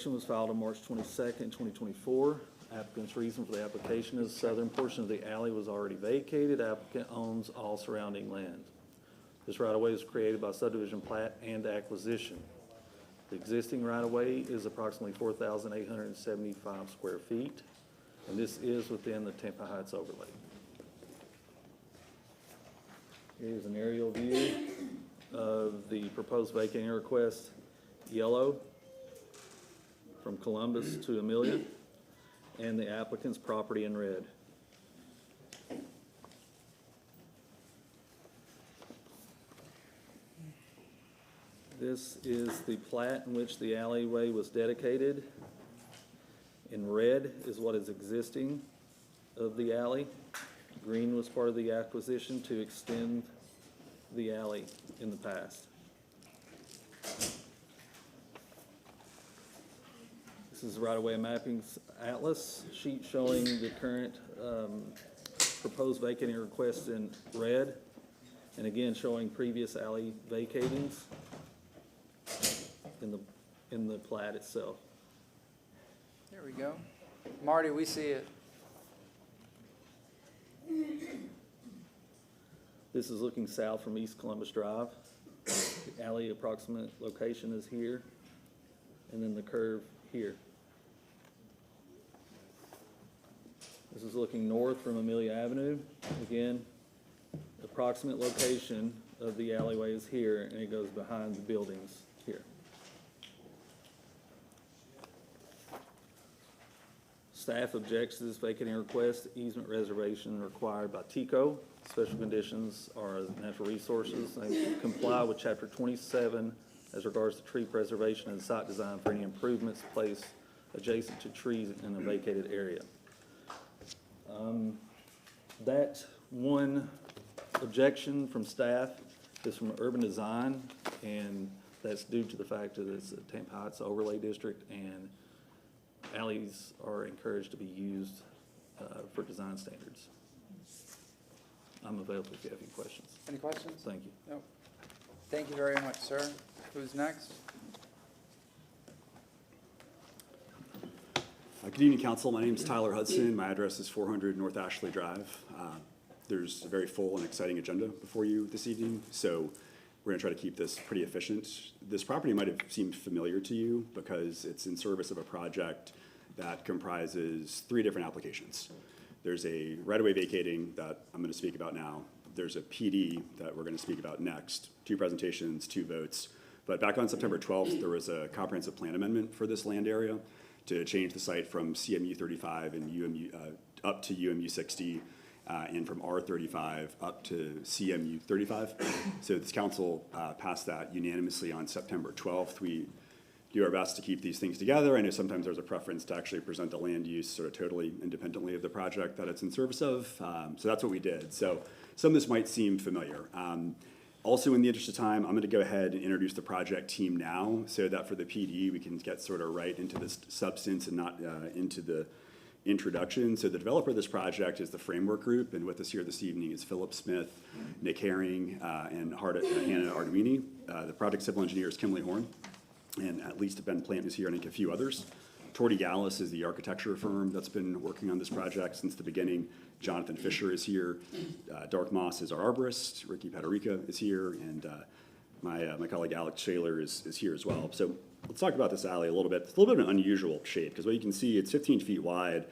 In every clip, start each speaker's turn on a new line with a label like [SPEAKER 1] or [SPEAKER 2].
[SPEAKER 1] Was filed on March 22nd, 2024. Applicant's reason for the application is the southern portion of the alley was already vacated. Applicant owns all surrounding land. This right-of-way was created by subdivision plat and acquisition. The existing right-of-way is approximately 4,875 square feet, and this is within the Tampa Heights overlay. Here's an aerial view of the proposed vacating request, yellow, from Columbus to Amelia, and the applicant's property in red. This is the plat in which the alleyway was dedicated. In red is what is existing of the alley. Green was part of the acquisition to extend the alley in the past. This is the right-of-way mapping atlas sheet showing the current proposed vacating request in red, and again showing previous alley vacatings in the plat itself.
[SPEAKER 2] There we go. Marty, we see it.
[SPEAKER 1] This is looking south from East Columbus Drive. The alley approximate location is here, and then the curve here. This is looking north from Amelia Avenue. Again, approximate location of the alleyway is here, and it goes behind the buildings here. Staff objects to this vacating request. Easement reservation required by TICO. Special conditions are natural resources. They comply with Chapter 27 as regards to tree preservation and site design for any improvements placed adjacent to trees in a vacated area. That one objection from staff is from urban design, and that's due to the fact that it's a Tampa Heights overlay district, and alleys are encouraged to be used for design standards. I'm available if you have any questions.
[SPEAKER 2] Any questions?
[SPEAKER 1] Thank you.
[SPEAKER 2] No. Thank you very much, sir. Who's next?
[SPEAKER 3] Good evening, Council. My name is Tyler Hudson. My address is 400 North Ashley Drive. There's a very full and exciting agenda before you this evening, so we're going to try to keep this pretty efficient. This property might have seemed familiar to you because it's in service of a project that comprises 3 different applications. There's a right-of-way vacating that I'm going to speak about now. There's a PD that we're going to speak about next. 2 presentations, 2 votes. But back on September 12th, there was a comprehensive plan amendment for this land area to change the site from CMU 35 and UMU up to UMU 60, and from R35 up to CMU 35. So this council passed that unanimously on September 12th. We do our best to keep these things together. I know sometimes there's a preference to actually present the land use sort of totally independently of the project that it's in service of. So that's what we did. So some of this might seem familiar. Also, in the interest of time, I'm going to go ahead and introduce the project team now so that for the PD, we can get sort of right into this substance and not into the introduction. So the developer of this project is the Framework Group, and with us here this evening is Philip Smith, Nick Herring, and Hannah Arduini. The project civil engineer is Kimberly Horn, and at least Ben Plant is here, and I think a few others. Torty Gallus is the architecture firm that's been working on this project since the beginning. Jonathan Fisher is here. Dark Moss is our arborist. Ricky Paterica is here, and my colleague Alex Shaler is here as well. So let's talk about this alley a little bit. It's a little bit of an unusual shape because what you can see, it's 15 feet wide,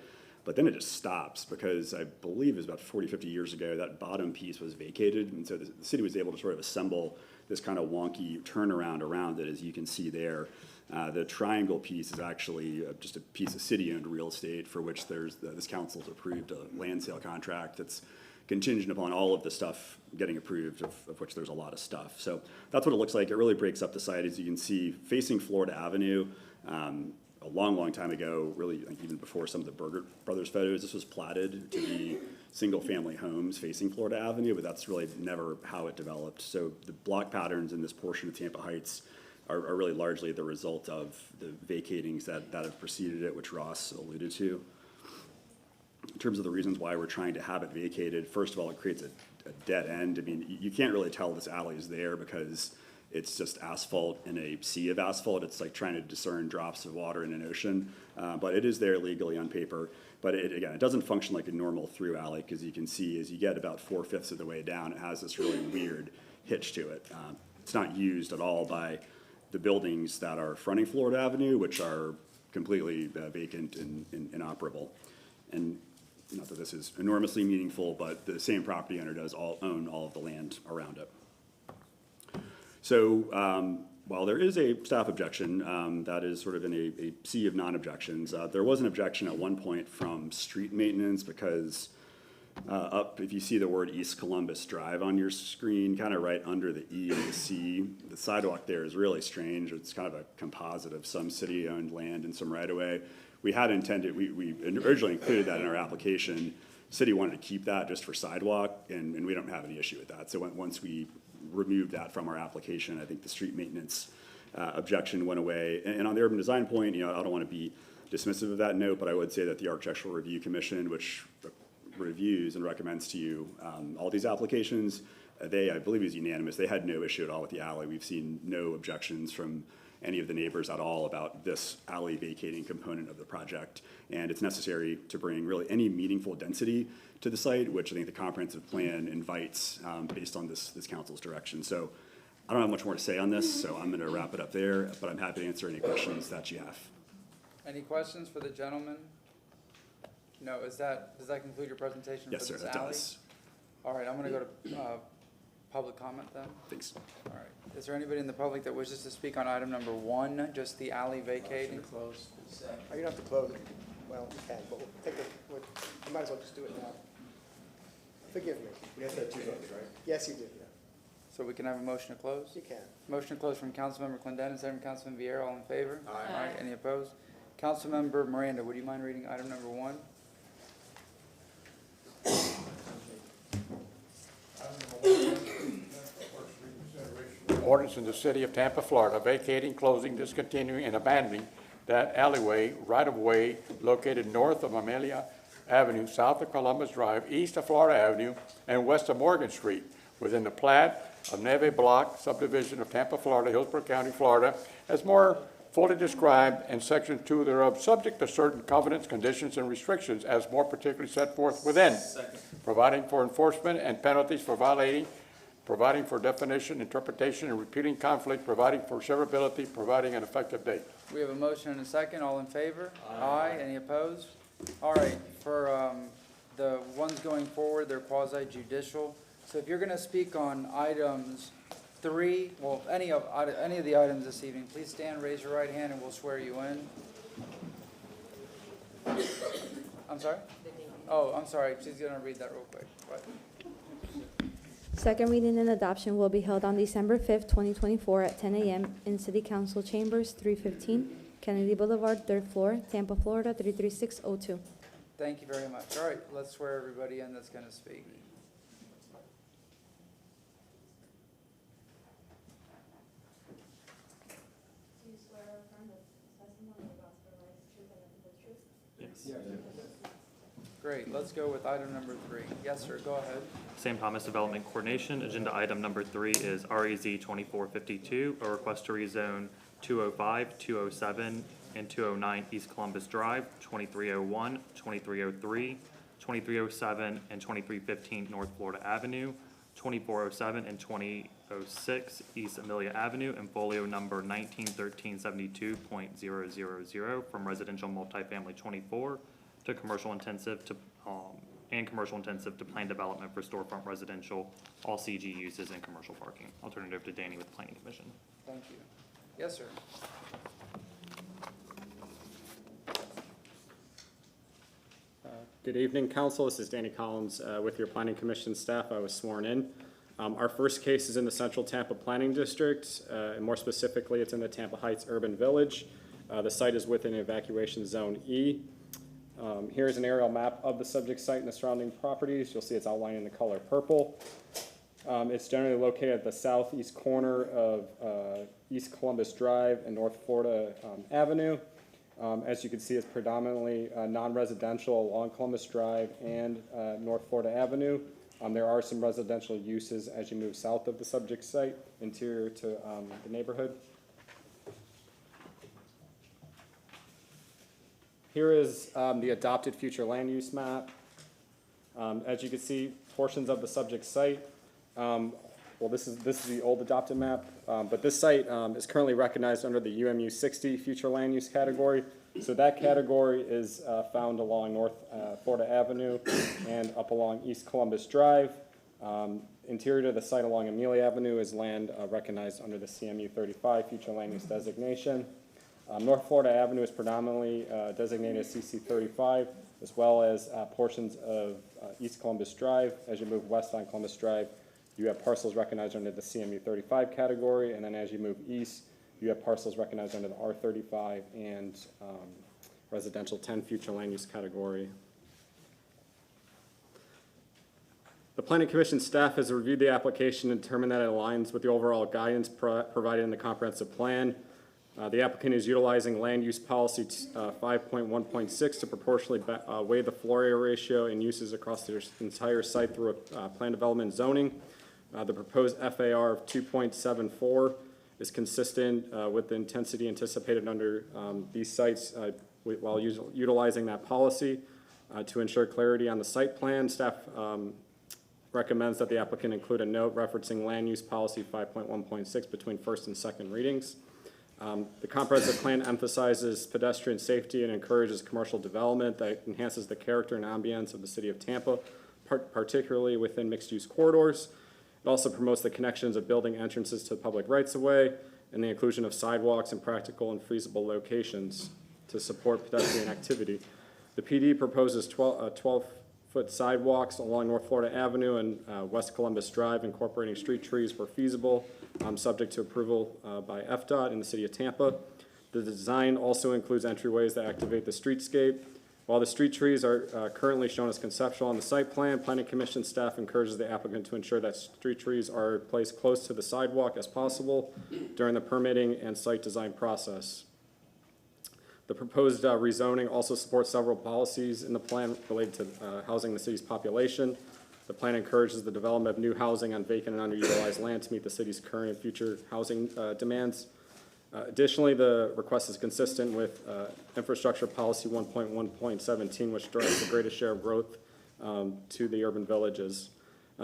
[SPEAKER 3] but then it just stops because I believe it was about 40, 50 years ago that bottom piece was vacated, and so the city was able to sort of assemble this kind of wonky turnaround around it, as you can see there. The triangle piece is actually just a piece of city-owned real estate for which this council's approved a land sale contract that's contingent upon all of the stuff getting approved, of which there's a lot of stuff. So that's what it looks like. It really breaks up the site, as you can see, facing Florida Avenue. A long time ago, really like even before some of the Berger Brothers photos, this was platted to be single-family homes facing Florida Avenue, but that's really never how it developed. So the block patterns in this portion of Tampa Heights are really largely the result of the vacatings that have preceded it, which Ross alluded to. In terms of the reasons why we're trying to have it vacated, first of all, it creates a dead end. I mean, you can't really tell this alley is there because it's just asphalt in a sea of asphalt. It's like trying to discern drops of water in an ocean. But it is there legally on paper. But again, it doesn't function like a normal through alley, because you can see as you get about 4/5 of the way down, it has this really weird hitch to it. It's not used at all by the buildings that are fronting Florida Avenue, which are completely vacant and inoperable. And not that this is enormously meaningful, but the same property owner does own all of the land around it. So while there is a staff objection, that is sort of in a sea of non-objections. There was an objection at one point from street maintenance because up, if you see the word East Columbus Drive on your screen, kind of right under the E and the C, the sidewalk there is really strange. It's kind of a composite of some city-owned land and some right-of-way. We had intended, we originally included that in our application. City wanted to keep that just for sidewalk, and we don't have any issue with that. So once we removed that from our application, I think the street maintenance objection went away. And on the urban design point, I don't want to be dismissive of that note, but I would say that the Architectural Review Commission, which reviews and recommends to you all these applications, I believe it was unanimous. They had no issue at all with the alley. We've seen no objections from any of the neighbors at all about this alley vacating component of the project. And it's necessary to bring really any meaningful density to the site, which I think the comprehensive plan invites based on this council's direction. So I don't have much more to say on this, so I'm gonna wrap it up there, but I'm happy to answer any questions that you have.
[SPEAKER 2] Any questions for the gentleman? No, does that conclude your presentation
[SPEAKER 3] Yes,
[SPEAKER 2] for
[SPEAKER 3] sir,
[SPEAKER 2] this
[SPEAKER 3] that
[SPEAKER 2] alley?
[SPEAKER 3] does.
[SPEAKER 2] All right, I'm gonna go to public comment then.
[SPEAKER 3] Thanks.
[SPEAKER 2] All right. Is there anybody in the public that wishes to speak on item number 1, just the alley vacating?
[SPEAKER 4] Close. Oh, you don't have to close it. Well, you can, but we'll take it, you might as well just do it now. Forgive me.
[SPEAKER 5] We have to have two votes, right?
[SPEAKER 4] Yes, you did.
[SPEAKER 2] So we can have a motion to close?
[SPEAKER 4] You can.
[SPEAKER 2] Motion to close from Councilmember Clendenin, second from Councilman Vieira. All in favor?
[SPEAKER 5] Aye.
[SPEAKER 2] Any opposed? Councilmember Miranda, would you mind reading item number 1?
[SPEAKER 6] Ordinance in the city of Tampa, Florida, vacating, closing, discontinuing, and abandoning that alleyway, right-of-way located north of Amelia Avenue, south of Columbus Drive, east of Florida Avenue, and west of Morgan Street, within the plat of Neve Block subdivision of Tampa, Florida, Hillsborough County, Florida, as more fully described in section 2 thereof, subject to certain covenants, conditions, and restrictions as more particularly set forth within. Second. Providing for enforcement and penalties for violating, providing for definition, interpretation, and repealing conflict, providing for severability, providing an effective date.
[SPEAKER 2] We have a motion and a second. All in favor? Aye. Any opposed? All right, for the ones going forward, they're quasi judicial. So if you're going to speak on items 3, well, any of the items this evening, please stand, raise your right hand, and we'll swear you in. I'm sorry? Oh, I'm sorry. She's going to read that real quick. What?
[SPEAKER 7] Second reading and adoption will be held on December 5th, 2024 at 10 a.m. in City Council Chambers, 315 Kennedy Boulevard, 3rd floor, Tampa, Florida, 33602.
[SPEAKER 2] Thank you very much. All right, let's swear everybody in that's going to speak.
[SPEAKER 7] Do you swear or affirm that testimony about the life, truth, and nothing but truth?
[SPEAKER 1] Yes.
[SPEAKER 2] Great, let's go with item number 3. Yes, sir, go ahead.
[SPEAKER 8] St. Thomas Development Coordination, agenda item number 3 is REZ 2452, a request to rezone 205, 207, and 209 East Columbus Drive, 2301, 2303, 2307, and 2315 North Florida Avenue, 2407 and 2006 East Amelia Avenue, and folio number 191372.000 from residential multifamily 24 to commercial intensive to commercial intensive to planned development for storefront residential, all CG uses and commercial parking. I'll turn it over to Danny with Planning Commission.
[SPEAKER 2] Thank you. Yes, sir.
[SPEAKER 9] Good evening, Council. This is Danny Collins with your Planning Commission staff. I was sworn in. Our first case is in the Central Tampa Planning District, and more specifically, it's in the Tampa Heights Urban Village. The site is within Evacuation Zone E. Here's an aerial map of the subject site and the surrounding properties. You'll see it's outlined in the color purple. It's generally located at the southeast corner of East Columbus Drive and North Florida Avenue. As you can see, it's predominantly non-residential along Columbus Drive and North Florida Avenue. There are some residential uses as you move south of the subject site, interior to the neighborhood. Here is the adopted future land use map. As you can see, portions of the subject site, well, this is the old adopted map, but this site is currently recognized under the UMU 60 future land use category. So that category is found along North Florida Avenue and up along East Columbus Drive. Interior to the site along Amelia Avenue is land recognized under the CMU 35 future land use designation. North Florida Avenue is predominantly designated as CC 35, as well as portions of East Columbus Drive. As you move west on Columbus Drive, you have parcels recognized under the CMU 35 category, and then as you move east, you have parcels recognized under the R35 and residential 10 future land use category. The Planning Commission staff has reviewed the application and determined that it aligns with the overall guidance provided in the comprehensive plan. The applicant is utilizing land use policy 5.1.6 to proportionally weigh the floor area ratio and uses across their entire site through a plan development zoning. The proposed FAR of 2.74 is consistent with the intensity anticipated under these sites while utilizing that policy. To ensure clarity on the site plan, staff recommends that the applicant include a note referencing land use policy 5.1.6 between first and second readings. The comprehensive plan emphasizes pedestrian safety and encourages commercial development that enhances the character and ambience of the city of Tampa, particularly within mixed-use corridors. It also promotes the connections of building entrances to public rights-of-way and the inclusion of sidewalks in practical and feasible locations to support pedestrian activity. The PD proposes 12-foot sidewalks along North Florida Avenue and West Columbus Drive, incorporating street trees where feasible, subject to approval by FDOT in the city of Tampa. The design also includes entryways that activate the streetscape. While the street trees are currently shown as conceptual on the site plan, Planning Commission staff encourages the applicant to ensure that street trees are placed close to the sidewalk as possible during the permitting and site design process. The proposed rezoning also supports several policies in the plan related to housing the city's population. The plan encourages the development of new housing on vacant and underutilized land to meet the city's current and future housing demands. Additionally, the request is consistent with infrastructure policy 1.1.17, which drives the greatest share of growth to the urban villages.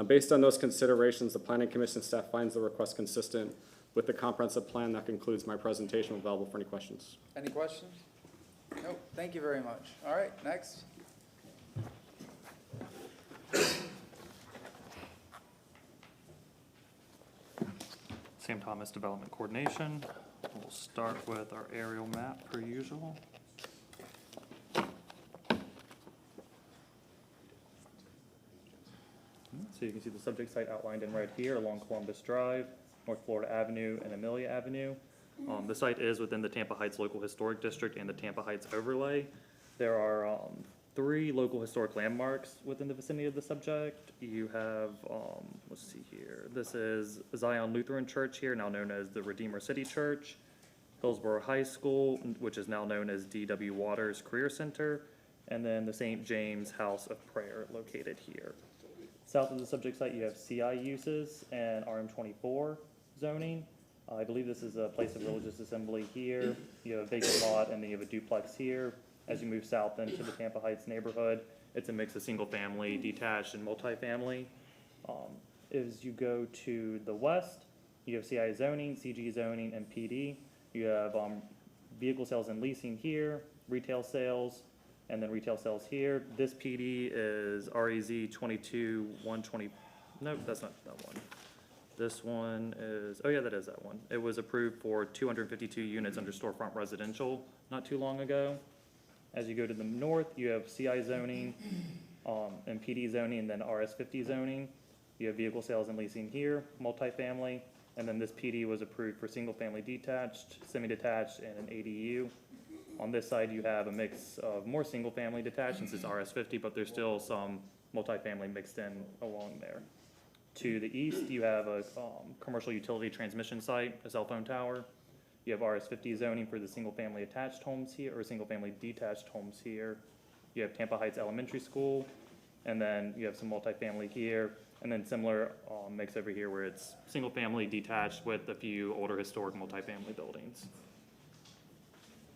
[SPEAKER 9] Based on those considerations, the Planning Commission staff finds the request consistent with the comprehensive plan. That concludes my presentation. Available for any questions.
[SPEAKER 2] Any questions? Nope, thank you very much. All right, next.
[SPEAKER 8] Sam Thomas, Development Coordination. We'll start with our aerial map per usual. So you can see the subject site outlined in red here along Columbus Drive, North Florida Avenue, and Amelia Avenue. The site is within the Tampa Heights Local Historic District and the Tampa Heights Overlay. There are 3 local historic landmarks within the vicinity of the subject. You have, let's see here, this is Zion Lutheran Church here, now known as the Redeemer City Church, Hillsborough High School, which is now known as D.W. Waters Career Center, and then the St. James House of Prayer located here. South of the subject site, you have CI uses and RM24 zoning. I believe this is a place of religious assembly here. You have a vacant lot, and then you have a duplex here. As you move south into the Tampa Heights neighborhood, it's a mix of single-family, detached, and multifamily. As you go to the west, you have CI zoning, CG zoning, and PD. You have vehicle sales and leasing here, retail sales, and then retail sales here. This PD is REZ 22-120. Nope, that's not that one. This one is, oh yeah, that is that one. It was approved for 252 units under storefront residential not too long ago. As you go to the north, you have CI zoning and PD zoning, and then RS50 zoning. You have vehicle sales and leasing here, multifamily, and then this PD was approved for single-family detached, semi-detached, and an ADU. On this side, you have a mix of more single-family detached, since it's RS50, but there's still some multifamily mixed in along there. To the east, you have a commercial utility transmission site, a cell phone tower. You have RS50 zoning for the single-family attached homes here, or single-family detached homes here. You have Tampa Heights Elementary School, and then you have some multifamily here. And then similar mix over here where it's single-family detached with a few older historic multifamily buildings.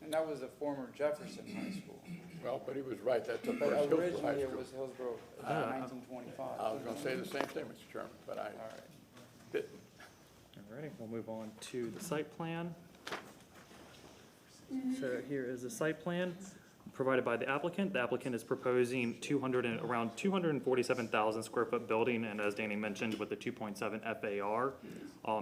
[SPEAKER 2] And that was the former Jefferson High School.
[SPEAKER 6] Well, but he was right, that's the
[SPEAKER 2] But
[SPEAKER 6] first Hillsborough High
[SPEAKER 2] originally it
[SPEAKER 6] School.
[SPEAKER 2] was Hillsborough,
[SPEAKER 6] I
[SPEAKER 2] 1925.
[SPEAKER 6] was gonna say the same thing, Mr. Chairman, but I
[SPEAKER 2] All right.
[SPEAKER 6] didn't.
[SPEAKER 8] Alrighty, we'll move on to the site plan. So here is the site plan provided by the applicant. The applicant is proposing around 247,000 square foot building, and as Danny mentioned, with the 2.7 FAR.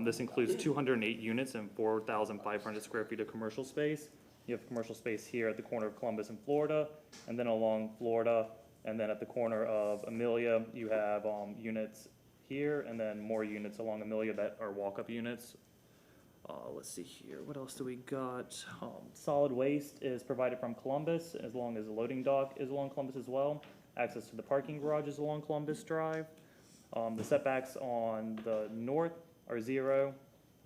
[SPEAKER 8] This includes 208 units and 4,500 square feet of commercial space. You have commercial space here at the corner of Columbus and Florida, and then along Florida, and then at the corner of Amelia, you have units here, and then more units along Amelia that are walk-up units. Let's see here, what else do we got? Solid waste is provided from Columbus, as long as the loading dock is along Columbus as well. Access to the parking garage is along Columbus Drive. The setbacks on the north are 0,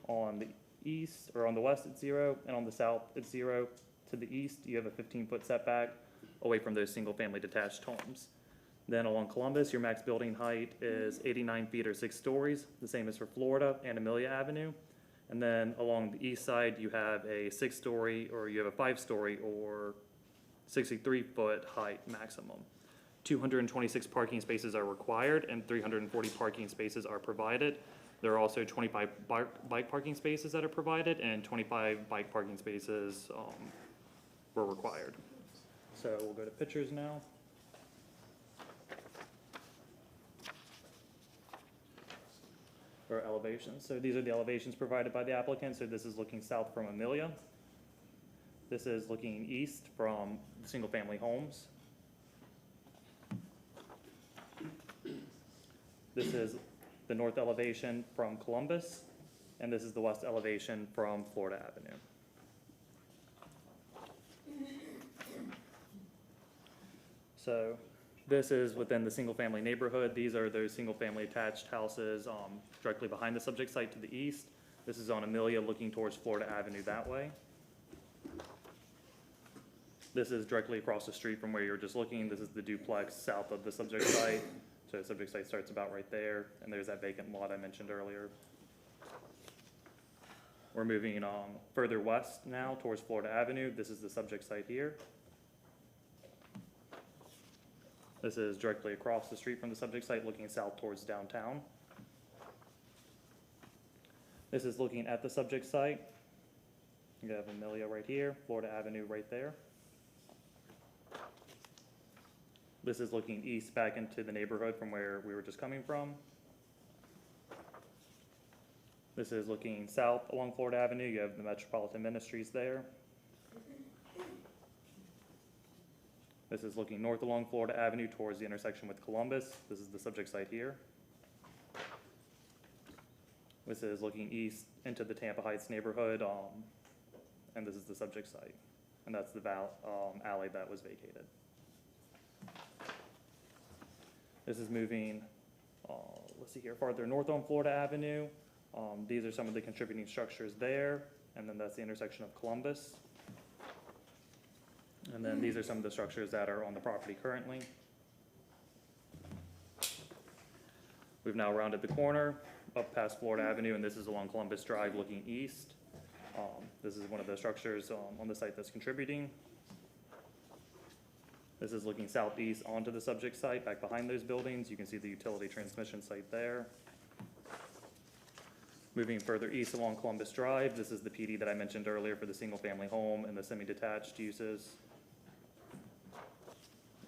[SPEAKER 8] on the east, or on the west it's 0, and on the south it's 0. To the east, you have a 15-foot setback away from those single-family detached homes. Then along Columbus, your max building height is 89 feet or 6 stories, the same as for Florida and Amelia Avenue. And then along the east side, you have a 6-story, or you have a 5-story, or 63-foot height maximum. 226 parking spaces are required, and 340 parking spaces are provided. There are also 25 bike parking spaces that are provided, and 25 bike parking spaces were required. So we'll go to pictures now. Or elevations. So these are the elevations provided by the applicant. So this is looking south from Amelia. This is looking east from single-family homes. This is the north elevation from Columbus, and this is the west elevation from Florida Avenue. So this is within the single-family neighborhood. These are those single-family attached houses directly behind the subject site to the east. This is on Amelia looking towards Florida Avenue that way. This is directly across the street from where you were just looking. This is the duplex south of the subject site. So the subject site starts about right there, and there's that vacant lot I mentioned earlier. We're moving further west now towards Florida Avenue. This is the subject site here. This is directly across the street from the subject site, looking south towards downtown. This is looking at the subject site. You have Amelia right here, Florida Avenue right there. This is looking east back into the neighborhood from where we were just coming from. This is looking south along Florida Avenue. You have the Metropolitan Ministries there. This is looking north along Florida Avenue towards the intersection with Columbus. This is the subject site here. This is looking east into the Tampa Heights neighborhood, and this is the subject site. And that's the alley that was vacated. This is moving, let's see here, farther north on Florida Avenue. These are some of the contributing structures there, and then that's the intersection of Columbus. And then these are some of the structures that are on the property currently. We've now rounded the corner up past Florida Avenue, and this is along Columbus Drive looking east. This is one of the structures on the site that's contributing. This is looking southeast onto the subject site, back behind those buildings. You can see the utility transmission site there. Moving further east along Columbus Drive, this is the PD that I mentioned earlier for the single-family home and the semi-detached uses.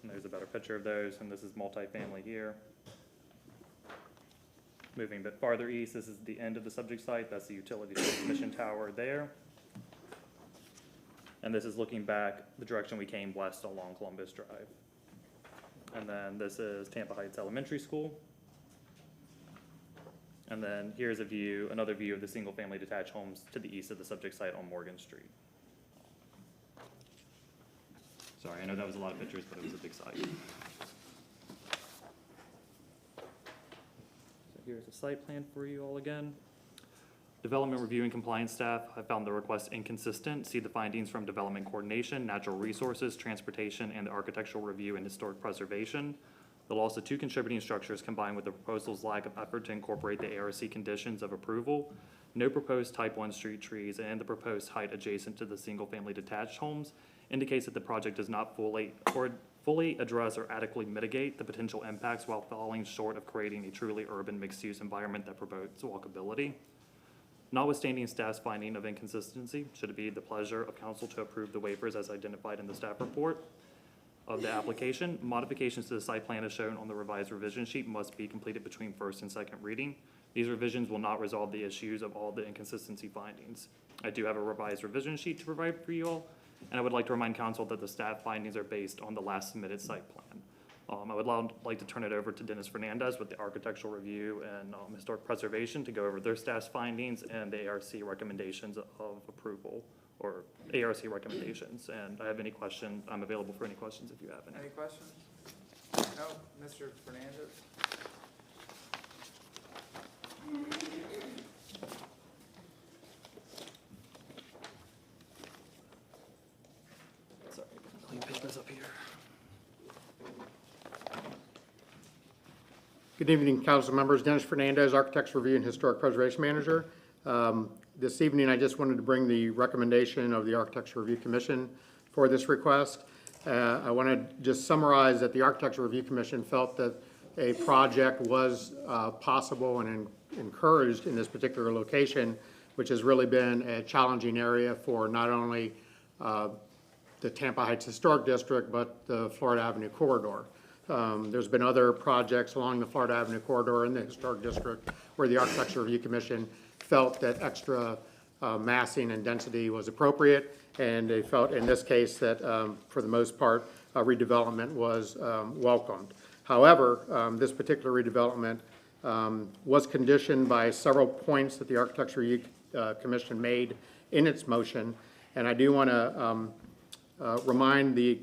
[SPEAKER 8] And there's a better picture of those, and this is multifamily here. Moving a bit farther east, this is the end of the subject site. That's the utility transmission tower there. And this is looking back the direction we came west along Columbus Drive. And then this is Tampa Heights Elementary School. And then here's a view, another view of the single-family detached homes to the east of the subject site on Morgan Street. Sorry, I know that was a lot of pictures, but it was a big site. So here's a site plan for you all again. Development Review and Compliance staff have found the request inconsistent. See the findings from Development Coordination, Natural Resources, Transportation, and the Architectural Review and Historic Preservation. The loss of two contributing structures combined with the proposal's lack of effort to incorporate the ARC conditions of approval, no proposed type 1 street trees, and the proposed height adjacent to the single-family detached homes indicates that the project does not fully address or adequately mitigate the potential impacts while falling short of creating a truly urban mixed-use environment that promotes walkability. Notwithstanding staff's finding of inconsistency, should it be the pleasure of council to approve the waivers as identified in the staff report of the application, modifications to the site plan as shown on the revised revision sheet must be completed between first and second reading. These revisions will not resolve the issues of all the inconsistency findings. I do have a revised revision sheet to provide for you all, and I would like to remind council that the staff findings are based on the last submitted site plan. I would like to turn it over to Dennis Fernandez with the Architectural Review and Historic Preservation to go over their staff's findings and the ARC recommendations of approval, or ARC recommendations. And I have any question, I'm available for any questions if you have any.
[SPEAKER 2] Any questions? No, Mr. Fernandez?
[SPEAKER 1] Sorry, clean papers up here.
[SPEAKER 4] Good evening, council members. Dennis Fernandez, Architects Review and Historic Preservation Manager. This evening, I just wanted to bring the recommendation of the Architects Review Commission for this request. I want to just summarize that the Architects Review Commission felt that a project was possible and encouraged in this particular location, which has really been a challenging area for not only the Tampa Heights Historic District, but the Florida Avenue Corridor. There's been other projects along the Florida Avenue Corridor in the Historic District where the Architecture Review Commission felt that extra massing and density was appropriate, and they felt in this case that for the most part redevelopment was welcomed. However, this particular redevelopment was conditioned by several points that the Architecture Review Commission made in its motion, and I do want to remind the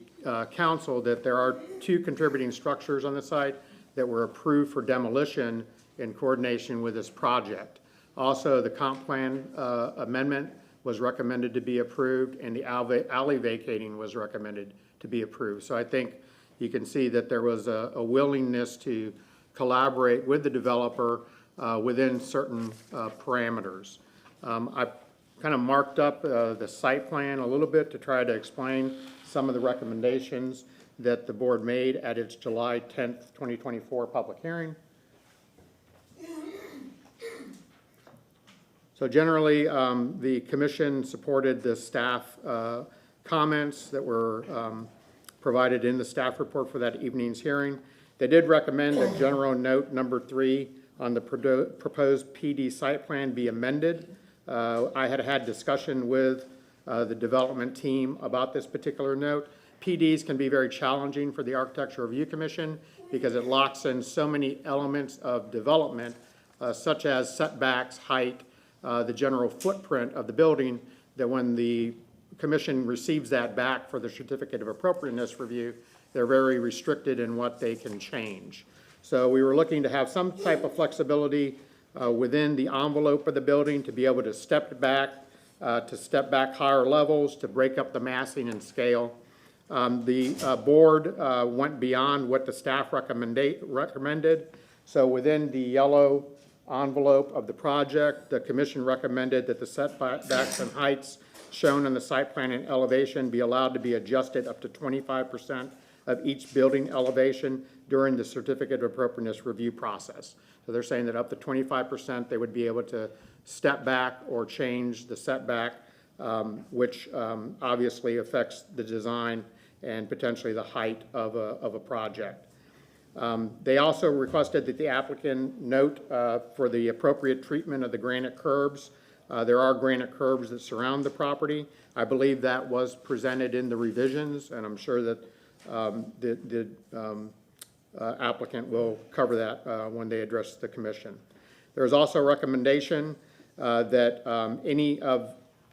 [SPEAKER 4] council that there are two contributing structures on the site that were approved for demolition in coordination with this project. Also, the comp plan amendment was recommended to be approved, and the alley vacating was recommended to be approved. So I think you can see that there was a willingness to collaborate with the developer within certain parameters. I kind of marked up the site plan a little bit to try to explain some of the recommendations that the board made at its July 10th, 2024 public hearing. So generally, the commission supported the staff comments that were provided in the staff report for that evening's hearing. They did recommend that general note number 3 on the proposed PD site plan be amended. I had discussion with the development team about this particular note. PDs can be very challenging for the Architecture Review Commission because it locks in so many elements of development, such as setbacks, height, the general footprint of the building, that when the commission receives that back for the certificate of appropriateness review, they're very restricted in what they can change. So we were looking to have some type of flexibility within the envelope of the building to be able to step back higher levels, to break up the massing and scale. The board went beyond what the staff recommended. So within the yellow envelope of the project, the commission recommended that the setbacks and heights shown in the site plan and elevation be allowed to be adjusted up to 25% of each building elevation during the certificate of appropriateness review process. So they're saying that up to 25% they would be able to step back or change the setback, which obviously affects the design and potentially the height of a project. They also requested that the applicant note for the appropriate treatment of the granite curbs. There are granite curbs that surround the property. I believe that was presented in the revisions, and I'm sure that the applicant will cover that when they address the commission. There is also a recommendation that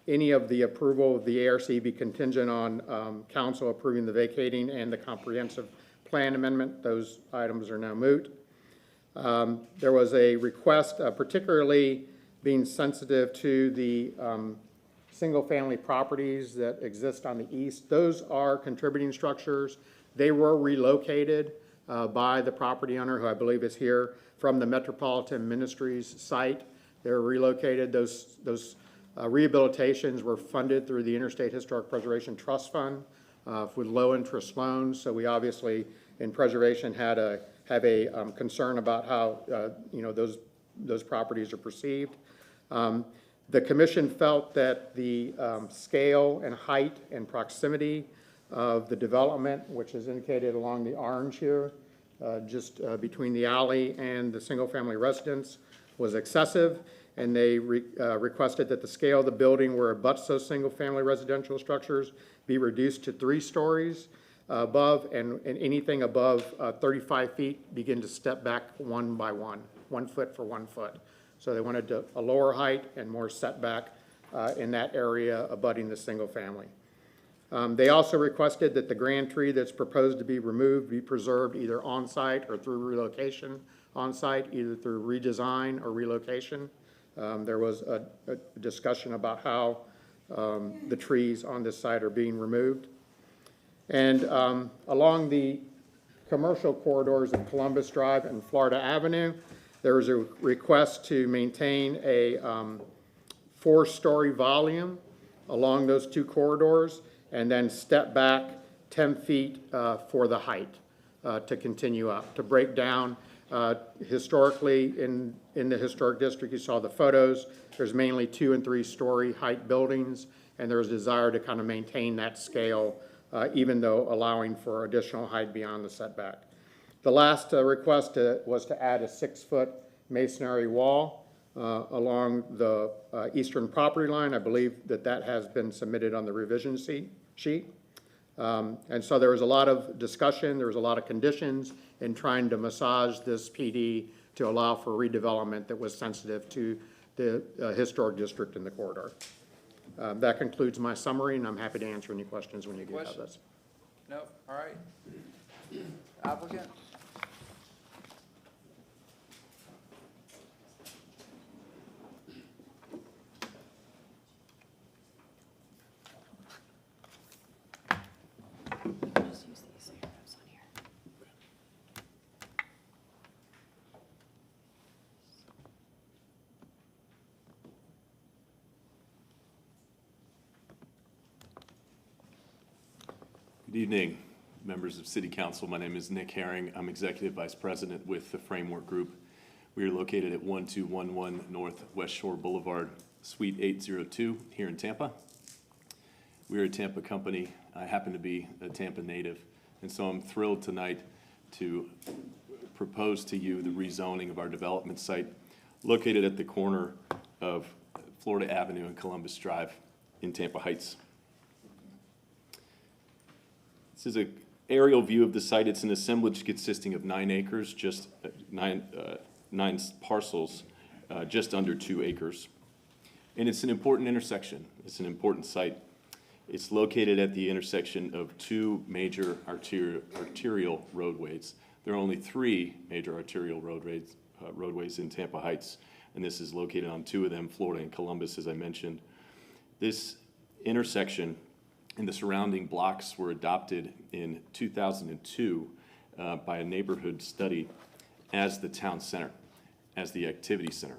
[SPEAKER 4] any of the approval of the ARC be contingent on council approving the vacating and the comprehensive plan amendment. Those items are now moot. There was a request, particularly being sensitive to the single-family properties that exist on the east. Those are contributing structures. They were relocated by the property owner, who I believe is here from the Metropolitan Ministries site. They're relocated. Those rehabilitations were funded through the Interstate Historic Preservation Trust Fund with low-interest loans. So we obviously, in preservation, have a concern about how those properties are perceived. The commission felt that the scale and height and proximity of the development, which is indicated along the orange here, just between the alley and the single-family residence, was excessive, and they requested that the scale of the building where it butts those single-family residential structures be reduced to 3 stories above, and anything above 35 feet begin to step back 1 by 1, 1 foot for 1 foot. So they wanted a lower height and more setback in that area abutting the single family. They also requested that the grand tree that's proposed to be removed be preserved either on-site or through relocation on-site, either through redesign or relocation. There was a discussion about how the trees on this site are being removed. And along the commercial corridors of Columbus Drive and Florida Avenue, there was a request to maintain a 4-story volume along those 2 corridors and then step back 10 feet for the height to continue up, to break down. Historically, in the historic district, you saw the photos, there's mainly 2- and 3-story height buildings, and there's a desire to kind of maintain that scale, even though allowing for additional height beyond the setback. The last request was to add a 6-foot masonry wall along the eastern property line. I believe that has been submitted on the revision sheet. And so there was a lot of discussion, there was a lot of conditions in trying to massage this PD to allow for redevelopment that was sensitive to the historic district in the corridor. That concludes my summary, and I'm happy to answer any questions when you get out of this.
[SPEAKER 2] No, all right. Applicant?
[SPEAKER 5] Good evening, members of City Council. My name is Nick Herring. I'm Executive Vice President with the Framework Group. We are located at 1211 North West Shore Boulevard, Suite 802 here in Tampa. We are a Tampa company. I happen to be a Tampa native, and so I'm thrilled tonight to propose to you the rezoning of our development site located at the corner of Florida Avenue and Columbus Drive in Tampa Heights. This is an aerial view of the site. It's an assemblage consisting of 9 acres, just nine parcels, just under 2 acres. And it's an important intersection. It's an important site. It's located at the intersection of 2 major arterial roadways. There are only 3 major arterial roadways in Tampa Heights, and this is located on 2 of them, Florida and Columbus, as I mentioned. This intersection and the surrounding blocks were adopted in 2002 by a neighborhood study as the town center, as the activity center.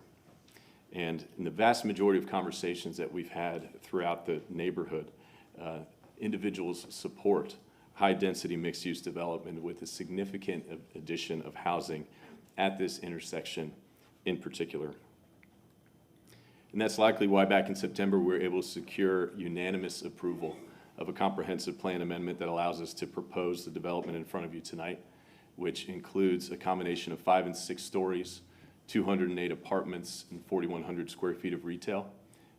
[SPEAKER 5] And in the vast majority of conversations that we've had throughout the neighborhood, individuals support high-density mixed-use development with a significant addition of housing at this intersection in particular. And that's likely why back in September we were able to secure unanimous approval of a comprehensive plan amendment that allows us to propose the development in front of you tonight, which includes a combination of 5 and 6 stories, 208 apartments, and 4,100 square feet of retail,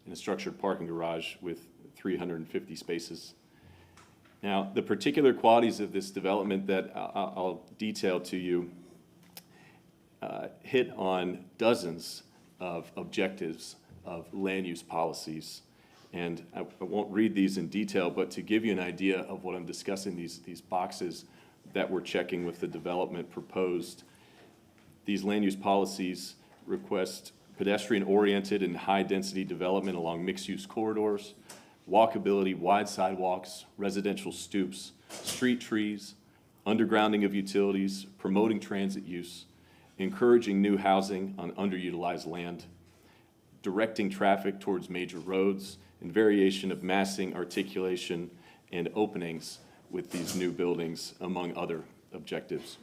[SPEAKER 5] and a structured parking garage with 350 spaces. Now, the particular qualities of this development that I'll detail to you hit on dozens of objectives of land use policies. And I won't read these in detail, but to give you an idea of what I'm discussing, these boxes that we're checking with the development proposed, these land use policies request pedestrian-oriented and high-density development along mixed-use corridors, walkability, wide sidewalks, residential stoops, street trees, undergrounding of utilities, promoting transit use, encouraging new housing on underutilized land, directing traffic towards major roads, and variation of massing, articulation, and openings with these new buildings, among other objectives.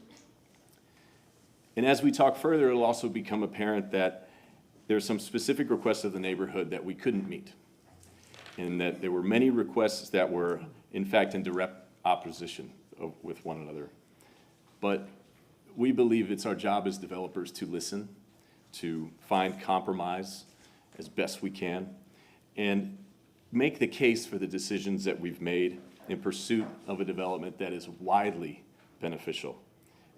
[SPEAKER 5] And as we talk further, it'll also become apparent that there are some specific requests of the neighborhood that we couldn't meet, and that there were many requests that were, in fact, in direct opposition with one another. But we believe it's our job as developers to listen, to find compromise as best we can, and make the case for the decisions that we've made in pursuit of a development that is widely beneficial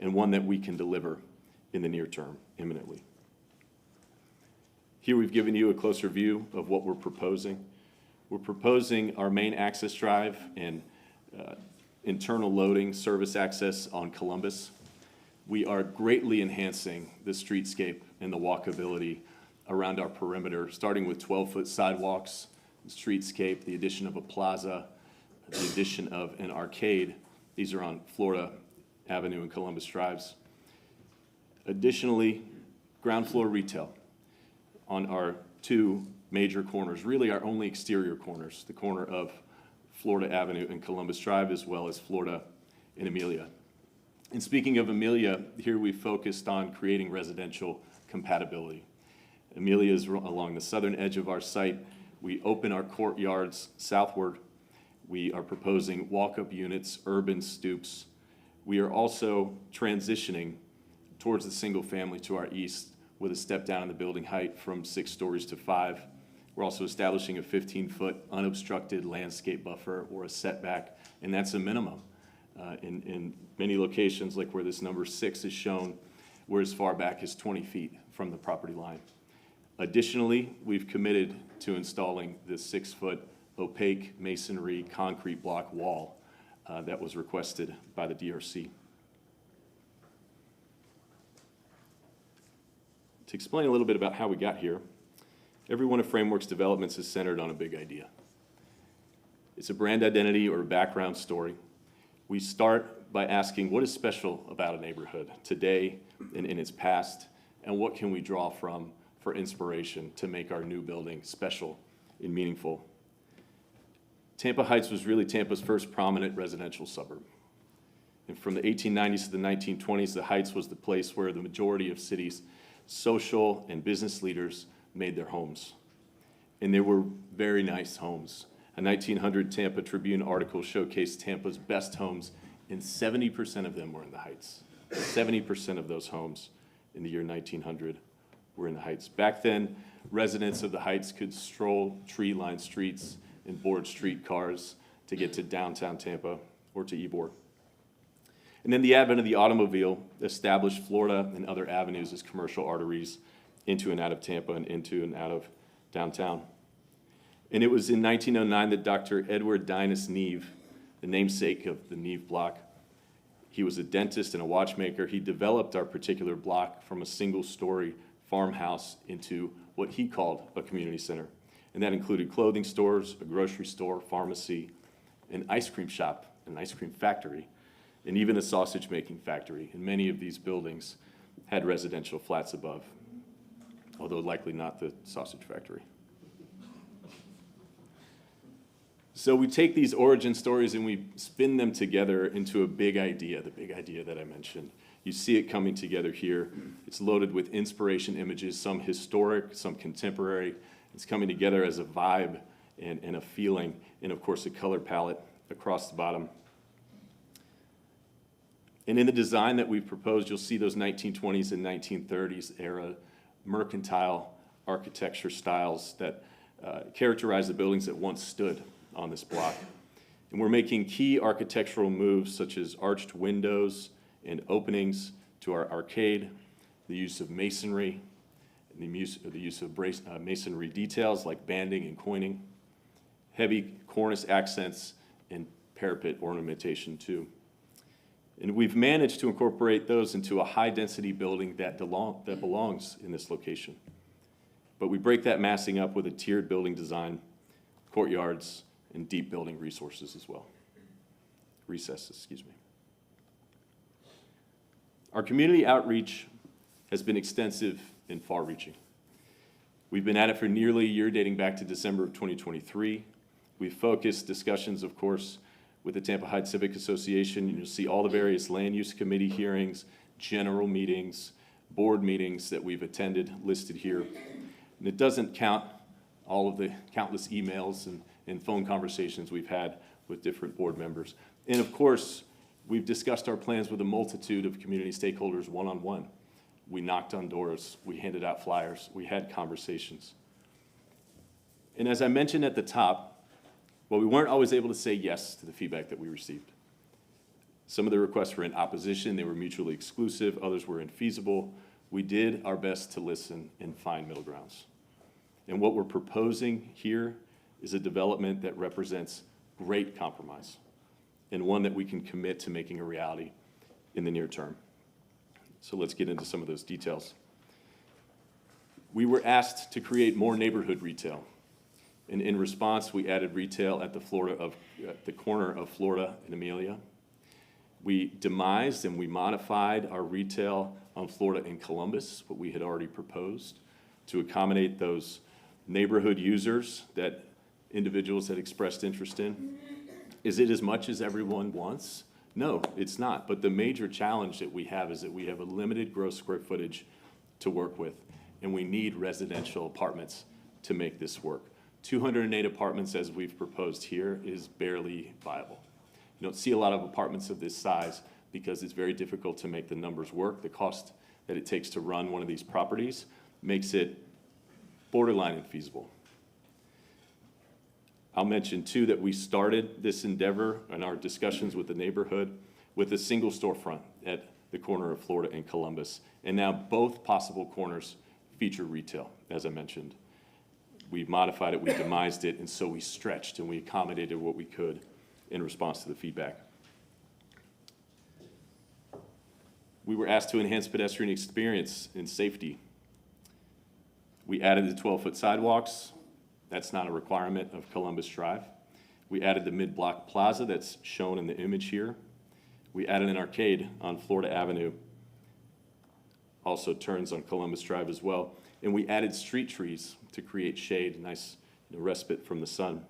[SPEAKER 5] and one that we can deliver in the near term, imminently. Here we've given you a closer view of what we're proposing. We're proposing our main access drive and internal loading service access on Columbus. We are greatly enhancing the streetscape and the walkability around our perimeter, starting with 12-foot sidewalks, streetscape, the addition of a plaza, the addition of an arcade. These are on Florida Avenue and Columbus Drives. Additionally, ground floor retail on our two major corners, really our only exterior corners, the corner of Florida Avenue and Columbus Drive, as well as Florida and Amelia. And speaking of Amelia, here we focused on creating residential compatibility. Amelia is along the southern edge of our site. We open our courtyards southward. We are proposing walk-up units, urban stoops. We are also transitioning towards the single family to our east with a step down in the building height from 6 stories to 5. We're also establishing a 15-foot unobstructed landscape buffer or a setback, and that's a minimum. In many locations, like where this number 6 is shown, we're as far back as 20 feet from the property line. Additionally, we've committed to installing the 6-foot opaque masonry concrete block wall that was requested by the DRC. To explain a little bit about how we got here, every one of Frameworks developments is centered on a big idea. It's a brand identity or a background story. We start by asking what is special about a neighborhood today and in its past, and what can we draw from for inspiration to make our new building special and meaningful. Tampa Heights was really Tampa's first prominent residential suburb. And from the 1890s to the 1920s, the Heights was the place where the majority of cities' social and business leaders made their homes. And they were very nice homes. A 1900 Tampa Tribune article showcased Tampa's best homes, and 70% of them were in the Heights. 70% of those homes in the year 1900 were in the Heights. Back then, residents of the Heights could stroll tree-lined streets and board streetcars to get to downtown Tampa or to Ybor. And then the advent of the automobile established Florida and other avenues as commercial arteries into and out of Tampa and into and out of downtown. And it was in 1909 that Dr. Edward Dynas Neve, the namesake of the Neve block, he was a dentist and a watchmaker. He developed our particular block from a single-story farmhouse into what he called a community center. And that included clothing stores, a grocery store, pharmacy, an ice cream shop, an ice cream factory, and even a sausage-making factory. And many of these buildings had residential flats above, although likely not the sausage factory. So we take these origin stories and we spin them together into a big idea, the big idea that I mentioned. You see it coming together here. It's loaded with inspiration images, some historic, some contemporary. It's coming together as a vibe and a feeling, and of course a color palette across the bottom. And in the design that we've proposed, you'll see those 1920s and 1930s era mercantile architecture styles that characterize the buildings that once stood on this block. And we're making key architectural moves such as arched windows and openings to our arcade, the use of masonry, and the use of masonry details like banding and coining, heavy cornice accents, and parapet ornamentation too. And we've managed to incorporate those into a high-density building that belongs in this location. But we break that massing up with a tiered building design, courtyards, and deep building resources as well. Recesses, excuse me. Our community outreach has been extensive and far-reaching. We've been at it for nearly a year, dating back to December of 2023. We've focused discussions, of course, with the Tampa Heights Civic Association. You'll see all the various land use committee hearings, general meetings, board meetings that we've attended listed here. And it doesn't count all of the countless emails and phone conversations we've had with different board members. And of course, we've discussed our plans with a multitude of community stakeholders one-on-one. We knocked on doors, we handed out flyers, we had conversations. And as I mentioned at the top, well, we weren't always able to say yes to the feedback that we received. Some of the requests were in opposition, they were mutually exclusive, others were infeasible. We did our best to listen and find middle grounds. And what we're proposing here is a development that represents great compromise and one that we can commit to making a reality in the near term. So let's get into some of those details. We were asked to create more neighborhood retail. And in response, we added retail at the corner of Florida and Amelia. We demised and we modified our retail on Florida and Columbus, what we had already proposed, to accommodate those neighborhood users that individuals had expressed interest in. Is it as much as everyone wants? No, it's not. But the major challenge that we have is that we have a limited gross square footage to work with, and we need residential apartments to make this work. 208 apartments, as we've proposed here, is barely viable. You don't see a lot of apartments of this size because it's very difficult to make the numbers work. The cost that it takes to run one of these properties makes it borderline infeasible. I'll mention too that we started this endeavor in our discussions with the neighborhood with a single storefront at the corner of Florida and Columbus. And now both possible corners feature retail, as I mentioned. We've modified it, we demised it, and so we stretched and we accommodated what we could in response to the feedback. We were asked to enhance pedestrian experience and safety. We added the 12-foot sidewalks. That's not a requirement of Columbus Drive. We added the mid-block plaza that's shown in the image here. We added an arcade on Florida Avenue. Also turns on Columbus Drive as well. And we added street trees to create shade, nice respite from the sun.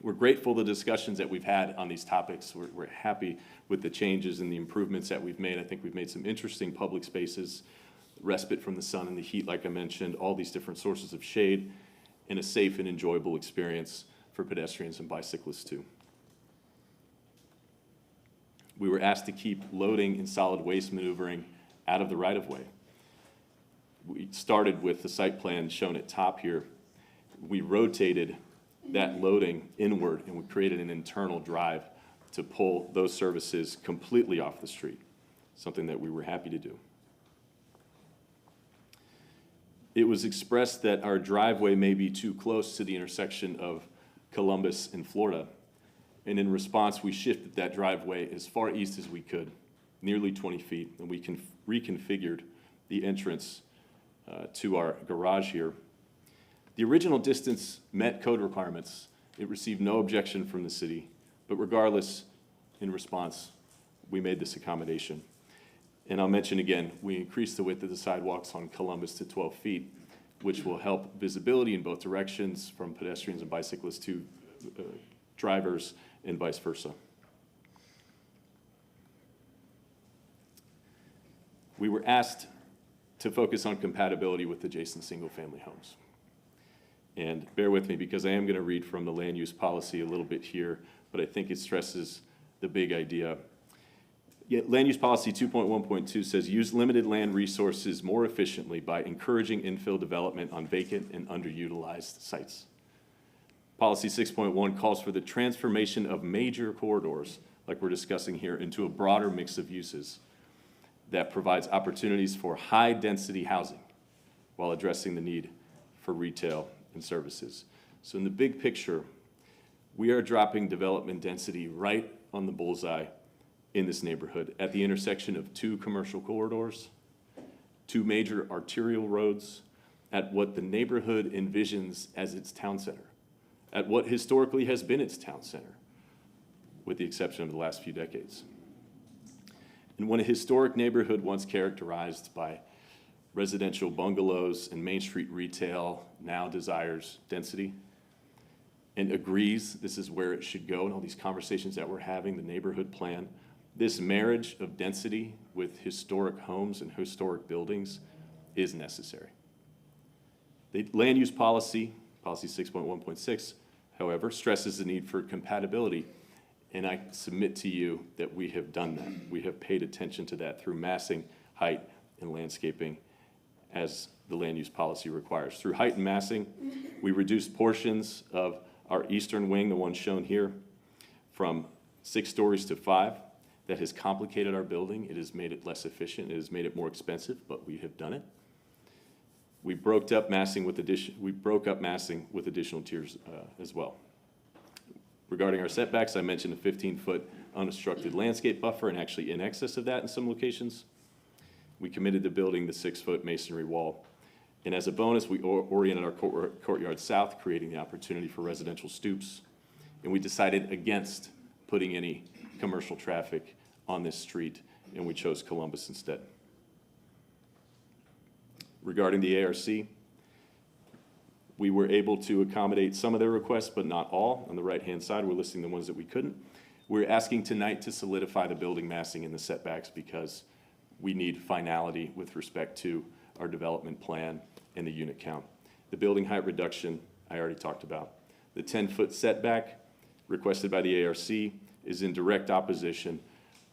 [SPEAKER 5] We're grateful for the discussions that we've had on these topics. We're happy with the changes and the improvements that we've made. I think we've made some interesting public spaces, respite from the sun and the heat, like I mentioned, all these different sources of shade, and a safe and enjoyable experience for pedestrians and bicyclists too. We were asked to keep loading and solid waste maneuvering out of the right-of-way. We started with the site plan shown at top here. We rotated that loading inward and we created an internal drive to pull those services completely off the street, something that we were happy to do. It was expressed that our driveway may be too close to the intersection of Columbus and Florida. And in response, we shifted that driveway as far east as we could, nearly 20 feet, and we reconfigured the entrance to our garage here. The original distance met code requirements. It received no objection from the city, but regardless, in response, we made this accommodation. And I'll mention again, we increased the width of the sidewalks on Columbus to 12 feet, which will help visibility in both directions from pedestrians and bicyclists to drivers and vice versa. We were asked to focus on compatibility with adjacent single-family homes. And bear with me because I am going to read from the land use policy a little bit here, but I think it stresses the big idea. Yet land use policy 2.1.2 says use limited land resources more efficiently by encouraging infill development on vacant and underutilized sites. Policy 6.1 calls for the transformation of major corridors, like we're discussing here, into a broader mix of uses that provides opportunities for high-density housing while addressing the need for retail and services. So in the big picture, we are dropping development density right on the bullseye in this neighborhood at the intersection of two commercial corridors, two major arterial roads, at what the neighborhood envisions as its town center, at what historically has been its town center, with the exception of the last few decades. And when a historic neighborhood once characterized by residential bungalows and Main Street retail now desires density and agrees this is where it should go, and all these conversations that we're having, the neighborhood plan, this marriage of density with historic homes and historic buildings is necessary. The land use policy, policy 6.1.6, however, stresses the need for compatibility. And I submit to you that we have done that. We have paid attention to that through massing, height, and landscaping as the land use policy requires. Through height and massing, we reduced portions of our eastern wing, the one shown here, from 6 stories to 5. That has complicated our building. It has made it less efficient. It has made it more expensive, but we have done it. We broke up massing with additional tiers as well. Regarding our setbacks, I mentioned a 15-foot unobstructed landscape buffer, and actually in excess of that in some locations. We committed to building the 6-foot masonry wall. And as a bonus, we oriented our courtyard south, creating the opportunity for residential stoops. And we decided against putting any commercial traffic on this street, and we chose Columbus instead. Regarding the ARC, we were able to accommodate some of their requests, but not all. On the right-hand side, we're listing the ones that we couldn't. We're asking tonight to solidify the building massing and the setbacks because we need finality with respect to our development plan and the unit count. The building height reduction, I already talked about. The 10-foot setback requested by the ARC is in direct opposition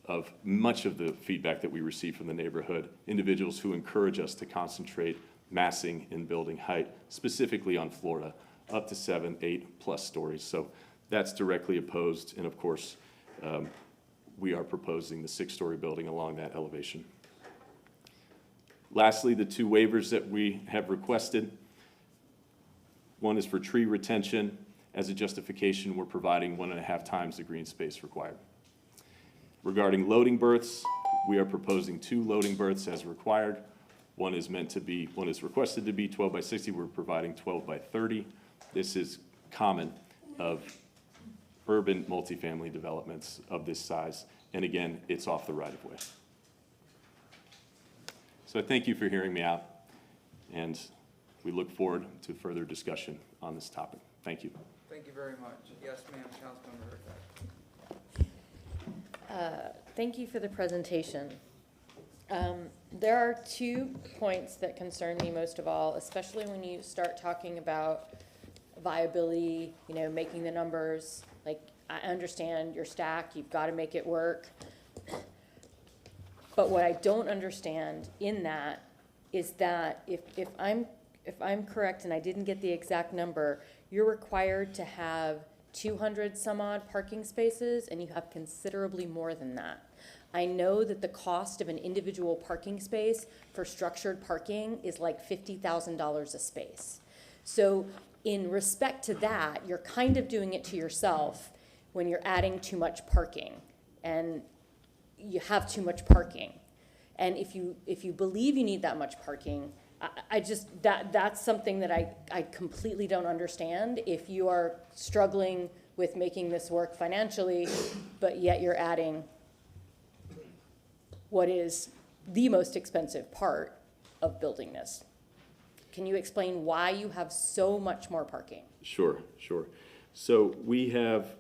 [SPEAKER 5] of much of the feedback that we receive from the neighborhood, individuals who encourage us to concentrate massing and building height, specifically on Florida, up to 7, 8+ stories. So that's directly opposed, and of course, we are proposing the 6-story building along that elevation. Lastly, the 2 waivers that we have requested. One is for tree retention. As a justification, we're providing 1.5 times the green space required. Regarding loading berths, we are proposing 2 loading berths as required. One is requested to be 12 by 60. We're providing 12 by 30. This is common of urban multifamily developments of this size. And again, it's off the right of way. So I thank you for hearing me out, and we look forward to further discussion on this topic. Thank you.
[SPEAKER 2] Thank you very much. Yes, ma'am, Councilmember Rickard.
[SPEAKER 10] Thank you for the presentation. There are 2 points that concern me most of all, especially when you start talking about viability, making the numbers. Like, I understand your stack, you've got to make it work. But what I don't understand in that is that if I'm correct and I didn't get the exact number, you're required to have 200 some odd parking spaces, and you have considerably more than that. I know that the cost of an individual parking space for structured parking is like $50,000 a space. So in respect to that, you're kind of doing it to yourself when you're adding too much parking, and you have too much parking. And if you believe you need that much parking, that's something that I completely don't understand. If you are struggling with making this work financially, but yet you're adding what is the most expensive part of building this. Can you explain why you have so much more parking?
[SPEAKER 5] Sure. So we have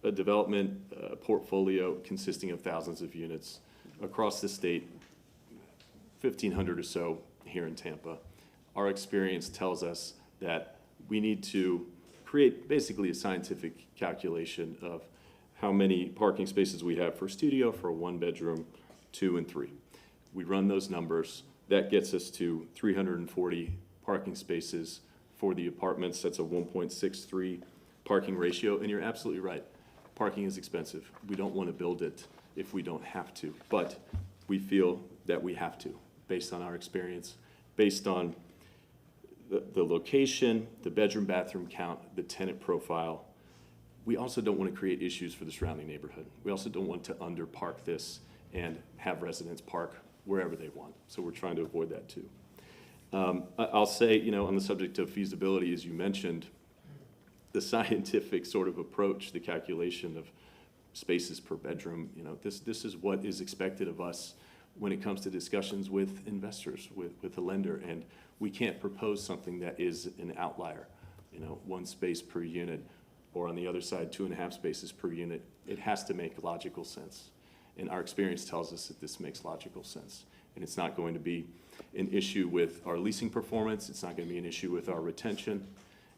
[SPEAKER 5] a development portfolio consisting of thousands of units across the state, 1,500 or so here in Tampa. Our experience tells us that we need to create basically a scientific calculation of how many parking spaces we have for a studio, for a 1-bedroom, 2 and 3. We run those numbers. That gets us to 340 parking spaces for the apartments. That's a 1.63 parking ratio, and you're absolutely right. Parking is expensive. We don't want to build it if we don't have to, but we feel that we have to, based on our experience, based on the location, the bedroom, bathroom count, the tenant profile. We also don't want to create issues for the surrounding neighborhood. We also don't want to underpark this and have residents park wherever they want. So we're trying to avoid that too. I'll say, on the subject of feasibility, as you mentioned, the scientific sort of approach, the calculation of spaces per bedroom. You know, this is what is expected of us when it comes to discussions with investors, with a lender, and we can't propose something that is an outlier. You know, 1 space per unit, or on the other side, 2.5 spaces per unit. It has to make logical sense. And our experience tells us that this makes logical sense. And it's not going to be an issue with our leasing performance, it's not going to be an issue with our retention,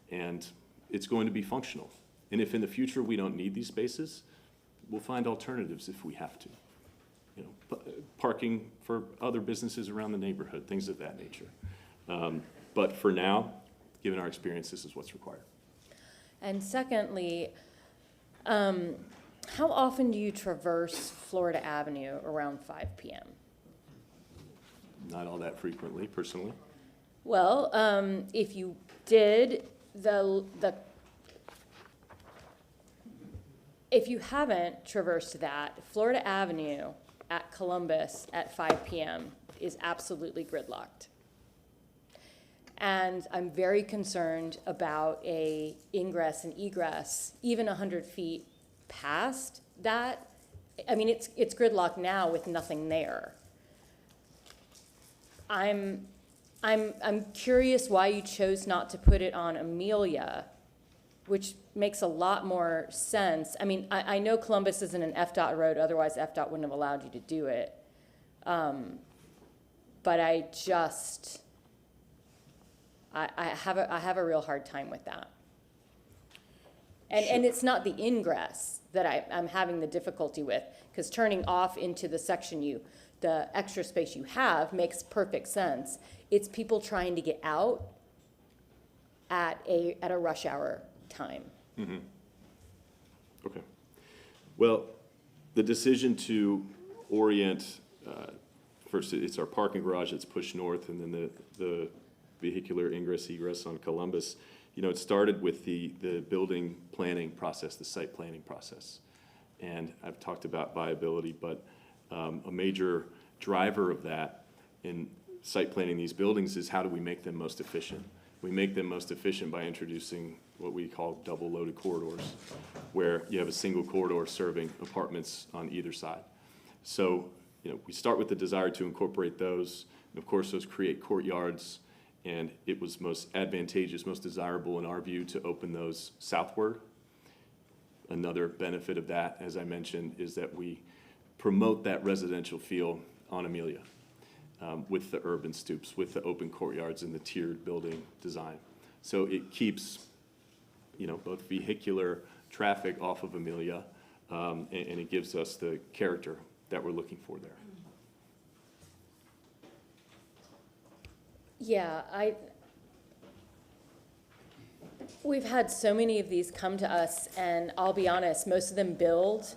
[SPEAKER 5] and it's going to be functional. And if in the future we don't need these spaces, we'll find alternatives if we have to. You know, parking for other businesses around the neighborhood, things of that nature. But for now, given our experience, this is what's required.
[SPEAKER 10] And secondly, how often do you traverse Florida Avenue around 5 p.m.?
[SPEAKER 5] Not all that frequently, personally.
[SPEAKER 10] Well, if you did, if you haven't traversed that, Florida Avenue at Columbus at 5 p.m. is absolutely gridlocked. And I'm very concerned about a ingress and egress, even 100 feet past that. I mean, it's gridlocked now with nothing there. I'm curious why you chose not to put it on Amelia, which makes a lot more sense. I mean, I know Columbus isn't an FDOT road, otherwise FDOT wouldn't have allowed you to do it. But I have a real hard time with that. And it's not the ingress that I'm having the difficulty with, because turning off into the section the extra space you have makes perfect sense. It's people trying to get out at a rush hour time.
[SPEAKER 5] Mm-hmm. Okay. Well, the decision to orient, first it's our parking garage that's pushed north, and then the vehicular ingress egress on Columbus. You know, it started with the building planning process, the site planning process. And I've talked about viability, but a major driver of that in site planning these buildings is how do we make them most efficient? We make them most efficient by introducing what we call double loaded corridors, where you have a single corridor serving apartments on either side. So, you know, we start with the desire to incorporate those, and of course those create courtyards, and it was most advantageous, most desirable in our view to open those southward. Another benefit of that, as I mentioned, is that we promote that residential feel on Amelia with the urban stoops, with the open courtyards and the tiered building design. So it keeps, you know, both vehicular traffic off of Amelia, and it gives us the character that we're looking for there.
[SPEAKER 10] Yeah, we've had so many of these come to us, and I'll be honest, most of them build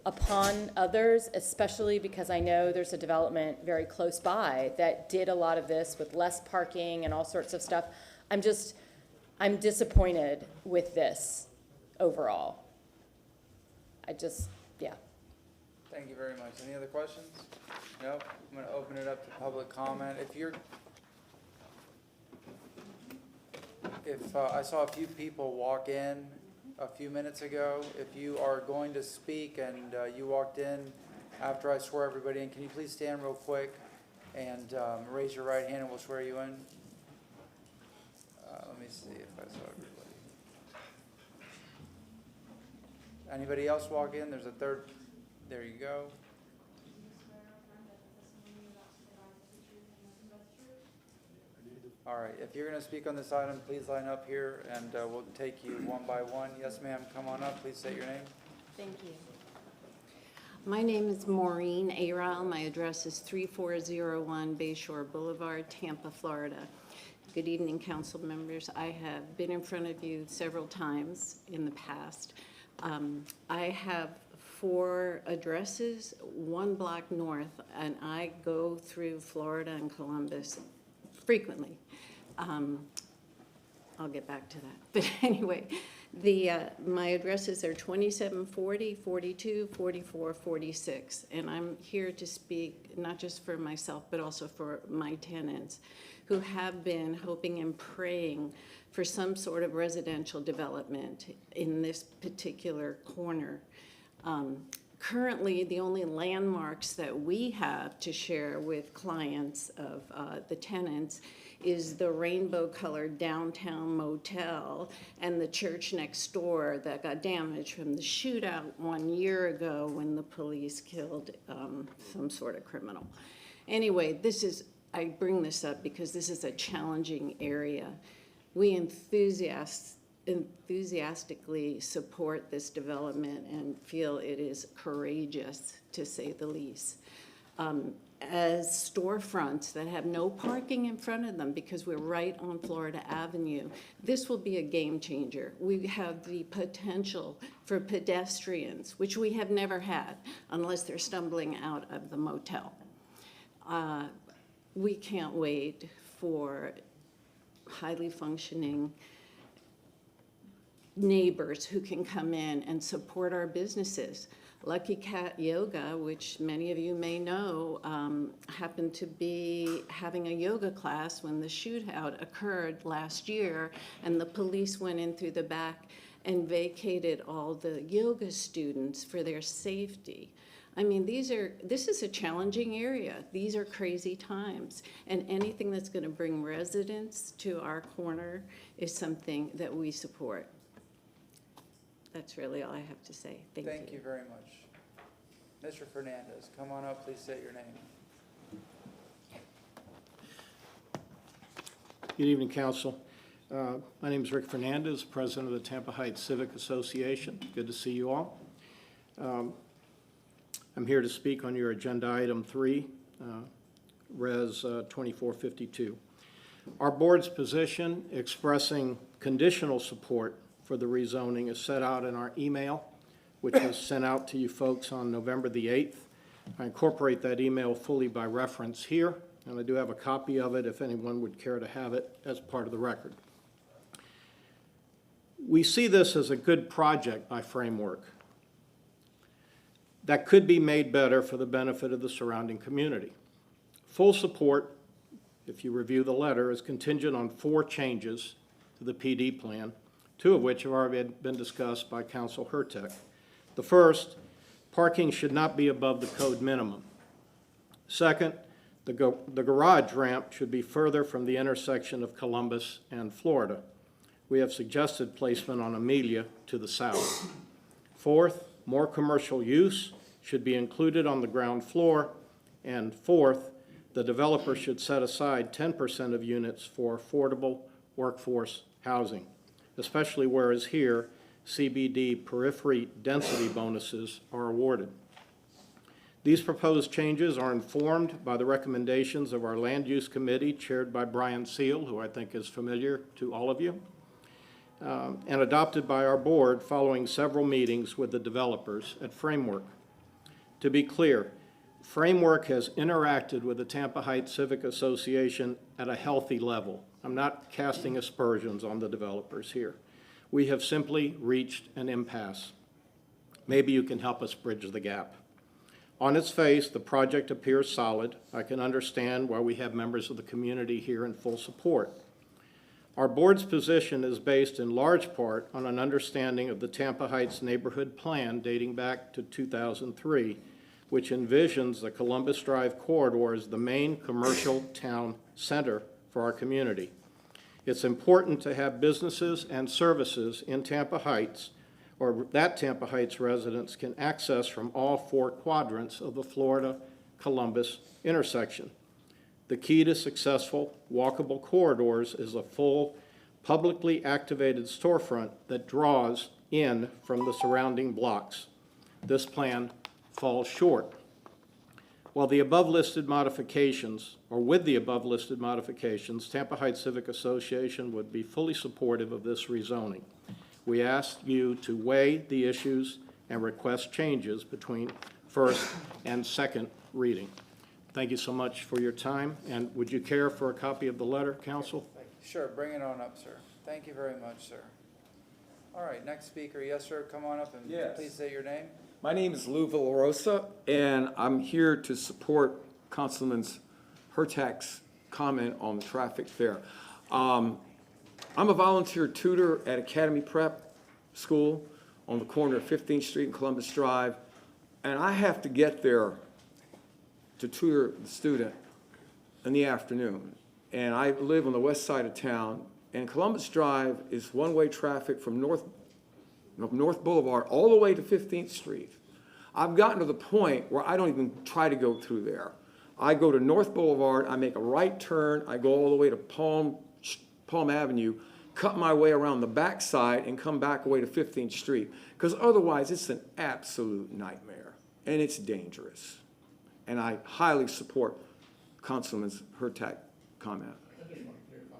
[SPEAKER 10] upon others, especially because I know there's a development very close by that did a lot of this with less parking and all sorts of stuff. I'm disappointed with this overall. Yeah.
[SPEAKER 2] Thank you very much. Any other questions? Nope. I'm going to open it up to public comment. If I saw a few people walk in a few minutes ago, if you are going to speak and you walked in after I swear everybody in, can you please stand real quick and raise your right hand and we'll swear you in? Let me see if I saw everybody. Anybody else walk in? There's a third. There you go. All right, if you're going to speak on this item, please line up here, and we'll take you one by one. Yes, ma'am, come on up. Please state your name.
[SPEAKER 11] Thank you. My name is Maureen Arel. My address is 3401 Bayshore Boulevard, Tampa, Florida. Good evening, council members. I have been in front of you several times in the past. I have 4 addresses, 1 block north, and I go through Florida and Columbus frequently. I'll get back to that. But anyway, my addresses are 2740, 42, 44, 46. And I'm here to speak not just for myself, but also for my tenants who have been hoping and praying for some sort of residential development in this particular corner. Currently, the only landmarks that we have to share with clients of the tenants is the rainbow-colored downtown motel and the church next door that got damaged from the shootout 1 year ago when the police killed some sort of criminal. Anyway, I bring this up because this is a challenging area. We enthusiastically support this development and feel it is courageous, to say the least. As storefronts that have no parking in front of them because we're right on Florida Avenue, this will be a game changer. We have the potential for pedestrians, which we have never had unless they're stumbling out of the motel. We can't wait for highly functioning neighbors who can come in and support our businesses. Lucky Cat Yoga, which many of you may know, happened to be having a yoga class when the shootout occurred last year, and the police went in through the back and vacated all the yoga students for their safety. I mean, this is a challenging area. These are crazy times, and anything that's going to bring residents to our corner is something that we support. That's really all I have to say. Thank you.
[SPEAKER 2] Thank you very much. Mr. Fernandez, come on up, please state your name.
[SPEAKER 12] Good evening, Council. My name is Rick Fernandez, President of the Tampa Heights Civic Association. Good to see you all. I'm here to speak on your agenda item 3, Res 2452. Our board's position expressing conditional support for the rezoning is set out in our email, which was sent out to you folks on November the 8th. I incorporate that email fully by reference here, and I do have a copy of it if anyone would care to have it as part of the record. We see this as a good project by Framework that could be made better for the benefit of the surrounding community. Full support, if you review the letter, is contingent on 4 changes to the PD plan, 2 of which have already been discussed by Council Hurtek. The first, parking should not be above the code minimum. Second, the garage ramp should be further from the intersection of Columbus and Florida. We have suggested placement on Amelia to the south. Fourth, more commercial use should be included on the ground floor. And fourth, the developer should set aside 10% of units for affordable workforce housing, especially whereas here, CBD periphery density bonuses are awarded. These proposed changes are informed by the recommendations of our Land Use Committee chaired by Brian Seal, who I think is familiar to all of you, and adopted by our board following several meetings with the developers at Framework. To be clear, Framework has interacted with the Tampa Heights Civic Association at a healthy level. I'm not casting aspersions on the developers here. We have simply reached an impasse. Maybe you can help us bridge the gap. On its face, the project appears solid. I can understand why we have members of the community here in full support. Our board's position is based in large part on an understanding of the Tampa Heights Neighborhood Plan dating back to 2003, which envisions the Columbus Drive corridor as the main commercial town center for our community. It's important to have businesses and services in Tampa Heights, or that Tampa Heights residents can access from all 4 quadrants of the Florida-Columbus intersection. The key to successful walkable corridors is a full, publicly activated storefront that draws in from the surrounding blocks. This plan falls short. While the above-listed modifications, or with the above-listed modifications, Tampa Heights Civic Association would be fully supportive of this rezoning. We ask you to weigh the issues and request changes between first and second reading. Thank you so much for your time, and would you care for a copy of the letter, Council?
[SPEAKER 2] Sure, bring it on up, sir. Thank you very much, sir. All right, next speaker. Yes, sir, come on up and
[SPEAKER 13] Yes.
[SPEAKER 2] please say your name.
[SPEAKER 13] My name is Lou Villarosa, and I'm here to support Councilman Hurtek's comment on the traffic there. I'm a volunteer tutor at Academy Prep School. on the corner of 15th Street and Columbus Drive, and I have to get there to tutor the student in the afternoon. And I live on the west side of town, and Columbus Drive is one-way traffic from North Boulevard all the way to 15th Street. I've gotten to the point where I don't even try to go through there. I go to North Boulevard, I make a right turn, I go all the way to Palm Avenue, cut my way around the backside and come back away to 15th Street. Because otherwise, it's an absolute nightmare, and it's dangerous. And I highly support Councilman Hurtak comment.
[SPEAKER 6] I just want to clarify,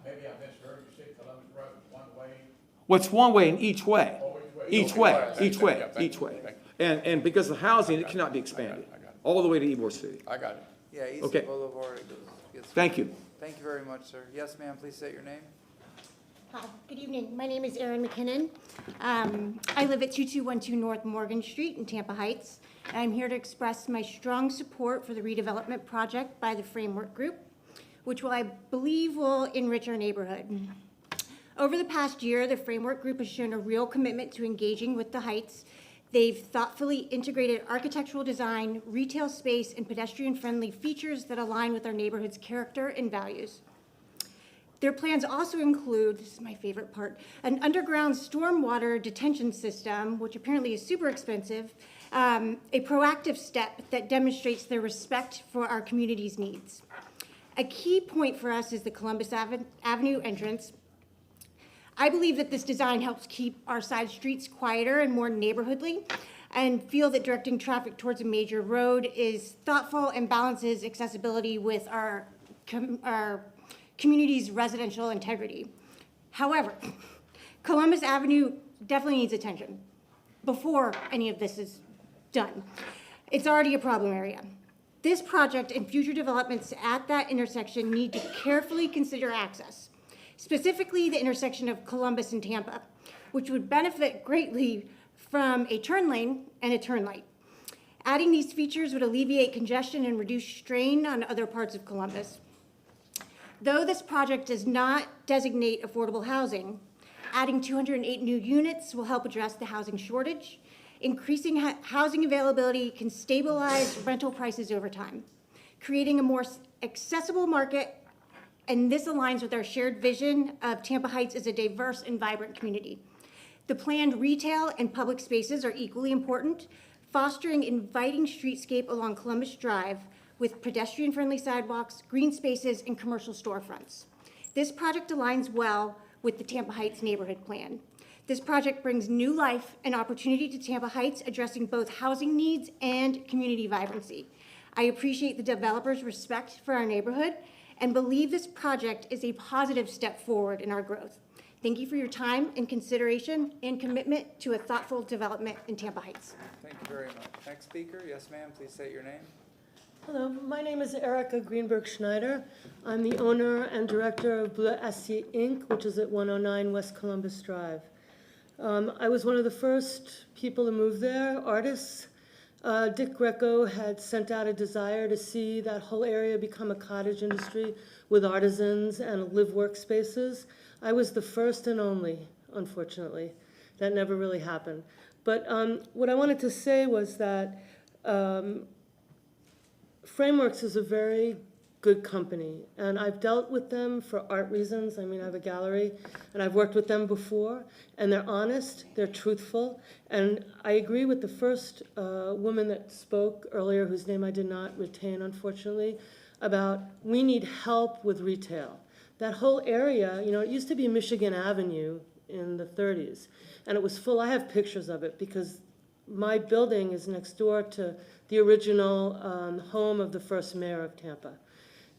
[SPEAKER 6] maybe I misheard you say Columbus Drive is one way.
[SPEAKER 13] What's one way in each way?
[SPEAKER 6] Oh,
[SPEAKER 13] Each way, each way, each way. And because of housing, it cannot be expanded, all the way to Ybor City.
[SPEAKER 6] I got it.
[SPEAKER 2] Yeah, East
[SPEAKER 13] Okay.
[SPEAKER 2] Boulevard gets.
[SPEAKER 13] Thank you.
[SPEAKER 2] Thank you very much, sir. Yes, ma'am, please state your name.
[SPEAKER 14] Good evening. My name is Erin McKinnon. I live at 2212 North Morgan Street in Tampa Heights. And I'm here to express my strong support for the redevelopment project by the Framework Group, which I believe will enrich our neighborhood. Over the past year, the Framework Group has shown a real commitment to engaging with the Heights. They've thoughtfully integrated architectural design, retail space, and pedestrian-friendly features that align with our neighborhood's character and values. Their plans also include, this is my favorite part, an underground stormwater detention system, which apparently is super expensive, a proactive step that demonstrates their respect for our community's needs. A key point for us is the Columbus Avenue entrance. I believe that this design helps keep our side streets quieter and more neighborhoodly, and feel that directing traffic towards a major road is thoughtful and balances accessibility with our community's residential integrity. However, Columbus Avenue definitely needs attention before any of this is done. It's already a problem area. This project and future developments at that intersection need to carefully consider access, specifically the intersection of Columbus and Tampa, which would benefit greatly from a turn lane and a turn light. Adding these features would alleviate congestion and reduce strain on other parts of Columbus. Though this project does not designate affordable housing, adding 208 new units will help address the housing shortage. Increasing housing availability can stabilize rental prices over time, creating a more accessible market, and this aligns with our shared vision of Tampa Heights as a diverse and vibrant community. The planned retail and public spaces are equally important, fostering inviting streetscape along Columbus Drive with pedestrian-friendly sidewalks, green spaces, and commercial storefronts. This project aligns well with the Tampa Heights neighborhood plan. This project brings new life and opportunity to Tampa Heights, addressing both housing needs and community vibrancy. I appreciate the developers' respect for our neighborhood and believe this project is a positive step forward in our growth. Thank you for your time and consideration and commitment to a thoughtful development in Tampa Heights.
[SPEAKER 2] Thank you very much. Next speaker, yes, ma'am, please state your name.
[SPEAKER 15] Hello, my name is Erica Greenberg Schneider. I'm the owner and director of Bleu Acier Inc., which is at 109 West Columbus Drive. I was one of the first people to move there, artists. Dick Greco had sent out a desire to see that whole area become a cottage industry with artisans and live-work spaces. I was the first and only, unfortunately. That never really happened. But what I wanted to say was that Frameworks is a very good company, and I've dealt with them for art reasons. I mean, I have a gallery, and I've worked with them before, and they're honest, they're truthful, and I agree with the first woman that spoke earlier, whose name I did not retain, unfortunately, about we need help with retail. That whole area, you know, it used to be Michigan Avenue in the 30s, and it was full. I have pictures of it because my building is next door to the original home of the first mayor of Tampa.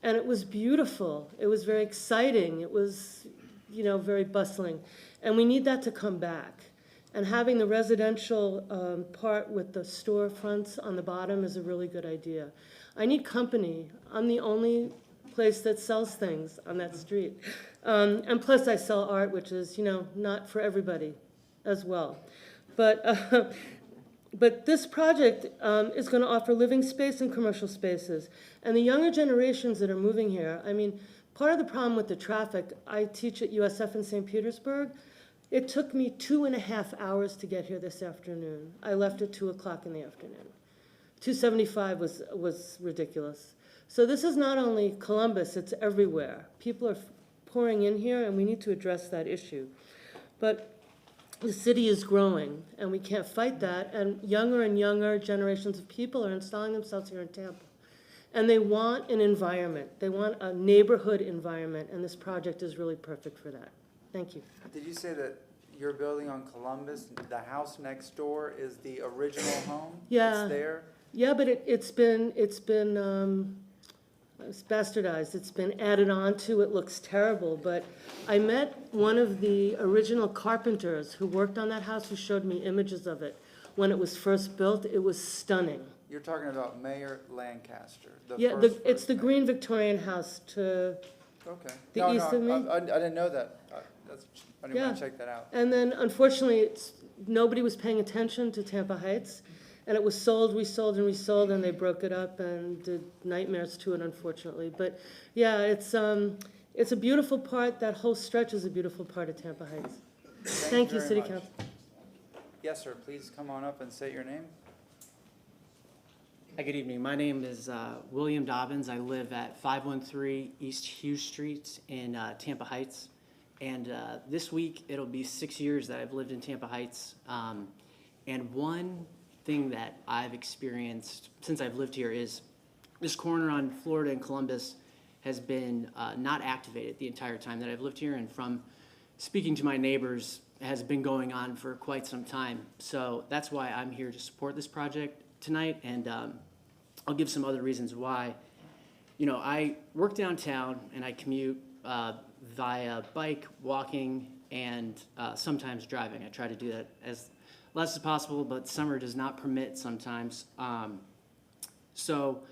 [SPEAKER 15] And it was beautiful. It was very exciting. It was, you know, very bustling. And we need that to come back. And having the residential part with the storefronts on the bottom is a really good idea. I need company. I'm the only place that sells things on that street. And plus I sell art, which is, you know, not for everybody as well. But this project is going to offer living space and commercial spaces. And the younger generations that are moving here, I mean, part of the problem with the traffic, I teach at USF in St. Petersburg. It took me 2.5 hours to get here this afternoon. I left at 2 o'clock in the afternoon. 275 was ridiculous. So this is not only Columbus, it's everywhere. People are pouring in here, and we need to address that issue. But the city is growing, and we can't fight that, and younger generations of people are installing themselves here in Tampa. And they want an environment. They want a neighborhood environment, and this project is really perfect for that. Thank you.
[SPEAKER 2] Did you say that your building on Columbus, the house next door is the original home?
[SPEAKER 15] Yeah.
[SPEAKER 2] It's there?
[SPEAKER 15] Yeah, but it's bastardized. It's been added on to. It looks terrible. But I met one of the original carpenters who worked on that house, who showed me images of it. When it was first built, it was stunning.
[SPEAKER 2] You're talking about Mayor Lancaster,
[SPEAKER 15] Yeah, it's the green Victorian house to
[SPEAKER 2] Okay.
[SPEAKER 15] the
[SPEAKER 2] No,
[SPEAKER 15] east of me.
[SPEAKER 2] I didn't know that. I didn't want
[SPEAKER 15] Yeah.
[SPEAKER 2] to check that out.
[SPEAKER 15] And then unfortunately, nobody was paying attention to Tampa Heights. And it was sold, resold, and they broke it up and did nightmares to it, unfortunately. But yeah, it's a beautiful part. That whole stretch is a beautiful part of Tampa Heights. Thank you,
[SPEAKER 2] very
[SPEAKER 15] City
[SPEAKER 2] much.
[SPEAKER 15] Council.
[SPEAKER 2] Yes, sir, please come on up and say your name.
[SPEAKER 16] Hi, good evening. My name is William Dobbins. I live at 513 East Hughes Street in Tampa Heights. And this week, it'll be 6 years that I've lived in Tampa Heights. And one thing that I've experienced since I've lived here is this corner on Florida and Columbus has been not activated the entire time that I've lived here. And from speaking to my neighbors, has been going on for quite some time. So that's why I'm here to support this project tonight. And I'll give some other reasons why. You know, I work downtown and I commute via bike, walking, and sometimes driving. I try to do that as less as possible, but summer does not permit sometimes. So,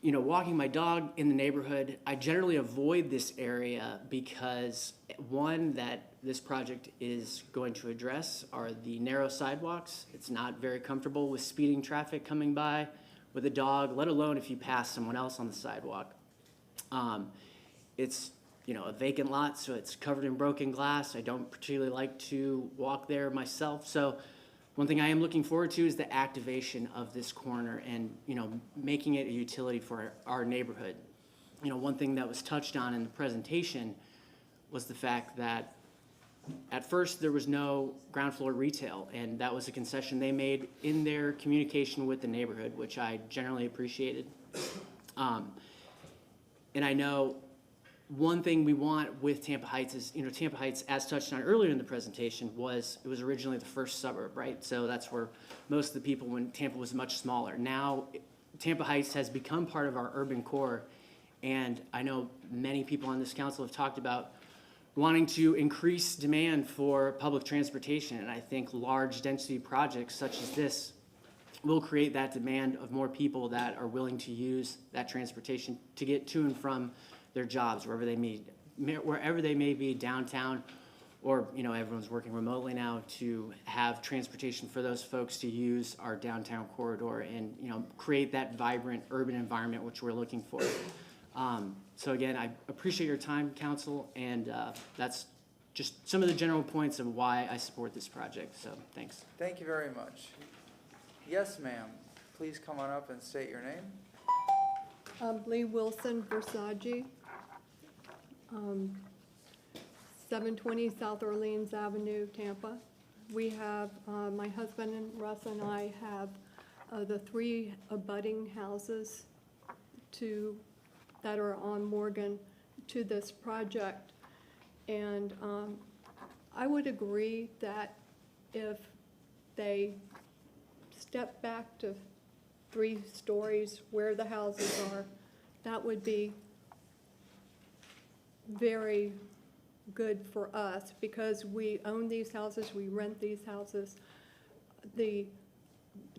[SPEAKER 16] you know, walking my dog in the neighborhood, I generally avoid this area because one, that this project is going to address are the narrow sidewalks. It's not very comfortable with speeding traffic coming by with a dog, let alone if you pass someone else on the sidewalk. It's, you know, a vacant lot, so it's covered in broken glass. I don't particularly like to walk there myself. So one thing I am looking forward to is the activation of this corner and, you know, making it a utility for our neighborhood. You know, one thing that was touched on in the presentation was the fact that at first there was no ground floor retail, and that was a concession they made in their communication with the neighborhood, which I generally appreciated. And I know one thing we want with Tampa Heights is, you know, Tampa Heights, as touched on earlier in the presentation, it was originally the first suburb, right? So that's where most of the people, when Tampa was much smaller. Now, Tampa Heights has become part of our urban core, and I know many people on this council have talked about wanting to increase demand for public transportation, and I think large density projects such as this will create that demand of more people that are willing to use that transportation to get to and from their jobs, wherever they may be downtown, or, you know, everyone's working remotely now, to have transportation for those folks to use our downtown corridor and, you know, create that vibrant urban environment which we're looking for. So again, I appreciate your time, council, and that's just some of the general points of why I support this project, so thanks.
[SPEAKER 2] Thank you very much. Yes, ma'am. Please come on up and state your name.
[SPEAKER 17] Lee Wilson, Versace, 720 South Orleans Avenue, Tampa. We have, my husband and Russ and I have the 3 abutting houses that are on Morgan to this project. And I would agree that if they step back to 3 stories where the houses are, that would be very good for us because we own these houses, we rent these houses. The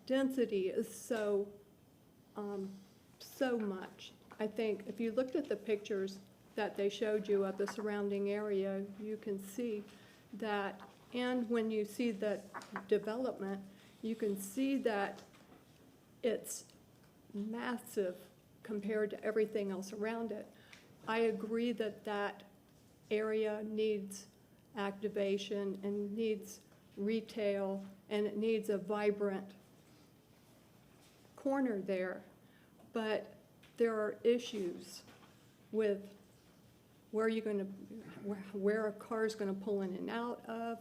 [SPEAKER 17] density is so much. I think if you looked at the pictures that they showed you of the surrounding area, you can see that, and when you see the development, you can see that it's massive compared to everything else around it. I agree that that area needs activation and needs retail, and it needs a vibrant corner there. But there are issues with where you're gonna, where a car's gonna pull in and out of.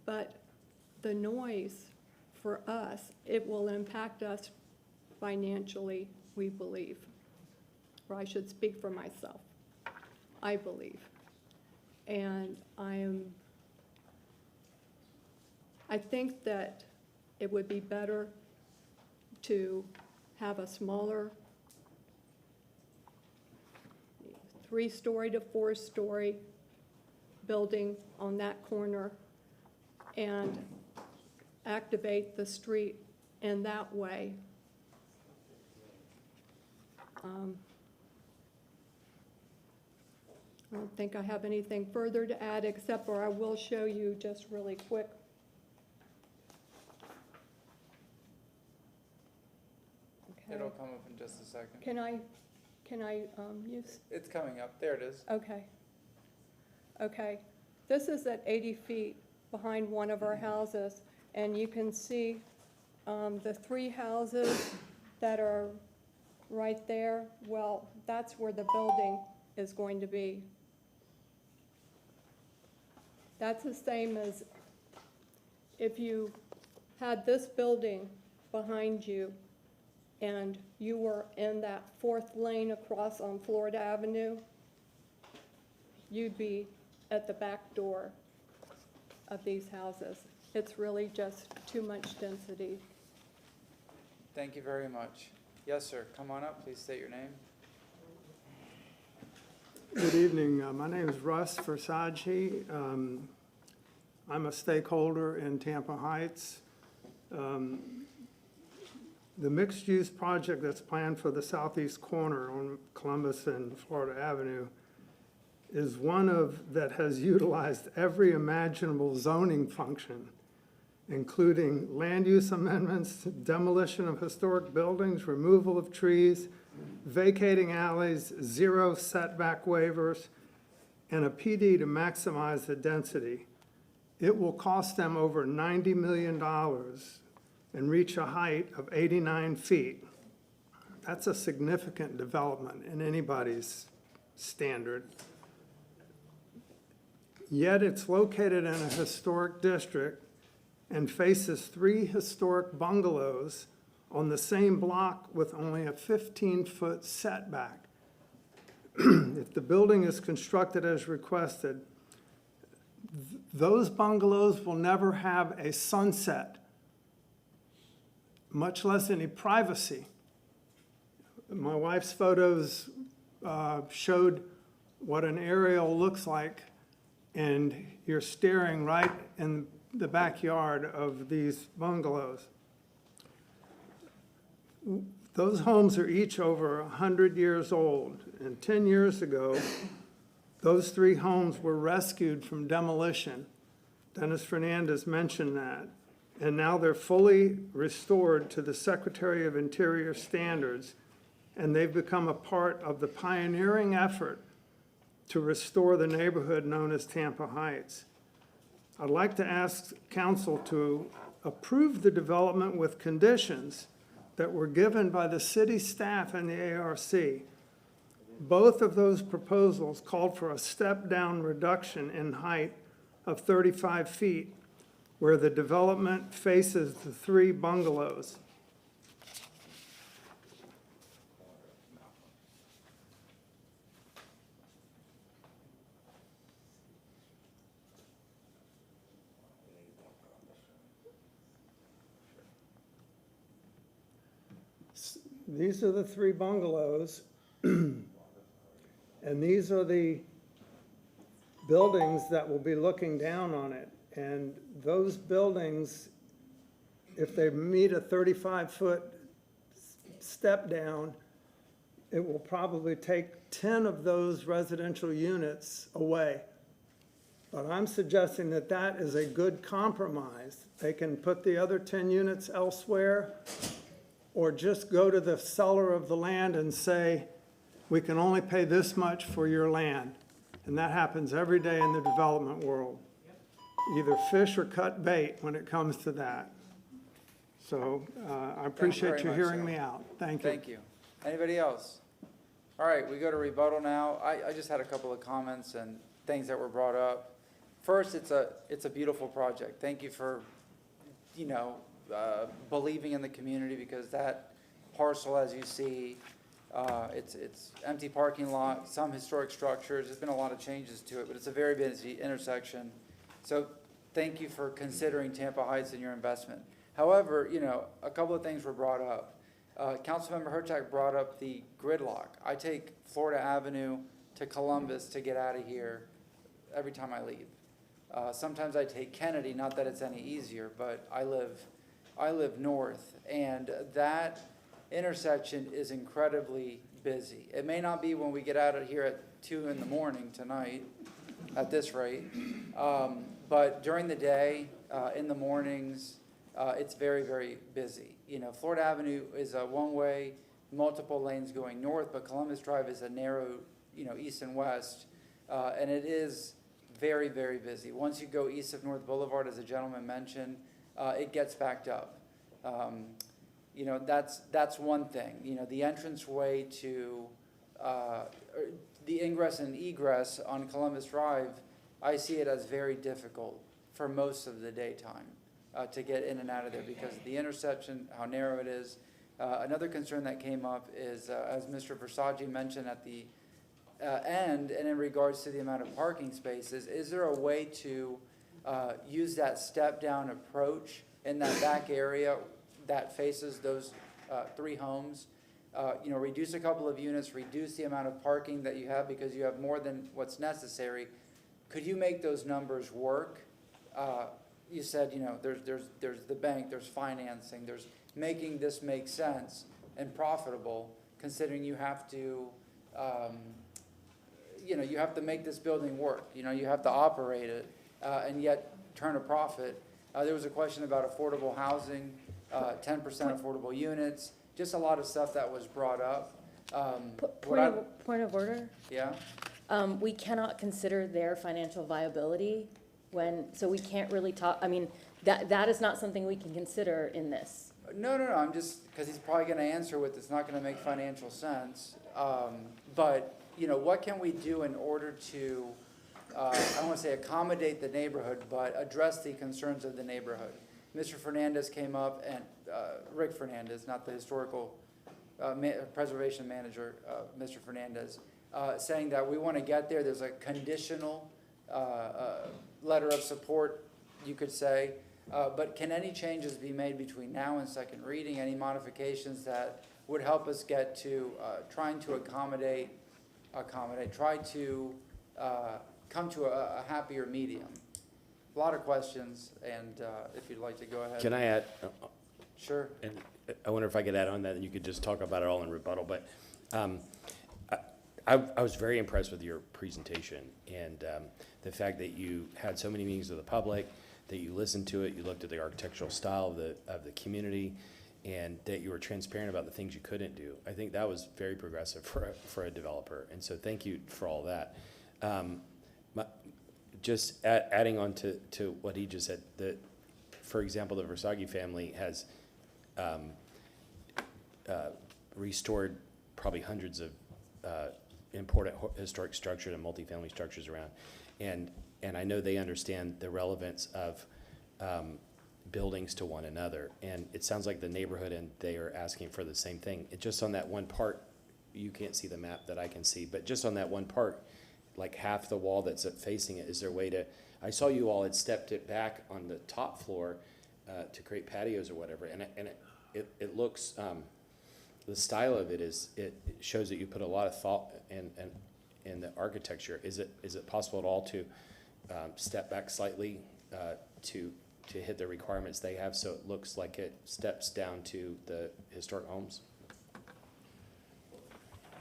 [SPEAKER 17] But the noise, for us, it will impact us financially, we believe. Or I should speak for myself, I believe. And I think that it would be better to have a smaller 3-story to 4-story building on that corner and activate the street in that way. I don't think I have anything further to add, except for I will show you just really quick. Okay.
[SPEAKER 2] It'll come up in just a second.
[SPEAKER 17] Can I use?
[SPEAKER 2] It's coming up. There it is.
[SPEAKER 17] Okay. Okay. This is at 80 feet behind one of our houses, and you can see the 3 houses that are right there. Well, that's where the building is going to be. That's the same as if you had this building behind you and you were in that 4th lane across on Florida Avenue, you'd be at the back door of these houses. It's really just too much density.
[SPEAKER 2] Thank you very much. Yes, sir. Come on up. Please state your name.
[SPEAKER 18] Good evening. My name is Russ Versace. I'm a stakeholder in Tampa Heights. The mixed-use project that's planned for the southeast corner on Columbus and Florida Avenue is one that has utilized every imaginable zoning function, including land use amendments, demolition of historic buildings, removal of trees, vacating alleys, 0 setback waivers, and a PD to maximize the density. It will cost them over $90 million and reach a height of 89 feet. That's a significant development in anybody's standard. Yet it's located in a historic district and faces 3 historic bungalows on the same block with only a 15-foot setback. If the building is constructed as requested, those bungalows will never have a sunset, much less any privacy. My wife's photos showed what an aerial looks like, and you're staring right in the backyard of these bungalows. Those homes are each over 100 years old, and 10 years ago, those 3 homes were rescued from demolition. Dennis Fernandez mentioned that. And now they're fully restored to the Secretary of Interior standards, and they've become a part of the pioneering effort to restore the neighborhood known as Tampa Heights. I'd like to ask council to approve the development with conditions that were given by the city staff and the ARC. Both of those proposals called for a step-down reduction in height of 35 feet where the development faces the 3 bungalows. These are the 3 bungalows, and these are the buildings that will be looking down on it. And those buildings, if they meet a 35-foot step down, it will probably take 10 of those residential units away. But I'm suggesting that that is a good compromise. They can put the other 10 units elsewhere, or just go to the seller of the land and say, we can only pay this much for your land. And that happens every day in the development world. either fish or cut bait when it comes to that. So I appreciate
[SPEAKER 2] very
[SPEAKER 18] you
[SPEAKER 2] much
[SPEAKER 18] hearing
[SPEAKER 2] so.
[SPEAKER 18] me out. Thank you.
[SPEAKER 2] Thank you. Anybody else? All right, we go to rebuttal now. I just had a couple of comments and things that were brought up. First, it's a beautiful project. Thank you for, believing in the community, because that parcel, as you see, it's empty parking lot, some historic structures. There's been a lot of changes to it, but it's a very busy intersection. So thank you for considering Tampa Heights in your investment. However, a couple of things were brought up. Councilmember Hurtak brought up the gridlock. I take Florida Avenue to Columbus to get out of here every time I leave. Sometimes I take Kennedy, not that it's any easier, but I live north, and that intersection is incredibly busy. It may not be when we get out of here at 2 in the morning tonight, at this rate, but during the day, in the mornings, it's very, very busy. Florida Avenue is a one-way, multiple lanes going north, but Columbus Drive is a narrow, east and west, and it is very, very busy. Once you go east of North Boulevard, as the gentleman mentioned, it gets backed up. That's one thing. The entranceway to the ingress and egress on Columbus Drive, I see it as very difficult for most of the daytime to get in and out of there because of the intersection, how narrow it is. Another concern that came up is, as Mr. Versace mentioned at the end, and in regards to the amount of parking spaces, is there a way to use that step-down approach in that back area that faces those 3 homes? Reduce a couple of units, reduce the amount of parking that you have because you have more than what's necessary. Could you make those numbers work? You said, there's the bank, there's financing, there's making this make sense and profitable, considering you have to, you have to make this building work. You have to operate it and yet turn a profit. There was a question about affordable housing, 10% affordable units, just a lot of stuff that was brought up.
[SPEAKER 10] Point of order?
[SPEAKER 2] Yeah?
[SPEAKER 10] We cannot consider their financial viability so we can't really talk, that is not something we can consider in this.
[SPEAKER 2] No, I'm just, because he's probably going to answer with it's not going to make financial sense. But, what can we do in order to, I don't want to say accommodate the neighborhood, but address the concerns of the neighborhood? Mr. Fernandez came up, and Rick Fernandez, not the historical preservation manager, Mr. Fernandez, saying that we want to get there. There's a conditional letter of support, you could say. But can any changes be made between now and second reading? Any modifications that would help us get to trying to try to come to a happier medium? A lot of questions, and if you'd like to go ahead.
[SPEAKER 19] Can I add?
[SPEAKER 2] Sure.
[SPEAKER 19] And I wonder if I could add on that, and you could just talk about it all in rebuttal. But I was very impressed with your presentation and the fact that you had so many meetings with the public, that you listened to it, you looked at the architectural style of the community, and that you were transparent about the things you couldn't do. I think that was very progressive for a developer, and so thank you for all that. Just adding on to what he just said, that, for example, the Versace family has restored probably hundreds of important historic structures and multifamily structures around, and I know they understand the relevance of buildings to one another, and it sounds like the neighborhood and they are asking for the same thing. It just on that one part, you can't see the map that I can see, but just on that one part, like half the wall that's facing it, is there a way to, I saw you all had stepped it back on the top floor to create patios or whatever, and it looks, the style of it is, it shows that you put a lot of thought in the architecture. Is it possible at all to step back slightly to hit the requirements they have, so it looks like it steps down to the historic homes?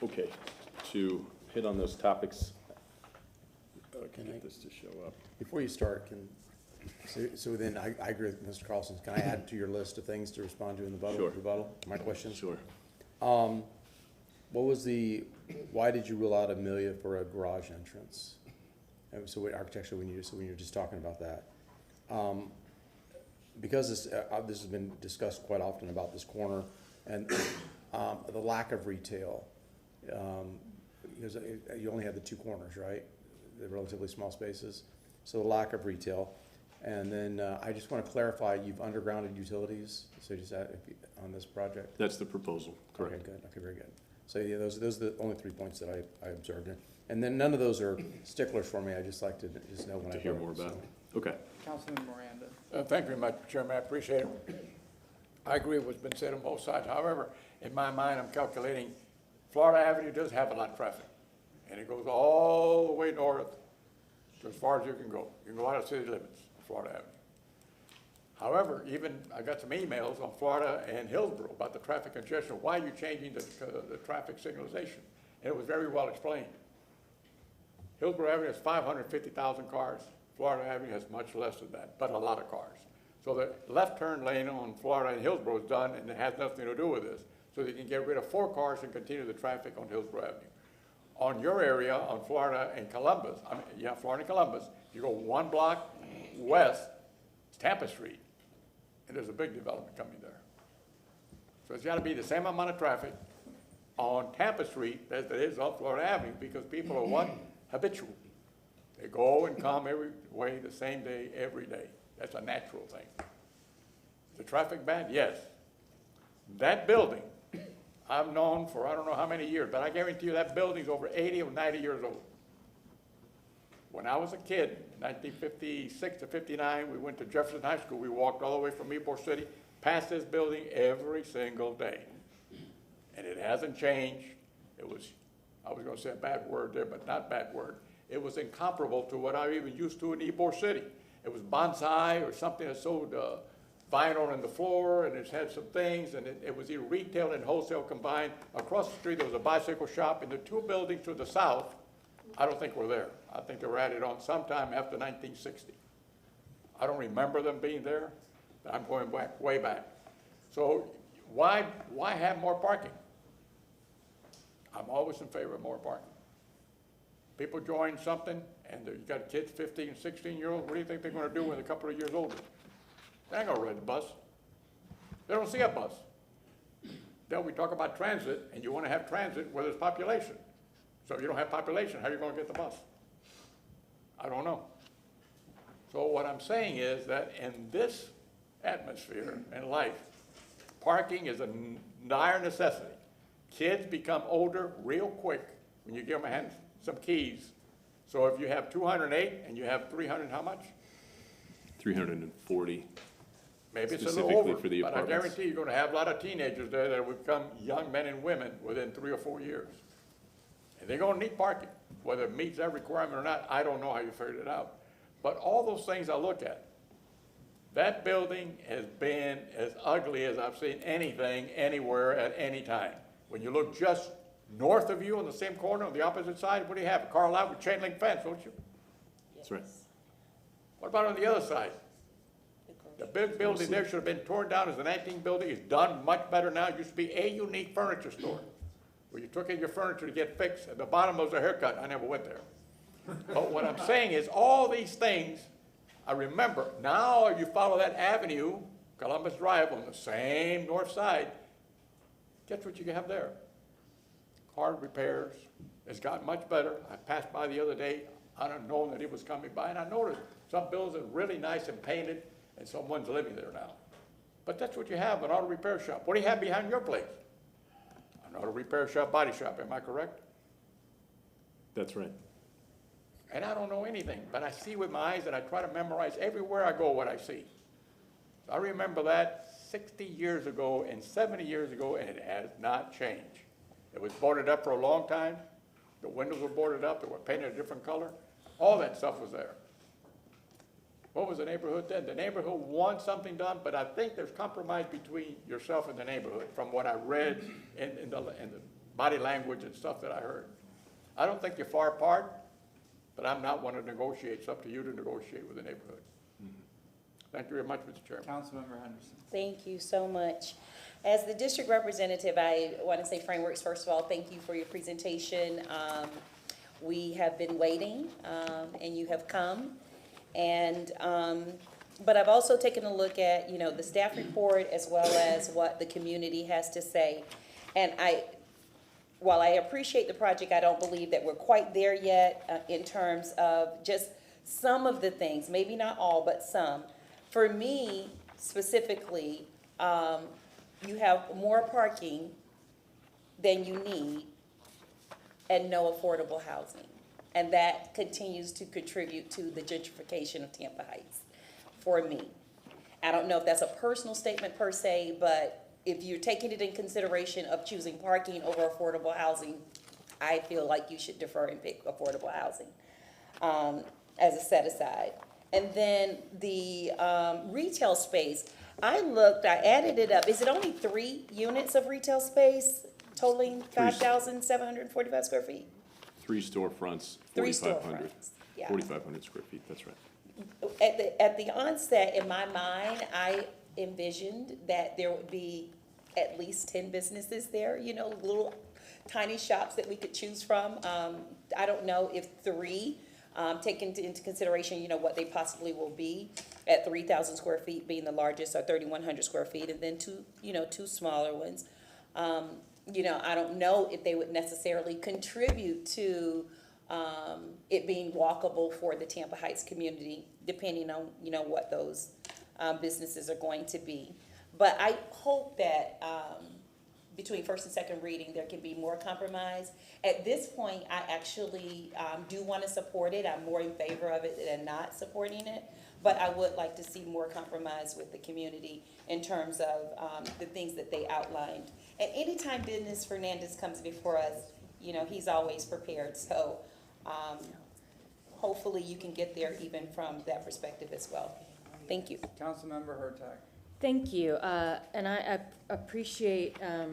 [SPEAKER 5] Okay, to hit on those topics.
[SPEAKER 20] Can I
[SPEAKER 5] get this to show up?
[SPEAKER 20] Before you start, so then I agree with Mr. Carlson. Can I add to your list of things to respond to in the rebuttal? My question?
[SPEAKER 5] Sure.
[SPEAKER 20] Why did you rule out Amelia for a garage entrance? So what architecture when you're just talking about that? Because this has been discussed quite often about this corner and the lack of retail, because you only have the two corners, right? The relatively small spaces, so the lack of retail. And then I just want to clarify, you've undergrounded utilities, so just on this project?
[SPEAKER 5] That's the proposal, correct.
[SPEAKER 20] Okay, good, okay, very good. So yeah, those are the only 3 points that I observed. And then none of those are sticklers for me, I just like to just know when I
[SPEAKER 5] To hear
[SPEAKER 20] vote,
[SPEAKER 5] more about
[SPEAKER 20] so.
[SPEAKER 5] it. Okay.
[SPEAKER 2] Councilman Miranda.
[SPEAKER 6] Thank you very much, Chairman, I appreciate it. I agree with what's been said on both sides. However, in my mind, I'm calculating Florida Avenue does have a lot of traffic. And it goes all the way north to as far as you can go. You can go out of city limits on Florida Avenue. However, even I got some emails on Florida and Hillsborough about the traffic congestion. Why are you changing the traffic signalization? And it was very well explained. Hillsborough Avenue has 550,000 cars. Florida Avenue has much less than that, but a lot of cars. So the left turn lane on Florida and Hillsborough is done, and it has nothing to do with this. So they can get rid of 4 cars and continue the traffic on Hillsborough Avenue. On your area, on Florida and Columbus, Florida and Columbus, you go 1 block west, it's Tampa Street, and there's a big development coming there. So it's got to be the same amount of traffic on Tampa Street as there is on Florida Avenue, because people are what? Habitual. They go and come every way the same day, every day. That's a natural thing. The traffic bad? Yes. That building, I've known for I don't know how many years, but I guarantee you that building's over 80 or 90 years old. When I was a kid, 1956 to 59, we went to Jefferson High School. We walked all the way from Ybor City, past this building every single day. And it hasn't changed. It was, I was going to say a bad word there, but not bad word. It was incomparable to what I even used to in Ybor City. It was bonsai or something that sold vinyl on the floor, and it had some things, and it was either retail and wholesale combined. Across the street, there was a bicycle shop, and the 2 buildings to the south, I don't think were there. I think they were added on sometime after 1960. I don't remember them being there, but I'm going back, way back. So why have more parking? I'm always in favor of more parking. People join something, and you got kids, 15, 16-year-olds, what do you think they're gonna do when they're a couple of years older? They ain't gonna ride the bus. They don't see a bus. Then we talk about transit, and you wanna have transit where there's population. So if you don't have population, how are you gonna get the bus? I don't know. So what I'm saying is that in this atmosphere and life, parking is a dire necessity. Kids become older real quick when you give them some keys. So if you have 208 and you have 300, how much?
[SPEAKER 5] 340.
[SPEAKER 6] Maybe it's a little
[SPEAKER 5] Specifically
[SPEAKER 6] over,
[SPEAKER 5] for the
[SPEAKER 6] but I
[SPEAKER 5] apartments.
[SPEAKER 6] guarantee you're gonna have a lot of teenagers there that will become young men and women within 3 or 4 years. And they're gonna need parking. Whether it meets that requirement or not, I don't know how you figured it out. But all those things I look at, that building has been as ugly as I've seen anything anywhere at any time. When you look just north of you on the same corner on the opposite side, what do you have? A car lot with chain link fence, don't you?
[SPEAKER 5] That's right.
[SPEAKER 6] What about on the other side? The big building there should have been torn down as an antique building. It's done much better now. It used to be a unique furniture store where you took in your furniture to get fixed. At the bottom was a haircut. I never went there. But what I'm saying is all these things, I remember. Now you follow that avenue, Columbus Drive, on the same north side, guess what you can have there? Car repairs. It's gotten much better. I passed by the other day, unknown that it was coming by, and I noticed some buildings are really nice and painted, and someone's living there now. But that's what you have, an auto repair shop. What do you have behind your place? An auto repair shop, body shop, am I correct?
[SPEAKER 5] That's right.
[SPEAKER 6] And I don't know anything, but I see with my eyes, and I try to memorize everywhere I go what I see. I remember that 60 years ago and 70 years ago, and it has not changed. It was boarded up for a long time. The windows were boarded up. They were painted a different color. All that stuff was there. What was the neighborhood then? The neighborhood wants something done, but I think there's compromise between yourself and the neighborhood from what I read in the body language and stuff that I heard. I don't think you're far apart, but I'm not one to negotiate. It's up to you to negotiate with the neighborhood. Thank you very much, Mr. Chairman.
[SPEAKER 2] Councilmember Henderson.
[SPEAKER 10] Thank you so much. As the district representative, I want to say Frameworks, first of all, thank you for your presentation. We have been waiting, and you have come. And
[SPEAKER 21] But I've also taken a look at, the staff report as well as what the community has to say. And while I appreciate the project, I don't believe that we're quite there yet in terms of just some of the things, maybe not all, but some. For me specifically, you have more parking than you need and no affordable housing. And that continues to contribute to the gentrification of Tampa Heights for me. I don't know if that's a personal statement per se, but if you're taking it in consideration of choosing parking over affordable housing, I feel like you should defer and pick affordable housing as a set aside. And then the retail space, I added it up. Is it only 3 units of retail space totaling 5,745 square feet?
[SPEAKER 5] 3 storefronts,
[SPEAKER 21] 3
[SPEAKER 5] 4,500.
[SPEAKER 21] storefronts, yeah.
[SPEAKER 5] 4,500 square feet, that's right.
[SPEAKER 21] At the onset, in my mind, I envisioned that there would be at least 10 businesses there, little tiny shops that we could choose from. I don't know if 3, taking into consideration, what they possibly will be at 3,000 square feet being the largest, or 3,100 square feet, and then 2 smaller ones. I don't know if they would necessarily contribute to it being walkable for the Tampa Heights community, depending on, what those businesses are going to be. But I hope that between first and second reading, there can be more compromise. At this point, I actually do want to support it. I'm more in favor of it than not supporting it. But I would like to see more compromise with the community in terms of the things that they outlined. And anytime Business Fernandez comes before us, he's always prepared. So hopefully you can get there even from that perspective as well. Thank you.
[SPEAKER 2] Councilmember Hurtak.
[SPEAKER 10] Thank you, and I appreciate, Marty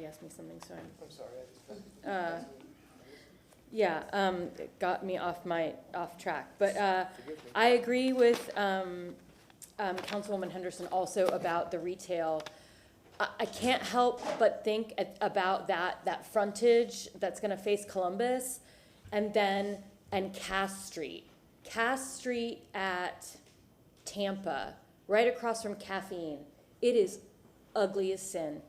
[SPEAKER 10] asked me something, sorry.
[SPEAKER 2] I'm sorry,
[SPEAKER 10] it got me off track, but I agree with Councilwoman Henderson also about the retail. I can't help but think about that frontage that's gonna face Columbus, and Cass Street. Cass Street at Tampa, right across from Caffeine, it is ugly as sin.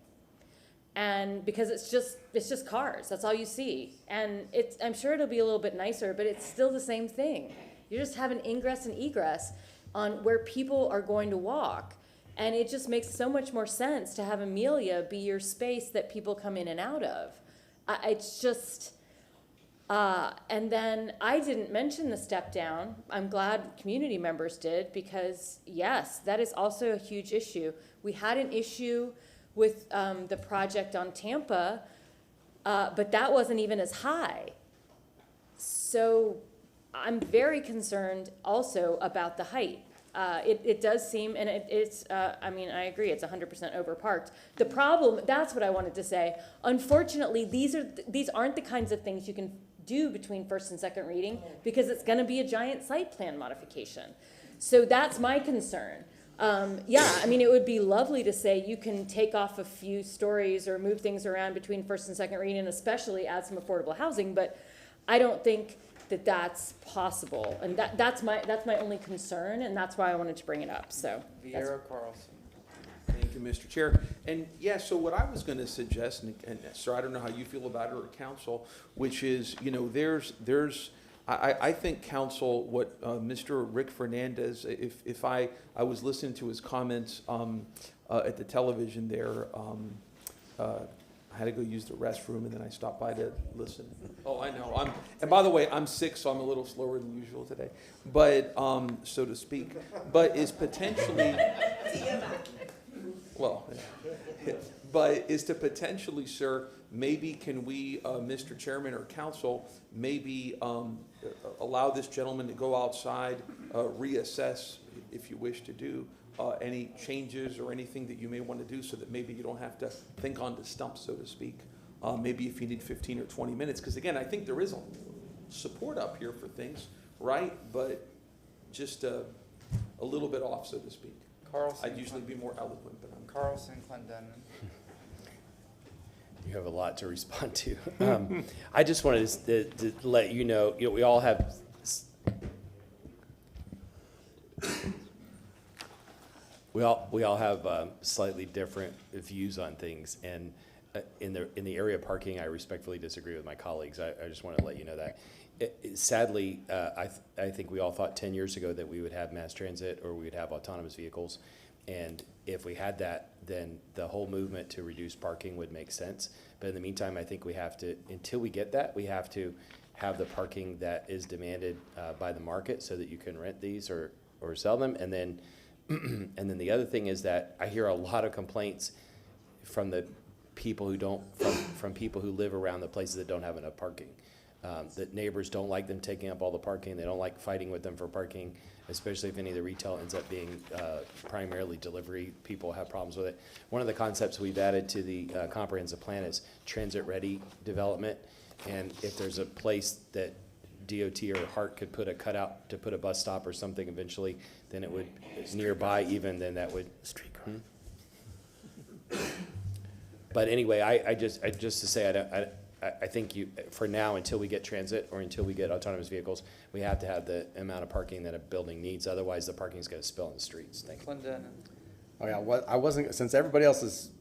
[SPEAKER 10] And because it's just cars, that's all you see. And I'm sure it'll be a little bit nicer, but it's still the same thing. You just have an ingress and egress on where people are going to walk. And it just makes so much more sense to have Amelia be your space that people come in and out of. It's just, and then I didn't mention the step down. I'm glad community members did, because yes, that is also a huge issue. We had an issue with the project on Tampa, but that wasn't even as high. So I'm very concerned also about the height. It does seem, and I agree, it's 100% overparked. The problem, that's what I wanted to say. Unfortunately, these aren't the kinds of things you can do between first and second reading, because it's gonna be a giant site plan modification. So that's my concern. It would be lovely to say you can take off a few stories or move things around between first and second reading, and especially add some affordable housing, but I don't think that that's possible. And that's my only concern, and that's why I wanted to bring it up, so.
[SPEAKER 2] Vieira Carlson.
[SPEAKER 22] Thank you, Mr. Chair. And yeah, so what I was going to suggest, and sir, I don't know how you feel about it or council, which is, I think council, what Mr. Rick Fernandez, if I was listening to his comments at the television there, I had to go use the restroom, and then I stopped by to listen. Oh, I know. And by the way, I'm sick, so I'm a little slower than usual today, but so to speak. But is potentially, well, but is to potentially, sir, maybe can we, Mr. Chairman or council, maybe allow this gentleman to go outside, reassess, if you wish to do, any changes or anything that you may want to do, so that maybe you don't have to think on the stump, so to speak. Maybe if you need 15 or 20 minutes, because again, I think there is a support up here for things, right? But just a little bit off, so to speak.
[SPEAKER 2] Carlson.
[SPEAKER 22] I'd usually be more eloquent, but I'm
[SPEAKER 2] Carlson Clendenin.
[SPEAKER 19] You have a lot to respond to. I just wanted to let you know, we all have We all have slightly different views on things, and in the area of parking, I respectfully disagree with my colleagues. I just want to let you know that. Sadly, I think we all thought 10 years ago that we would have mass transit or we would have autonomous vehicles, and if we had that, then the whole movement to reduce parking would make sense. But in the meantime, I think we have to, until we get that, we have to have the parking that is demanded by the market so that you can rent these or sell them. And then and then the other thing is that I hear a lot of complaints from the people who don't, from people who live around the places that don't have enough parking. That neighbors don't like them taking up all the parking. They don't like fighting with them for parking, especially if any of the retail ends up being primarily delivery. People have problems with it. One of the concepts we've added to the comprehensive plan is transit-ready development. And if there's a place that DOT or HART could put a cutout to put a bus stop or something eventually, then it would, nearby even, then that would. Streetcar. But anyway, I just to say, I think for now, until we get transit or until we get autonomous vehicles, we have to have the amount of parking that a building needs. Otherwise, the parking is going to spill in the streets. Thank you.
[SPEAKER 2] Linda.
[SPEAKER 20] Oh yeah, I wasn't, since everybody else is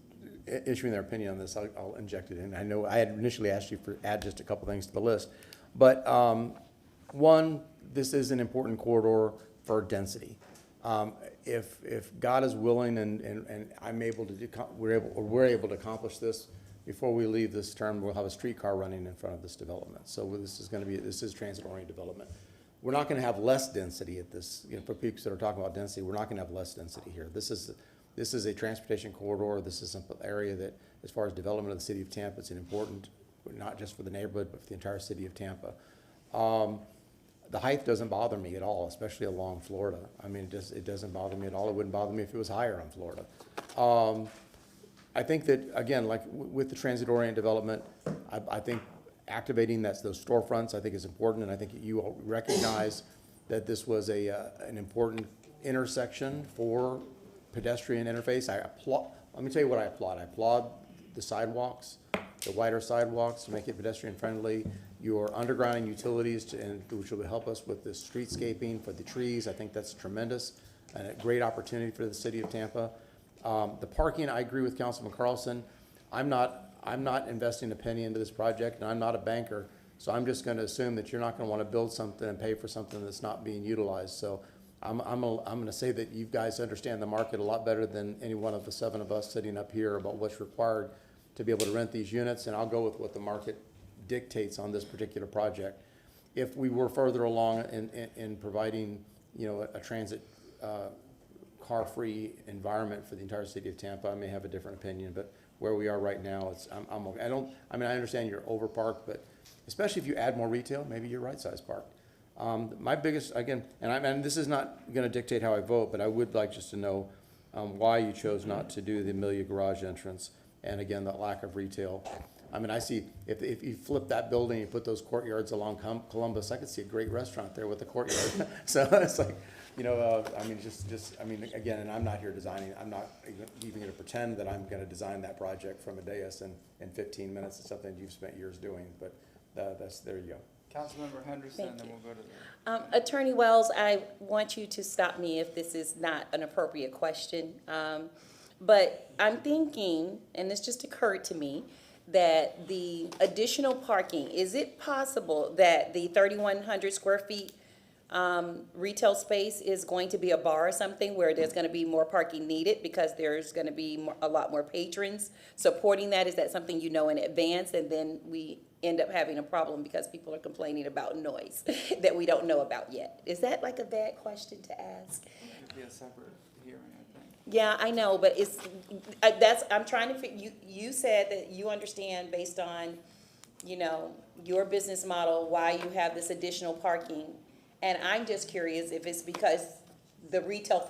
[SPEAKER 20] issuing their opinion on this, I'll inject it in. I know I had initially asked you to add just a couple things to the list, but one, this is an important corridor for density. If God is willing and I'm able to do, we're able to accomplish this before we leave this term, we'll have a streetcar running in front of this development. So this is transit-oriented development. We're not going to have less density at this. For people that are talking about density, we're not going to have less density here. This is a transportation corridor. This is an area that, as far as development of the city of Tampa, it's important, not just for the neighborhood, but for the entire city of Tampa. The height doesn't bother me at all, especially along Florida. I mean, it doesn't bother me at all. It wouldn't bother me if it was higher on Florida. I think that, again, like with the transit-oriented development, I think activating those storefronts, I think is important, and I think you all recognize that this was an important intersection for pedestrian interface. Let me tell you what I applaud. I applaud the sidewalks, the wider sidewalks to make it pedestrian friendly, your undergrounding utilities, which will help us with the streetscaping for the trees. I think that's tremendous and a great opportunity for the city of Tampa. The parking, I agree with Councilman Carlson. I'm not investing a penny into this project, and I'm not a banker, so I'm just going to assume that you're not going to want to build something and pay for something that's not being utilized. So I'm going to say that you guys understand the market a lot better than any one of the 7 of us sitting up here about what's required to be able to rent these units, and I'll go with what the market dictates on this particular project. If we were further along in providing, a transit car-free environment for the entire city of Tampa, I may have a different opinion, but where we are right now, I'm okay. I understand you're overparked, but especially if you add more retail, maybe you're right-size parked. My biggest, again, and this is not going to dictate how I vote, but I would like just to know why you chose not to do the Amelia garage entrance, and again, the lack of retail. I mean, I see, if you flip that building, you put those courtyards along Columbus, I could see a great restaurant there with a courtyard. So it's like, again, and I'm not here designing, I'm not even going to pretend that I'm going to design that project from a dais in 15 minutes. It's something you've spent years doing, but there you go.
[SPEAKER 2] Councilmember Henderson, and then we'll go to
[SPEAKER 21] the. Attorney Wells, I want you to stop me if this is not an appropriate question. But I'm thinking, and this just occurred to me, that the additional parking, is it possible that the 3,100 square feet retail space is going to be a bar or something where there's going to be more parking needed because there's going to be a lot more patrons supporting that? Is that something you know in advance, and then we end up having a problem because people are complaining about noise that we don't know about yet? Is that like a bad question to ask?
[SPEAKER 2] it could be a separate hearing, I think.
[SPEAKER 21] Yeah, I know, but I'm trying to figure, you said that you understand based on, your business model, why you have this additional parking. And I'm just curious if it's because the retail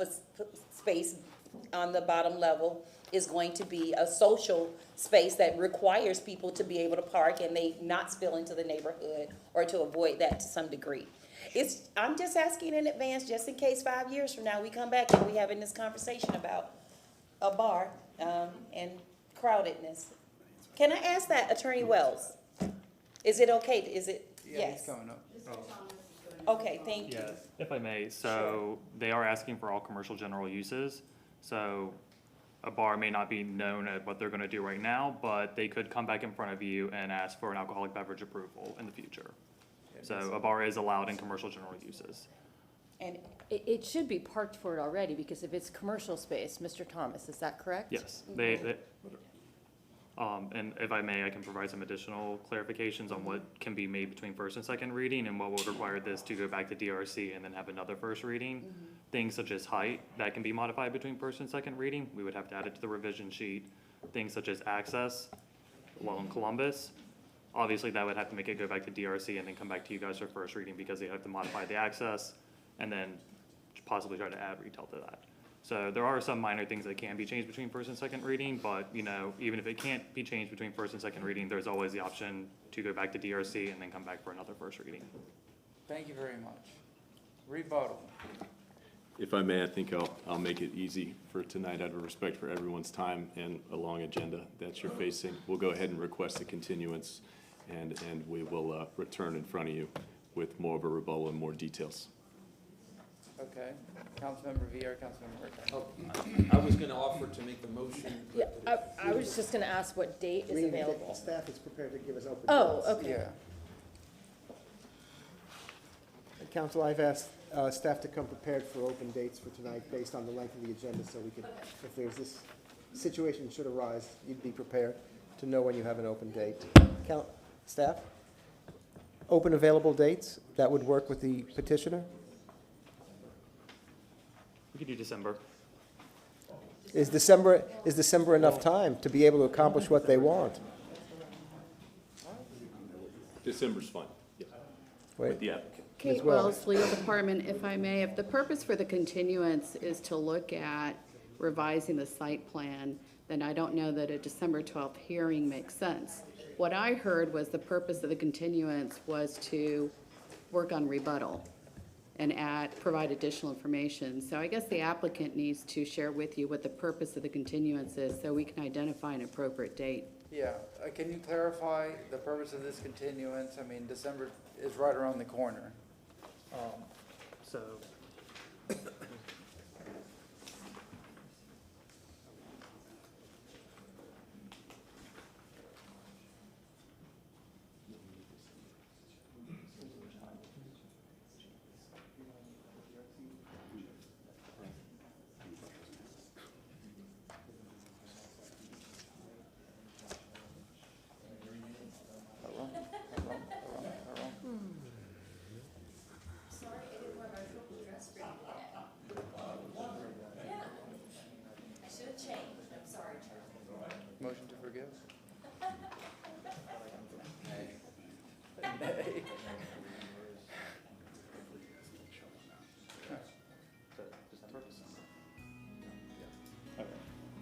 [SPEAKER 21] space on the bottom level is going to be a social space that requires people to be able to park and they not spill into the neighborhood, or to avoid that to some degree. I'm just asking in advance, just in case 5 years from now we come back and we having this conversation about a bar and crowdedness. Can I ask that, Attorney Wells? Is it okay? Is it?
[SPEAKER 2] Yeah,
[SPEAKER 21] yes.
[SPEAKER 2] he's coming up.
[SPEAKER 21] Okay, thank you.
[SPEAKER 8] Yes, if I may. So they are asking for all commercial general uses. So a bar may not be known at what they're gonna do right now, but they could come back in front of you and ask for an alcoholic beverage approval in the future. So a bar is allowed in commercial general uses.
[SPEAKER 21] And
[SPEAKER 10] It should be parked for it already, because if it's commercial space, Mr. Thomas, is that correct?
[SPEAKER 8] Yes, and if I may, I can provide some additional clarifications on what can be made between first and second reading and what would require this to go back to DRC and then have another first reading. Things such as height, that can be modified between first and second reading. We would have to add it to the revision sheet. Things such as access, well, in Columbus, obviously that would have to make it go back to DRC and then come back to you guys for first reading because they have to modify the access and then possibly try to add retail to that. So there are some minor things that can be changed between first and second reading, but, you know, even if it can't be changed between first and second reading, there's always the option to go back to DRC and then come back for another first reading.
[SPEAKER 2] Thank you very much. Rebuttal.
[SPEAKER 5] If I may, I think I'll make it easy for tonight out of respect for everyone's time and a long agenda that you're facing. We'll go ahead and request a continuance, and we will return in front of you with more of a rebuttal and more details.
[SPEAKER 2] Okay. Councilmember Villar, Councilmember Rickard.
[SPEAKER 22] I was gonna offer to make the motion.
[SPEAKER 10] Yeah, I was just gonna ask what date is available.
[SPEAKER 3] Staff is prepared to give us open.
[SPEAKER 10] Oh, okay.
[SPEAKER 2] Yeah.
[SPEAKER 3] Council, I've asked staff to come prepared for open dates for tonight based on the length of the agenda, so we could, if there's this situation should arise, you'd be prepared to know when you have an open date. Staff? Open available dates, that would work with the petitioner?
[SPEAKER 8] We could do December.
[SPEAKER 3] Is December enough time to be able to accomplish what they want?
[SPEAKER 5] December's fine, yeah, with the applicant.
[SPEAKER 7] Kate Wells, Legal Department, if I may, if the purpose for the continuance is to look at revising the site plan, then I don't know that a December 12th hearing makes sense. What I heard was the purpose of the continuance was to work on rebuttal and provide additional information. So I guess the applicant needs to share with you what the purpose of the continuance is so we can identify an appropriate date.
[SPEAKER 2] Yeah, can you clarify the purpose of this continuance? I mean, December is right around the corner.
[SPEAKER 8] So.
[SPEAKER 2] Motion to forgive?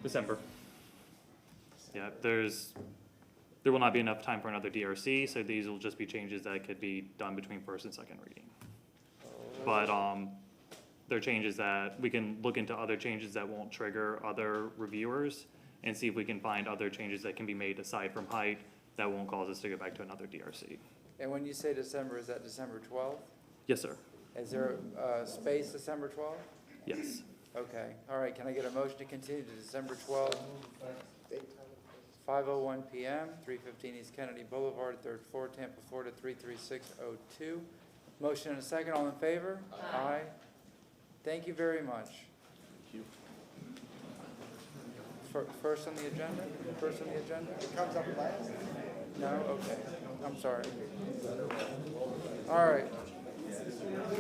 [SPEAKER 8] December. Yeah, there will not be enough time for another DRC, so these will just be changes that could be done between first and second reading. But, they're changes that, we can look into other changes that won't trigger other reviewers and see if we can find other changes that can be made aside from height that won't cause us to go back to another DRC.
[SPEAKER 2] And when you say December, is that December 12th?
[SPEAKER 8] Yes, sir.
[SPEAKER 2] Is there space December 12th?
[SPEAKER 8] Yes.
[SPEAKER 2] Okay, all right, can I get a motion to continue to December 12th? 5:01 PM, 315 East Kennedy Boulevard, 3rd floor, Tampa, Florida, 33602. Motion and a second, all in favor? Aye. Thank you very much.
[SPEAKER 5] Thank you.
[SPEAKER 2] First on the agenda? First on the agenda?
[SPEAKER 3] It comes up last.
[SPEAKER 2] No? Okay, I'm sorry. All right.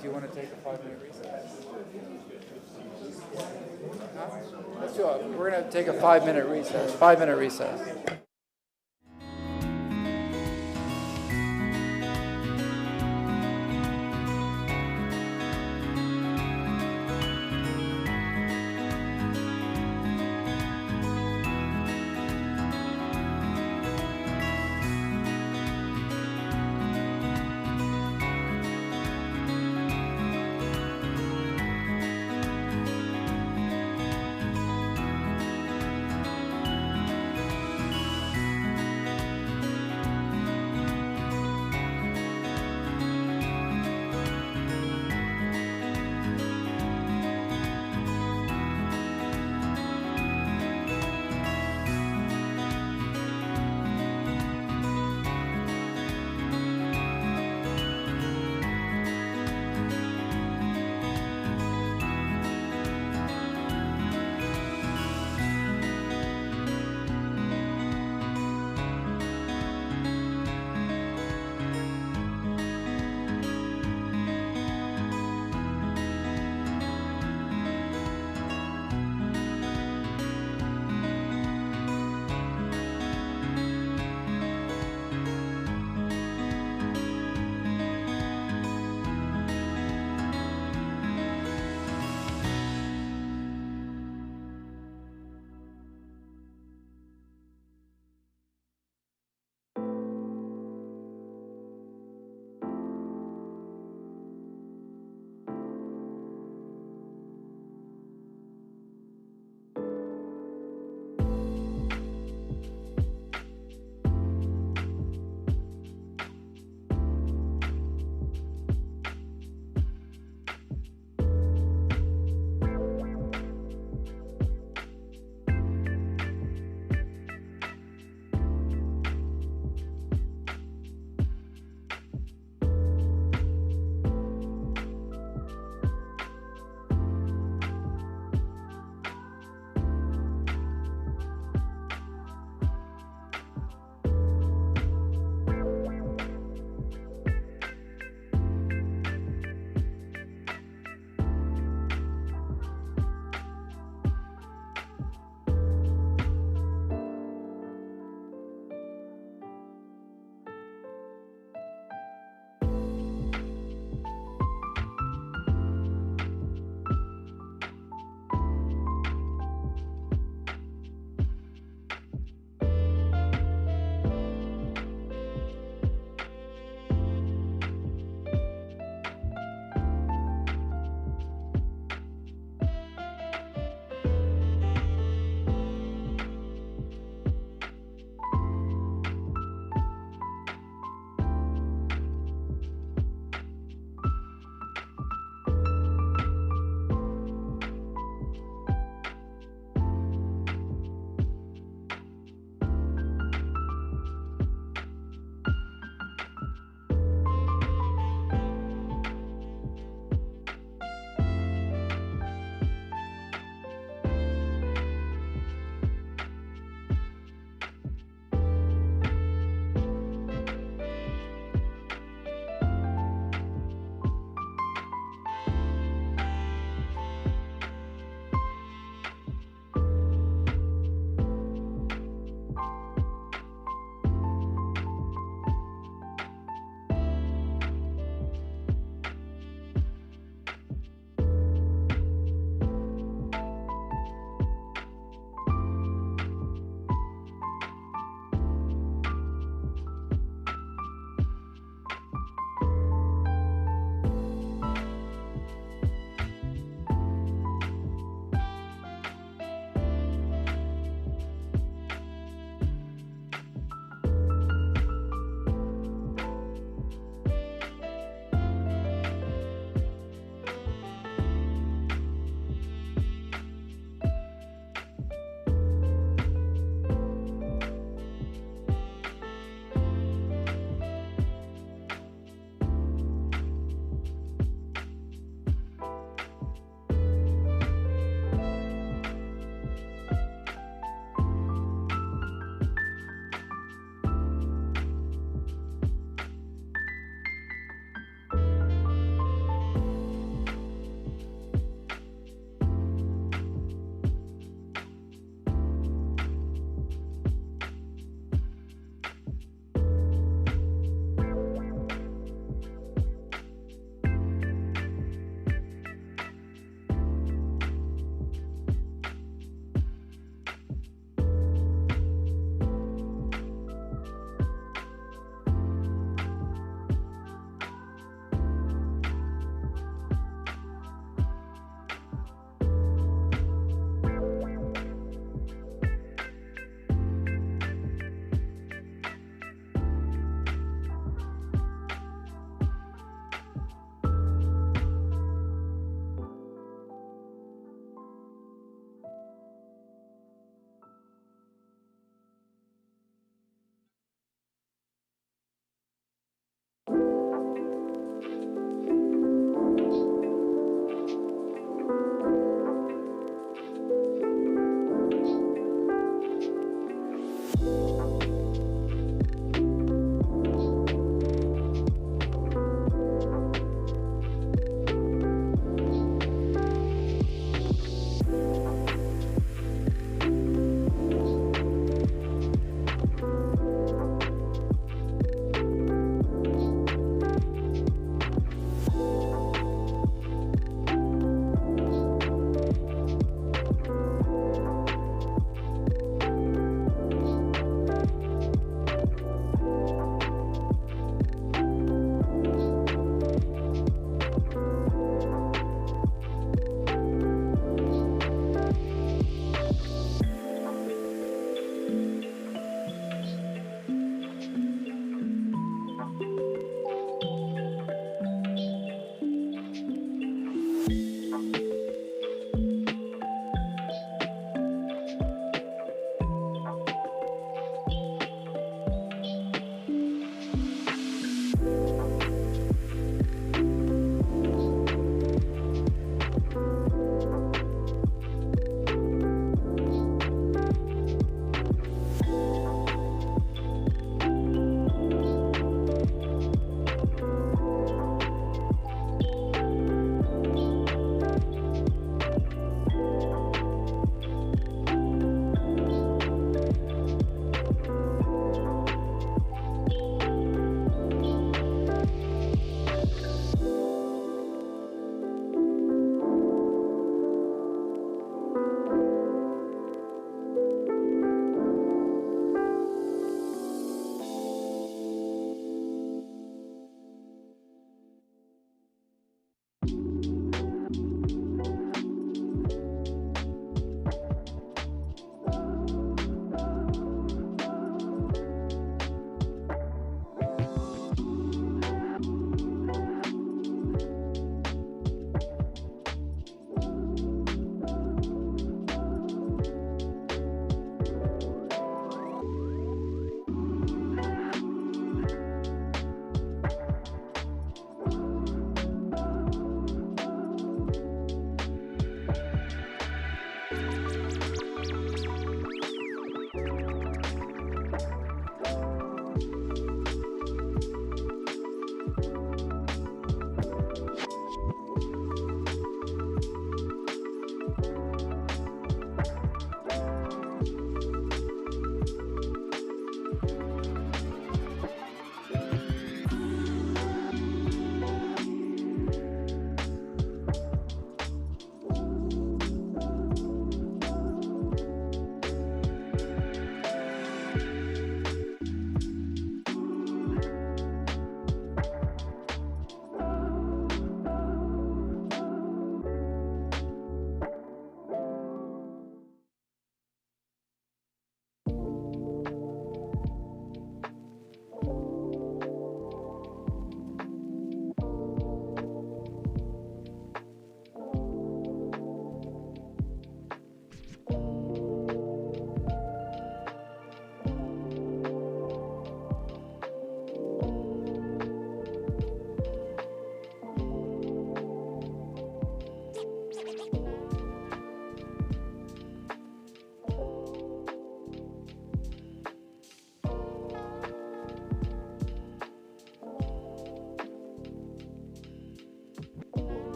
[SPEAKER 2] Do you want to take a 5-minute recess? Huh? Let's do it. We're going to take a 5-minute recess. 5-minute recess.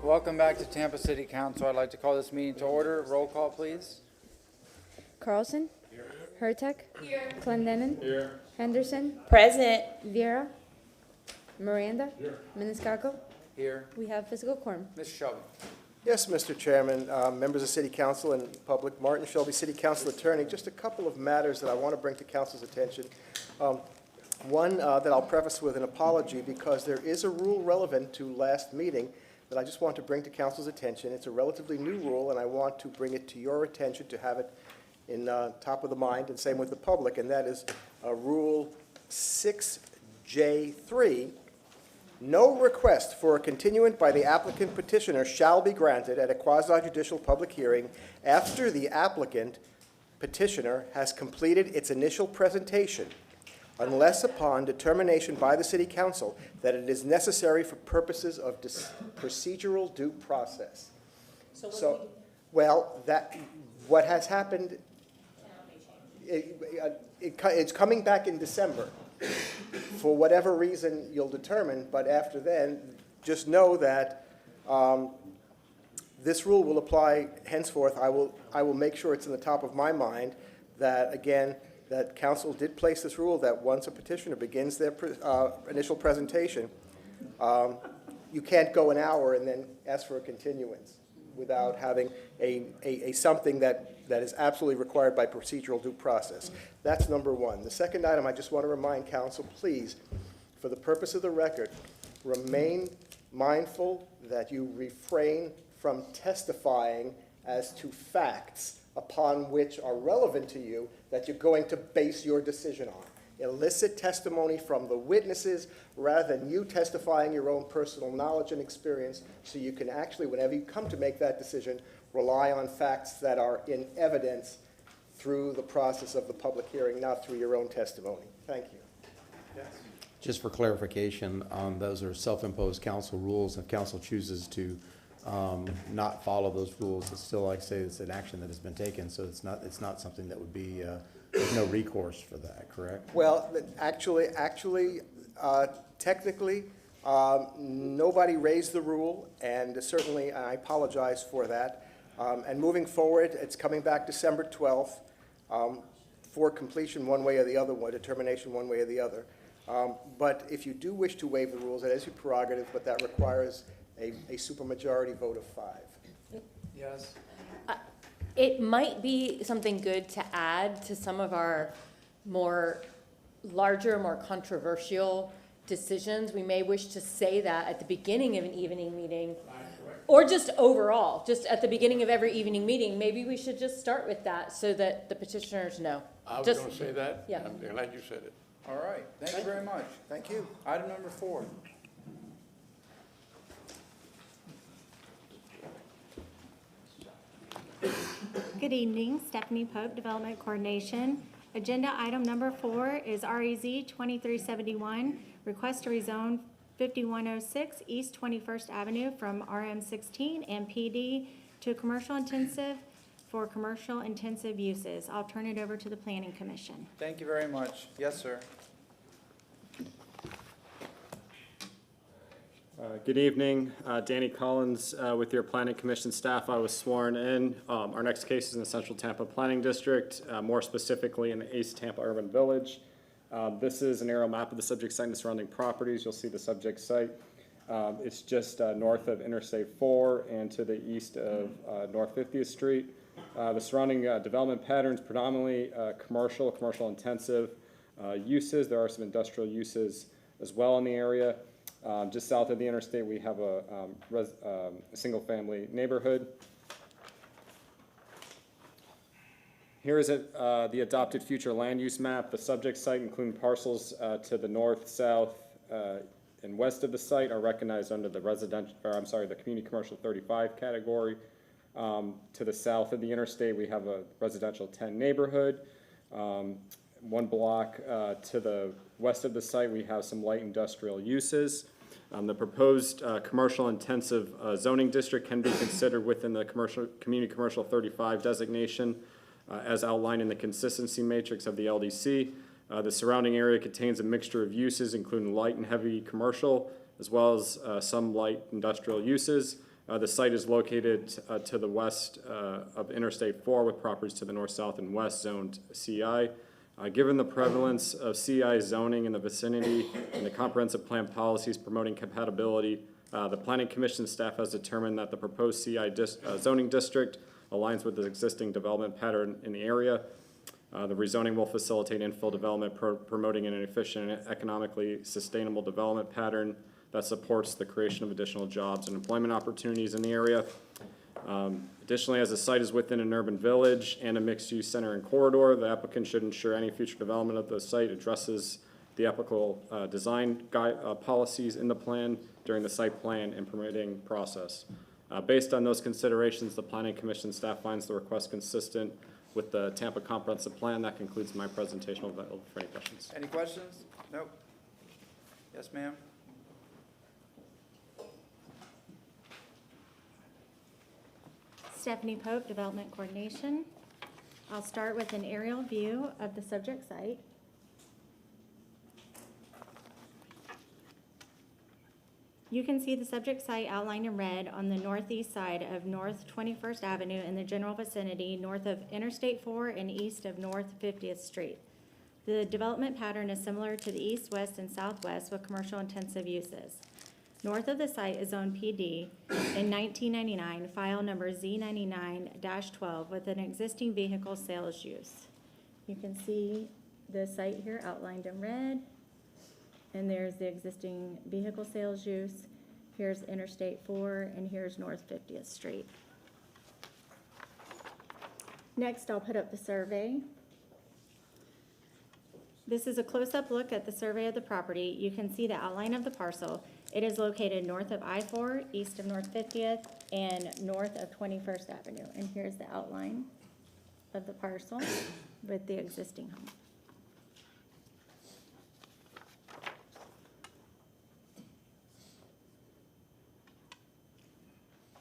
[SPEAKER 2] Welcome back to Tampa City Council. I'd like to call this meeting to order. Roll call, please.
[SPEAKER 1] Carlson. Hurtak. Clendenin. Henderson.
[SPEAKER 21] Present.
[SPEAKER 1] Viera. Miranda. Maniscalco.
[SPEAKER 2] Here.
[SPEAKER 1] We have physical quorum.
[SPEAKER 2] Ms. Shelby.
[SPEAKER 3] Yes, Mr. Chairman, members of City Council and public, Martin Shelby, City Council Attorney, just a couple of matters that I want to bring to Council's attention. One that I'll preface with an apology because there is a rule relevant to last meeting that I just want to bring to Council's attention. It's a relatively new rule, and I want to bring it to your attention to have it in top of the mind, and same with the public, and that is Rule 6J3. No request for a continuance by the applicant petitioner shall be granted at a quasi-judicial public hearing after the applicant petitioner has completed its initial presentation, unless upon determination by the City Council that it is necessary for purposes of procedural due process. What has happened, it's coming back in December. For whatever reason you'll determine, but after then, just know that this rule will apply henceforth. I will make sure it's in the top of my mind that, again, that council did place this rule that once a petitioner begins their initial presentation, you can't go an hour and then ask for a continuance without having a something that is absolutely required by procedural due process. That's number one. The second item, I just want to remind council, please, for the purpose of the record, remain mindful that you refrain from testifying as to facts upon which are relevant to you that you're going to base your decision on. Elicit testimony from the witnesses rather than you testifying your own personal knowledge and experience, so you can actually, whenever you come to make that decision, rely on facts that are in evidence through the process of the public hearing, not through your own testimony. Thank you. Yes.
[SPEAKER 20] Just for clarification, those are self-imposed council rules. If council chooses to not follow those rules, it's still, like I say, it's an action that has been taken, so it's not something that would be, there's no recourse for that, correct?
[SPEAKER 3] Well, actually, technically, nobody raised the rule, and certainly I apologize for that. And moving forward, it's coming back December 12th for completion one way or the other, determination one way or the other. But if you do wish to waive the rules, that is your prerogative, but that requires a supermajority vote of 5.
[SPEAKER 2] Yes.
[SPEAKER 10] It might be something good to add to some of our larger, more controversial decisions. We may wish to say that at the beginning of an evening meeting, or just overall, just at the beginning of every evening meeting. Maybe we should just start with that so that the petitioners know.
[SPEAKER 6] I was going to say that.
[SPEAKER 10] Yeah.
[SPEAKER 6] I'm glad you said it.
[SPEAKER 2] All right. Thank you very much.
[SPEAKER 3] Thank you.
[SPEAKER 2] Item number 4.
[SPEAKER 14] Good evening, Stephanie Pope, Development Coordination. Agenda item number 4 is REZ 2371, request to rezone 5106 East 21st Avenue from RM16 and PD to commercial intensive for commercial intensive uses. I'll turn it over to the Planning Commission.
[SPEAKER 2] Thank you very much. Yes, sir.
[SPEAKER 8] Good evening, Danny Collins with your Planning Commission staff. I was sworn in. Our next case is in the Central Tampa Planning District, more specifically in the East Tampa Urban Village. This is an aerial map of the subject site and the surrounding properties. You'll see the subject site. It's just north of Interstate 4 and to the east of North 50th Street. The surrounding development patterns predominantly commercial intensive uses. There are some industrial uses as well in the area. Just south of the interstate, we have a single-family neighborhood. Here is the adopted future land use map. The subject site, including parcels to the north, south, and west of the site, are recognized under the the community commercial 35 category. To the south of the interstate, we have a residential 10 neighborhood. One block to the west of the site, we have some light industrial uses. The proposed commercial intensive zoning district can be considered within the community commercial 35 designation as outlined in the consistency matrix of the LDC. The surrounding area contains a mixture of uses, including light and heavy commercial, as well as some light industrial uses.
[SPEAKER 4] The site is located to the west of Interstate 4 with properties to the north, south, and west zoned CI. Given the prevalence of CI zoning in the vicinity and the comprehensive plan policies promoting compatibility, the Planning Commission staff has determined that the proposed CI zoning district aligns with the existing development pattern in the area. The rezoning will facilitate infill development, promoting an efficient and economically sustainable development pattern that supports the creation of additional jobs and employment opportunities in the area. Additionally, as the site is within an urban village and a mixed-use center and corridor, the applicant should ensure any future development of the site addresses the applicable design policies in the plan during the site plan and permitting process. Based on those considerations, the Planning Commission staff finds the request consistent with the Tampa Comprehensive Plan. That concludes my presentation. I'll be available for any questions.
[SPEAKER 2] Any questions? Nope. Yes, ma'am?
[SPEAKER 1] Stephanie Pope, Development Coordination. I'll start with an aerial view of the subject site. You can see the subject site outlined in red on the northeast side of North 21st Avenue in the general vicinity north of Interstate 4 and east of North 50th Street. The development pattern is similar to the east, west, and southwest with commercial intensive uses. North of the site is Zone PD in 1999, file number Z99-12 with an existing vehicle sales use. You can see the site here outlined in red, and there's the existing vehicle sales use. Here's Interstate 4, and here's North 50th Street. Next, I'll put up the survey. This is a close-up look at the survey of the property. You can see the outline of the parcel. It is located north of I-4, east of North 50th, and north of 21st Avenue. And here's the outline of the parcel with the existing home.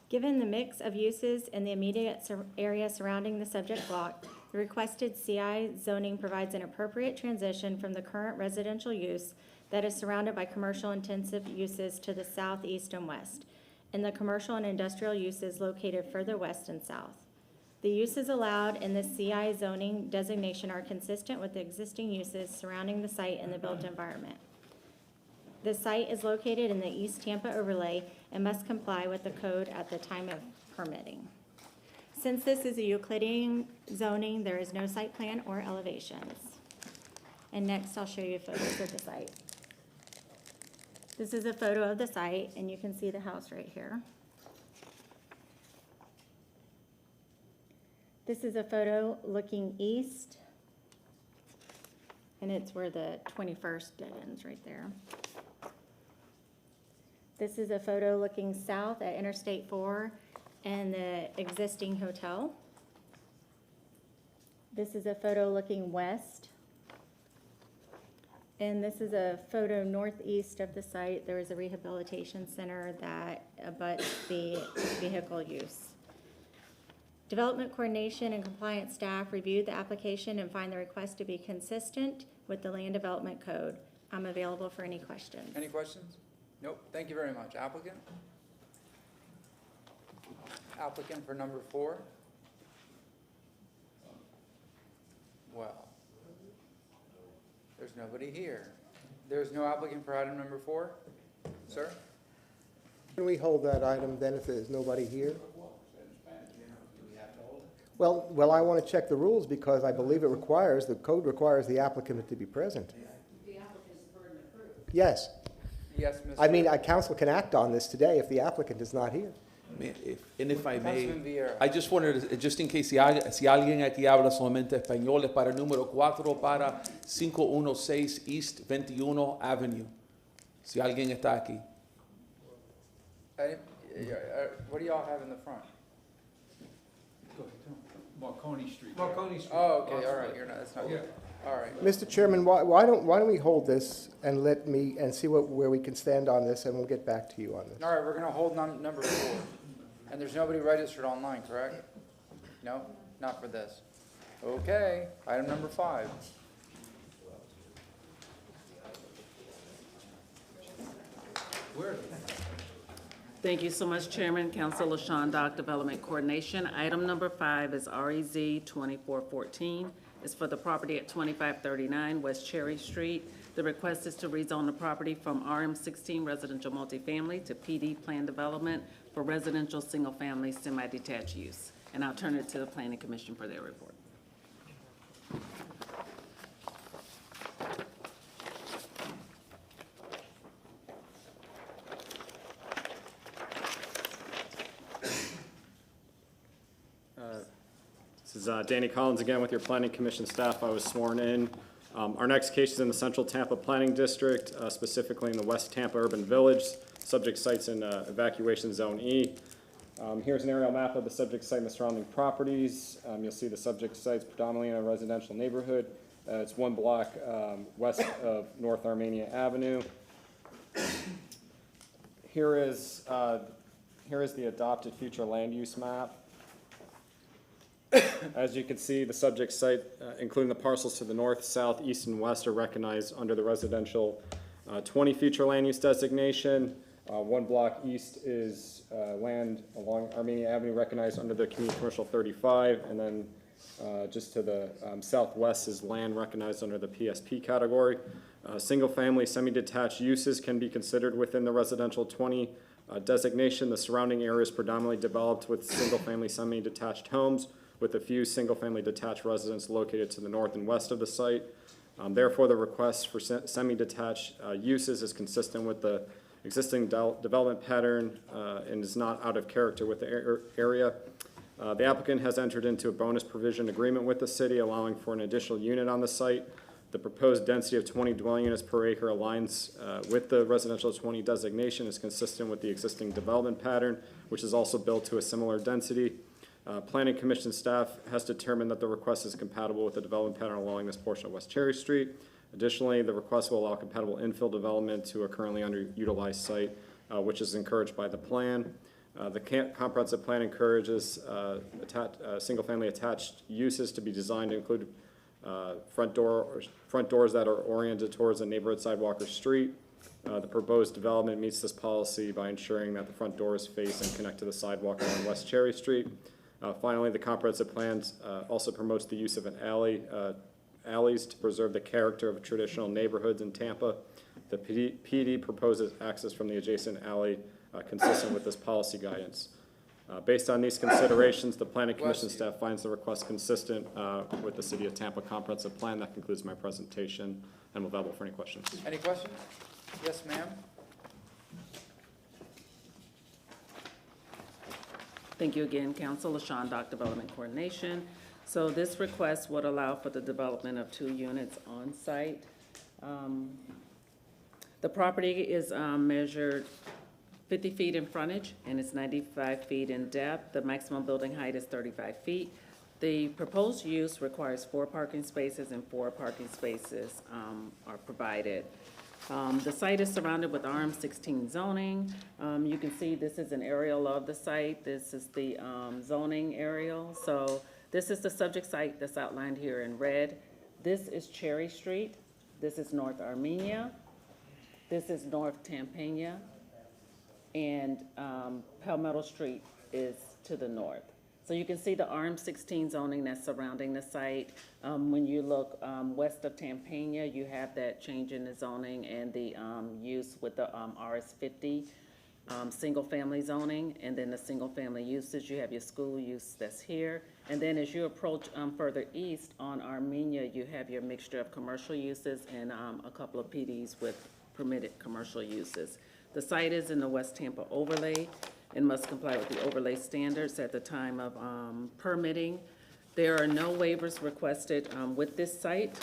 [SPEAKER 1] Given the mix of uses in the immediate area surrounding the subject block, the requested CI zoning provides an appropriate transition from the current residential use that is surrounded by commercial intensive uses to the south, east, and west, and the commercial and industrial uses located further west and south. The uses allowed in the CI zoning designation are consistent with the existing uses surrounding the site and the built environment. The site is located in the East Tampa overlay and must comply with the code at the time of permitting. Since this is a Euclidean zoning, there is no site plan or elevations. And next, I'll show you photos of the site. This is a photo of the site, and you can see the house right here. This is a photo looking east, and it's where the 21st dead ends right there. This is a photo looking south at Interstate 4 and the existing hotel. This is a photo looking west. And this is a photo northeast of the site. There is a rehabilitation center that abuts the vehicle use. Development coordination and compliance staff reviewed the application and find the request to be consistent with the land development code. I'm available for any questions.
[SPEAKER 2] Any questions? Nope. Thank you very much. Applicant? Applicant for number 4? Well, there's nobody here. There's no applicant for item number 4? Sir?
[SPEAKER 3] Can we hold that item then if there's nobody here? Well, I want to check the rules because I believe it requires, the code requires the applicant to be present.
[SPEAKER 7] The applicant's burden of proof.
[SPEAKER 3] Yes.
[SPEAKER 2] Yes, Mr.
[SPEAKER 3] I mean, council can act on this today if the applicant is not here.
[SPEAKER 22] And if I may,
[SPEAKER 2] Councilman Vieira.
[SPEAKER 22] I just wanted, just in case, si alguien aquí habla solamente español, es para el número 4 para 516 East 21 Avenue. Si alguien está aquí.
[SPEAKER 2] What do y'all have in the front?
[SPEAKER 6] Marconi Street.
[SPEAKER 22] Marconi Street.
[SPEAKER 2] Oh, okay, all right, that's not good. All right.
[SPEAKER 3] Mr. Chairman, why don't we hold this and see where we can stand on this, and we'll get back to you on this.
[SPEAKER 2] All right, we're gonna hold number 4. And there's nobody registered online, correct? No, not for this. Okay, item number 5.
[SPEAKER 9] Thank you so much, Chairman. Council LaShawn Dock, Development Coordination. Item number 5 is REZ 2414. It's for the property at 2539 West Cherry Street. The request is to rezone the property from RM16 residential multifamily to PD plan development for residential single-family semi-detached use. And I'll turn it to the Planning Commission for their report.
[SPEAKER 4] This is Danny Collins again with your Planning Commission staff. I was sworn in. Our next case is in the Central Tampa Planning District, specifically in the West Tampa Urban Village. Subject site's in Evacuation Zone E. Here's an aerial map of the subject site and the surrounding properties. You'll see the subject site's predominantly in a residential neighborhood. It's 1 block west of North Armenia Avenue. Here is the adopted future land use map. As you can see, the subject site, including the parcels to the north, south, east, and west, are recognized under the residential 20 future land use designation. 1 block east is land along Armenia Avenue recognized under the Community Commercial 35, and then just to the southwest is land recognized under the PSP category. Single-family semi-detached uses can be considered within the residential 20 designation. The surrounding area is predominantly developed with single-family semi-detached homes, with a few single-family detached residences located to the north and west of the site. Therefore, the request for semi-detached uses is consistent with the existing development pattern and is not out of character with the area. The applicant has entered into a bonus provision agreement with the city, allowing for an additional unit on the site. The proposed density of 20 dwelling units per acre aligns with the residential 20 designation, is consistent with the existing development pattern, which is also built to a similar density. Planning Commission staff has determined that the request is compatible with the development pattern along this portion of West Cherry Street. Additionally, the request will allow compatible infill development to a currently underutilized site, which is encouraged by the plan. The comprehensive plan encourages single-family attached uses to be designed to include front doors that are oriented towards a neighborhood sidewalk or street. The proposed development meets this policy by ensuring that the front doors face and connect to the sidewalk along West Cherry Street. Finally, the comprehensive plan also promotes the use of an alleys to preserve the character of traditional neighborhoods in Tampa. The PD proposes access from the adjacent alley consistent with this policy guidance. Based on these considerations, the Planning Commission staff finds the request consistent with the City of Tampa comprehensive plan. That concludes my presentation, and we're available for any questions.
[SPEAKER 2] Any questions? Yes, ma'am.
[SPEAKER 9] Thank you again, Council. LaShawn Dock, Development Coordination. So this request would allow for the development of 2 units on site. The property is measured 50 feet in frontage, and it's 95 feet in depth. The maximum building height is 35 feet. The proposed use requires 4 parking spaces, and 4 parking spaces are provided. The site is surrounded with RM16 zoning. You can see this is an aerial of the site. This is the zoning aerial. So this is the subject site that's outlined here in red. This is Cherry Street. This is North Armenia. This is North Tampa. And Palmetto Street is to the north. So you can see the RM16 zoning that's surrounding the site. When you look west of Tampa, you have that change in the zoning and the use with the RS50 single-family zoning, and then the single-family uses. You have your school use that's here. And then as you approach further east on Armenia, you have your mixture of commercial uses and a couple of PDs with permitted commercial uses. The site is in the West Tampa overlay and must comply with the overlay standards at the time of permitting. There are no waivers requested with this site.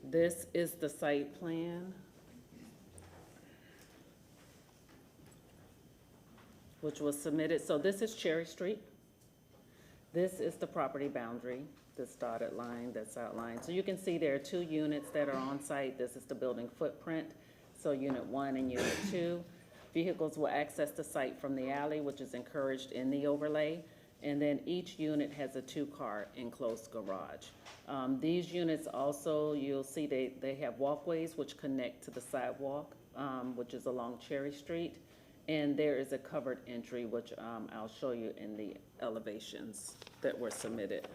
[SPEAKER 9] This is the site plan, which was submitted. So this is Cherry Street. This is the property boundary, this dotted line that's outlined. So you can see there are 2 units that are on site. This is the building footprint. So Unit 1 and Unit 2. Vehicles will access the site from the alley, which is encouraged in the overlay. And then each unit has a 2-car enclosed garage. These units also, you'll see they have walkways which connect to the sidewalk which is along Cherry Street. And there is a covered entry, which I'll show you in the elevations that were submitted.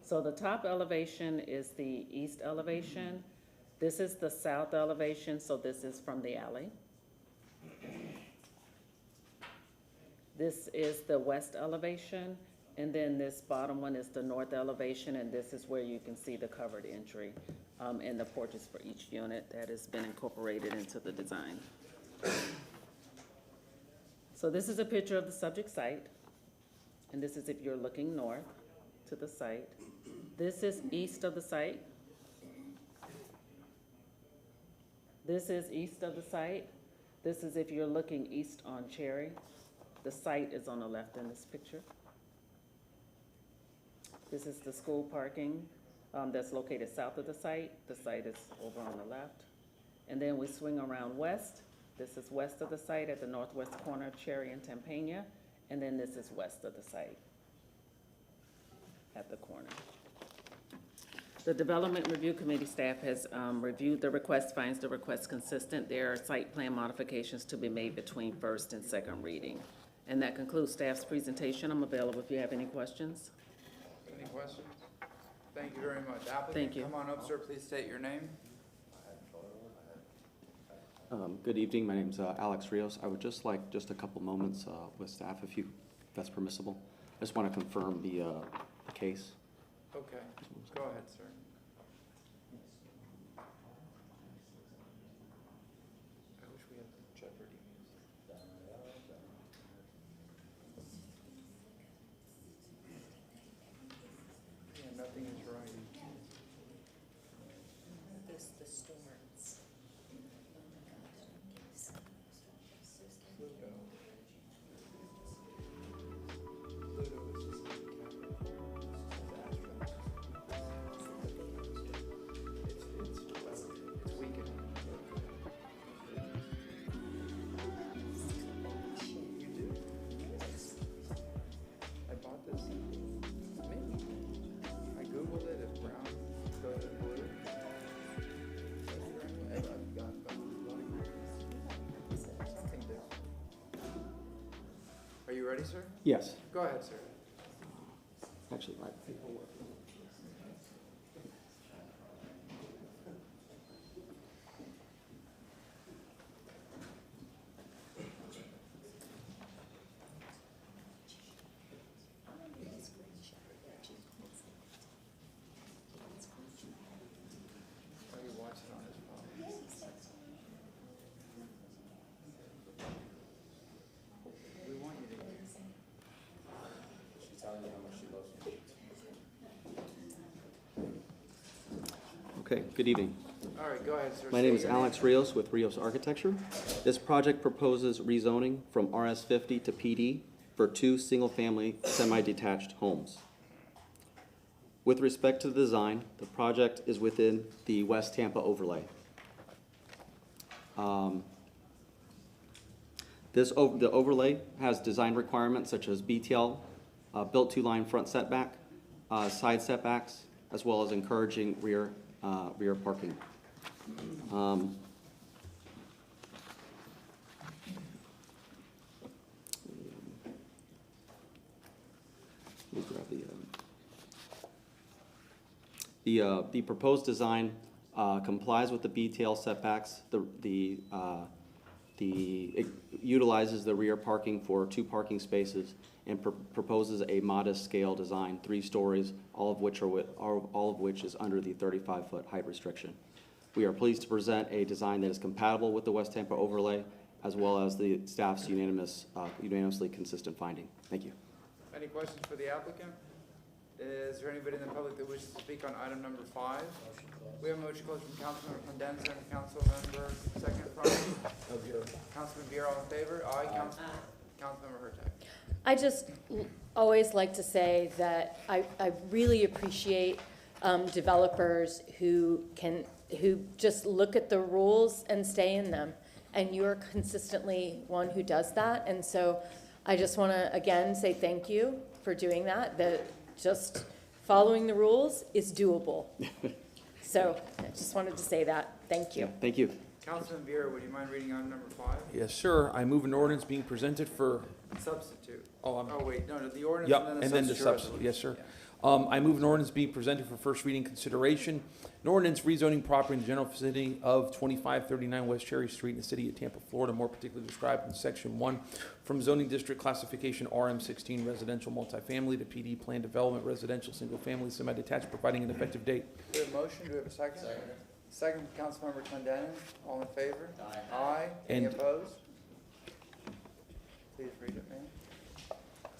[SPEAKER 9] So the top elevation is the east elevation. This is the south elevation, so this is from the alley. This is the west elevation, and then this bottom one is the north elevation, and this is where you can see the covered entry and the porches for each unit that has been incorporated into the design. So this is a picture of the subject site, and this is if you're looking north to the site. This is east of the site. This is east of the site. This is if you're looking east on Cherry. The site is on the left in this picture. This is the school parking that's located south of the site. The site is over on the left. And then we swing around west. This is west of the site at the northwest corner of Cherry and Tampania. And then this is west of the site at the corner. The Development Review Committee staff has reviewed the request, finds the request consistent. There are site plan modifications to be made between first and second reading. And that concludes staff's presentation. I'm available if you have any questions.
[SPEAKER 2] Any questions? Thank you very much. Applicant,
[SPEAKER 9] Thank you.
[SPEAKER 2] come on up, sir. Please state your name.
[SPEAKER 11] Good evening. My name's Alex Rios. I would just like a couple moments with staff, if that's permissible. I just want to confirm the case.
[SPEAKER 2] Okay, go ahead, sir. I wish we had the Jeopardy music. Yeah, nothing is right.
[SPEAKER 21] It's the storms.
[SPEAKER 2] Pluto. Pluto is just the capital. It's weakening. You do? I bought this. Maybe. I Googled it, if brown goes to blue. I've got something different. Are you ready, sir?
[SPEAKER 11] Yes.
[SPEAKER 2] Go ahead, sir.
[SPEAKER 11] Actually, my paperwork.
[SPEAKER 2] Are you watching on his phone? We want you to.
[SPEAKER 11] She's telling me how much she loves me. Okay, good evening.
[SPEAKER 2] All right, go ahead, sir.
[SPEAKER 11] My name
[SPEAKER 2] State
[SPEAKER 11] is
[SPEAKER 2] your
[SPEAKER 11] Alex Rios with Rios Architecture. This project proposes rezoning from RS50 to PD for 2 single-family semi-detached homes. With respect to the design, the project is within the West Tampa overlay. The overlay has design requirements such as BTL, built two-line front setback, side setbacks, as well as encouraging rear parking. Let me grab the proposed design complies with the BTL setbacks. It utilizes the rear parking for 2 parking spaces and proposes a modest scale design, 3 stories, all of which is under the 35-foot height restriction. We are pleased to present a design that is compatible with the West Tampa overlay, as well as the staff's unanimously consistent finding. Thank you.
[SPEAKER 2] Any questions for the applicant? Is there anybody in the public that wishes to speak on item number 5? We have a motion closed from Councilmember Condenza and Councilmember second from Councilman Bureau in favor. Aye. Councilmember Hurtak.
[SPEAKER 10] I just always like to say that I really appreciate developers who just look at the rules and stay in them. And you're consistently one who does that. And so I just want to, again, say thank you for doing that, that just following the rules is doable. So I just wanted to say that. Thank you.
[SPEAKER 11] Thank you.
[SPEAKER 2] Councilman Vera, would you mind reading item number 5?
[SPEAKER 22] Yes, sir. I move an ordinance being presented for,
[SPEAKER 2] Substitute.
[SPEAKER 22] oh,
[SPEAKER 2] wait, no, the ordinance
[SPEAKER 22] yep,
[SPEAKER 2] and
[SPEAKER 22] and
[SPEAKER 2] then
[SPEAKER 22] then
[SPEAKER 2] the
[SPEAKER 22] the
[SPEAKER 2] substitute
[SPEAKER 22] substitute, yes, sir.
[SPEAKER 2] resolution.
[SPEAKER 22] I move an ordinance being presented for first reading consideration. An ordinance rezoning property in the general vicinity of 2539 West Cherry Street in the city of Tampa, Florida, more particularly described in section 1, from zoning district classification RM16 residential multifamily to PD plan development residential single-family semi-detached, providing an effective date.
[SPEAKER 2] Do we have a motion? Do we have a second? Second, Councilmember Clendenin. All in favor? Aye. Any
[SPEAKER 22] And-
[SPEAKER 2] opposed? Please read it, ma'am.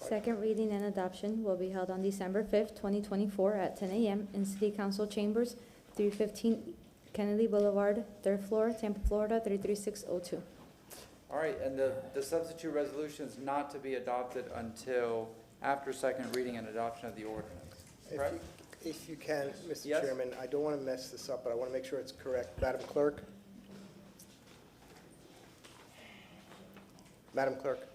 [SPEAKER 12] Second reading and adoption will be held on December 5th, 2024 at 10 a.m. in City Council Chambers, 315 Kennedy Boulevard, 3rd floor, Tampa, Florida, 33602.
[SPEAKER 2] All right, and the substitute resolution is not to be adopted until after second reading and adoption of the ordinance, correct?
[SPEAKER 3] If you can, Mr.
[SPEAKER 2] Yes?
[SPEAKER 3] Chairman, I don't want to mess this up, but I want to make sure it's correct. Madam Clerk? Madam Clerk,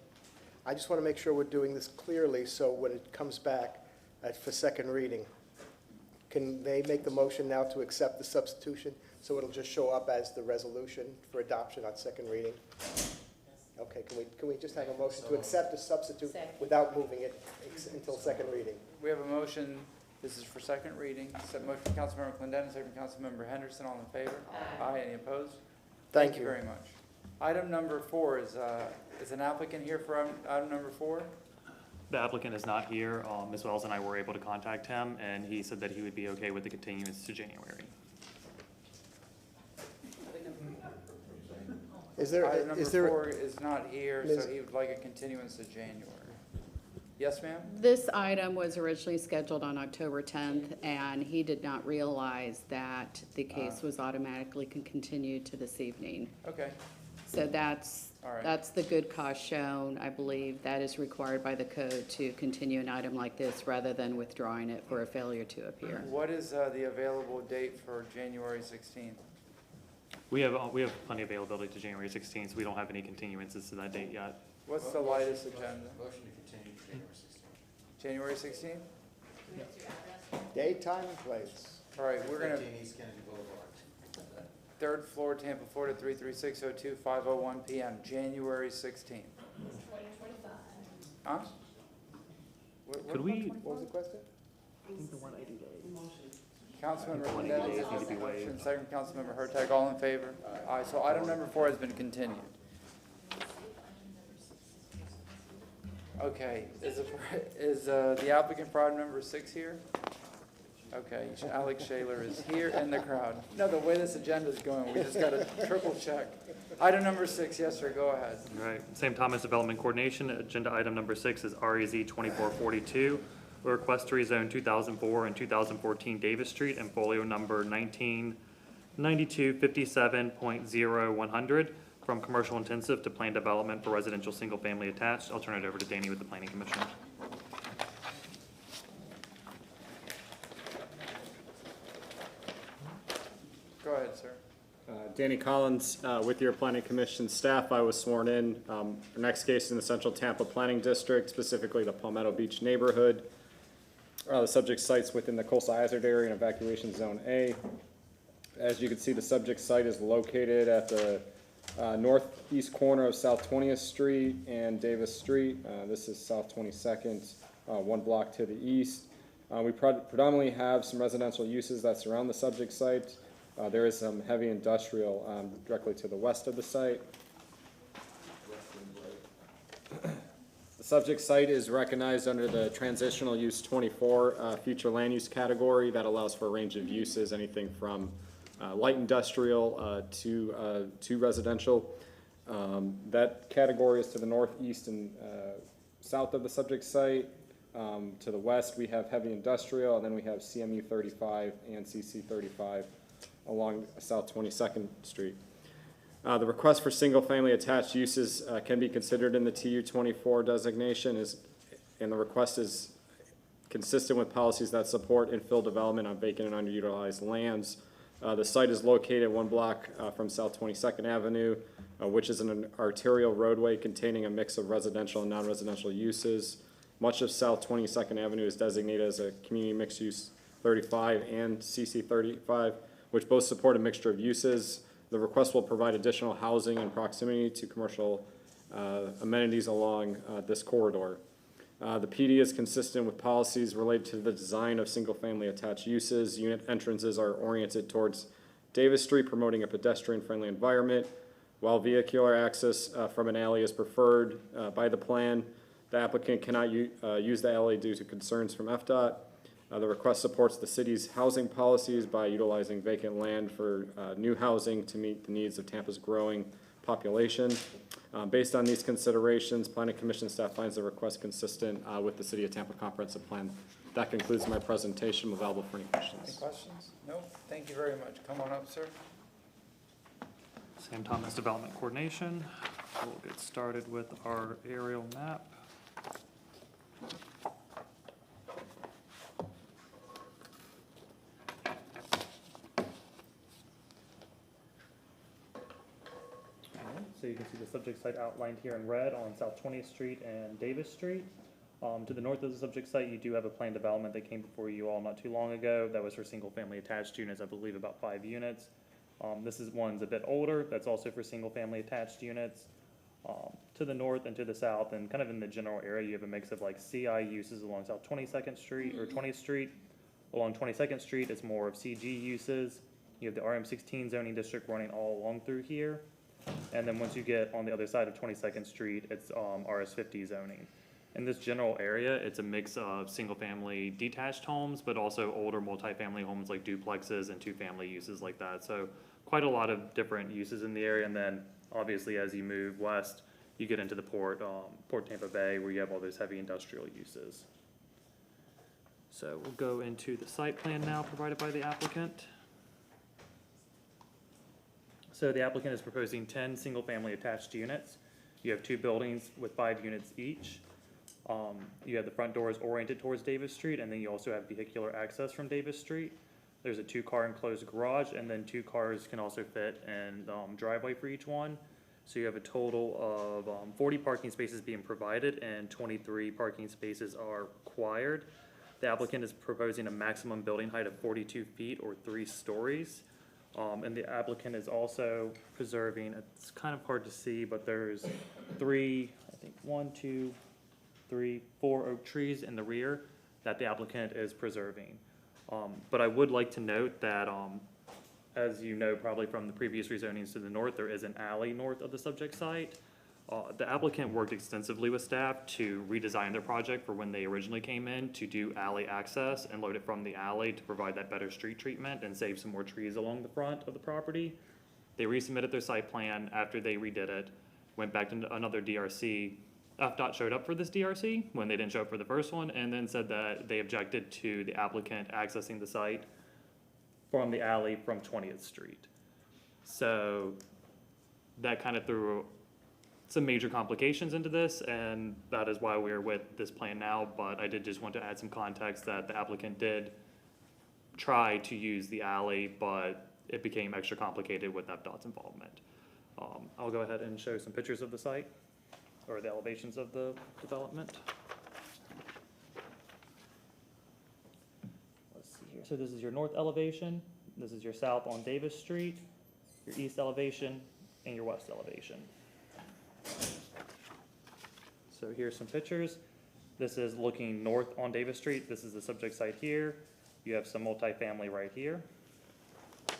[SPEAKER 3] I just want to make sure we're doing this clearly, so when it comes back for second reading, can they make the motion now to accept the substitution, so it'll just show up as the resolution for adoption on second reading? Okay, can we just have a motion to accept the substitute without moving it until second reading?
[SPEAKER 2] We have a motion, this is for second reading. Motion from Councilmember Clendenin, second from Councilmember Henderson. All in favor? Aye. Any opposed?
[SPEAKER 3] Thank you.
[SPEAKER 2] Very much. Item number 4 is an applicant here for item number 4?
[SPEAKER 8] The applicant is not here. Ms. Wells and I were able to contact him, and he said that he would be okay with the continuance to January.
[SPEAKER 2] Item number 4 is not here, so he would like a continuance to January. Yes, ma'am?
[SPEAKER 7] This item was originally scheduled on October 10th, and he did not realize that the case was automatically continued to this evening.
[SPEAKER 2] Okay.
[SPEAKER 7] So that's
[SPEAKER 2] All right.
[SPEAKER 7] that's the good cause shown. I believe that is required by the code to continue an item like this rather than withdrawing it for a failure to appear.
[SPEAKER 2] What is the available date for January 16th?
[SPEAKER 8] We have plenty of availability to January 16th, so we don't have any continuances to that date yet.
[SPEAKER 2] What's the lightest agenda?
[SPEAKER 20] Motion to continue to
[SPEAKER 2] January
[SPEAKER 20] January 16th.
[SPEAKER 2] 16th?
[SPEAKER 3] Date, time, and place.
[SPEAKER 2] All right, we're gonna,
[SPEAKER 20] 15 East Kennedy Boulevard.
[SPEAKER 2] 3rd floor, Tampa, Florida, 33602, 5:01 PM, January 16th. Huh?
[SPEAKER 8] Could we?
[SPEAKER 3] What was the question?
[SPEAKER 2] Councilmember
[SPEAKER 8] 20
[SPEAKER 2] Clendenin,
[SPEAKER 8] days need to be waived.
[SPEAKER 2] second Councilmember Hurtak, all in favor? Aye, so item number 4 has been continued. Okay, is the applicant for item number 6 here? Okay, Alex Shaler is here in the crowd. No, the way this agenda is going, we just gotta triple check. Item number 6, yes, sir, go ahead.
[SPEAKER 8] All right, St. Thomas Development Coordination, agenda item number 6 is REZ 2442, a request to rezone 2004 and 2014 Davis Street and folio number 199257.0100 from commercial intensive to planned development for residential single-family attached. I'll turn it over to Danny with the Planning Commission.
[SPEAKER 2] Go ahead, sir.
[SPEAKER 4] Danny Collins, with your Planning Commission staff, I was sworn in. Our next case is in the Central Tampa Planning District, specifically the Palmetto Beach neighborhood. The subject site's within the coastal hazard area and evacuation zone A. As you can see, the subject site is located at the northeast corner of South 20th Street and Davis Street. This is South 22nd, 1 block to the east. We predominantly have some residential uses that surround the subject site. There is some heavy industrial directly to the west of the site. The subject site is recognized under the Transitional Use 24 Future Land Use category that allows for a range of uses, anything from light industrial to residential. That category is to the northeast and south of the subject site. To the west, we have heavy industrial, and then we have CMU 35 and CC 35 along South 22nd Street. The request for single-family attached uses can be considered in the TU 24 designation, and the request is consistent with policies that support infill development on vacant and underutilized lands. The site is located 1 block from South 22nd Avenue, which is an arterial roadway containing a mix of residential and non-residential uses. Much of South 22nd Avenue is designated as a community mixed use 35 and CC 35, which both support a mixture of uses. The request will provide additional housing in proximity to commercial amenities along this corridor. The PD is consistent with policies related to the design of single-family attached uses. Unit entrances are oriented towards Davis Street, promoting a pedestrian-friendly environment. While vehicular access from an alley is preferred by the plan, the applicant cannot use the alley due to concerns from FDOT. The request supports the city's housing policies by utilizing vacant land for new housing to meet the needs of Tampa's growing population. Based on these considerations, Planning Commission staff finds the request consistent with the City of Tampa Comprehensive Plan. That concludes my presentation. I'm available for any
[SPEAKER 2] Any
[SPEAKER 4] questions.
[SPEAKER 2] questions? No? Thank you very much. Come on up, sir.
[SPEAKER 8] Sam Thomas, Development Coordination. We'll get started with our aerial map. So you can see the subject site outlined here in red on South 20th Street and Davis Street. To the north of the subject site, you do have a planned development that came before you all not too long ago. That was for single-family attached units, I believe about 5 units. This one's a bit older. That's also for single-family attached units. To the north and to the south, and kind of in the general area, you have a mix of like CI uses along South 22nd Street or 20th Street. Along 22nd Street, it's more of CG uses. You have the RM16 zoning district running all along through here. And then once you get on the other side of 22nd Street, it's RS50 zoning. In this general area, it's a mix of single-family detached homes, but also older multifamily homes like duplexes and two-family uses like that. So quite a lot of different uses in the area. And then obviously as you move west, you get into the Port Tampa Bay, where you have all those heavy industrial uses. So we'll go into the site plan now provided by the applicant. So the applicant is proposing 10 single-family attached units. You have 2 buildings with 5 units each. You have the front doors oriented towards Davis Street, and then you also have vehicular access from Davis Street. There's a 2-car enclosed garage, and then 2 cars can also fit in driveway for each one. So you have a total of 40 parking spaces being provided, and 23 parking spaces are required. The applicant is proposing a maximum building height of 42 feet or 3 stories. And the applicant is also preserving, it's kind of hard to see, but there's 3, I think 1, 2, 3, 4 oak trees in the rear that the applicant is preserving. But I would like to note that, as you know probably from the previous rezonings to the north, there is an alley north of the subject site. The applicant worked extensively with staff to redesign their project for when they originally came in to do alley access and load it from the alley to provide that better street treatment and save some more trees along the front of the property. They resubmitted their site plan after they redid it, went back to another DRC. FDOT showed up for this DRC when they didn't show up for the first one, and then said that they objected to the applicant accessing the site from the alley from 20th Street. So that kind of threw some major complications into this, and that is why we're with this plan now. But I did just want to add some context that the applicant did try to use the alley, but it became extra complicated with FDOT's involvement. I'll go ahead and show some pictures of the site, or the elevations of the development. Let's see here. So this is your north elevation, this is your south on Davis Street, your east elevation, and your west elevation. So here's some pictures. This is looking north on Davis Street. This is the subject site here. You have some multifamily right here. Oh,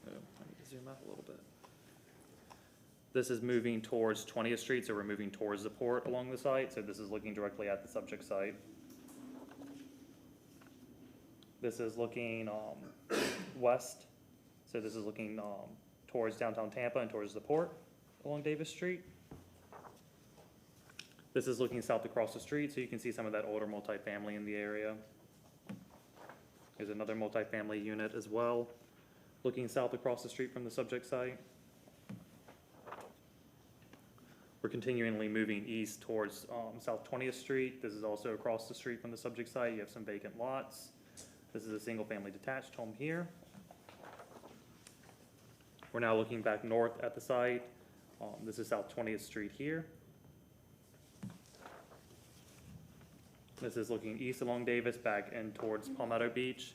[SPEAKER 8] I need to zoom out a little bit. This is moving towards 20th Street, so we're moving towards the port along the site. So this is looking directly at the subject site. This is looking west. So this is looking towards downtown Tampa and towards the port along Davis Street. This is looking south across the street, so you can see some of that older multifamily in the area. There's another multifamily unit as well, looking south across the street from the subject site. We're continually moving east towards South 20th Street. This is also across the street from the subject site. You have some vacant lots. This is a single-family detached home here. We're now looking back north at the site. This is South 20th Street here. This is looking east along Davis, back in towards Palmetto Beach.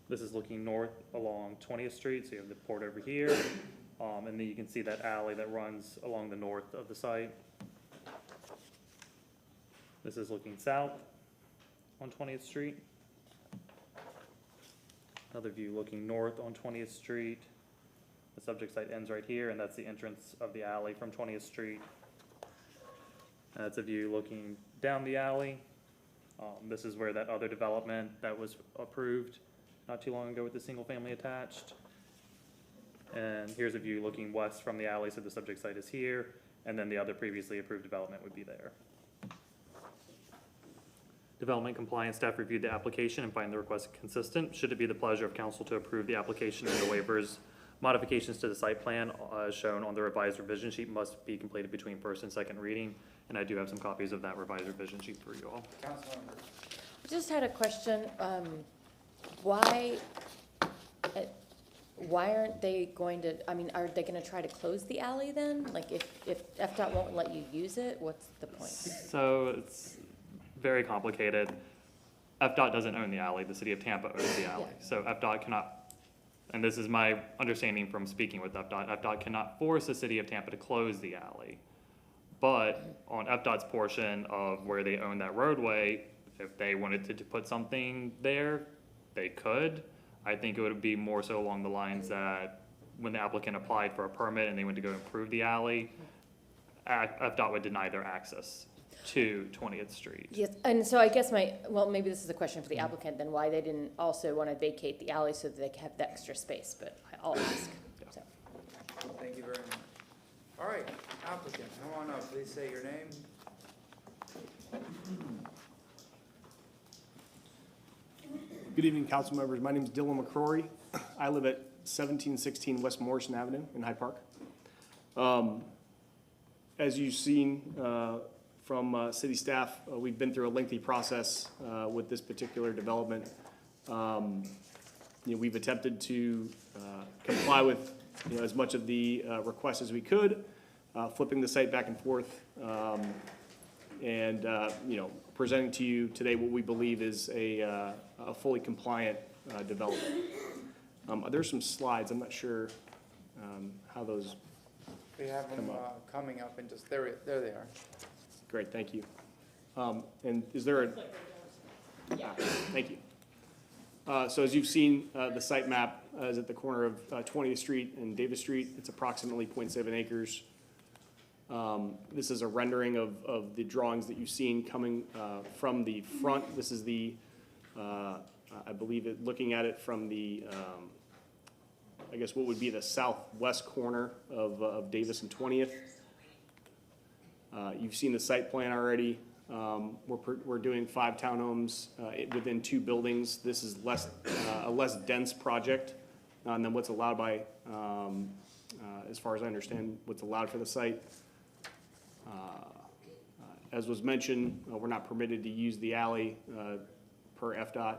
[SPEAKER 8] This is looking north along 20th Street, so you have the port over here. And then you can see that alley that runs along the north of the site. This is looking south on 20th Street. Another view looking north on 20th Street. The subject site ends right here, and that's the entrance of the alley from 20th Street. That's a view looking down the alley. This is where that other development that was approved not too long ago with the single family attached. And here's a view looking west from the alley, so the subject site is here, and then the other previously approved development would be there. Development compliance staff reviewed the application and find the request consistent. Should it be the pleasure of council to approve the application and the waivers, modifications to the site plan as shown on the revised revision sheet must be completed between first and second reading. And I do have some copies of that revised revision sheet for you all.
[SPEAKER 2] Councilmember.
[SPEAKER 10] I just had a question. Why aren't they going to, I mean, are they gonna try to close the alley then? Like if FDOT won't let you use it, what's the point?
[SPEAKER 8] So it's very complicated. FDOT doesn't own the alley, the city of Tampa owns the alley.
[SPEAKER 10] Yeah.
[SPEAKER 8] So FDOT cannot, and this is my understanding from speaking with FDOT, FDOT cannot force the city of Tampa to close the alley. But on FDOT's portion of where they own that roadway, if they wanted to put something there, they could. I think it would be more so along the lines that when the applicant applied for a permit and they went to go improve the alley, FDOT would deny their access to 20th Street.
[SPEAKER 10] Yes, and so I guess well, maybe this is a question for the applicant, then why they didn't also want to vacate the alley so that they could have the extra space, but I'll ask. So.
[SPEAKER 2] Thank you very much. All right, applicant, come on up, please say your name.
[SPEAKER 13] Good evening, council members. My name is Dylan McCrory. I live at 1716 West Morrison Avenue in Hyde Park. As you've seen from city staff, we've been through a lengthy process with this particular development. We've attempted to comply with as much of the requests as we could, flipping the site back and forth, and presenting to you today what we believe is a fully compliant development. There's some slides. I'm not sure how those
[SPEAKER 2] We have them coming up and just, there they are.
[SPEAKER 13] Great, thank you. And is there a? Yeah. Thank you. So as you've seen, the site map is at the corner of 20th Street and Davis Street. It's approximately 0.7 acres. This is a rendering of the drawings that you've seen coming from the front. This is the, I believe looking at it from the, I guess what would be the southwest corner of Davis and 20th. You've seen the site plan already. We're doing 5 townhomes within 2 buildings. This is a less dense project than what's allowed by, as far as I understand, what's allowed for the site. As was mentioned, we're not permitted to use the alley per FDOT.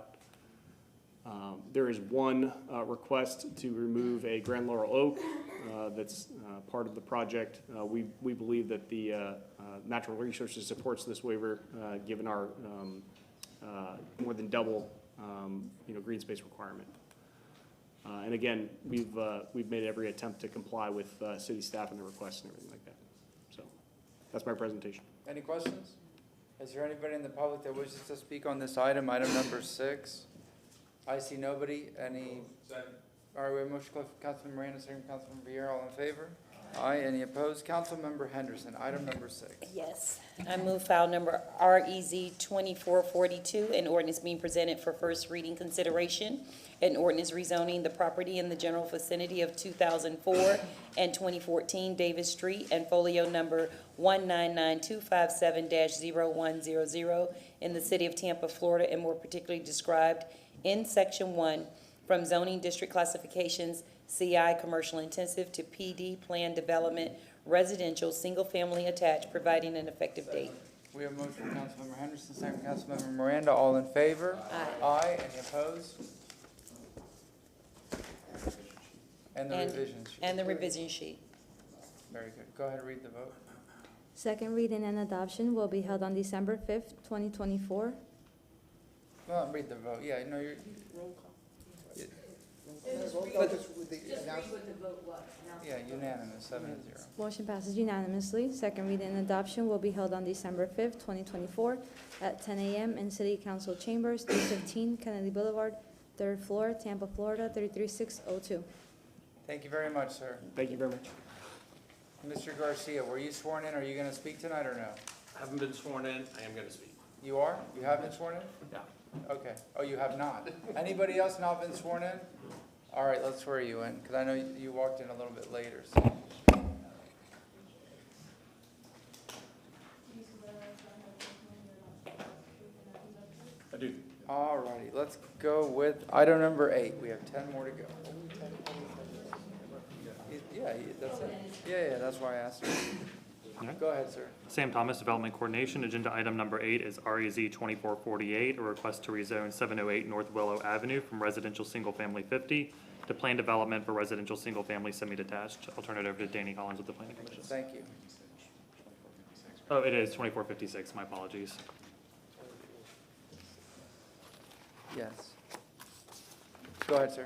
[SPEAKER 13] There is one request to remove a Grand Laurel oak that's part of the project. We believe that the Natural Resources supports this waiver given our more than double green space requirement. And again, we've made every attempt to comply with city staff and the requests and everything like that. So that's my presentation.
[SPEAKER 2] Any questions? Is there anybody in the public that wishes to speak on this item number 6? I see nobody. Any? Second. All right, we have motion called for Councilman Miranda, second Councilman Vieira. All in favor? Aye. Any opposed? Councilmember Henderson, item number 6.
[SPEAKER 21] Yes, I move file number REZ 2442, an ordinance being presented for first reading consideration. An ordinance rezoning the property in the general vicinity of 2004 and 2014 Davis Street and folio number 199257-0100 in the city of Tampa, Florida, and more particularly described in section 1 from zoning district classifications CI commercial intensive to PD planned development residential single family attached, providing an effective date.
[SPEAKER 2] We have motion from Councilmember Henderson, second Councilmember Miranda. All in favor?
[SPEAKER 21] Aye.
[SPEAKER 2] Aye. Any opposed? And the revision sheet.
[SPEAKER 21] And the revision sheet.
[SPEAKER 2] Very good. Go ahead and read the vote.
[SPEAKER 12] Second reading and adoption will be held on December 5th, 2024.
[SPEAKER 2] Well, read the vote. Yeah, no, you're. Roll call. Yeah, unanimous, 7-0.
[SPEAKER 12] Motion passes unanimously. Second reading and adoption will be held on December 5th, 2024, at 10 a.m. in City Council Chambers, 315 Kennedy Boulevard, 3rd floor, Tampa, Florida, 33602.
[SPEAKER 2] Thank you very much, sir.
[SPEAKER 13] Thank you very much.
[SPEAKER 2] Mr. Garcia, were you sworn in? Are you going to speak tonight or no?
[SPEAKER 15] I haven't been sworn in, I am gonna speak.
[SPEAKER 2] You are? You have been sworn in?
[SPEAKER 15] Yeah.
[SPEAKER 2] Okay. Oh, you have not? Anybody else not been sworn in? All right, let's swear you in, because I know you walked in a little bit later, so.
[SPEAKER 13] I do.
[SPEAKER 2] All righty, let's go with item number 8. We have 10 more to go. Yeah, that's it. Yeah, that's why I asked you. Go ahead, sir.
[SPEAKER 8] Sam Thomas, Development Coordination. Agenda item number 8 is REZ 2448, a request to rezone 708 North Willow Avenue from residential single-family 50 to planned development for residential single-family semi-detached. I'll turn it over to Danny Collins with the Planning Commission.
[SPEAKER 2] Thank you.
[SPEAKER 8] Oh, it is 2456, my apologies.
[SPEAKER 2] Yes. Go ahead, sir.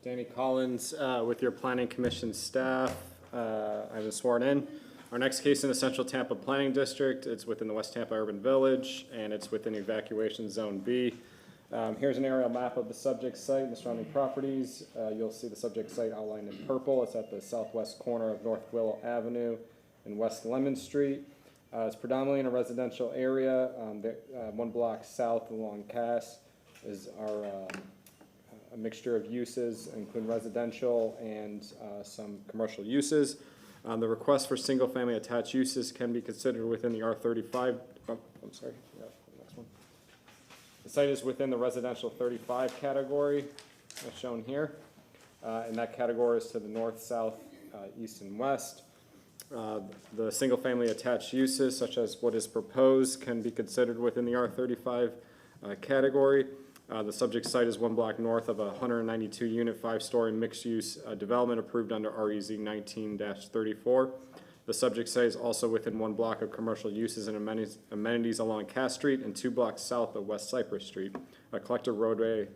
[SPEAKER 4] Danny Collins, with your Planning Commission staff. I've been sworn in. Our next case in the Central Tampa Planning District, it's within the West Tampa Urban Village, and it's within Evacuation Zone B. Here's an aerial map of the subject site and the surrounding properties. You'll see the subject site outlined in purple. It's at the southwest corner of North Willow Avenue and West Lemon Street. It's predominantly in a residential area. One block south along Cass is our a mixture of uses, including residential and some commercial uses. The request for single-family attached uses can be considered within the R35. Oh, I'm sorry. Yeah, next one. The site is within the residential 35 category, as shown here. And that category is to the north, south, east, and west. The single-family attached uses, such as what is proposed, can be considered within the R35 category. The subject site is one block north of a 192-unit, 5-story mixed-use development approved under REZ 19-34. The subject site is also within one block of commercial uses and amenities along Cass Street and 2 blocks south of West Cypress Street, a collective roadway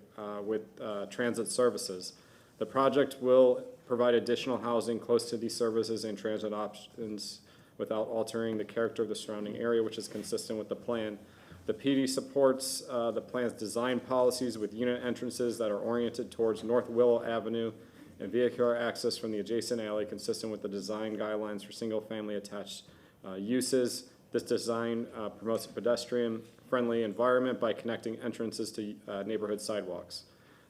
[SPEAKER 4] with transit services. The project will provide additional housing close to these services and transit options without altering the character of the surrounding area, which is consistent with the plan. The PD supports the plan's design policies with unit entrances that are oriented towards North Willow Avenue and vehicular access from the adjacent alley consistent with the design guidelines for single-family attached uses. This design promotes a pedestrian-friendly environment by connecting entrances to neighborhood sidewalks.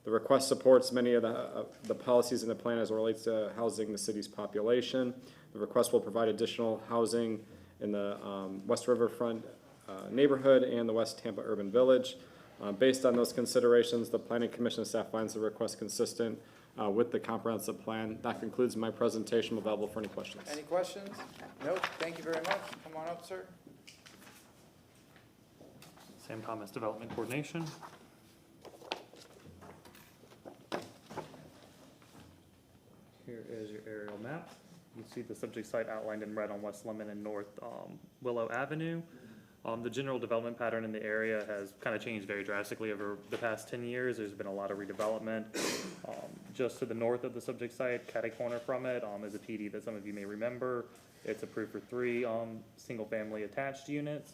[SPEAKER 4] The request supports many of the policies in the plan as it relates to housing the city's population. The request will provide additional housing in the West Riverfront neighborhood and the West Tampa Urban Village. Based on those considerations, the Planning Commission staff finds the request consistent with the comprehensive plan. That concludes my presentation. I'm available for any questions.
[SPEAKER 2] Any questions? Nope. Thank you very much. Come on up, sir.
[SPEAKER 8] Sam Thomas, Development Coordination. Here is your aerial map. You see the subject site outlined in red on West Lemon and North Willow Avenue. The general development pattern in the area has kind of changed very drastically over the past 10 years. There's been a lot of redevelopment. Just to the north of the subject site, catty corner from it, is a PD that some of you may remember. It's approved for 3 single-family attached units.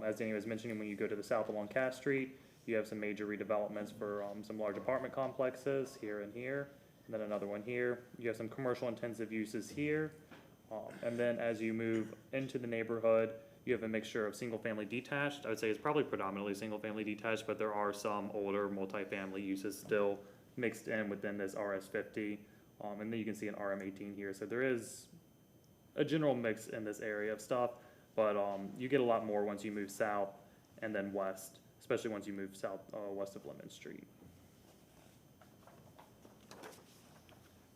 [SPEAKER 8] As Danny was mentioning, when you go to the south along Cass Street, you have some major redevelopments for some large apartment complexes here and here, and then another one here. You have some commercial intensive uses here. And then as you move into the neighborhood, you have a mixture of single-family detached. I would say it's probably predominantly single-family detached, but there are some older multifamily uses still mixed in within this RS50. And then you can see an RM18 here. So there is a general mix in this area of stuff, but you get a lot more once you move south and then west, especially once you move south west of Lemon Street.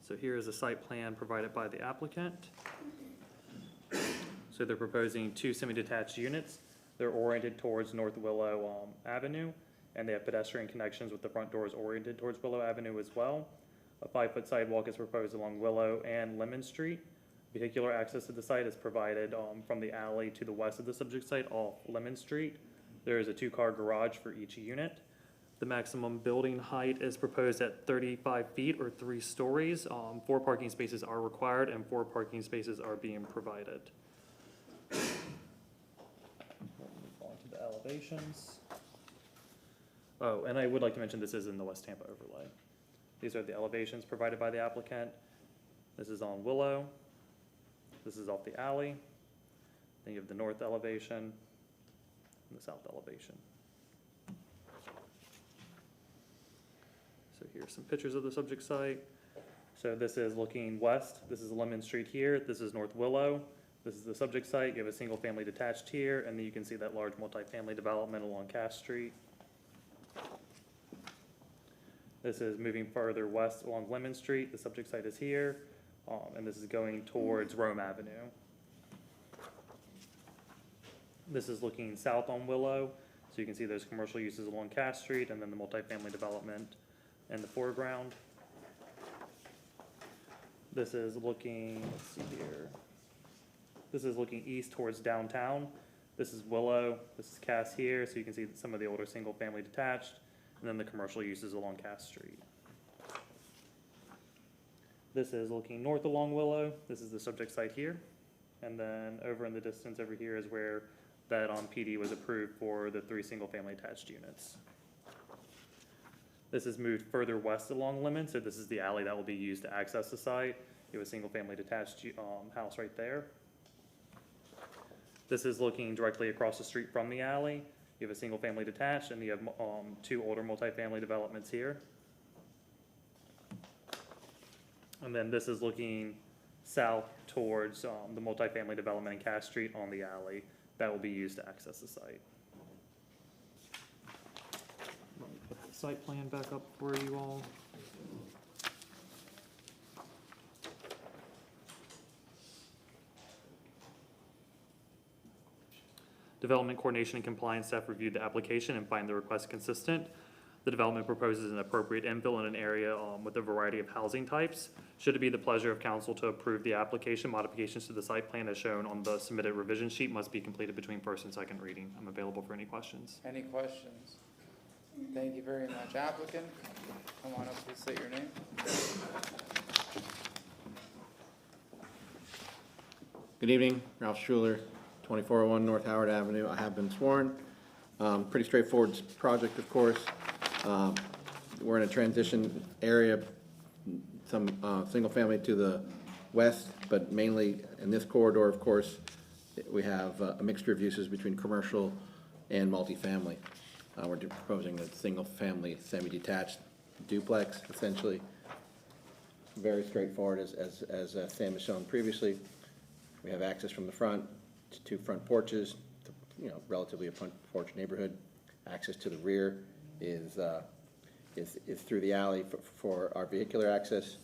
[SPEAKER 8] So here is a site plan provided by the applicant. So they're proposing 2 semi-detached units. They're oriented towards North Willow Avenue, and they have pedestrian connections with the front doors oriented towards Willow Avenue as well. A 5-foot sidewalk is proposed along Willow and Lemon Street. Vehicular access to the site is provided from the alley to the west of the subject site off Lemon Street. There is a 2-car garage for each unit. The maximum building height is proposed at 35 feet or 3 stories. 4 parking spaces are required and 4 parking spaces are being provided. Move on to the elevations. Oh, and I would like to mention this is in the West Tampa overlay. These are the elevations provided by the applicant. This is on Willow. This is off the alley. Then you have the north elevation and the south elevation. So here's some pictures of the subject site. So this is looking west. This is Lemon Street here. This is North Willow. This is the subject site. You have a single family detached here, and then you can see that large multifamily development along Cass Street. This is moving further west along Lemon Street. The subject site is here, and this is going towards Rome Avenue. This is looking south on Willow, so you can see those commercial uses along Cass Street, and then the multifamily development in the foreground. This is looking, let's see here. This is looking east towards downtown. This is Willow. This is Cass here, so you can see some of the older single-family detached, and then the commercial uses along Cass Street. This is looking north along Willow. This is the subject site here. And then over in the distance over here is where that PD was approved for the 3 single-family attached units. This is moved further west along Lemon, so this is the alley that will be used to access the site. You have a single-family detached house right there. This is looking directly across the street from the alley. You have a single-family detached, and you have 2 older multifamily developments here. And then this is looking south towards the multifamily development in Cass Street on the alley that will be used to access the site. Let me put the site plan back up for you all. Development Coordination and Compliance staff reviewed the application and find the request consistent. The development proposes an appropriate infill in an area with a variety of housing types. Should it be the pleasure of council to approve the application, modifications to the site plan as shown on the submitted revision sheet must be completed between first and second reading. I'm available for any questions.
[SPEAKER 2] Any questions? Thank you very much. Applicant, come on up, please state your name.
[SPEAKER 16] Good evening, Ralph Schuler, 2401 North Howard Avenue. I have been sworn. Pretty straightforward project, of course. We're in a transition area, some single family to the west, but mainly in this corridor, of course, we have a mixture of uses between commercial and multifamily. We're proposing a single family semi-detached duplex, essentially. Very straightforward, as Sam has shown previously. We have access from the front to 2 front porches, relatively a front porch neighborhood. Access to the rear is through the alley for our vehicular access.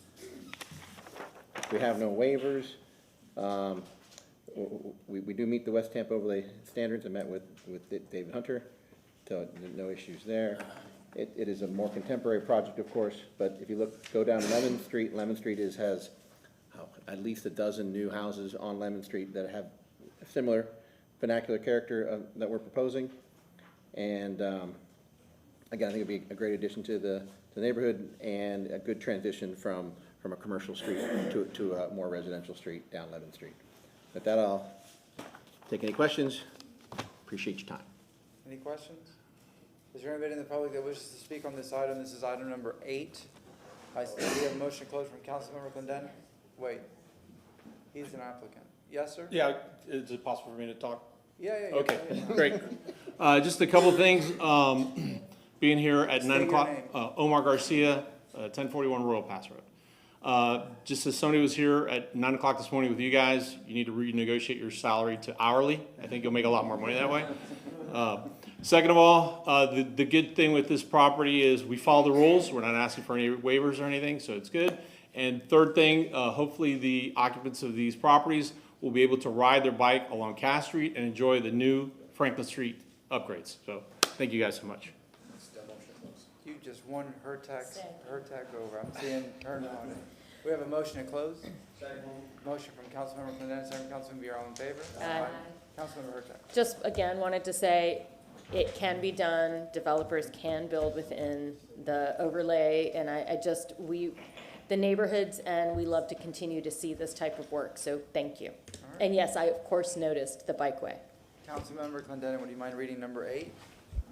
[SPEAKER 16] We have no waivers. We do meet the West Tampa overlay standards. I met with David Hunter, so no issues there. It is a more contemporary project, of course, but if you go down Lemon Street has at least a dozen new houses on Lemon Street that have a similar vernacular character that we're proposing. And again, I think it'd be a great addition to the neighborhood and a good transition from a commercial street to a more residential street down Lemon Street. With that, I'll take any questions. Appreciate your time.
[SPEAKER 2] Any questions? Is there anybody in the public that wishes to speak on this item? This is item number 8. We have a motion to close from Councilmember Clendon. Wait, he's an applicant. Yes, sir?
[SPEAKER 13] Yeah, is it possible for me to talk?
[SPEAKER 2] Yeah.
[SPEAKER 13] Okay, great. Just a couple things. Being here at 9 o'clock, Omar Garcia, 1041 Royal Pass Road. Just as somebody was here at 9 o'clock this morning with you guys, you need to renegotiate your salary to hourly. I think you'll make a lot more money that way. Second of all, the good thing with this property is we follow the rules. We're not asking for any waivers or anything, so it's good. And third thing, hopefully the occupants of these properties will be able to ride their bike along Cass Street and enjoy the new Franklin Street upgrades. So thank you guys so much.
[SPEAKER 2] You just won her tax over. I'm seeing her nodding. We have a motion to close. Motion from Councilmember Clendon, second from Councilmember Bureau. All in favor?
[SPEAKER 10] Aye.
[SPEAKER 2] Councilmember Hurtak.
[SPEAKER 10] Just again, wanted to say, it can be done, developers can build within the overlay, and the neighborhoods, and we love to continue to see this type of work, so thank you. And yes, I of course noticed the bikeway.
[SPEAKER 2] Councilmember Clendenin, would you mind reading number 8?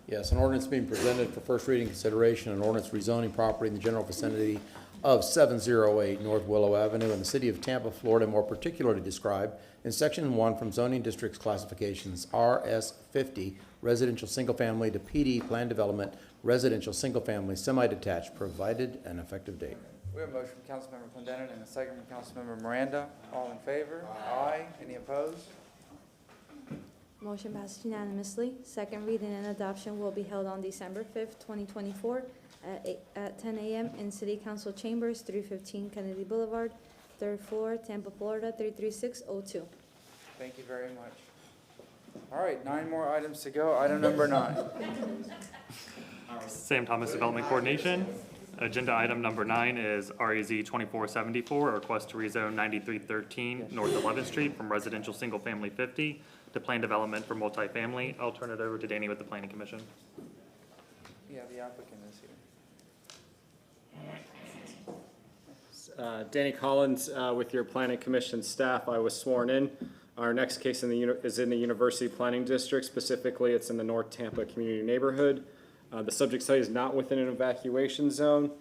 [SPEAKER 20] Yes, an ordinance being presented for first reading consideration, an ordinance rezoning property in the general vicinity of 708 North Willow Avenue in the city of Tampa, Florida, more particularly described in section 1 from zoning districts classifications RS50 residential single-family to PD plan development residential single-family semi-detached, provided an effective date.
[SPEAKER 2] We have a motion from Councilmember Clendenin and a second from Councilmember Miranda. All in favor? Aye. Any opposed?
[SPEAKER 12] Motion passes unanimously. Second reading and adoption will be held on December 5th, 2024 at 10 a.m. in City Council Chambers, 315 Kennedy Boulevard, 3rd floor, Tampa, Florida, 33602.
[SPEAKER 2] Thank you very much. All right, 9 more items to go. Item number 9.
[SPEAKER 8] Sam Thomas Development Coordination. Agenda item number 9 is REZ 2474, a request to rezone 9313 North 11th Street from residential single-family 50 to planned development for multifamily. I'll turn it over to Danny with the Planning Commission.
[SPEAKER 2] Yeah, the applicant is here.
[SPEAKER 4] Danny Collins with your Planning Commission staff. I was sworn in. Our next case is in the University Planning District. Specifically, it's in the North Tampa Community Neighborhood. The subject site is not within an evacuation zone.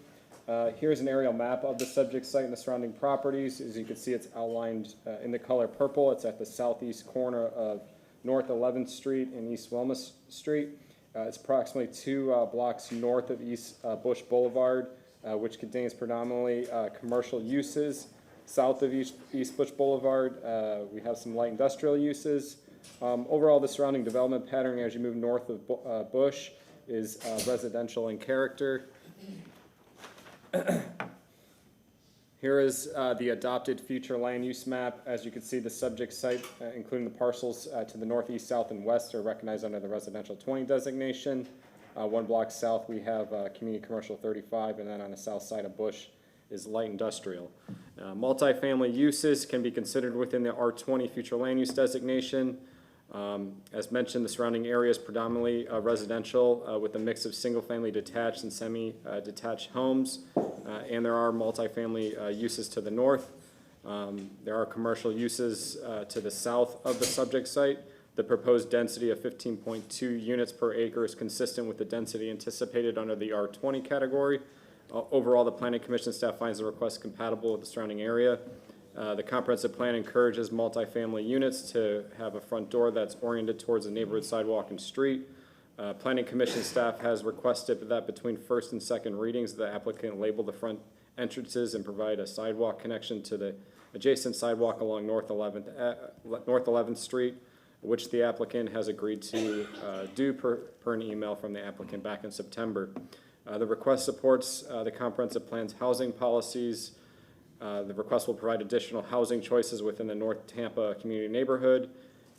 [SPEAKER 4] Here's an aerial map of the subject site and the surrounding properties. As you can see, it's outlined in the color purple. It's at the southeast corner of North 11th Street and East Wilma Street. It's approximately 2 blocks north of East Bush Boulevard, which contains predominantly commercial uses. South of East Bush Boulevard, we have some light industrial uses. Overall, the surrounding development pattern as you move north of Bush is residential in character. Here is the adopted future land use map. As you can see, the subject site, including the parcels to the northeast, south, and west, are recognized under the residential 20 designation. 1 block south, we have community commercial 35, and then on the south side of Bush is light industrial. Multifamily uses can be considered within the R20 future land use designation. As mentioned, the surrounding area is predominantly residential with a mix of single-family detached and semi-detached homes, and there are multifamily uses to the north. There are commercial uses to the south of the subject site. The proposed density of 15.2 units per acre is consistent with the density anticipated under the R20 category. Overall, the Planning Commission staff finds the request compatible with the surrounding area. The comprehensive plan encourages multifamily units to have a front door that's oriented towards the neighborhood sidewalk and street. Planning Commission staff has requested that between first and second readings, the applicant label the front entrances and provide a sidewalk connection to the adjacent sidewalk along North 11th Street, which the applicant has agreed to do per an email from the applicant back in September. The request supports the comprehensive plan's housing policies. The request will provide additional housing choices within the North Tampa community neighborhood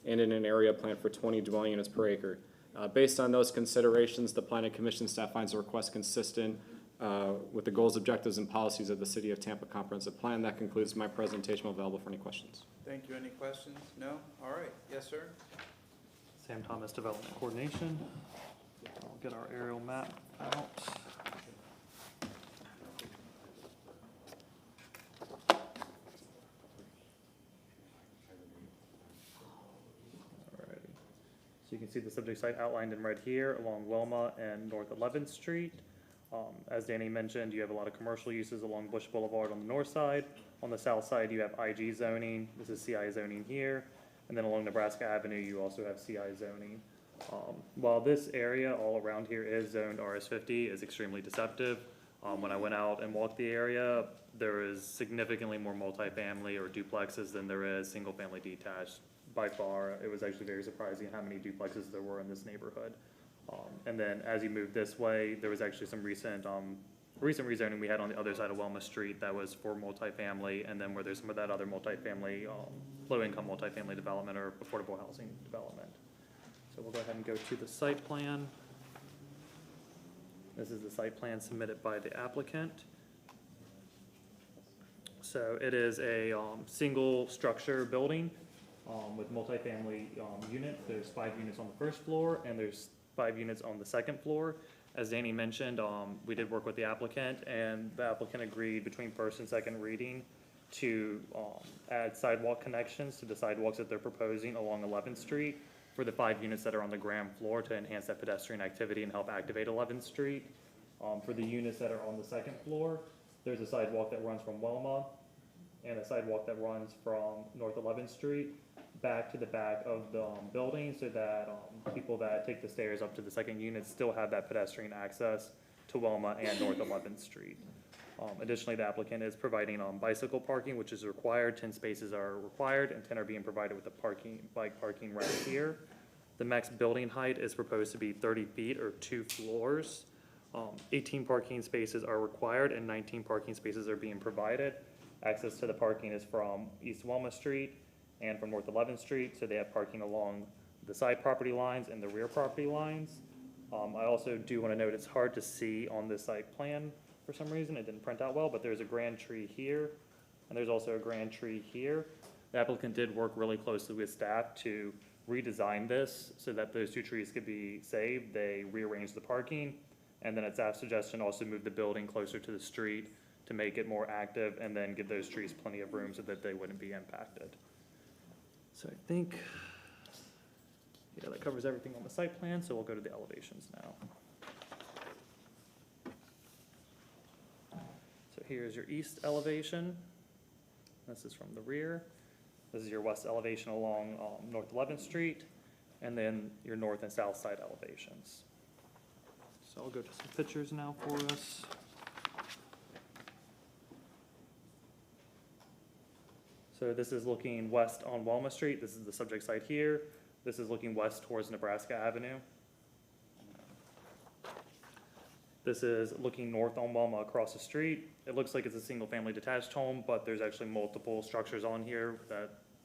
[SPEAKER 4] and in an area planned for 20 dwelling units per acre. Based on those considerations, the Planning Commission staff finds the request consistent with the goals, objectives, and policies of the City of Tampa Comprehensive Plan. That concludes my presentation. I'm available for any questions.
[SPEAKER 2] Thank you. Any questions? No? All right. Yes, sir.
[SPEAKER 8] Sam Thomas Development Coordination. I'll get our aerial map out. Alrighty. So you can see the subject site outlined in red here along Wilma and North 11th Street. As Danny mentioned, you have a lot of commercial uses along Bush Boulevard on the north side. On the south side, you have IG zoning. This is CI zoning here. And then along Nebraska Avenue, you also have CI zoning. While this area all around here is zoned RS50, is extremely deceptive. When I went out and walked the area, there is significantly more multifamily or duplexes than there is single-family detached. By far, it was actually very surprising how many duplexes there were in this neighborhood. And then as you move this way, there was actually some recent rezoning we had on the other side of Wilma Street that was for multifamily, and then where there's some of that other multifamily, low-income multifamily development or affordable housing development. So we'll go ahead and go to the site plan. This is the site plan submitted by the applicant. So it is a single structure building with multifamily units. There's 5 units on the first floor, and there's 5 units on the second floor. As Danny mentioned, we did work with the applicant, and the applicant agreed between first and second reading to add sidewalk connections to the sidewalks that they're proposing along 11th Street for the 5 units that are on the ground floor to enhance that pedestrian activity and help activate 11th Street. For the units that are on the second floor, there's a sidewalk that runs from Wilma and a sidewalk that runs from North 11th Street back to the back of the building, so that people that take the stairs up to the second unit still have that pedestrian access to Wilma and North 11th Street. Additionally, the applicant is providing bicycle parking, which is required. 10 spaces are required, and 10 are being provided with a bike parking right here. The max building height is proposed to be 30 feet or 2 floors. 18 parking spaces are required, and 19 parking spaces are being provided. Access to the parking is from East Wilma Street and from North 11th Street, so they have parking along the side property lines and the rear property lines. I also do want to note it's hard to see on this site plan for some reason. It didn't print out well, but there's a grand tree here, and there's also a grand tree here. The applicant did work really closely with staff to redesign this so that those 2 trees could be saved. They rearranged the parking, and then at staff's suggestion also moved the building closer to the street to make it more active, and then give those trees plenty of room so that they wouldn't be impacted. So I think, yeah, that covers everything on the site plan, so we'll go to the elevations now. So here's your east elevation. This is from the rear. This is your west elevation along North 11th Street, and then your north and south side elevations. So I'll go to some pictures now for us. So this is looking west on Walma Street. This is the subject site here. This is looking west towards Nebraska Avenue. This is looking north on Walma across the street. It looks like it's a single-family detached home, but there's actually multiple structures on here,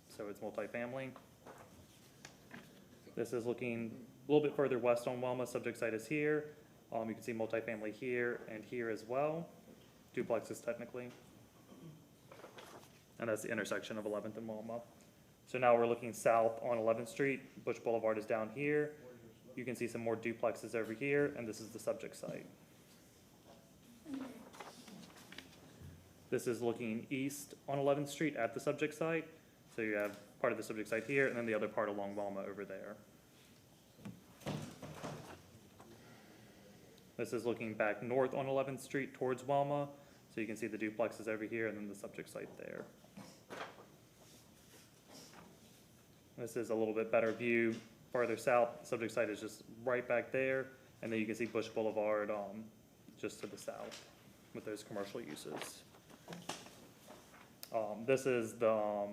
[SPEAKER 8] so it's multifamily. This is looking a little bit further west on Walma. Subject site is here. You can see multifamily here and here as well. Duplexes technically. And that's the intersection of 11th and Wilma. So now we're looking south on 11th Street. Bush Boulevard is down here. You can see some more duplexes over here, and this is the subject site. This is looking east on 11th Street at the subject site. So you have part of the subject site here, and then the other part along Wilma over there. This is looking back north on 11th Street towards Wilma. So you can see the duplexes over here, and then the subject site there. This is a little bit better view farther south. The subject site is just right back there, and then you can see Bush Boulevard just to the south with those commercial uses. This is the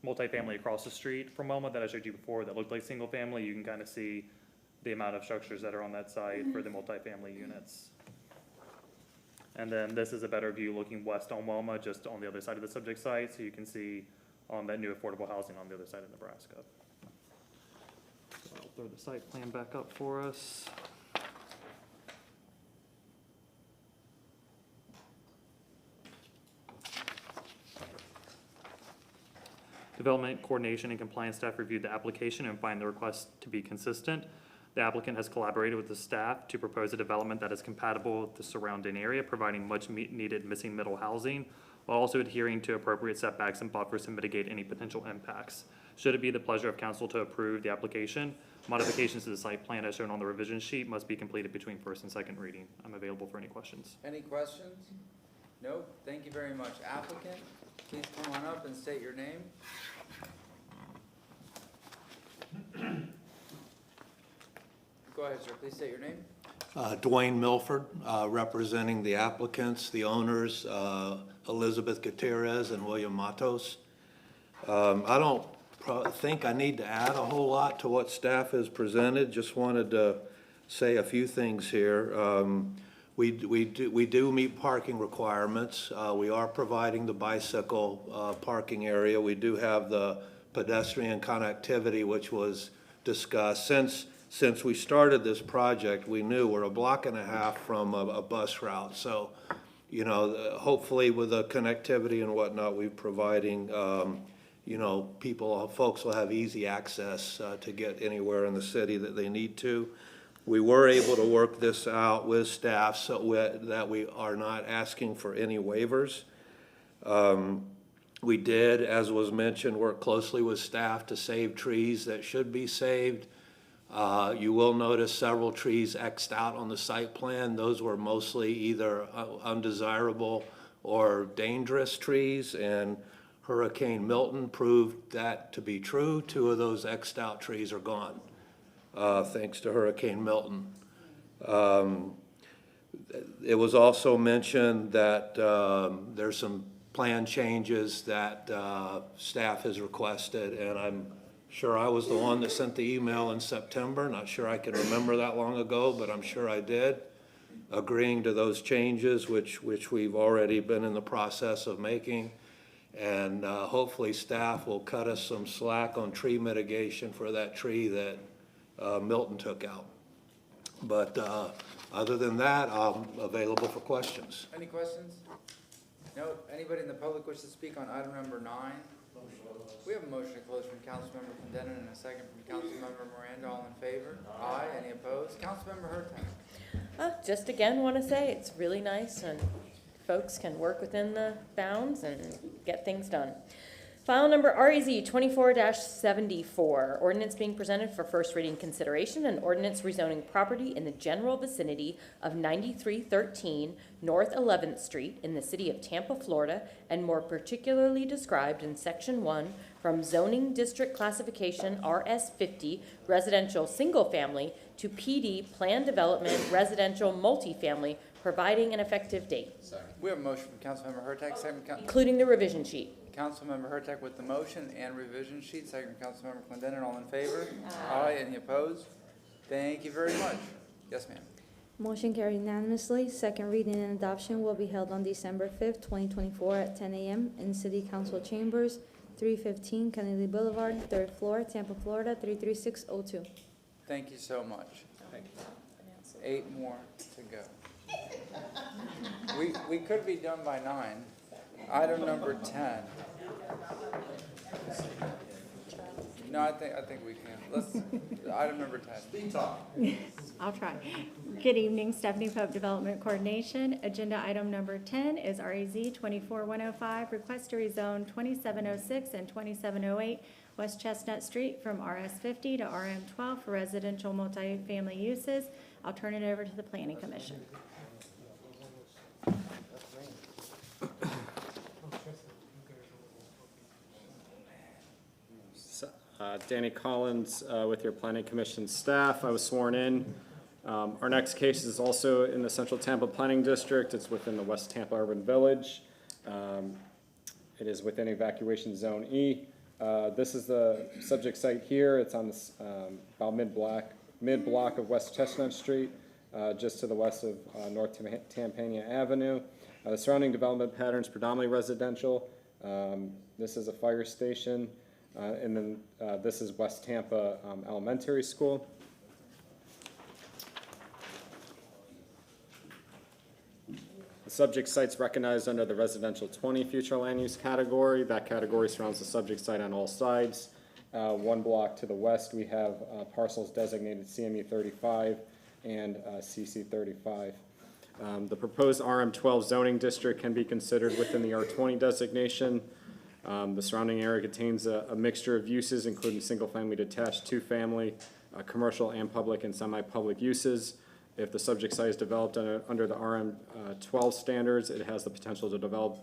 [SPEAKER 8] multifamily across the street from Wilma that I showed you before that looked like single family. You can kind of see the amount of structures that are on that site for the multifamily units. And then this is a better view looking west on Wilma, just on the other side of the subject site, so you can see that new affordable housing on the other side of Nebraska. So I'll throw the site plan back up for us. Development, coordination, and compliance staff reviewed the application and find the request to be consistent. The applicant has collaborated with the staff to propose a development that is compatible with the surrounding area, providing much needed missing middle housing, while also adhering to appropriate setbacks and buffers to mitigate any potential impacts. Should it be the pleasure of council to approve the application, modifications to the site plan as shown on the revision sheet must be completed between first and second reading. I'm available for any questions.
[SPEAKER 2] Any questions? No? Thank you very much. Applicant, please come on up and state your name. Go ahead, sir. Please state your name.
[SPEAKER 17] Dwayne Milford, representing the applicants, the owners, Elizabeth Gutierrez and William Matos. I don't think I need to add a whole lot to what staff has presented. Just wanted to say a few things here. We do meet parking requirements. We are providing the bicycle parking area. We do have the pedestrian connectivity, which was discussed. Since we started this project, we knew we're a block and a half from a bus route. So, you know, hopefully with the connectivity and whatnot we're providing, you know, folks will have easy access to get anywhere in the city that they need to. We were able to work this out with staff so that we are not asking for any waivers. We did, as was mentioned, work closely with staff to save trees that should be saved. You will notice several trees X'd out on the site plan. Those were mostly either undesirable or dangerous trees, and Hurricane Milton proved that to be true. 2 of those X'd out trees are gone, thanks to Hurricane Milton. It was also mentioned that there's some plan changes that staff has requested, and I'm sure I was the one that sent the email in September. Not sure I can remember that long ago, but I'm sure I did, agreeing to those changes, which we've already been in the process of making. And hopefully staff will cut us some slack on tree mitigation for that tree that Milton took out. But other than that, I'm available for questions.
[SPEAKER 2] Any questions? No? Anybody in the public wish to speak on item number 9? We have a motion to close from Councilmember Clendenin and a second from Councilmember Miranda. All in favor? Aye. Any opposed? Councilmember Hurtak.
[SPEAKER 10] Just again, want to say it's really nice and folks can work within the bounds and get things done. File number REZ 24-74, ordinance being presented for first reading consideration, and ordinance rezoning property in the general vicinity of 9313 North 11th Street in the city of Tampa, Florida, and more particularly described in Section 1 from zoning district classification RS50 residential single family to PD planned development residential multifamily, providing an effective date.
[SPEAKER 2] We have a motion from Councilmember Hurtak, second from
[SPEAKER 10] Including the revision sheet.
[SPEAKER 2] Councilmember Hurtak with the motion and revision sheet, second from Councilmember Clendenin. All in favor? Aye. Any opposed? Thank you very much. Yes, ma'am.
[SPEAKER 12] Motion carried unanimously. Second reading and adoption will be held on December 5th, 2024 at 10 a.m. in City Council Chambers, 315 Kennedy Boulevard, 3rd floor, Tampa, Florida, 33602.
[SPEAKER 2] Thank you so much. Thank you. 8 more to go. We could be done by 9. Item number 10. No, I think we can. Let's, item number 10. Speed talk.
[SPEAKER 1] I'll try. Good evening, Stephanie Pope, Development Coordination. Agenda item number 10 is REZ 24105, request to rezone 2706 and 2708 West Chestnut Street from RS50 to RM12 for residential multifamily uses. I'll turn it over to the Planning Commission.
[SPEAKER 4] Danny Collins with your Planning Commission staff. I was sworn in. Our next case is also in the Central Tampa Planning District. It's within the West Tampa Urban Village. It is within Evacuation Zone E. This is the subject site here. It's on this about mid-block of West Chestnut Street, just to the west of North Tampania Avenue. The surrounding development patterns predominantly residential. This is a fire station. And then this is West Tampa Elementary School. The subject site's recognized under the residential 20 future land use category. That category surrounds the subject site on all sides. 1 block to the west, we have parcels designated CMU 35 and CC 35. The proposed RM12 zoning district can be considered within the R20 designation. The surrounding area contains a mixture of uses, including single-family detached, 2-family, commercial and public and semi-public uses. If the subject site is developed under the RM12 standards, it has the potential to develop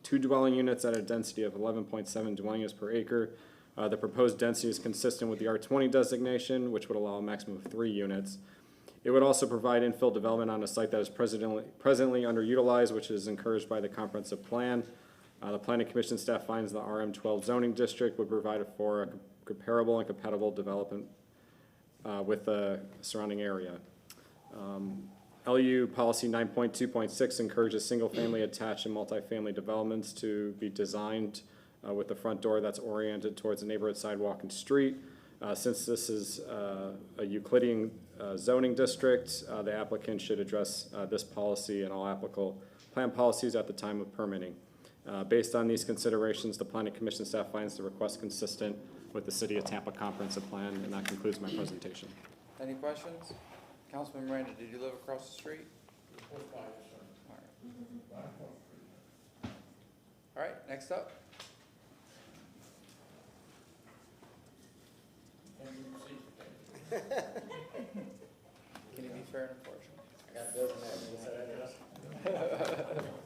[SPEAKER 4] 2 dwelling units at a density of 11.7 dwelling units per acre. The proposed density is consistent with the R20 designation, which would allow a maximum of 3 units. It would also provide infill development on a site that is presently underutilized, which is encouraged by the comprehensive plan. The Planning Commission staff finds the RM12 zoning district would provide for a comparable and compatible development with the surrounding area. LU policy 9.2.6 encourages single-family attached and multifamily developments to be designed with the front door that's oriented towards the neighborhood sidewalk and street. Since this is a Euclidean zoning district, the applicant should address this policy and all applicable plan policies at the time of permitting. Based on these considerations, the Planning Commission staff finds the request consistent with the City of Tampa Comprehensive Plan, and that concludes my presentation.
[SPEAKER 2] Any questions? Councilman Miranda, did you live across the street? All right, next up. Can you be fair and impartial?
[SPEAKER 3] I got a dozen eggs.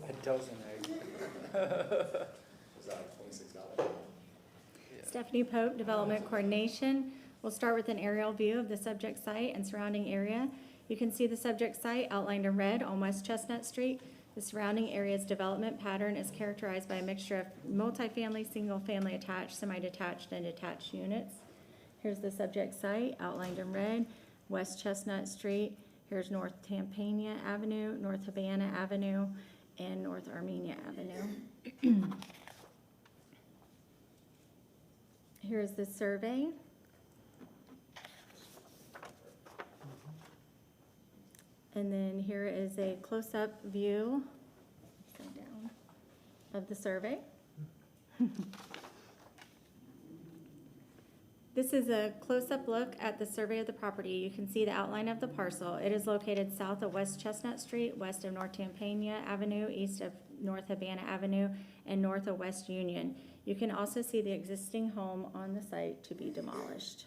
[SPEAKER 2] A dozen eggs.
[SPEAKER 3] Is that $26?
[SPEAKER 1] Stephanie Pope, Development Coordination. We'll start with an aerial view of the subject site and surrounding area. You can see the subject site outlined in red on West Chestnut Street. The surrounding area's development pattern is characterized by a mixture of multifamily, single-family attached, semi-detached, and detached units. Here's the subject site outlined in red, West Chestnut Street. Here's North Tampa Avenue, North Havana Avenue, and North Armenia Avenue. Here's the survey. And then here is a close-up view of the survey. This is a close-up look at the survey of the property. You can see the outline of the parcel. It is located south of West Chestnut Street, west of North Tampania Avenue, east of North Havana Avenue, and north of West Union. You can also see the existing home on the site to be demolished.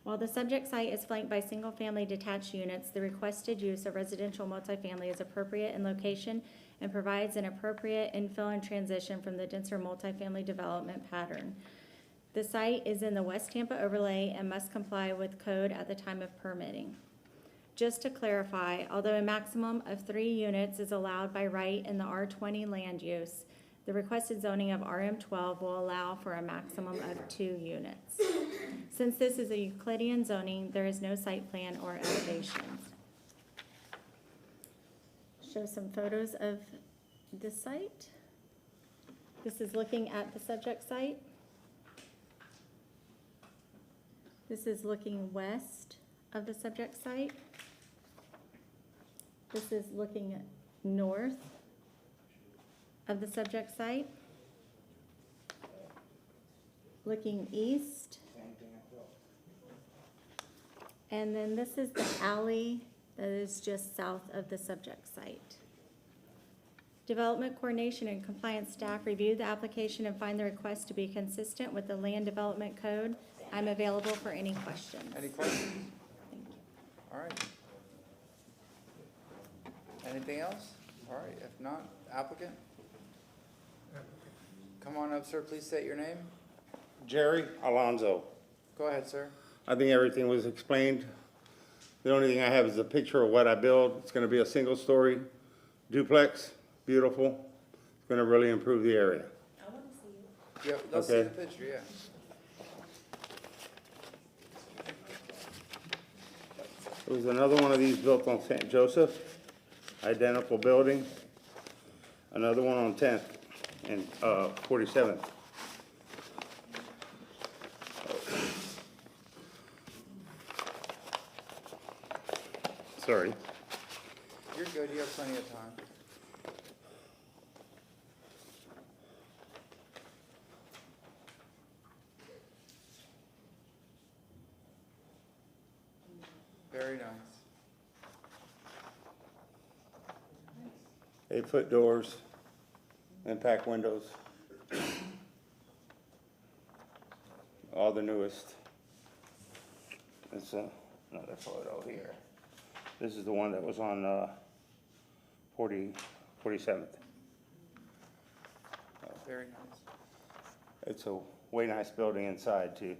[SPEAKER 1] While the subject site is flanked by single-family detached units, the requested use of residential multifamily is appropriate in location and provides an appropriate infill and transition from the denser multifamily development pattern. The site is in the West Tampa overlay and must comply with code at the time of permitting. Just to clarify, although a maximum of 3 units is allowed by right in the R20 land use, the requested zoning of RM12 will allow for a maximum of 2 units. Since this is a Euclidean zoning, there is no site plan or elevations. Show some photos of this site. This is looking at the subject site. This is looking west of the subject site. This is looking north of the subject site. Looking east. And then this is the alley that is just south of the subject site. Development Coordination and Compliance staff reviewed the application and find the request to be consistent with the Land Development Code. I'm available for any questions.
[SPEAKER 2] Any questions?
[SPEAKER 1] Thank you.
[SPEAKER 2] All right. Anything else? All right, if not, applicant? Come on up, sir, please state your name.
[SPEAKER 18] Jerry Alonzo.
[SPEAKER 2] Go ahead, sir.
[SPEAKER 18] I think everything was explained. The only thing I have is a picture of what I build. It's gonna be a single-story duplex, beautiful. It's gonna really improve the area.
[SPEAKER 21] I want to see you.
[SPEAKER 2] Yeah, let's see
[SPEAKER 18] Okay.
[SPEAKER 2] the picture, yeah.
[SPEAKER 18] There was another one of these built on St. Joseph, identical building. Another one on 10th and 47th. Sorry.
[SPEAKER 2] You're good, you have plenty of time. Very nice.
[SPEAKER 18] 8-foot doors, impact windows. All the newest. It's another photo here. This is the one that was on 47th.
[SPEAKER 2] Very nice.
[SPEAKER 18] It's a way nice building inside too.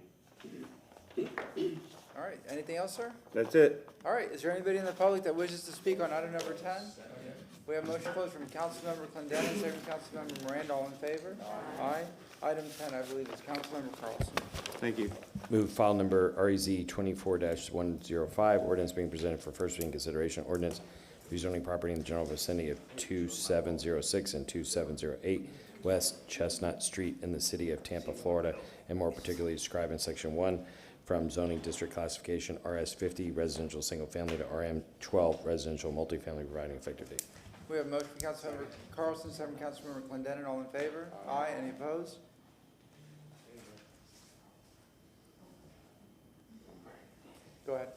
[SPEAKER 2] All right, anything else, sir?
[SPEAKER 18] That's it.
[SPEAKER 2] All right, is there anybody in the public that wishes to speak on item number 10? We have motion closed from Councilmember Clendenin, second from Councilmember Miranda, all in favor? Aye. Item 10, I believe, is Councilmember Carlson.
[SPEAKER 18] Thank you.
[SPEAKER 19] Move file number REZ 24-105, ordinance being presented for first reading consideration, ordinance rezoning property in the general vicinity of 2706 and 2708 West Chestnut Street in the city of Tampa, Florida, and more particularly described in section 1 from zoning district classification RS50 residential single family to RM12 residential multifamily providing effective date.
[SPEAKER 2] We have motion from Councilmember Carlson, second from Councilmember Clendenin, all in favor? Aye. Any opposed?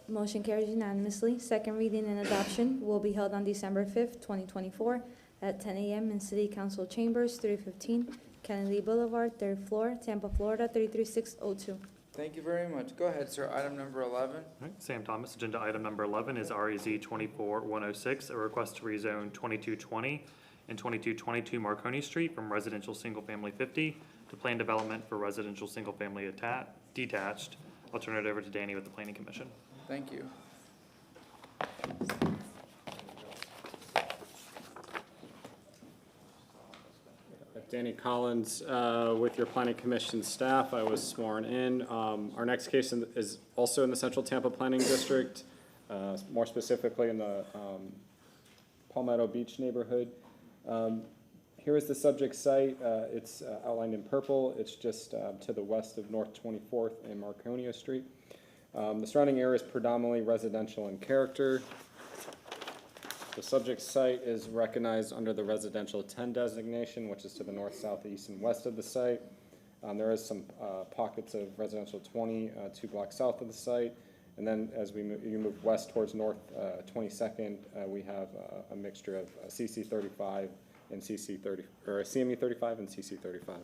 [SPEAKER 12] Motion carries unanimously. Second reading and adoption will be held on December 5th, 2024, at 10 a.m. in City Council Chambers, 315 Kennedy Boulevard, 3rd floor, Tampa, Florida, 33602.
[SPEAKER 2] Thank you very much. Go ahead, sir. Item number 11.
[SPEAKER 8] All right, Sam Thomas, agenda item number 11 is REZ 24106, a request to rezone 2220 and 2222 Marconi Street from residential single-family 50 to planned development for residential single-family detached. I'll turn it over to Danny with the Planning Commission.
[SPEAKER 2] Thank you.
[SPEAKER 4] Danny Collins, with your Planning Commission staff. I was sworn in. Our next case is also in the Central Tampa Planning District, more specifically in the Palmetto Beach neighborhood. Here is the subject site. It's outlined in purple. It's just to the west of North 24th and Marconi Street. The surrounding area is predominantly residential in character. The subject site is recognized under the residential 10 designation, which is to the north, south, east, and west of the site. There is some pockets of residential 20, 2 blocks south of the site. And then as you move west towards North 22nd, we have a mixture of CC 35 and CC 30, or CME 35 and CC 35.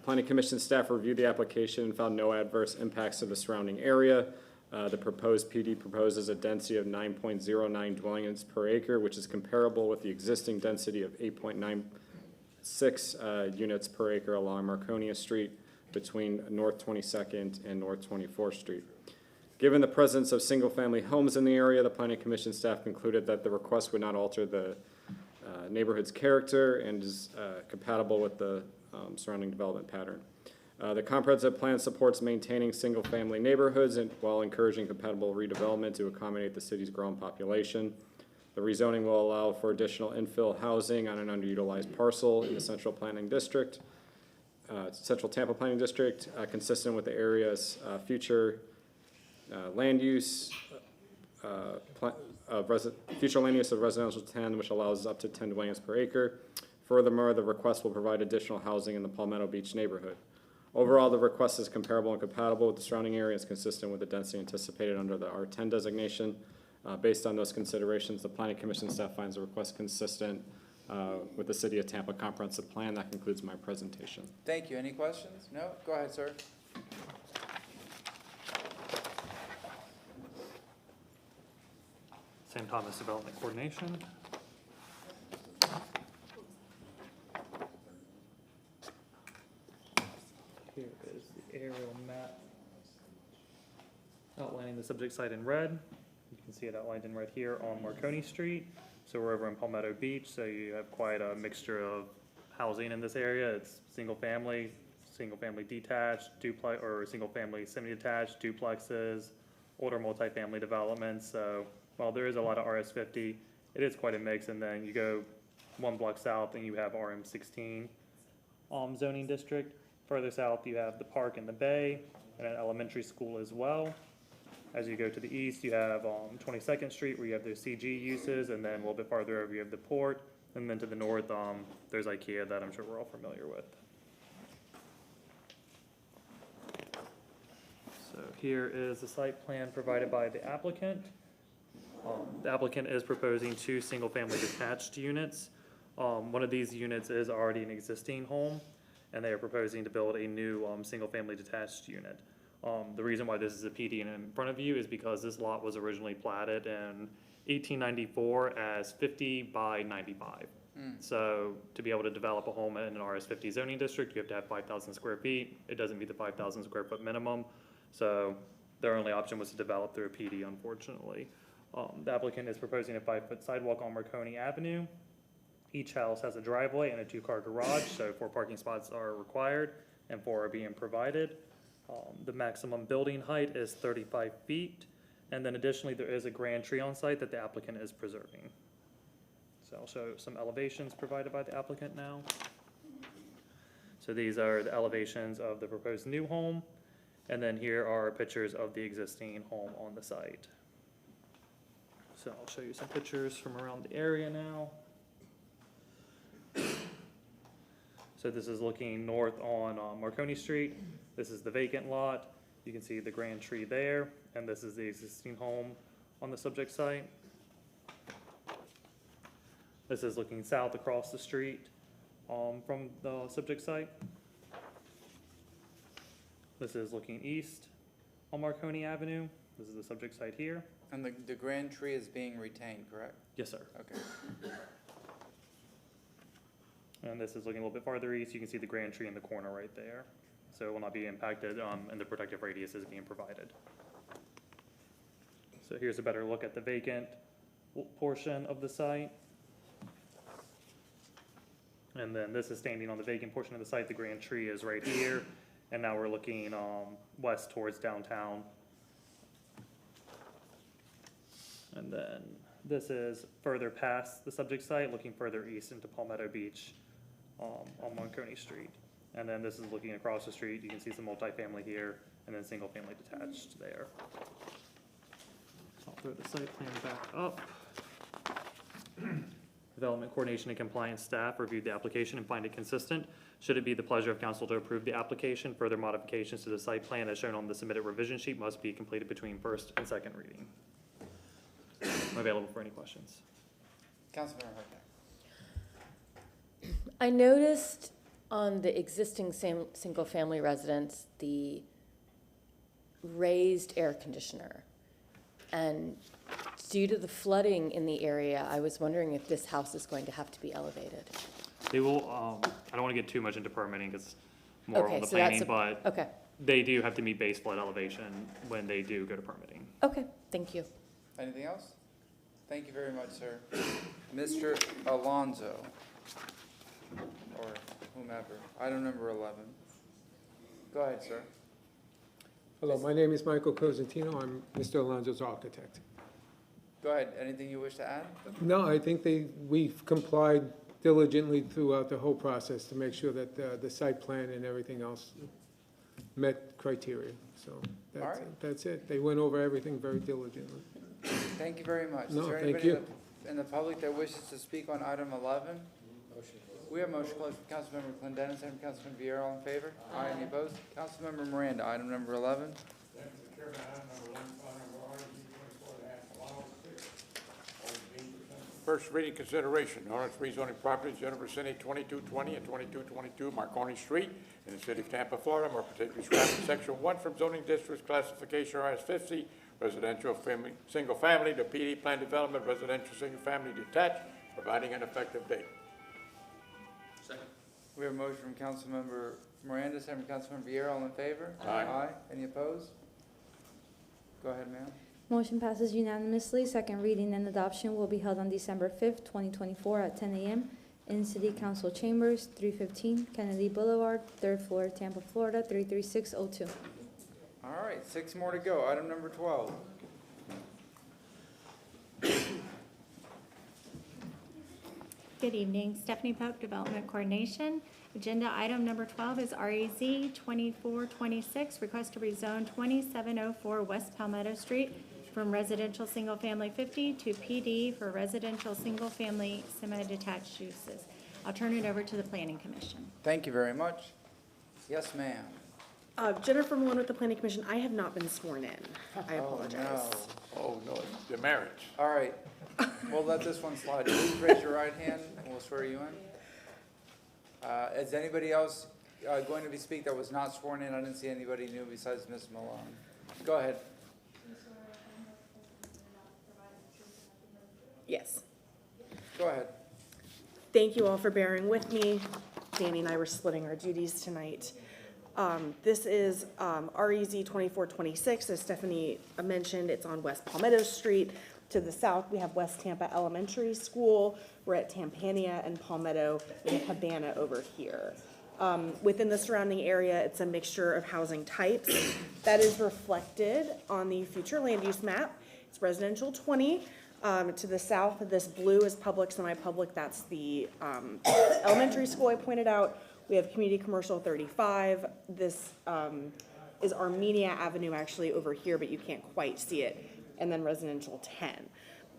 [SPEAKER 4] Planning Commission staff reviewed the application and found no adverse impacts to the surrounding area. The proposed PD proposes a density of 9.09 dwelling units per acre, which is comparable with the existing density of 8.96 units per acre along Marconi Street between North 22nd and North 24th Street. Given the presence of single-family homes in the area, the Planning Commission staff concluded that the request would not alter the neighborhood's character and is compatible with the surrounding development pattern. The comprehensive plan supports maintaining single-family neighborhoods while encouraging compatible redevelopment to accommodate the city's growing population. The rezoning will allow for additional infill housing on an underutilized parcel in the Central Planning District, Central Tampa Planning District, consistent with the area's future land use future land use of residential 10, which allows up to 10 dwelling units per acre. Furthermore, the request will provide additional housing in the Palmetto Beach neighborhood. Overall, the request is comparable and compatible with the surrounding area and is consistent with the density anticipated under the R10 designation. Based on those considerations, the Planning Commission staff finds the request consistent with the City of Tampa Comprehensive Plan. That concludes my presentation.
[SPEAKER 2] Thank you. Any questions? No? Go ahead, sir.
[SPEAKER 8] Sam Thomas, Development Coordination. Here is the aerial map outlining the subject site in red. You can see it outlined in red here on Marconi Street. So we're over in Palmetto Beach, so you have quite a mixture of housing in this area. It's single family detached, duplex, or single family semi-detached, duplexes, older multifamily developments. So while there is a lot of RS50, it is quite a mix. And then you go one block south and you have RM16 zoning district. Further south, you have the park and the bay and an elementary school as well. As you go to the east, you have 22nd Street where you have the CG uses, and then a little bit farther over you have the port, and then to the north, there's IKEA that I'm sure we're all familiar with. So here is the site plan provided by the applicant. The applicant is proposing 2 single-family detached units. One of these units is already an existing home, and they are proposing to build a new single-family detached unit. The reason why this is a PD in front of you is because this lot was originally platted in 1894 as 50 by 95. So to be able to develop a home in an RS50 zoning district, you have to have 5,000 square feet. It doesn't meet the 5,000 square foot minimum. So their only option was to develop through a PD, unfortunately. The applicant is proposing a 5-foot sidewalk on Marconi Avenue. Each house has a driveway and a 2-car garage, so 4 parking spots are required and 4 are being provided. The maximum building height is 35 feet, and then additionally there is a grand tree on site that the applicant is preserving. So I'll show some elevations provided by the applicant now. So these are the elevations of the proposed new home, and then here are pictures of the existing home on the site. So I'll show you some pictures from around the area now. So this is looking north on Marconi Street. This is the vacant lot, You can see the grand tree there, and this is the existing home on the subject site. This is looking south across the street from the subject site. This is looking east on Marconi Avenue. This is the subject site here.
[SPEAKER 2] And the grand tree is being retained, correct?
[SPEAKER 8] Yes, sir.
[SPEAKER 2] Okay.
[SPEAKER 8] And this is looking a little bit farther east. You can see the grand tree in the corner right there. So it will not be impacted, and the protective radius is being provided. So here's a better look at the vacant portion of the site. And then this is standing on the vacant portion of the site. The grand tree is right here. And now we're looking west towards downtown. And then this is further past the subject site, looking further east into Palmetto Beach on Marconi Street. And then this is looking across the street. You can see some multifamily here, and then single family detached there. So I'll throw the site plan back up. Development Coordination and Compliance staff reviewed the application and find it consistent. Should it be the pleasure of council to approve the application, further modifications to the site plan as shown on the submitted revision sheet must be completed between first and second reading. I'm available for any questions.
[SPEAKER 2] Councilmember Hartnett.
[SPEAKER 10] I noticed on the existing single-family residence, the raised air conditioner. And due to the flooding in the area, I was wondering if this house is going to have to be elevated.
[SPEAKER 8] They will, I don't want to get too much into permitting because more
[SPEAKER 10] Okay,
[SPEAKER 8] on the
[SPEAKER 10] so that's
[SPEAKER 8] planning, but
[SPEAKER 10] Okay,
[SPEAKER 8] they do have to meet base flood elevation when they do go to permitting.
[SPEAKER 10] okay, thank you.
[SPEAKER 2] Anything else? Thank you very much, sir. Mr. Alonso, or whomever, item number 11. Go ahead, sir.
[SPEAKER 5] Hello, my name is Michael Cosentino. I'm Mr. Alonso's architect.
[SPEAKER 2] Go ahead. Anything you wish to add?
[SPEAKER 5] No, I think we've complied diligently throughout the whole process to make sure that the site plan and everything else met criteria. So that's it. They went over everything very diligently.
[SPEAKER 2] Thank you very much.
[SPEAKER 5] No,
[SPEAKER 2] Is there
[SPEAKER 5] thank
[SPEAKER 2] anybody
[SPEAKER 5] you.
[SPEAKER 2] in the public that wishes to speak on item 11? We have motion closed from Councilmember Clendenin, second from Councilman Vieira. All in favor? Aye. Any opposed? Councilmember Miranda, item number 11.
[SPEAKER 6] First reading consideration, ordinance rezoning properties in the vicinity 2220 and 2222 Marconi Street in the city of Tampa, Florida, more particularly described in section 1 from zoning districts classification RS50, residential family, single family to PD plan development, residential single family detached, providing an effective date.
[SPEAKER 15] Second.
[SPEAKER 2] We have a motion from Councilmember Miranda, second from Councilmember Vieira. All in favor?
[SPEAKER 6] Aye.
[SPEAKER 2] Any opposed? Go ahead, ma'am.
[SPEAKER 12] Motion passes unanimously. Second reading and adoption will be held on December 5th, 2024 at 10 a.m. in City Council Chambers, 315 Kennedy Boulevard, 3rd floor, Tampa, Florida, 33602.
[SPEAKER 2] All right, 6 more to go. Item number 12.
[SPEAKER 1] Good evening, Stephanie Pope, Development Coordination. Agenda item number 12 is REZ 2426, request to rezone 2704 West Palmetto Street from residential single-family 50 to PD for residential single-family semi-detached uses. I'll turn it over to the Planning Commission.
[SPEAKER 2] Thank you very much. Yes, ma'am.
[SPEAKER 14] Jennifer Malone with the Planning Commission. I have not been sworn in. I apologize.
[SPEAKER 6] Oh, no, the marriage.
[SPEAKER 2] All right, we'll let this one slide. Please raise your right hand and we'll swear you in. Is anybody else going to be speak that was not sworn in? I didn't see anybody new besides Ms. Malone. Go ahead.
[SPEAKER 14] Yes.
[SPEAKER 2] Go ahead.
[SPEAKER 14] Thank you all for bearing with me. Danny and I were splitting our duties tonight. This is REZ 2426. As Stephanie mentioned, it's on West Palmetto Street. To the south, we have West Tampa Elementary School. We're at Tampania and Palmetto. We have Habana over here. Within the surrounding area, it's a mixture of housing types. That is reflected on the future land use map. It's residential 20. To the south, this blue is public, semi-public. That's the elementary school I pointed out. We have community commercial 35. This is Armenia Avenue actually over here, but you can't quite see it. And then residential 10.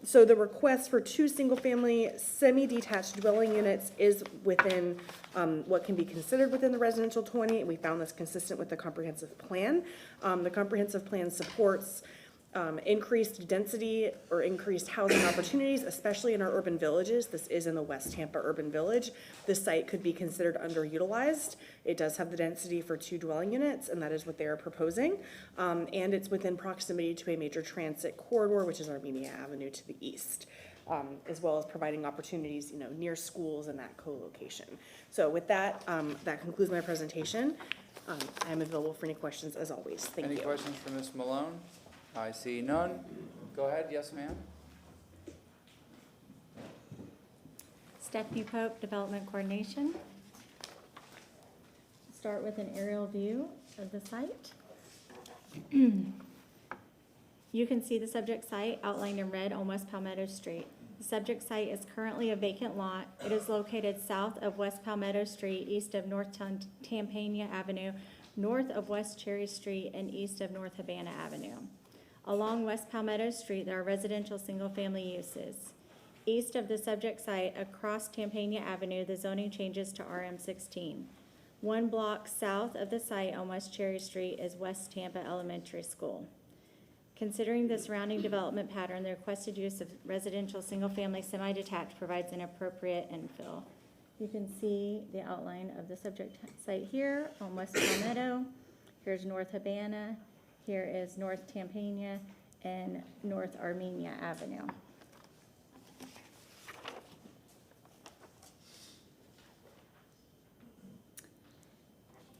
[SPEAKER 14] So the request for 2 single-family semi-detached dwelling units is within what can be considered within the residential 20. We found this consistent with the comprehensive plan. The comprehensive plan supports increased density or increased housing opportunities, especially in our urban villages. This is in the West Tampa urban village. This site could be considered underutilized. It does have the density for 2 dwelling units, and that is what they are proposing. And it's within proximity to a major transit corridor, which is Armenia Avenue to the east, as well as providing opportunities, near schools and that co-location. So with that, that concludes my presentation. I am available for any questions as always. Thank you.
[SPEAKER 2] Any questions for Ms. Malone? I see none. Go ahead, yes, ma'am.
[SPEAKER 1] Stephanie Pope, Development Coordination. Start with an aerial view of the site. You can see the subject site outlined in red on West Palmetto Street. The subject site is currently a vacant lot. It is located south of West Palmetto Street, east of North Tampania Avenue, north of West Cherry Street, and east of North Havana Avenue. Along West Palmetto Street, there are residential single-family uses. East of the subject site, across Tampania Avenue, the zoning changes to RM16. 1 block south of the site on West Cherry Street is West Tampa Elementary School. Considering the surrounding development pattern, the requested use of residential single-family semi-detached provides an appropriate infill. You can see the outline of the subject site here on West Palmetto. Here's North Havana. Here is North Tampania and North Armenia Avenue.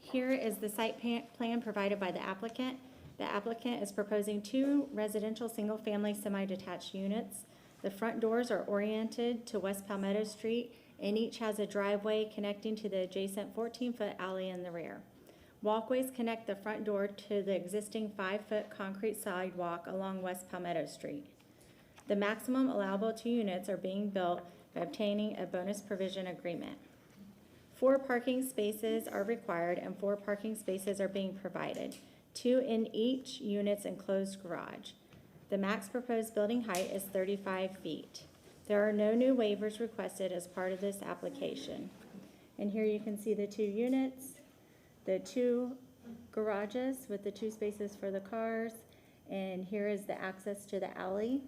[SPEAKER 1] Here is the site plan provided by the applicant. The applicant is proposing 2 residential single-family semi-detached units. The front doors are oriented to West Palmetto Street, and each has a driveway connecting to the adjacent 14-foot alley in the rear. Walkways connect the front door to the existing 5-foot concrete sidewalk along West Palmetto Street. The maximum allowable 2 units are being built by obtaining a bonus provision agreement. 4 parking spaces are required and 4 parking spaces are being provided, 2 in each unit's enclosed garage. The max proposed building height is 35 feet. There are no new waivers requested as part of this application. And here you can see the 2 units, the 2 garages with the 2 spaces for the cars, and here is the access to the alley,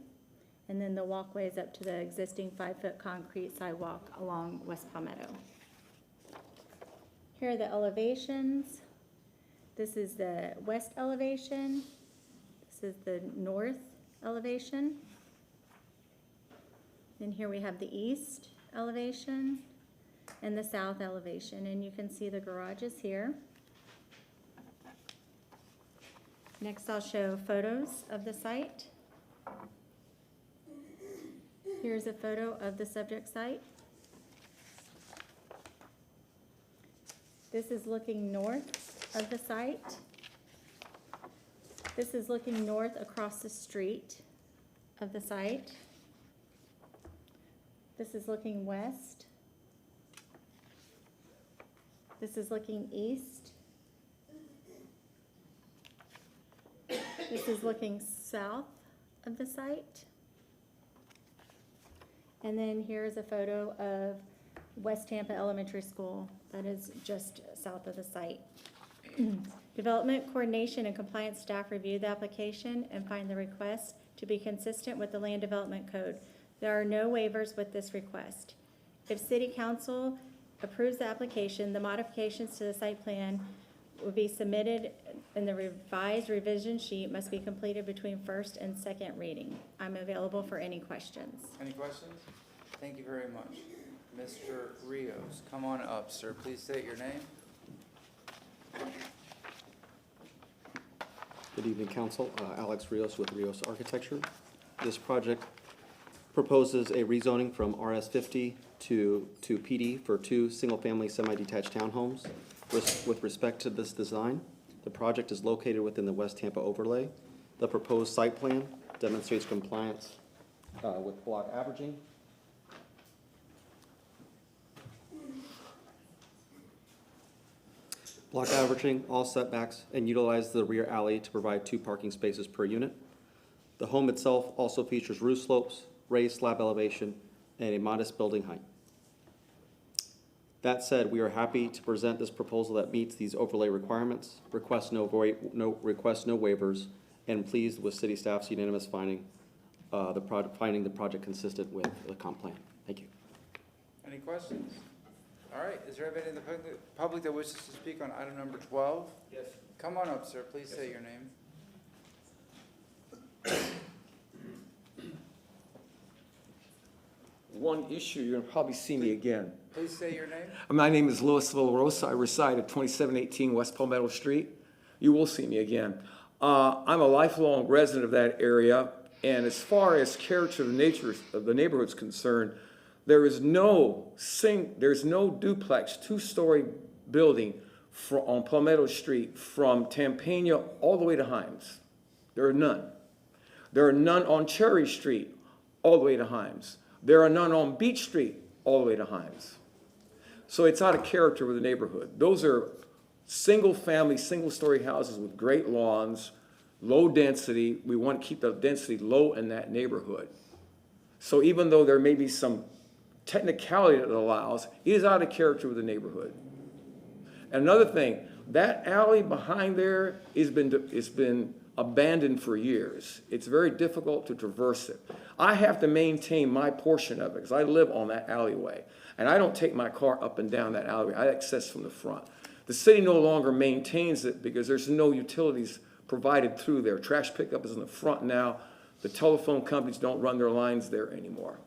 [SPEAKER 1] and then the walkways up to the existing 5-foot concrete sidewalk along West Palmetto. Here are the elevations. This is the west elevation. This is the north elevation. And here we have the east elevation and the south elevation, and you can see the garages here. Next, I'll show photos of the site. Here's a photo of the subject site. This is looking north of the site. This is looking north across the street of the site. This is looking west. This is looking east. This is looking south of the site. And then here's a photo of West Tampa Elementary School that is just south of the site. Development Coordination and Compliance staff review the application and find the request to be consistent with the Land Development Code. There are no waivers with this request. If City Council approves the application, the modifications to the site plan will be submitted and the revised revision sheet must be completed between first and second reading. I'm available for any questions.
[SPEAKER 2] Any questions? Thank you very much. Mr. Rios, come on up, sir. Please state your name.
[SPEAKER 9] Good evening, Council. Alex Rios with Rios Architecture. This project proposes a rezoning from RS50 to PD for 2 single-family semi-detached townhomes. With respect to this design, the project is located within the West Tampa overlay. The proposed site plan demonstrates compliance with block averaging. Block averaging all setbacks and utilize the rear alley to provide 2 parking spaces per unit. The home itself also features roof slopes, raised slab elevation, and a modest building height. That said, we are happy to present this proposal that meets these overlay requirements, request no waivers, and pleased with city staff's unanimous finding the project consistent with the comp plan. Thank you.
[SPEAKER 2] Any questions? All right, is there anybody in the public that wishes to speak on item number 12? Yes. Come on up, sir, please say your name.
[SPEAKER 11] One issue, you're gonna probably see me again.
[SPEAKER 2] Please say your name.
[SPEAKER 11] My name is Louis Villarosa. I reside at 2718 West Palmetto Street. You will see me again. I'm a lifelong resident of that area, and as far as character of the nature of the neighborhood is concerned, there's no duplex, two-story building on Palmetto Street from Tampania all the way to Himes. There are none. There are none on Cherry Street all the way to Himes. There are none on Beach Street all the way to Himes. So it's out of character with the neighborhood. Those are single-family, single-story houses with great lawns, low density. We want to keep the density low in that neighborhood. So even though there may be some technicality that it allows, it is out of character with the neighborhood. And another thing, that alley behind there it's been abandoned for years. It's very difficult to traverse it. I have to maintain my portion of it because I live on that alleyway. And I don't take my car up and down that alleyway. I access from the front. The city no longer maintains it because there's no utilities provided through there. Trash pickup is in the front now. The telephone companies don't run their lines there anymore.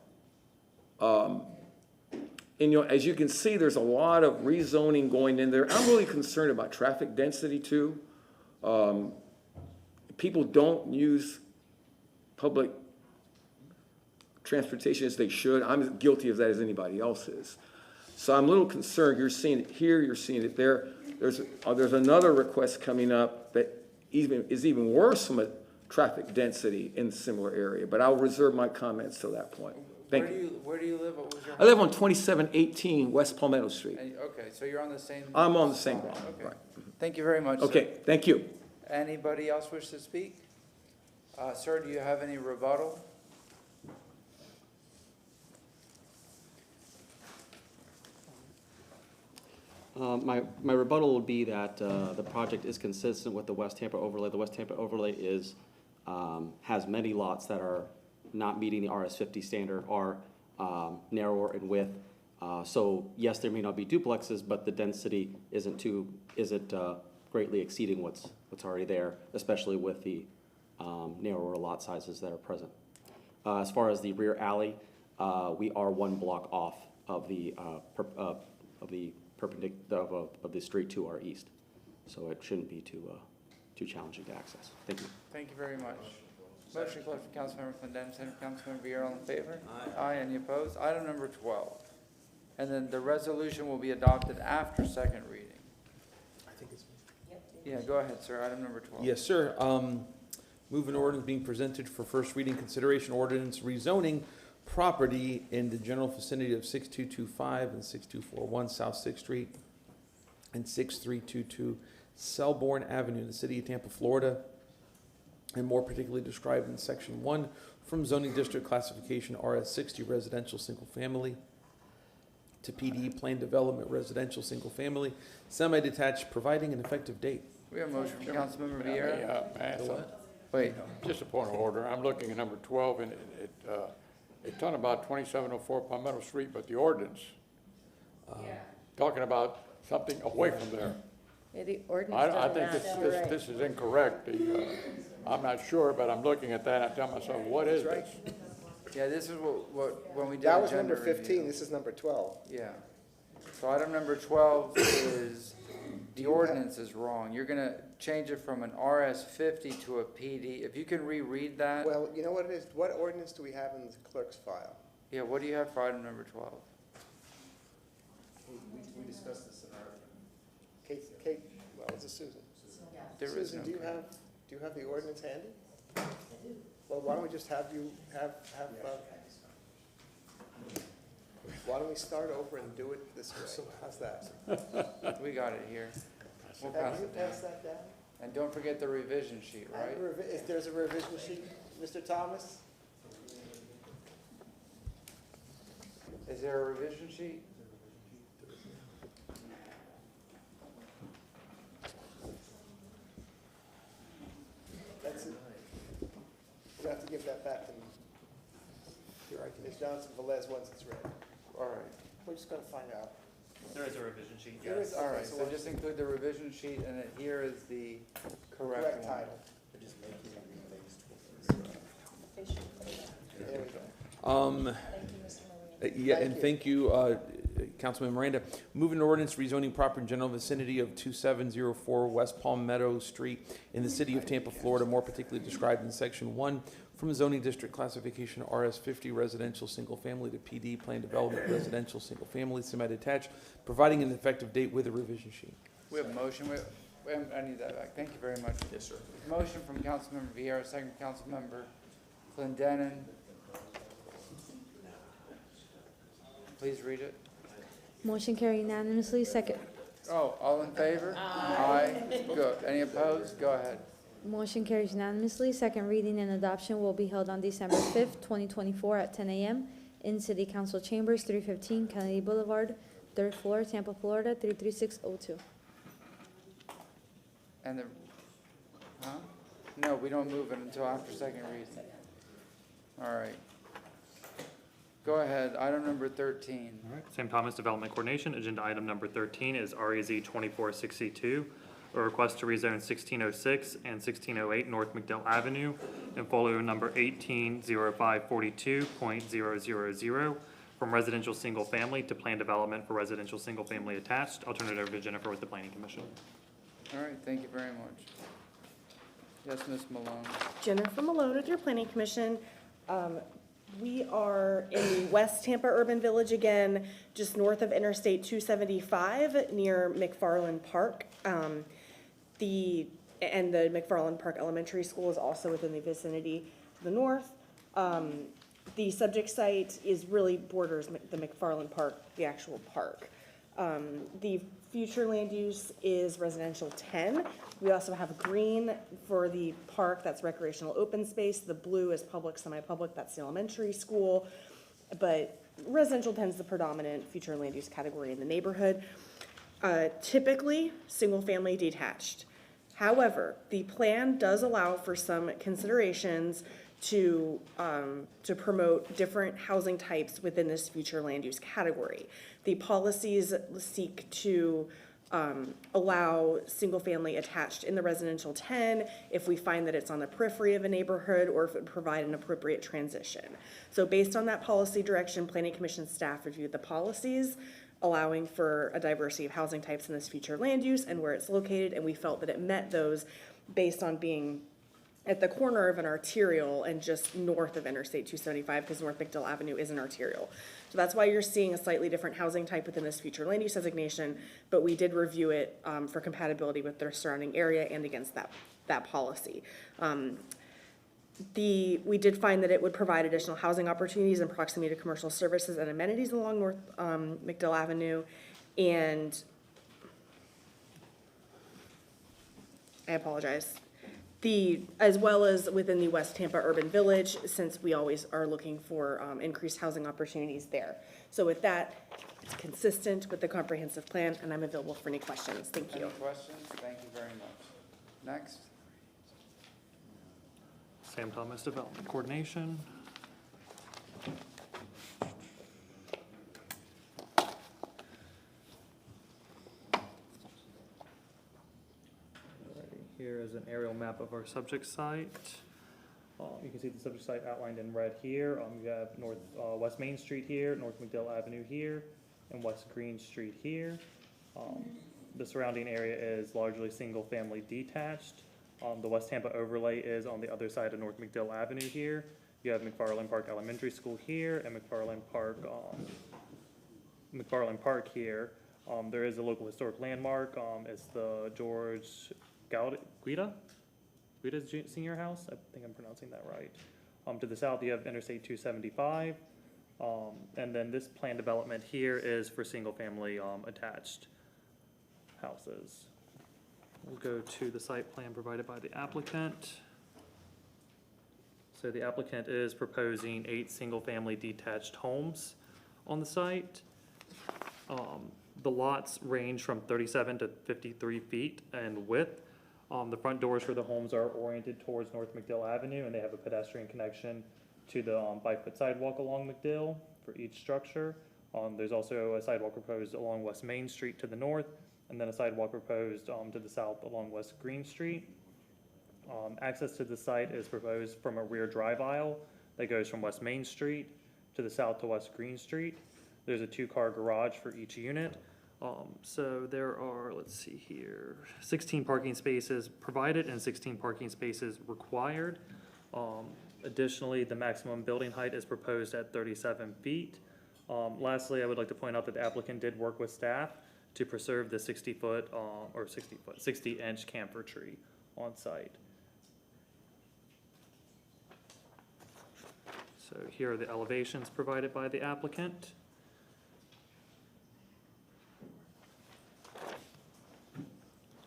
[SPEAKER 11] And as you can see, there's a lot of rezoning going in there. I'm really concerned about traffic density too. People don't use public transportation as they should. I'm as guilty of that as anybody else is. So I'm a little concerned. You're seeing it here, you're seeing it there. There's another request coming up that is even worse from a traffic density in a similar area, but I'll reserve my comments till that point. Thank you.
[SPEAKER 2] Where do you live? What was your
[SPEAKER 11] I live on 2718 West Palmetto Street.
[SPEAKER 2] Okay, so you're on the same.
[SPEAKER 11] I'm on the same block,
[SPEAKER 2] Okay.
[SPEAKER 11] right.
[SPEAKER 2] Thank you very much, sir.
[SPEAKER 11] Okay, thank you.
[SPEAKER 2] Anybody else wish to speak? Sir, do you have any rebuttal?
[SPEAKER 9] My rebuttal would be that the project is consistent with the West Tampa overlay. The West Tampa overlay has many lots that are not meeting the RS50 standard, are narrower in width. So yes, there may not be duplexes, but the density isn't greatly exceeding what's already there, especially with the narrower lot sizes that are present. As far as the rear alley, we are one block off of the perpendicular of the street to our east, so it shouldn't be too challenging to access. Thank you.
[SPEAKER 2] Thank you very much. Motion closed for Councilmember Clendenin, second for Councilmember Vieira. All in favor? Aye. Any opposed? Item number 12. And then the resolution will be adopted after second reading.
[SPEAKER 20] I think it's.
[SPEAKER 2] Yeah, go ahead, sir. Item number 12.
[SPEAKER 20] Yes, sir. Move an ordinance being presented for first reading consideration ordinance rezoning property in the general vicinity of 6225 and 6241 South 6th Street and 6322 Selborne Avenue in the city of Tampa, Florida, and more particularly described in section 1 from zoning district classification RS60 residential single family to PD plan development residential single family semi-detached, providing an effective date.
[SPEAKER 2] We have a motion from Councilmember Vieira.
[SPEAKER 6] Wait, just a point of order. I'm looking at number 12, and it's talking about 2704 Palmetto Street, but the ordinance, talking about something away from there.
[SPEAKER 10] Yeah, the ordinance
[SPEAKER 6] I
[SPEAKER 10] doesn't
[SPEAKER 6] think
[SPEAKER 10] match.
[SPEAKER 6] this is incorrect. I'm not sure, but I'm looking at that, and I tell myself, what is this?
[SPEAKER 2] Yeah, this is what when we did
[SPEAKER 3] That was
[SPEAKER 2] agenda
[SPEAKER 3] number 15,
[SPEAKER 2] review.
[SPEAKER 3] this is number 12.
[SPEAKER 2] Yeah. So item number 12 is, the ordinance is wrong. You're gonna change it from an RS50 to a PD. If you can reread that.
[SPEAKER 3] Well, you know what it is? What ordinance do we have in the clerk's file?
[SPEAKER 2] Yeah, what do you have for item number 12?
[SPEAKER 3] We discussed this in our, Kate, well, it's a Susan.
[SPEAKER 2] There is
[SPEAKER 3] Susan,
[SPEAKER 2] no.
[SPEAKER 3] do you have the ordinance handy? I do. Well, why don't we just have you why don't we start over and do it this way? How's that?
[SPEAKER 2] We got it here. We'll
[SPEAKER 3] Have
[SPEAKER 2] pass
[SPEAKER 3] you
[SPEAKER 2] it down.
[SPEAKER 3] passed that down?
[SPEAKER 2] And don't forget the revision sheet, right?
[SPEAKER 3] If there's a revision sheet, Mr. Thomas?
[SPEAKER 2] Is there a revision sheet?
[SPEAKER 3] That's it. You have to give that back to me. Ms. Johnson Velez once it's ready.
[SPEAKER 2] All right.
[SPEAKER 3] We're just gonna find out.
[SPEAKER 8] There is a revision sheet,
[SPEAKER 3] There is-
[SPEAKER 8] yes.
[SPEAKER 2] All
[SPEAKER 3] okay,
[SPEAKER 2] right, so just include the revision sheet, and then here is the correct
[SPEAKER 3] Correct
[SPEAKER 2] one.
[SPEAKER 3] title. There we go.
[SPEAKER 20] Yeah,
[SPEAKER 3] Thank
[SPEAKER 20] and
[SPEAKER 3] you.
[SPEAKER 20] thank you, Councilman Miranda. Moving ordinance rezoning proper and general vicinity of 2704 West Palmetto Street in the city of Tampa, Florida, more particularly described in section 1 from zoning district classification RS50 residential single family to PD plan development residential single family semi-detached, providing an effective date with a revision sheet.
[SPEAKER 2] We have a motion, I need that back, thank you very much.
[SPEAKER 20] Yes, sir.
[SPEAKER 2] Motion from Councilmember Vieira, second from Councilmember Clendenin. Please read it.
[SPEAKER 12] Motion carried unanimously. Second,
[SPEAKER 2] Oh, all in favor? Aye. Good. Any opposed? Go ahead.
[SPEAKER 12] motion carries unanimously. Second reading and adoption will be held on December 5th, 2024 at 10 a.m. in City Council Chambers, 315 Kennedy Boulevard, 3rd floor, Tampa, Florida, 33602.
[SPEAKER 2] And the, huh? No, we don't move it until after second reading. All right. Go ahead, item number 13.
[SPEAKER 8] All right, St. Thomas Development Coordination, agenda item number 13 is REZ 2462, a request to rezone 1606 and 1608 North MacDill Avenue and folio number 180542.000 from residential single family to plan development for residential single family attached. I'll turn it over to Jennifer with the Planning Commission.
[SPEAKER 2] All right, thank you very much. Yes, Ms. Malone.
[SPEAKER 14] Jennifer Malone with your Planning Commission. We are in the West Tampa Urban Village again, just north of Interstate 275 near McFarland Park. And the McFarland Park Elementary School is also within the vicinity to the north. The subject site is really borders the McFarland Park, the actual park. The future land use is residential 10. We also have green for the park, that's recreational open space. The blue is public, semi-public, that's the elementary school. But residential 10 is the predominant future land use category in the neighborhood. Typically, single-family detached. However, the plan does allow for some considerations to promote different housing types within this future land use category. The policies seek to allow single-family attached in the residential 10 if we find that it's on the periphery of a neighborhood or if it would provide an appropriate transition. So based on that policy direction, Planning Commission staff reviewed the policies, allowing for a diversity of housing types in this future land use and where it's located, and we felt that it met those based on being at the corner of an arterial and just north of Interstate 275, because North MacDill Avenue is an arterial. So that's why you're seeing a slightly different housing type within this future land use designation, but we did review it for compatibility with their surrounding area and against that policy. We did find that it would provide additional housing opportunities in proximity to commercial services and amenities along North MacDill Avenue, and I apologize. As well as within the West Tampa Urban Village, since we always are looking for increased housing opportunities there. So with that, it's consistent with the comprehensive plan, and I'm available for any questions. Thank you.
[SPEAKER 2] Any questions? Thank you very much. Next.
[SPEAKER 8] St. Thomas Development Coordination. Here is an aerial map of our subject site. You can see the subject site outlined in red here. You have West Main Street here, North MacDill Avenue here, and West Green Street here. The surrounding area is largely single-family detached. The West Tampa overlay is on the other side of North MacDill Avenue here. You have McFarland Park Elementary School here and McFarland Park here. There is a local historic landmark. It's the George Guida's Senior House. I think I'm pronouncing that right. To the south, you have Interstate 275. And then this plan development here is for single-family attached houses. We'll go to the site plan provided by the applicant. So the applicant is proposing 8 single-family detached homes on the site. The lots range from 37 to 53 feet in width. The front doors for the homes are oriented towards North MacDill Avenue, and they have a pedestrian connection to the 5-foot sidewalk along MacDill for each structure. There's also a sidewalk proposed along West Main Street to the north, and then a sidewalk proposed to the south along West Green Street. Access to the site is proposed from a rear drive aisle that goes from West Main Street to the south to West Green Street. There's a 2-car garage for each unit. So there are, let's see here, 16 parking spaces provided and 16 parking spaces required. Additionally, the maximum building height is proposed at 37 feet. Lastly, I would like to point out that the applicant did work with staff to preserve the 60-inch camphor tree on site. So here are the elevations provided by the applicant.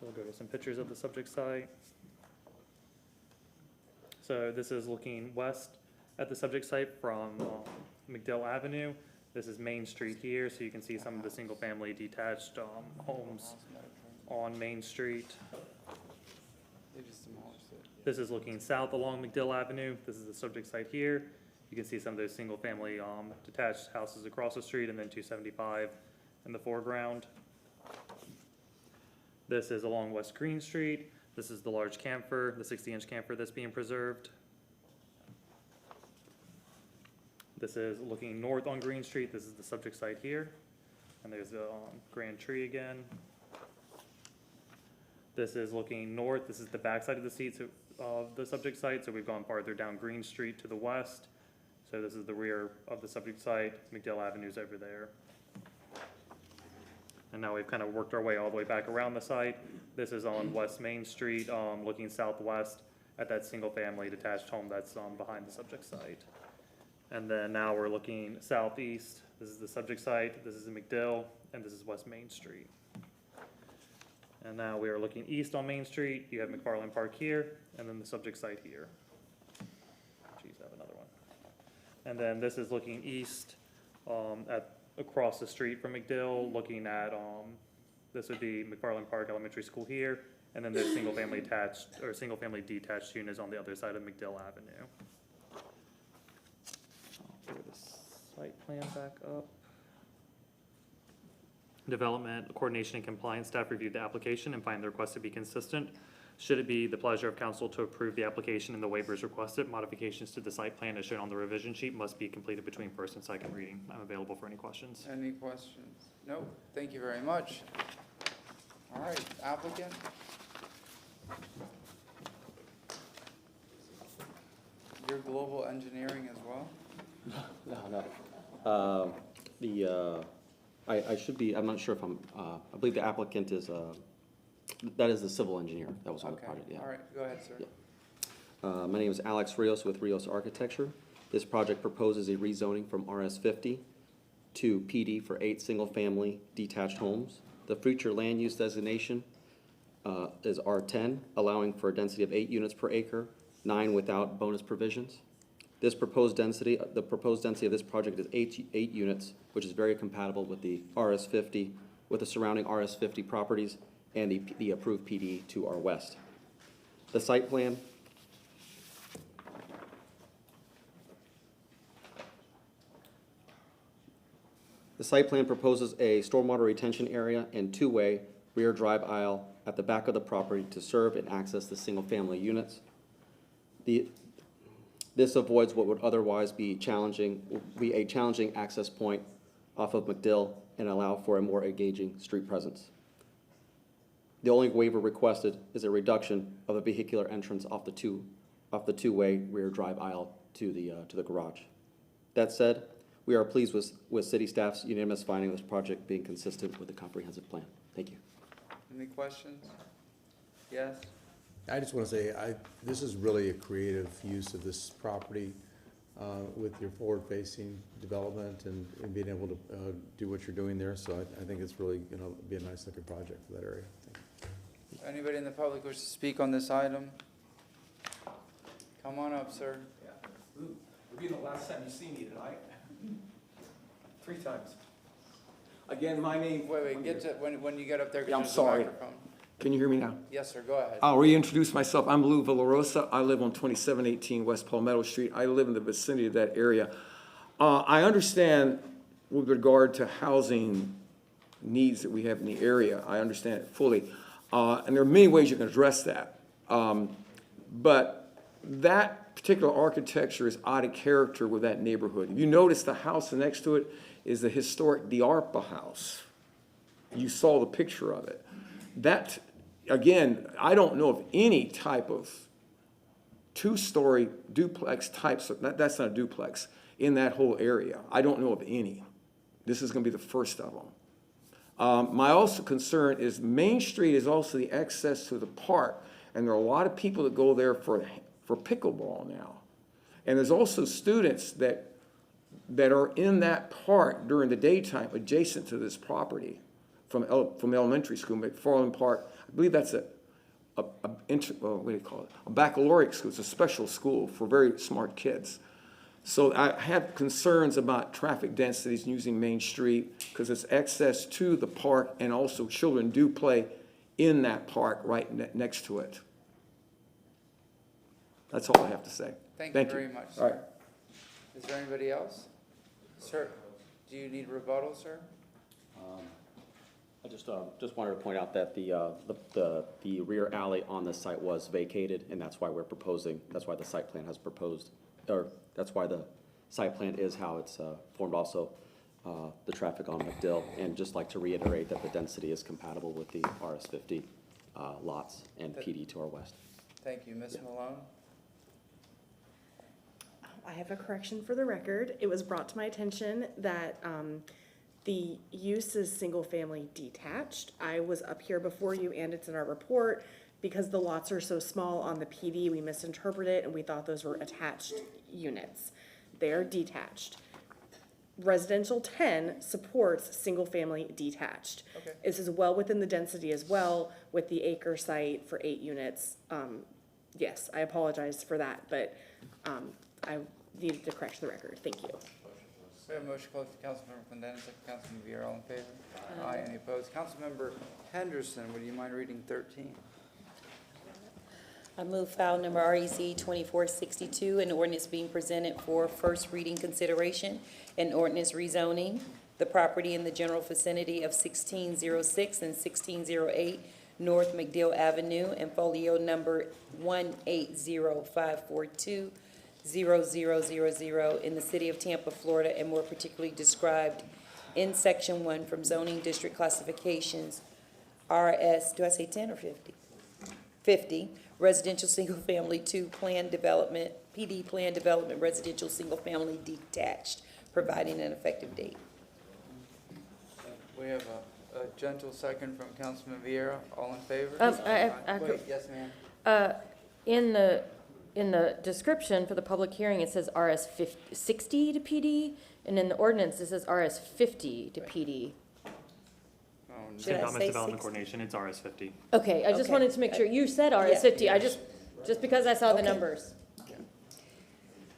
[SPEAKER 8] So we'll go to some pictures of the subject site. So this is looking west at the subject site from MacDill Avenue. This is Main Street here, so you can see some of the single-family detached homes on Main Street.
[SPEAKER 2] They just demolished it.
[SPEAKER 8] This is looking south along MacDill Avenue. This is the subject site here. You can see some of those single-family detached houses across the street, and then 275 in the foreground. This is along West Green Street. This is the large camphor, the 60-inch camphor that's being preserved. This is looking north on Green Street. This is the subject site here. And there's the grand tree again. This is looking north. This is the backside of the seats of the subject site. So we've gone farther down Green Street to the west. So this is the rear of the subject site. MacDill Avenue's over there. And now we've kind of worked our way all the way back around the site. This is on West Main Street, looking southwest at that single-family detached home that's behind the subject site. And then now we're looking southeast. This is the subject site, this is MacDill, and this is West Main Street. And now we are looking east on Main Street. You have McFarland Park here, and then the subject site here. Geez, I have another one. And then this is looking east across the street from MacDill, looking at, this would be McFarland Park Elementary School here, and then there's single-family detached units on the other side of MacDill Avenue. I'll throw the site plan back up. Development, coordination, and compliance staff reviewed the application and find the request to be consistent. Should it be the pleasure of council to approve the application and the waivers requested, modifications to the site plan as shown on the revision sheet must be completed between first and second reading. I'm available for any questions.
[SPEAKER 2] Any questions? No, thank you very much. All right, applicant? You're global engineering as well?
[SPEAKER 9] No. I should be, I'm not sure if I believe the applicant is, that is the civil engineer that was on the project, yeah.
[SPEAKER 2] All right, go ahead, sir.
[SPEAKER 9] Yeah. My name is Alex Rios with Rios Architecture. This project proposes a rezoning from RS 50 to PD for 8 single-family detached homes. The future land use designation is R10, allowing for a density of 8 units per acre, 9 without bonus provisions. The proposed density of this project is 8 units, which is very compatible with the RS 50, with the surrounding RS 50 properties and the approved PD to our west. The site plan proposes a stormwater retention area and 2-way rear drive aisle at the back of the property to serve and access the single-family units. This avoids what would otherwise be a challenging access point off of MacDill and allow for a more engaging street presence. The only waiver requested is a reduction of a vehicular entrance off the two-way rear drive aisle to the garage. That said, we are pleased with city staff's unanimous finding of this project being consistent with the comprehensive plan. Thank you.
[SPEAKER 2] Any questions? Yes?
[SPEAKER 20] I just want to say, this is really a creative use of this property with your forward-facing development and being able to do what you're doing there. So I think it's really going to be a nice-looking project for that area. Thank you.
[SPEAKER 2] Anybody in the public wish to speak on this item? Come on up, sir.
[SPEAKER 11] It'll be the last time you see me tonight. 3 times. Again, my name.
[SPEAKER 2] Wait, get to, when you get up there,
[SPEAKER 11] Yeah,
[SPEAKER 2] get
[SPEAKER 11] I'm
[SPEAKER 2] to the
[SPEAKER 11] sorry.
[SPEAKER 2] microphone.
[SPEAKER 11] Can you hear me now?
[SPEAKER 2] Yes, sir, go ahead.
[SPEAKER 11] I'll reintroduce myself. I'm Lou Villarosa. I live on 2718 West Palmetto Street. I live in the vicinity of that area. I understand with regard to housing needs that we have in the area. I understand it fully. And there are many ways you can address that. But that particular architecture is out of character with that neighborhood. If you notice, the house next to it is the historic DiArpa house. You saw the picture of it. That, again, I don't know of any type of 2-story duplex types, that's not a duplex, in that whole area. I don't know of any. This is gonna be the first of them. My also concern is Main Street is also the access to the park, and there are a lot of people that go there for pickleball now. And there's also students that are in that park during the daytime adjacent to this property from elementary school, McFarland Park. I believe that's what do you call it? A baccalaureate school. It's a special school for very smart kids. So I have concerns about traffic densities using Main Street because it's access to the park, and also children do play in that park right next to it. That's all I have to say.
[SPEAKER 2] Thank you very much,
[SPEAKER 11] All right.
[SPEAKER 2] sir. Is there anybody else? Sir, do you need rebuttal, sir?
[SPEAKER 9] I just wanted to point out that the rear alley on the site was vacated, and that's why we're proposing, that's why the site plan has proposed, or that's why the site plan is how it's formed also, the traffic on MacDill. And just like to reiterate that the density is compatible with the RS50 lots and PD to our west.
[SPEAKER 2] Thank you. Ms. Malone?
[SPEAKER 14] I have a correction for the record. It was brought to my attention that the use is single-family detached. I was up here before you, and it's in our report. Because the lots are so small on the PD, we misinterpreted it, and we thought those were attached units. They are detached. Residential 10 supports single-family detached.
[SPEAKER 2] Okay.
[SPEAKER 14] This is well within the density as well with the acre site for 8 units. Yes, I apologize for that, but I needed to correct the record. Thank you.
[SPEAKER 2] We have a motion close to Councilmember Clendenin, second Councilman Vieira. All in favor? Aye. Any opposed? Councilmember Henderson, would you mind reading 13?
[SPEAKER 21] I move file number REC 2462, an ordinance being presented for first reading consideration, an ordinance rezoning the property in the general vicinity of 1606 and 1608 North MacDill Avenue and folio number 180542000 in the city of Tampa, Florida, and more particularly described in section 1 from zoning district classifications RS, do I say 10 or 50? 50, residential single-family 2 plan development, PD plan development, residential single-family detached, providing an effective date.
[SPEAKER 2] We have a gentle second from Councilman Vieira. All in favor? Wait, yes, ma'am.
[SPEAKER 10] In the description for the public hearing, it says RS 60 to PD, and in the ordinance, it says RS 50 to PD.
[SPEAKER 8] St. Thomas Development Coordination, it's RS50.
[SPEAKER 10] Okay, I just wanted to make sure, you said RS 50, I just because I saw the
[SPEAKER 21] Okay.
[SPEAKER 10] numbers.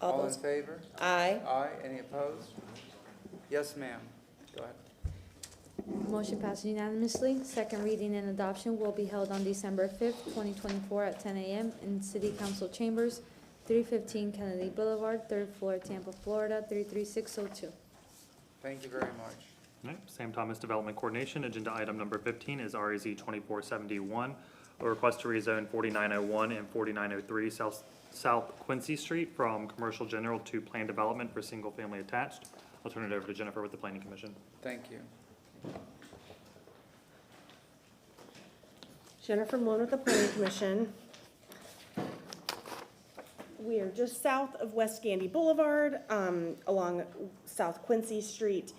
[SPEAKER 2] All in favor?
[SPEAKER 21] Aye.
[SPEAKER 2] Aye. Any opposed? Yes, ma'am. Go ahead.
[SPEAKER 12] Motion passed unanimously. Second reading and adoption will be held on December 5th, 2024 at 10 a.m. in City Council Chambers, 315 Kennedy Boulevard, 3rd floor, Tampa, Florida, 33602.
[SPEAKER 2] Thank you very much.
[SPEAKER 8] All right, St. Thomas Development Coordination, agenda item number 15 is REZ 2471, a request to rezone 4901 and 4903 South Quincy Street from commercial general to planned development for single-family attached. I'll turn it over to Jennifer with the Planning Commission.
[SPEAKER 2] Thank you.
[SPEAKER 14] Jennifer Malone with the Planning Commission. We are just south of West Gandy Boulevard, along South Quincy Street.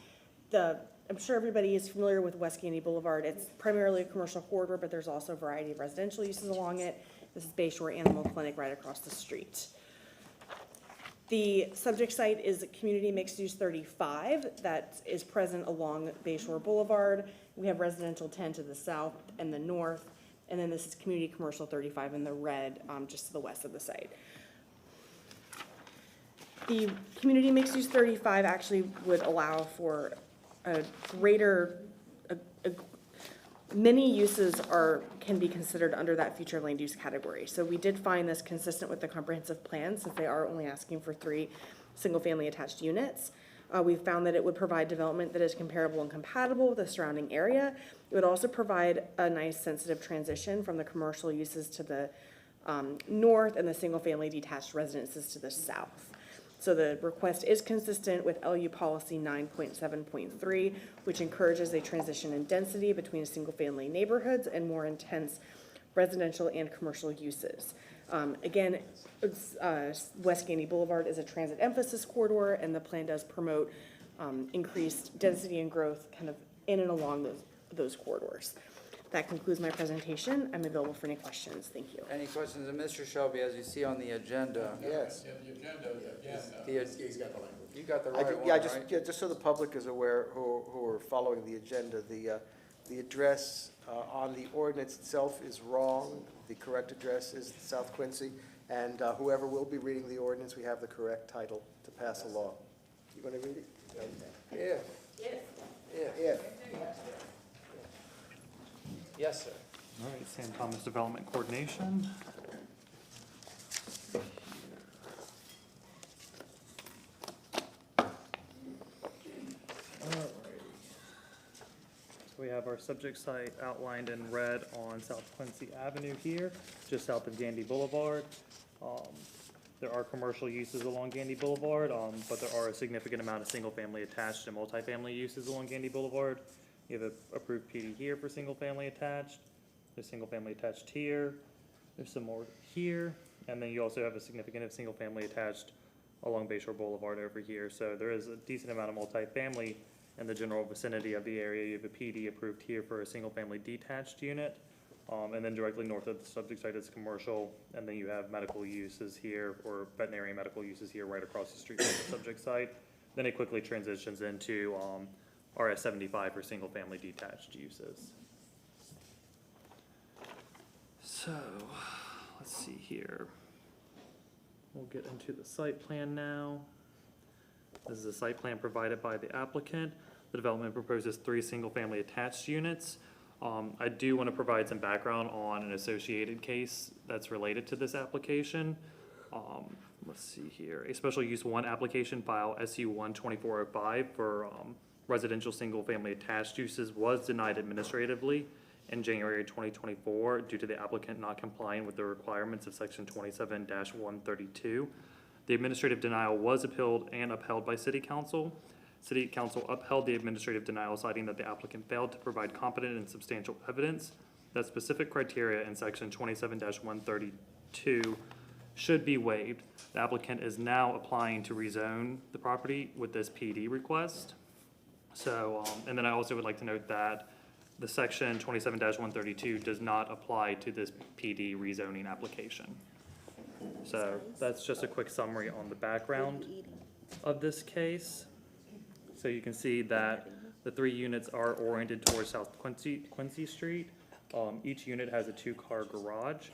[SPEAKER 14] I'm sure everybody is familiar with West Gandy Boulevard. It's primarily a commercial corridor, but there's also a variety of residential uses along it. This is Bayshore Animal Clinic right across the street. The subject site is Community Mixed Use 35 that is present along Bayshore Boulevard. We have residential 10 to the south and the north, and then this is Community Commercial 35 in the red, just to the west of the site. The community mixed use 35 actually would allow for a greater, many uses can be considered under that future land use category. So we did find this consistent with the comprehensive plan, since they are only asking for 3 single-family attached units. We found that it would provide development that is comparable and compatible with the surrounding area. It would also provide a nice sensitive transition from the commercial uses to the north and the single-family detached residences to the south. So the request is consistent with LU policy 9.7.3, which encourages a transition in density between single-family neighborhoods and more intense residential and commercial uses. Again, West Gandy Boulevard is a transit emphasis corridor, and the plan does promote increased density and growth kind of in and along those corridors. That concludes my presentation. I'm available for any questions. Thank you.
[SPEAKER 2] Any questions of Mr. Shelby, as you see on the agenda?
[SPEAKER 3] Yes.
[SPEAKER 2] He's got the language. You got the right one,
[SPEAKER 3] Yeah,
[SPEAKER 2] right?
[SPEAKER 3] just so the public is aware, who are following the agenda, the address on the ordinance itself is wrong. The correct address is South Quincy, and whoever will be reading the ordinance, we have the correct title to pass a law. You want to read it? If.
[SPEAKER 2] Yes, sir.
[SPEAKER 8] All right, San Thomas Development Coordination. So we have our subject site outlined in red on South Quincy Avenue here, just south of Gandy Boulevard. There are commercial uses along Gandy Boulevard, but there are a significant amount of single-family attached and multifamily uses along Gandy Boulevard. You have an approved PD here for single-family attached. There's single-family attached here. There's some more here. And then you also have a significant of single-family attached along Bayshore Boulevard over here. So there is a decent amount of multifamily in the general vicinity of the area. You have a PD approved here for a single-family detached unit. And then directly north of the subject site is commercial. And then you have medical uses here, or veterinary medical uses here right across the street from the subject site. Then it quickly transitions into RS 75 for single-family detached uses. So, let's see here. We'll get into the site plan now. This is a site plan provided by the applicant. The development proposes 3 single-family attached units. I do want to provide some background on an associated case that's related to this application. Let's see here. A special use 1 application file SU 12405 for residential single-family attached uses was denied administratively in January 2024 due to the applicant not complying with the requirements of section 27-132. The administrative denial was appealed and upheld by City Council. City Council upheld the administrative denial, citing that the applicant failed to provide competent and substantial evidence that specific criteria in section 27-132 should be waived. The applicant is now applying to rezone the property with this PD request. So, and then I also would like to note that the section 27-132 does not apply to this PD rezoning application. So that's just a quick summary on the background of this case. So you can see that the 3 units are oriented towards South Quincy Street. Each unit has a 2-car garage.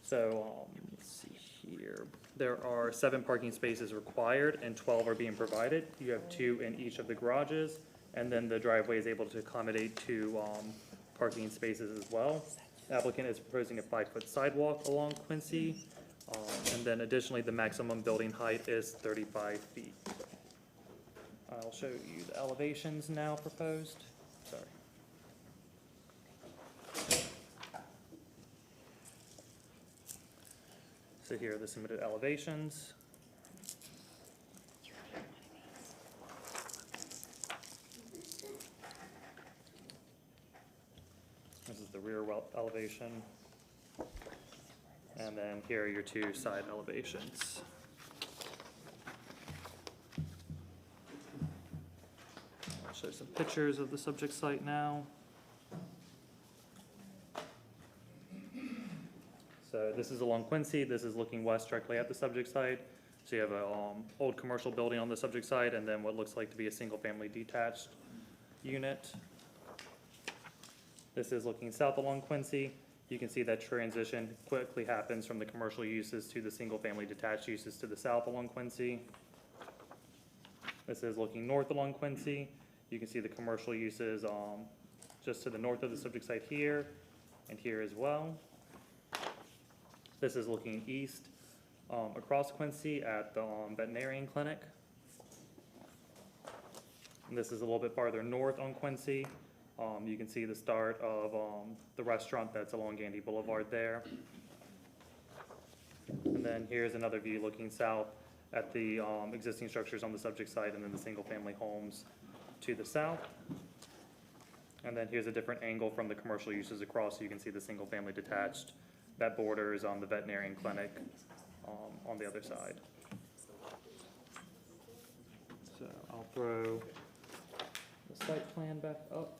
[SPEAKER 8] So let's see here. There are 7 parking spaces required and 12 are being provided. You have 2 in each of the garages. And then the driveway is able to accommodate 2 parking spaces as well. The applicant is proposing a 5-foot sidewalk along Quincy. And then additionally, the maximum building height is 35 feet. I'll show you the elevations now proposed. Sorry. So here are the submitted elevations. This is the rear elevation. And then here are your 2 side elevations. I'll show some pictures of the subject site now. So this is along Quincy. This is looking west directly at the subject site. So you have a old commercial building on the subject site and then what looks like to be a single-family detached unit. This is looking south along Quincy. You can see that transition quickly happens from the commercial uses to the single-family detached uses to the south along Quincy. This is looking north along Quincy. You can see the commercial uses just to the north of the subject site here and here as well. This is looking east across Quincy at the veterinarian clinic. And this is a little bit farther north on Quincy. You can see the start of the restaurant that's along Gandy Boulevard there. And then here's another view looking south at the existing structures on the subject site and then the single-family homes to the south. And then here's a different angle from the commercial uses across, so you can see the single-family detached that borders on the veterinarian clinic on the other side. So I'll throw the site plan back up.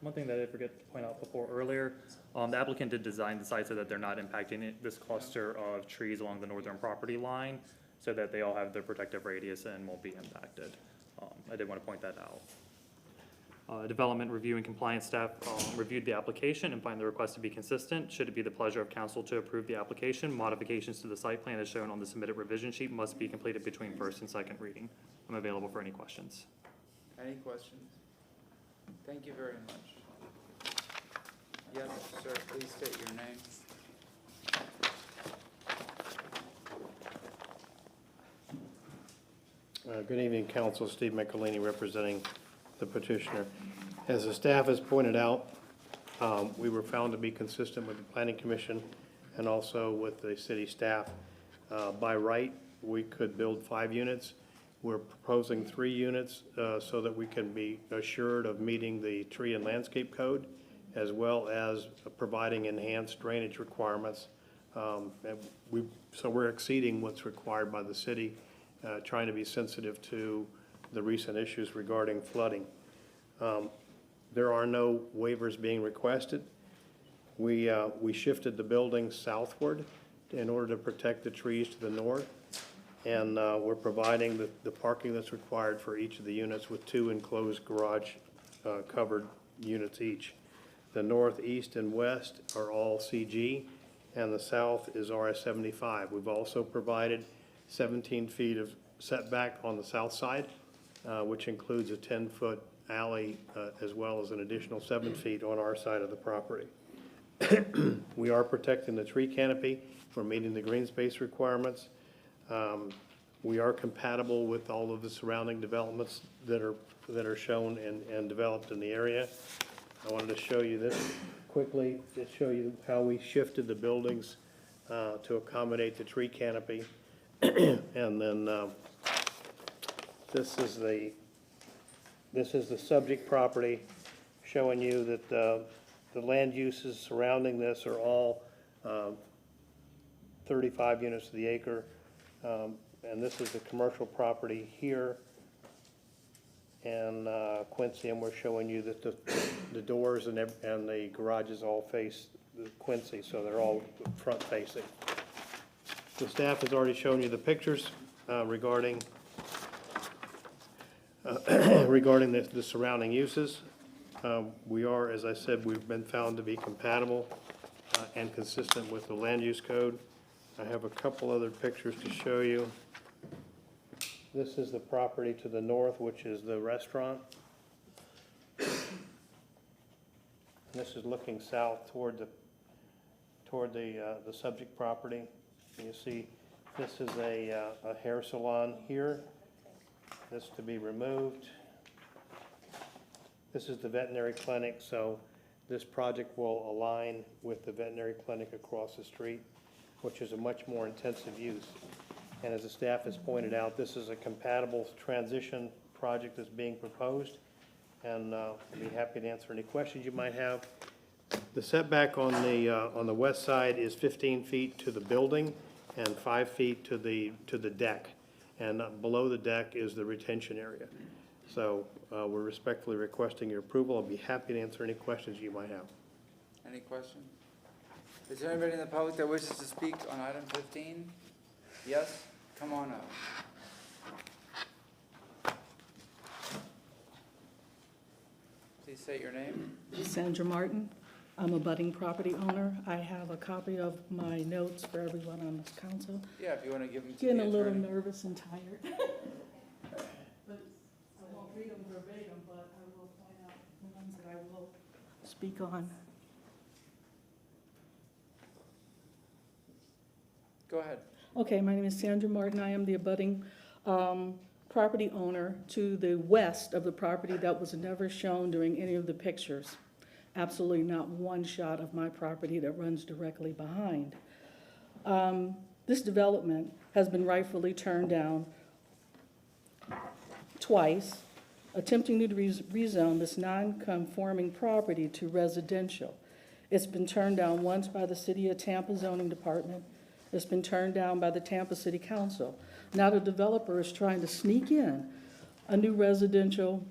[SPEAKER 8] One thing that I did forget to point out earlier, the applicant did design the site so that they're not impacting this cluster of trees along the northern property line, so that they all have their protective radius and won't be impacted. I did want to point that out. Development review and compliance staff reviewed the application and find the request to be consistent. Should it be the pleasure of council to approve the application, modifications to the site plan as shown on the submitted revision sheet must be completed between first and second reading. I'm available for any questions.
[SPEAKER 2] Any questions? Thank you very much. Yes, sir, please state your name.
[SPEAKER 7] Good evening, Council. Steve Michelini representing the petitioner. As the staff has pointed out, we were found to be consistent with the Planning Commission and also with the city staff. By right, we could build 5 units. We're proposing 3 units so that we can be assured of meeting the tree and landscape code, as well as providing enhanced drainage requirements. So we're exceeding what's required by the city, trying to be sensitive to the recent issues regarding flooding. There are no waivers being requested. We shifted the building southward in order to protect the trees to the north. And we're providing the parking that's required for each of the units with 2 enclosed garage covered units each. The north, east, and west are all CG, and the south is RS75. We've also provided 17 feet of setback on the south side, which includes a 10-foot alley as well as an additional 7 feet on our side of the property. We are protecting the tree canopy for meeting the green space requirements. We are compatible with all of the surrounding developments that are shown and developed in the area. I wanted to show you this quickly to show you how we shifted the buildings to accommodate the tree canopy. And then this is the subject property, showing you that the land uses surrounding this are all 35 units to the acre. And this is the commercial property here in Quincy, and we're showing you that the doors and the garages all face Quincy, so they're all front facing. The staff has already shown you the pictures regarding the surrounding uses. We are, as I said, we've been found to be compatible and consistent with the land use code. I have a couple other pictures to show you. This is the property to the north, which is the restaurant. This is looking south toward the subject property. You see, this is a hair salon here. This to be removed. This is the veterinary clinic, so this project will align with the veterinary clinic across the street, which is a much more intensive use. And as the staff has pointed out, this is a compatible transition project that's being proposed, and I'll be happy to answer any questions you might have. The setback on the west side is 15 feet to the building and 5 feet to the deck, and below the deck is the retention area. So we're respectfully requesting your approval. I'll be happy to answer any questions you might have.
[SPEAKER 2] Any questions? Is there anybody in the public that wishes to speak on item 15? Yes? Come on up. Please state your name.
[SPEAKER 22] Sandra Martin.
[SPEAKER 16] I'm a budding property owner. I have a copy of my notes for everyone on this council.
[SPEAKER 2] Yeah, if you want to give them to
[SPEAKER 16] Getting
[SPEAKER 2] the
[SPEAKER 16] a little
[SPEAKER 2] attorney.
[SPEAKER 16] nervous and tired. But I won't read them verbatim, but I will point out the ones that I will speak on.
[SPEAKER 2] Go ahead.
[SPEAKER 16] Okay, my name is Sandra Martin. I am the abutting property owner to the west of the property that was never shown during any of the pictures. Absolutely not one shot of my property that runs directly behind. This development has been rightfully turned down twice, attempting to rezone this non-conforming property to residential. It's been turned down once by the City of Tampa Zoning Department. It's been turned down by the Tampa City Council. Now the developer is trying to sneak in a new residential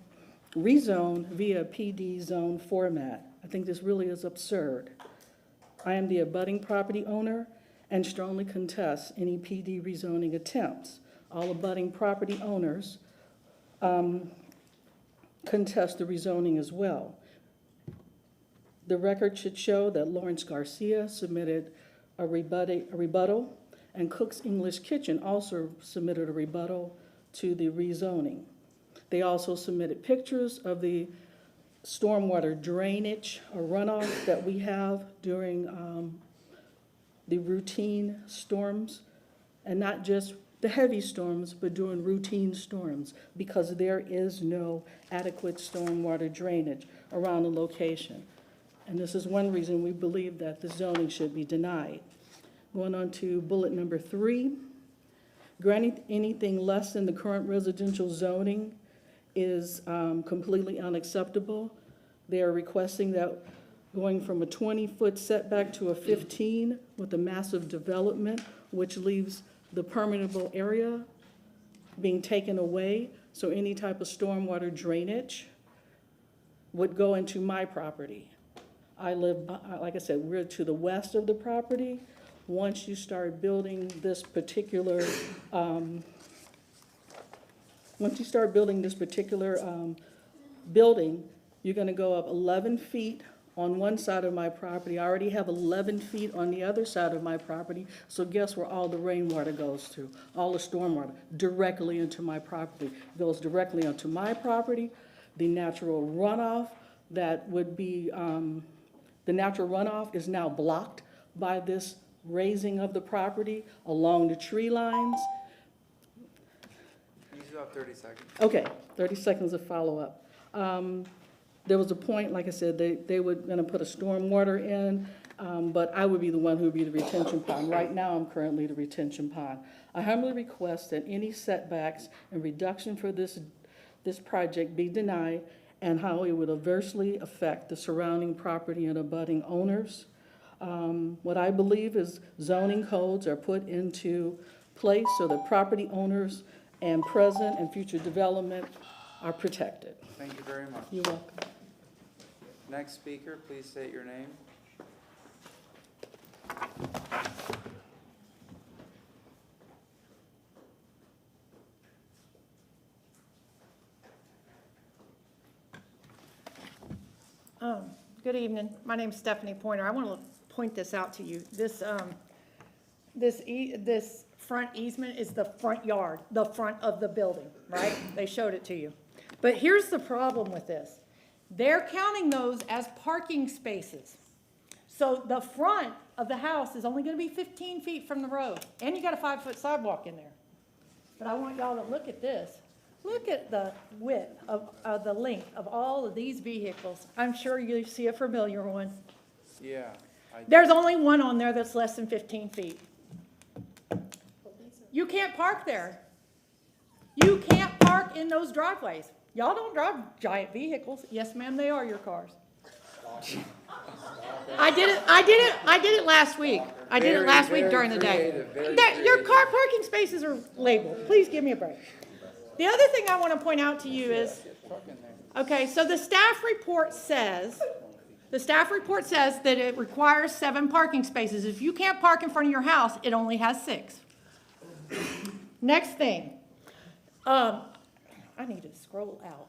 [SPEAKER 16] rezone via PD zone format. I think this really is absurd. I am the abutting property owner and strongly contest any PD rezoning attempts. All abutting property owners contest the rezoning as well. The record should show that Lawrence Garcia submitted a rebuttal, and Cook's English Kitchen also submitted a rebuttal to the rezoning. They also submitted pictures of the stormwater drainage or runoff that we have during the routine storms, and not just the heavy storms, but during routine storms, because there is no adequate stormwater drainage around the location. And this is one reason we believe that the zoning should be denied. Going on to bullet number 3, granting anything less than the current residential zoning is completely unacceptable. They are requesting that going from a 20-foot setback to a 15 with a massive development, which leaves the permeable area being taken away. So any type of stormwater drainage would go into my property. I live, like I said, we're to the west of the property. Once you start building this particular, building, you're gonna go up 11 feet on one side of my property. I already have 11 feet on the other side of my property, so guess where all the rainwater goes to? All the stormwater, directly into my property. It goes directly onto my property. The natural runoff that would be, the natural runoff is now blocked by this raising of the property along the tree lines.
[SPEAKER 2] You still have 30 seconds.
[SPEAKER 16] Okay, 30 seconds of follow-up. There was a point, like I said, they were gonna put a stormwater in, but I would be the one who would be the retention pond. Right now, I'm currently the retention pond. I humbly request that any setbacks and reduction for this project be denied, and how it would adversely affect the surrounding property and abutting owners. What I believe is zoning codes are put into place so that property owners and present and future development are protected.
[SPEAKER 2] Thank you very much.
[SPEAKER 16] You're welcome.
[SPEAKER 2] Next speaker, please state your name.
[SPEAKER 22] Good evening. My name's Stephanie Pointer. I want to point this out to you. This front easement is the front yard, the front of the building, right? They showed it to you. But here's the problem with this. They're counting those as parking spaces. So the front of the house is only going to be 15 feet from the road, and you got a 5-foot sidewalk in there. But I want y'all to look at this. Look at the width of the length of all of these vehicles. I'm sure you see a familiar one.
[SPEAKER 2] Yeah.
[SPEAKER 22] There's only one on there that's less than 15 feet. You can't park there. You can't park in those driveways. Y'all don't drive giant vehicles. Yes, ma'am, they are your cars. I did it last week. I did it last week during the day. Your car parking spaces are labeled. Please give me a break. The other thing I want to point out to you is, okay, so the staff report says that it requires 7 parking spaces. If you can't park in front of your house, it only has 6. Next thing, I need to scroll out.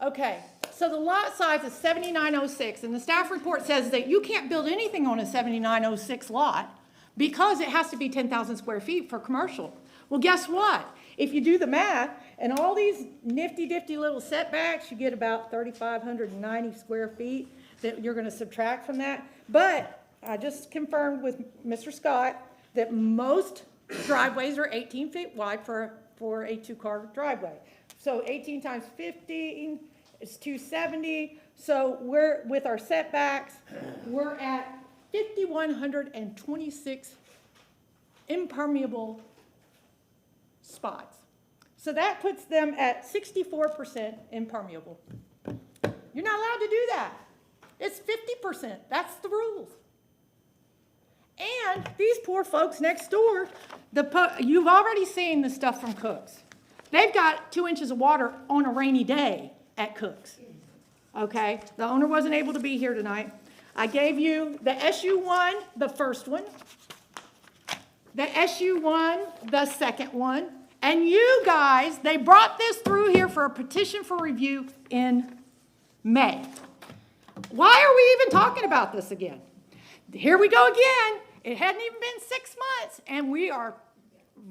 [SPEAKER 22] Okay, So the lot size is 7906, and the staff report says that you can't build anything on a 7906 lot because it has to be 10,000 square feet for commercial. Well, guess what? If you do the math, and all these nifty-difty little setbacks, you get about 3,590 square feet that you're gonna subtract from that. But I just confirmed with Mr. Scott that most driveways are 18 feet wide for a two-car driveway. So 18 times 15 is 270. So we're, with our setbacks, we're at 5,126 impermeable spots. So that puts them at 64% impermeable. You're not allowed to do that. It's 50%. That's the rules. And these poor folks next door, you've already seen the stuff from Cook's. They've got 2 inches of water on a rainy day at Cook's. Okay? The owner wasn't able to be here tonight. I gave you the SU1, the first one, the SU1, the second one, and you guys, they brought this through here for a petition for review in May. Why are we even talking about this again? Here we go again. It hadn't even been 6 months, and we are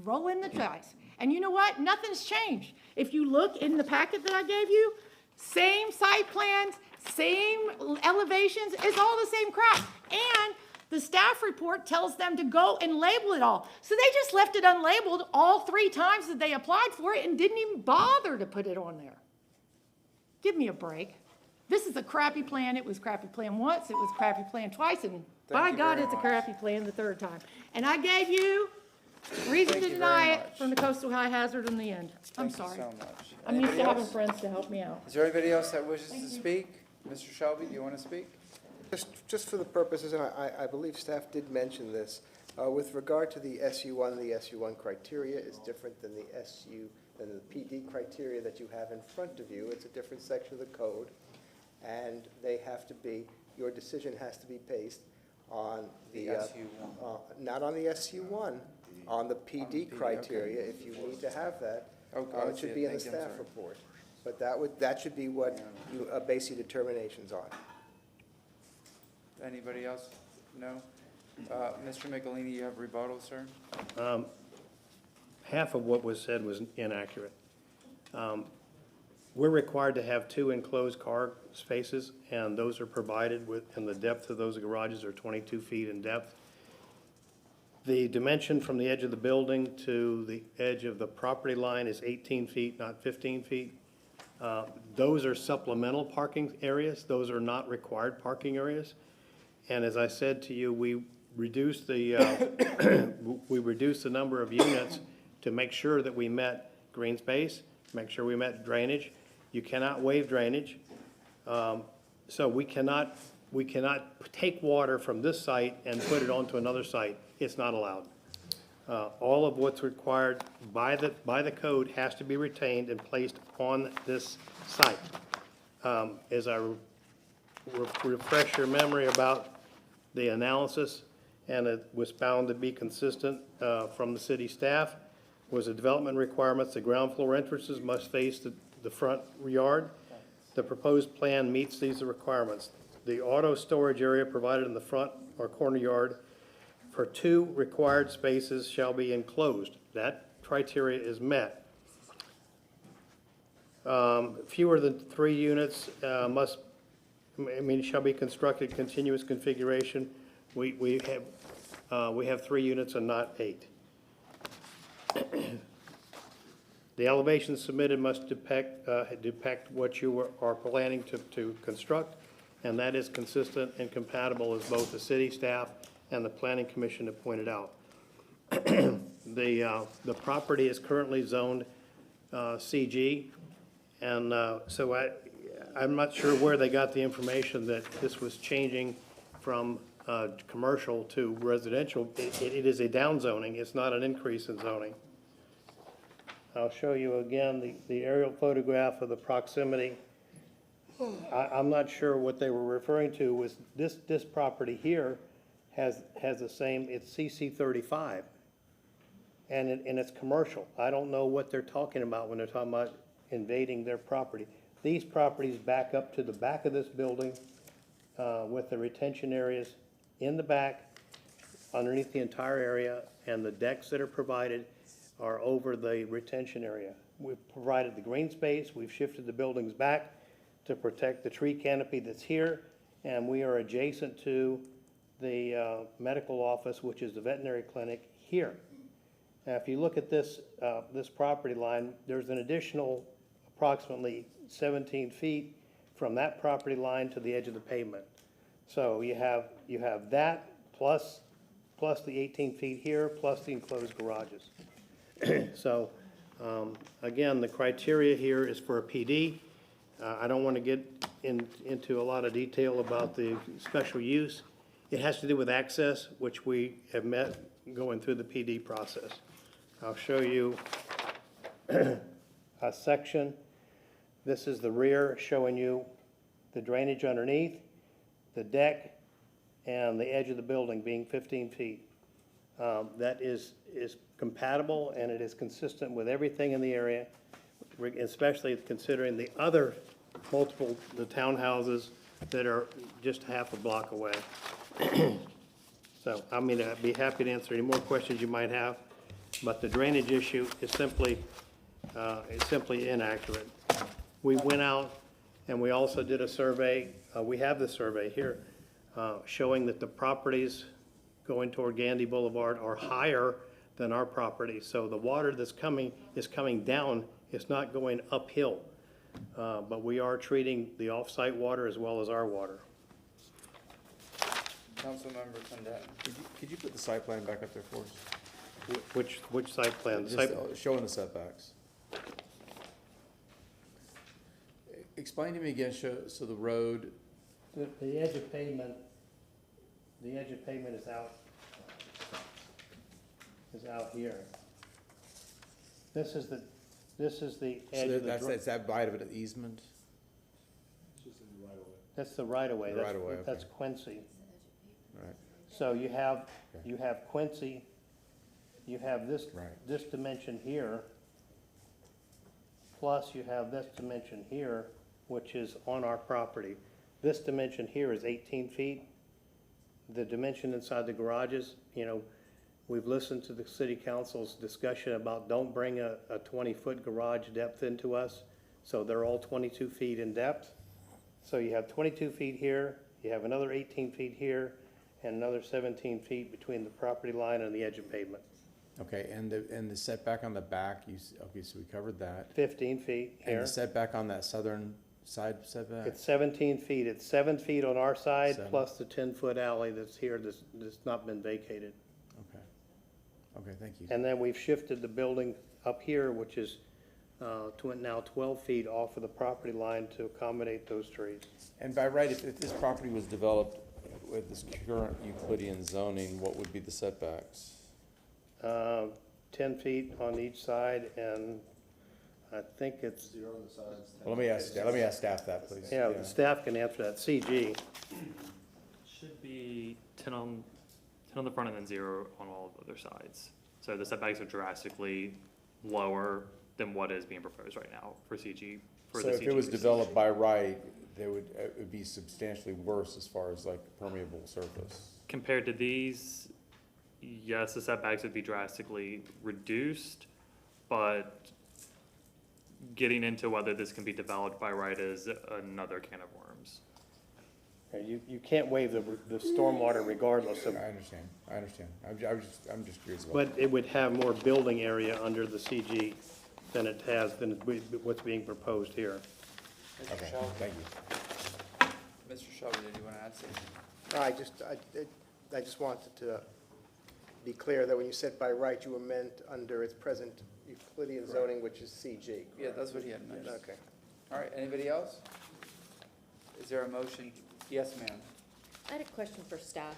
[SPEAKER 22] rolling the dice. And you know what? Nothing's changed. If you look in the packet that I gave you, same site plans, same elevations, it's all the same crap. And the staff report tells them to go and label it all. So they just left it unlabeled all 3 times that they applied for it and didn't even bother to put it on there. Give me a break. This is a crappy plan. It was crappy plan once, it was crappy plan twice, and by God, it's a crappy plan the 3rd time. And I gave you reason to deny it from the coastal high hazard in the end. I'm sorry.
[SPEAKER 2] Thank you so much.
[SPEAKER 22] I'm used to
[SPEAKER 2] Anybody
[SPEAKER 22] having
[SPEAKER 2] else?
[SPEAKER 22] friends to help me out.
[SPEAKER 2] Is there anybody else that wishes to speak? Mr. Shelby, do you want to speak?
[SPEAKER 3] Just for the purposes, and I believe staff did mention this, with regard to the SU1 criteria is different than the PD criteria that you have in front of you. It's a different section of the code, and they have to be, your decision has to be based on the
[SPEAKER 2] SU1.
[SPEAKER 3] Not on the SU1, on the PD criteria. If you need to have that, it should be in the staff report. But that should be what you base your determinations on.
[SPEAKER 2] Anybody else? No? Mr. Michelini, you have rebuttal, sir?
[SPEAKER 7] Half of what was said was inaccurate. We're required to have 2 enclosed car spaces, and those are provided with, and the depth of those garages are 22 feet in depth. The dimension from the edge of the building to the edge of the property line is 18 feet, not 15 feet. Those are supplemental parking areas. Those are not required parking areas. And as I said to you, we reduced the number of units to make sure that we met green space, make sure we met drainage. You cannot waive drainage. So we cannot take water from this site and put it onto another site. It's not allowed. All of what's required by the code has to be retained and placed on this site. As I refresh your memory about the analysis, and it was found to be consistent from the city staff, was the development requirements. The ground floor entrances must face the front yard. The proposed plan meets these requirements. The auto storage area provided in the front or corner yard for 2 required spaces shall be enclosed. That criteria is met. Fewer than 3 units shall be constructed continuous configuration. We have 3 units and not 8. The elevations submitted must depict what you are planning to construct, and that is consistent and compatible as both the city staff and the planning commission have pointed out. The property is currently zoned CG, and so I'm not sure where they got the information that this was changing from commercial to residential. It is a downzoning. It's not an increase in zoning. I'll show you again the aerial photograph of the proximity. I'm not sure what they were referring to was this property here has the same, it's CC 35, and it's commercial. I don't know what they're talking about when they're talking about invading their property. These properties back up to the back of this building with the retention areas in the back, underneath the entire area, and the decks that are provided are over the retention area. We've provided the green space, we've shifted the buildings back to protect the tree canopy that's here, and we are adjacent to the medical office, which is the veterinary clinic here. Now, if you look at this, this property line, there's an additional approximately 17 feet from that property line to the edge of the pavement. So you have that plus the 18 feet here, plus the enclosed garages. So, again, the criteria here is for a PD. I don't want to get into a lot of detail about the special use. It has to do with access, which we have met going through the PD process. I'll show you a section. This is the rear showing you the drainage underneath, the deck, and the edge of the building being 15 feet. That is compatible and it is consistent with everything in the area, especially considering the other the townhouses that are just half a block away. So, I mean, I'd be happy to answer any more questions you might have, but the drainage issue is simply inaccurate. We went out and we also did a survey. We have the survey here showing that the properties going toward Gandy Boulevard are higher than our property. So the water that's coming is coming down. It's not going uphill. But we are treating the off-site water as well as our water.
[SPEAKER 2] Councilmember Condit.
[SPEAKER 13] Could you put the site plan back up there for us?
[SPEAKER 7] Which site plan?
[SPEAKER 13] Just showing the setbacks. Explain to me again, so the road.
[SPEAKER 7] The edge of pavement, is out here. This is the edge of the.
[SPEAKER 13] That's that right of an easement?
[SPEAKER 7] That's the right of way.
[SPEAKER 13] The right of way, okay.
[SPEAKER 7] That's Quincy.
[SPEAKER 13] Right.
[SPEAKER 7] So you have Quincy, you have this dimension here, plus you have this dimension here, which is on our property. This dimension here is 18 feet. The dimension inside the garages, we've listened to the city council's discussion about don't bring a 20-foot garage depth into us. So they're all 22 feet in depth. So you have 22 feet here, you have another 18 feet here, and another 17 feet between the property line and the edge of pavement.
[SPEAKER 13] Okay, and the setback on the back, okay, so we covered that.
[SPEAKER 7] 15 feet here.
[SPEAKER 13] And the setback on that southern side setback?
[SPEAKER 7] It's 17 feet. It's 7 feet on our side, plus the 10-foot alley that's here that's not been vacated.
[SPEAKER 13] Okay. Okay, thank you.
[SPEAKER 7] And then we've shifted the building up here, which is now 12 feet off of the property line to accommodate those trees.
[SPEAKER 13] And by right, if this property was developed with this current Euclidean zoning, what would be the setbacks?
[SPEAKER 7] 10 feet on each side, and I think it's.
[SPEAKER 13] 0 on the sides. Well, let me ask staff that, please.
[SPEAKER 7] Yeah, the staff can answer that. CG.
[SPEAKER 8] Should be 10 on the front and then 0 on all of the other sides. So the setbacks are drastically lower than what is being proposed right now for CG.
[SPEAKER 13] So if it was developed by right, it would be substantially worse as far as like permeable surface.
[SPEAKER 8] Compared to these, yes, the setbacks would be drastically reduced, but getting into whether this can be developed by right is another can of worms.
[SPEAKER 7] You can't waive the stormwater regardless of.
[SPEAKER 13] I understand. I'm just curious about.
[SPEAKER 7] But it would have more building area under the CG than it has, than what's being proposed here.
[SPEAKER 13] Okay, thank you.
[SPEAKER 2] Mr. Shelby, did you want to add something?
[SPEAKER 3] I just wanted to be clear that when you said by right, you meant under its present Euclidean zoning, which is CG.
[SPEAKER 2] Yeah, that's what he had mentioned.
[SPEAKER 3] Okay.
[SPEAKER 2] All right, anybody else? Is there a motion? Yes, ma'am.
[SPEAKER 10] I had a question for staff.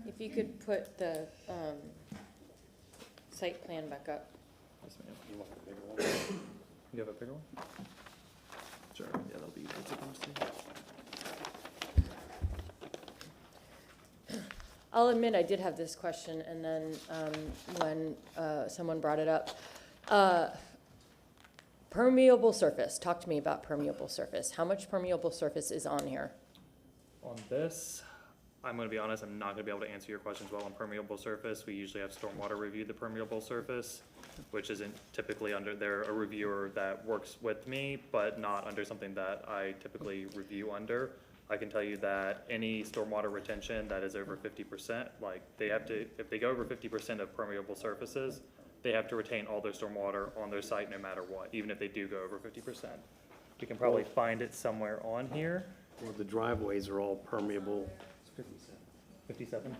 [SPEAKER 10] If you could put the site plan back up.
[SPEAKER 8] Yes, ma'am. You want a bigger one? You have a bigger one? Sure, yeah, that'll be easy to come see.
[SPEAKER 10] I'll admit I did have this question, and then when someone brought it up. permeable surface, talk to me about permeable surface. How much permeable surface is on here?
[SPEAKER 8] On this, I'm gonna be honest, I'm not gonna be able to answer your questions well on permeable surface. We usually have stormwater review the permeable surface, which isn't typically under, they're a reviewer that works with me, but not under something that I typically review under. I can tell you that any stormwater retention that is over 50%, like they have to, if they go over 50% of permeable surfaces, they have to retain all their stormwater on their site no matter what, even if they do go over 50%. We can probably find it somewhere on here.
[SPEAKER 7] Well, the driveways are all permeable.
[SPEAKER 8] 57?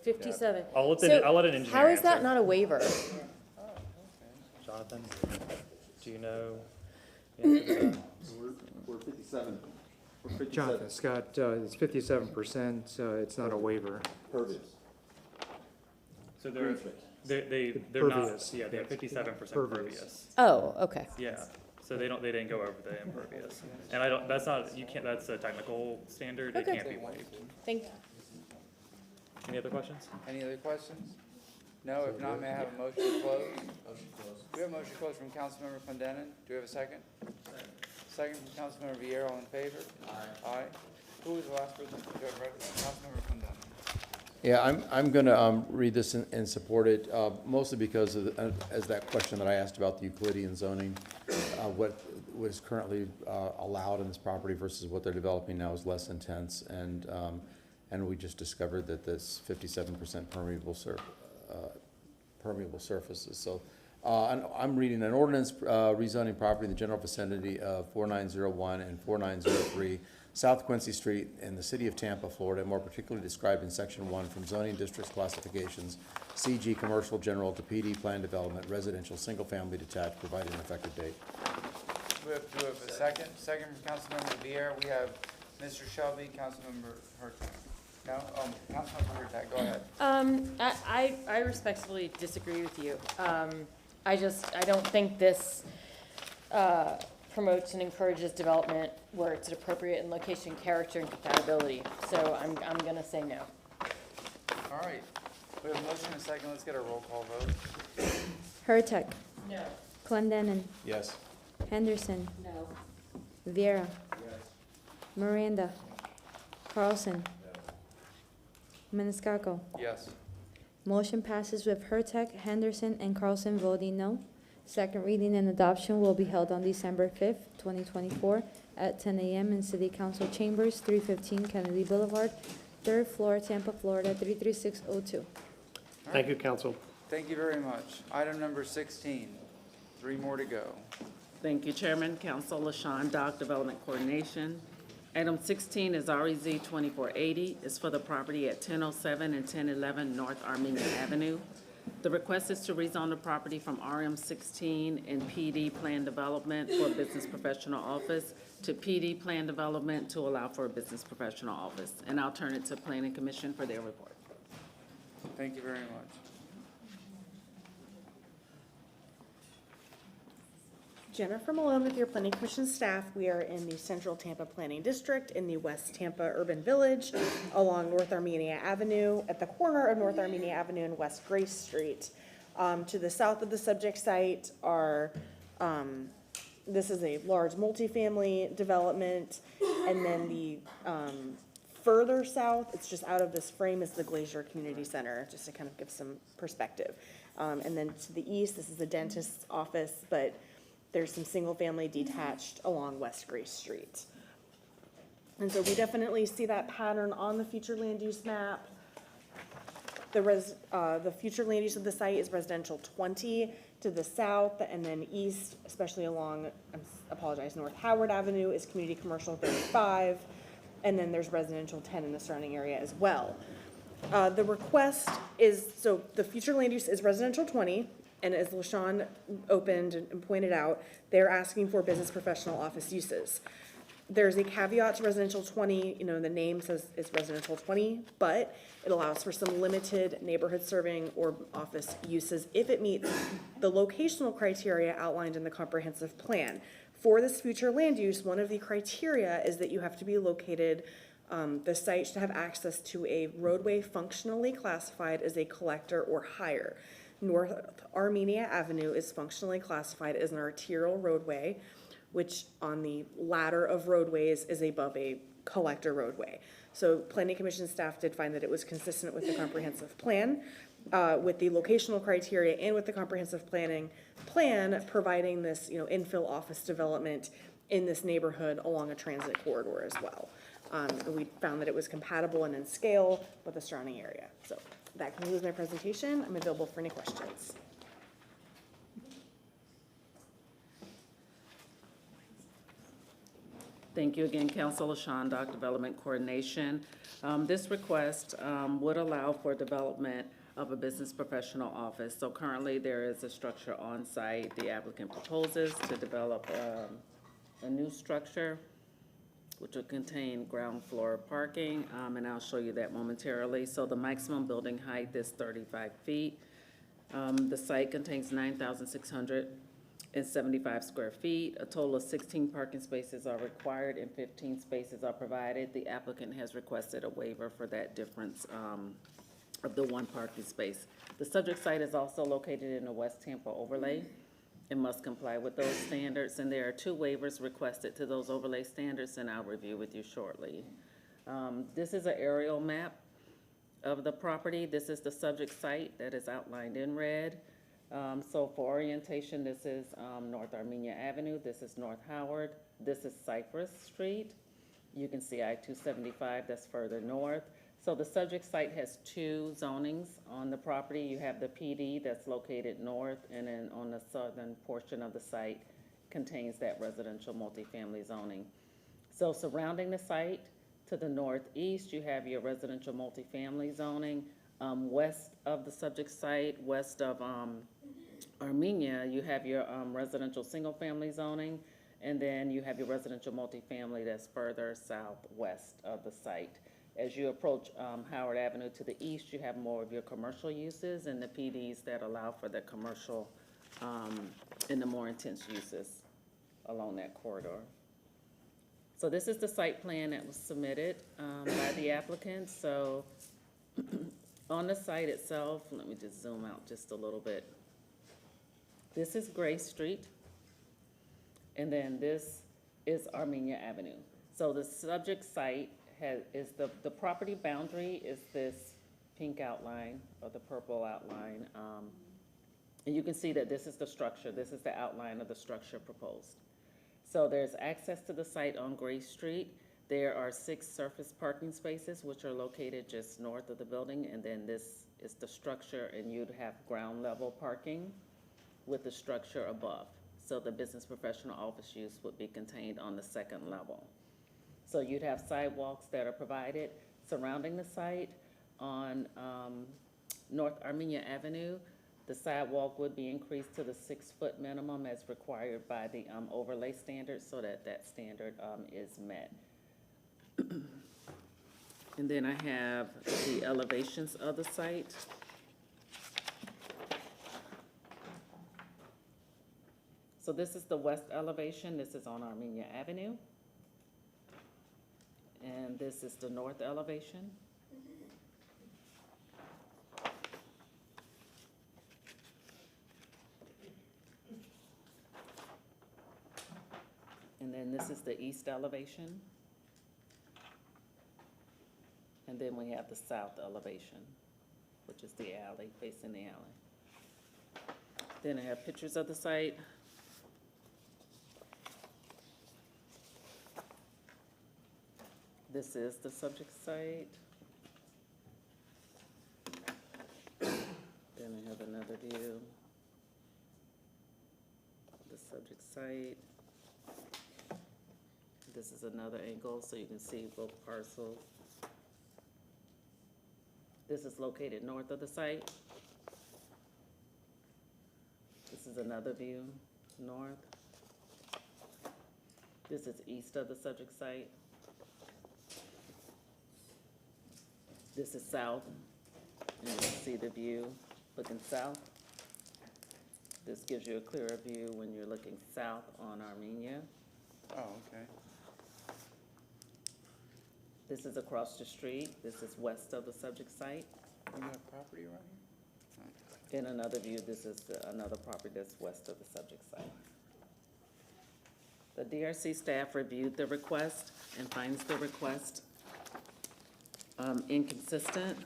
[SPEAKER 10] 57.
[SPEAKER 8] I'll let an engineer
[SPEAKER 10] How is that
[SPEAKER 8] answer.
[SPEAKER 10] not a waiver?
[SPEAKER 8] Jonathan, do you know?
[SPEAKER 4] We're 57.
[SPEAKER 17] Jonathan, Scott, it's 57%, it's not a waiver.
[SPEAKER 4] Pervious.
[SPEAKER 8] So they're not,
[SPEAKER 17] Pervious.
[SPEAKER 8] yeah, they're 57% pervious.
[SPEAKER 10] Oh, okay.
[SPEAKER 8] Yeah, so they didn't go over the impervious. And I don't, that's not, you can't, that's a technical standard, it
[SPEAKER 10] Okay.
[SPEAKER 8] can't be waived.
[SPEAKER 10] Thank you.
[SPEAKER 2] Any other questions? Any other questions? No, if not, may I have a motion to close? Motion closed. We have a motion to close from Councilmember Clendenin. Do we have a second? Second from Councilmember Vieira, all in favor? Aye. Aye. Who was the last person to go right? Councilmember Clendenin.
[SPEAKER 13] Yeah, I'm going to read this and support it, mostly because of, as that question that I asked about the Euclidean zoning, what was currently allowed in this property versus what they're developing now is less intense, and we just discovered that this 57% permeable surfaces. So I'm reading an ordinance rezoning property in the general vicinity of 4901 and 4903 South Quincy Street in the city of Tampa, Florida, more particularly described in section 1 from zoning districts classifications, CG commercial general to PD plan development, residential, single family detached, providing an effective date.
[SPEAKER 2] Do we have a second? Second from Councilmember Vieira. We have Mr. Shelby, Councilmember Hurtak. No? Councilmember Hurtak, go ahead.
[SPEAKER 10] I respectfully disagree with you. I don't think this promotes and encourages development where it's appropriate in location, character, and compatibility. So I'm gonna say no.
[SPEAKER 2] All right. We have a motion and a second. Let's get a roll call vote.
[SPEAKER 12] Hurtak.
[SPEAKER 10] No.
[SPEAKER 12] Clendenin.
[SPEAKER 13] Yes.
[SPEAKER 12] Henderson.
[SPEAKER 10] No.
[SPEAKER 12] Vieira. Miranda. Carlson. Maniscalco.
[SPEAKER 2] Yes.
[SPEAKER 12] Motion passes with Hurtak, Henderson, and Carlson voting no. Second reading and adoption will be held on December 5th, 2024 at 10 a.m. in City Council Chambers, 315 Kennedy Boulevard, 3rd floor, Tampa, Florida, 33602.
[SPEAKER 7] Thank you, council.
[SPEAKER 2] Thank you very much. Item number 16. 3 more to go.
[SPEAKER 18] Thank you, Chairman. Council LaShawn Dock, Development Coordination. Item 16 is REZ 2480. It's for the property at 1007 and 1011 North Armenia Avenue. The request is to rezone the property from RM16 and PD Plan Development for a Business Professional Office to PD Plan Development to allow for a Business Professional Office. And I'll turn it to Planning Commission for their report.
[SPEAKER 2] Thank you very much.
[SPEAKER 14] Jennifer Malone with your Planning Commission staff. We are in the Central Tampa Planning District in the West Tampa Urban Village along North Armenia Avenue at the corner of North Armenia Avenue and West Grace Street. To the south of the subject site are, this is a large multifamily development, and then the further south, it's just out of this frame, is the Glacier Community Center, just to kind of give some perspective. And then to the east, this is the dentist's office, but there's some single-family detached along West Grace Street. And so we definitely see that pattern on the future land use map. The future land use of the site is residential 20 to the south, and then east, especially along, I apologize, North Howard Avenue is community commercial 35, and then there's residential 10 in the surrounding area as well. The request is, so the future land use is residential 20, and as LaShawn opened and pointed out, they're asking for business professional office uses. There's a caveat to residential 20, the name says it's residential 20, but it allows for some limited neighborhood serving or office uses if it meets the locational criteria outlined in the comprehensive plan. For this future land use, one of the criteria is that you have to be located, the site should have access to a roadway functionally classified as a collector or higher. North Armenia Avenue is functionally classified as an arterial roadway, which on the ladder of roadways is above a collector roadway. So Planning Commission staff did find that it was consistent with the comprehensive plan, with the locational criteria and with the comprehensive plan providing this, infill office development in this neighborhood along a transit corridor as well. And we found that it was compatible and in scale with the surrounding area. So that concludes my presentation. I'm available for any questions.
[SPEAKER 18] Thank you again, Council LaShawn, Doc, Development Coordination. This request would allow for development of a business professional office. So currently, there is a structure on site. The applicant proposes to develop a new structure, which will contain ground floor parking, and I'll show you that momentarily. So the maximum building height is 35 feet. The site contains 9,675 square feet. A total of 16 parking spaces are required and 15 spaces are provided. The applicant has requested a waiver for that difference of the one parking space. The subject site is also located in the West Tampa overlay. It must comply with those standards, and there are 2 waivers requested to those overlay standards, and I'll review with you shortly. This is an aerial map of the property. This is the subject site that is outlined in red. So for orientation, this is North Armenia Avenue, this is North Howard, this is Cypress Street. You can see I-275, that's further north. So the subject site has 2 zonings on the property. You have the PD that's located north, and then on the southern portion of the site contains that residential multifamily zoning. So surrounding the site to the northeast, you have your residential multifamily zoning. West of the subject site, west of Armenia, you have your residential single-family zoning, and then you have your residential multifamily that's further southwest of the site. As you approach Howard Avenue to the east, you have more of your commercial uses and the PDs that allow for the commercial and the more intense uses along that corridor. So this is the site plan that was submitted by the applicant. So on the site itself, let me just zoom out just a little bit. This is Gray Street, and then this is Armenia Avenue. So the subject site is the property boundary is this pink outline or the purple outline. And you can see that this is the structure. This is the outline of the structure proposed. So there's access to the site on Gray Street. There are 6 surface parking spaces, which are located just north of the building, and then this is the structure, and you'd have ground level parking with the structure above. So the business professional office use would be contained on the 2nd level. So you'd have sidewalks that are provided surrounding the site. On North Armenia Avenue, the sidewalk would be increased to the 6-foot minimum as required by the overlay standard, so that that standard is met. And then I have the elevations of the site. So this is the west elevation. This is on Armenia Avenue. And this is the north elevation. And then this is the east elevation. And then we have the south elevation, which is the alley, facing the alley. Then I have pictures of the site. This is the subject site. Then I have another view of the subject site. This is another angle, so you can see both parcels. This is located north of the site. This is another view, north. This is east of the subject site. This is south, and you can see the view looking south. This gives you a clearer view when you're looking south on Armenia.
[SPEAKER 2] Oh, okay.
[SPEAKER 18] This is across the street. This is west of the subject site.
[SPEAKER 2] You have property around here?
[SPEAKER 18] In another view, this is another property that's west of the subject site. The DRC staff reviewed the request and finds the request inconsistent.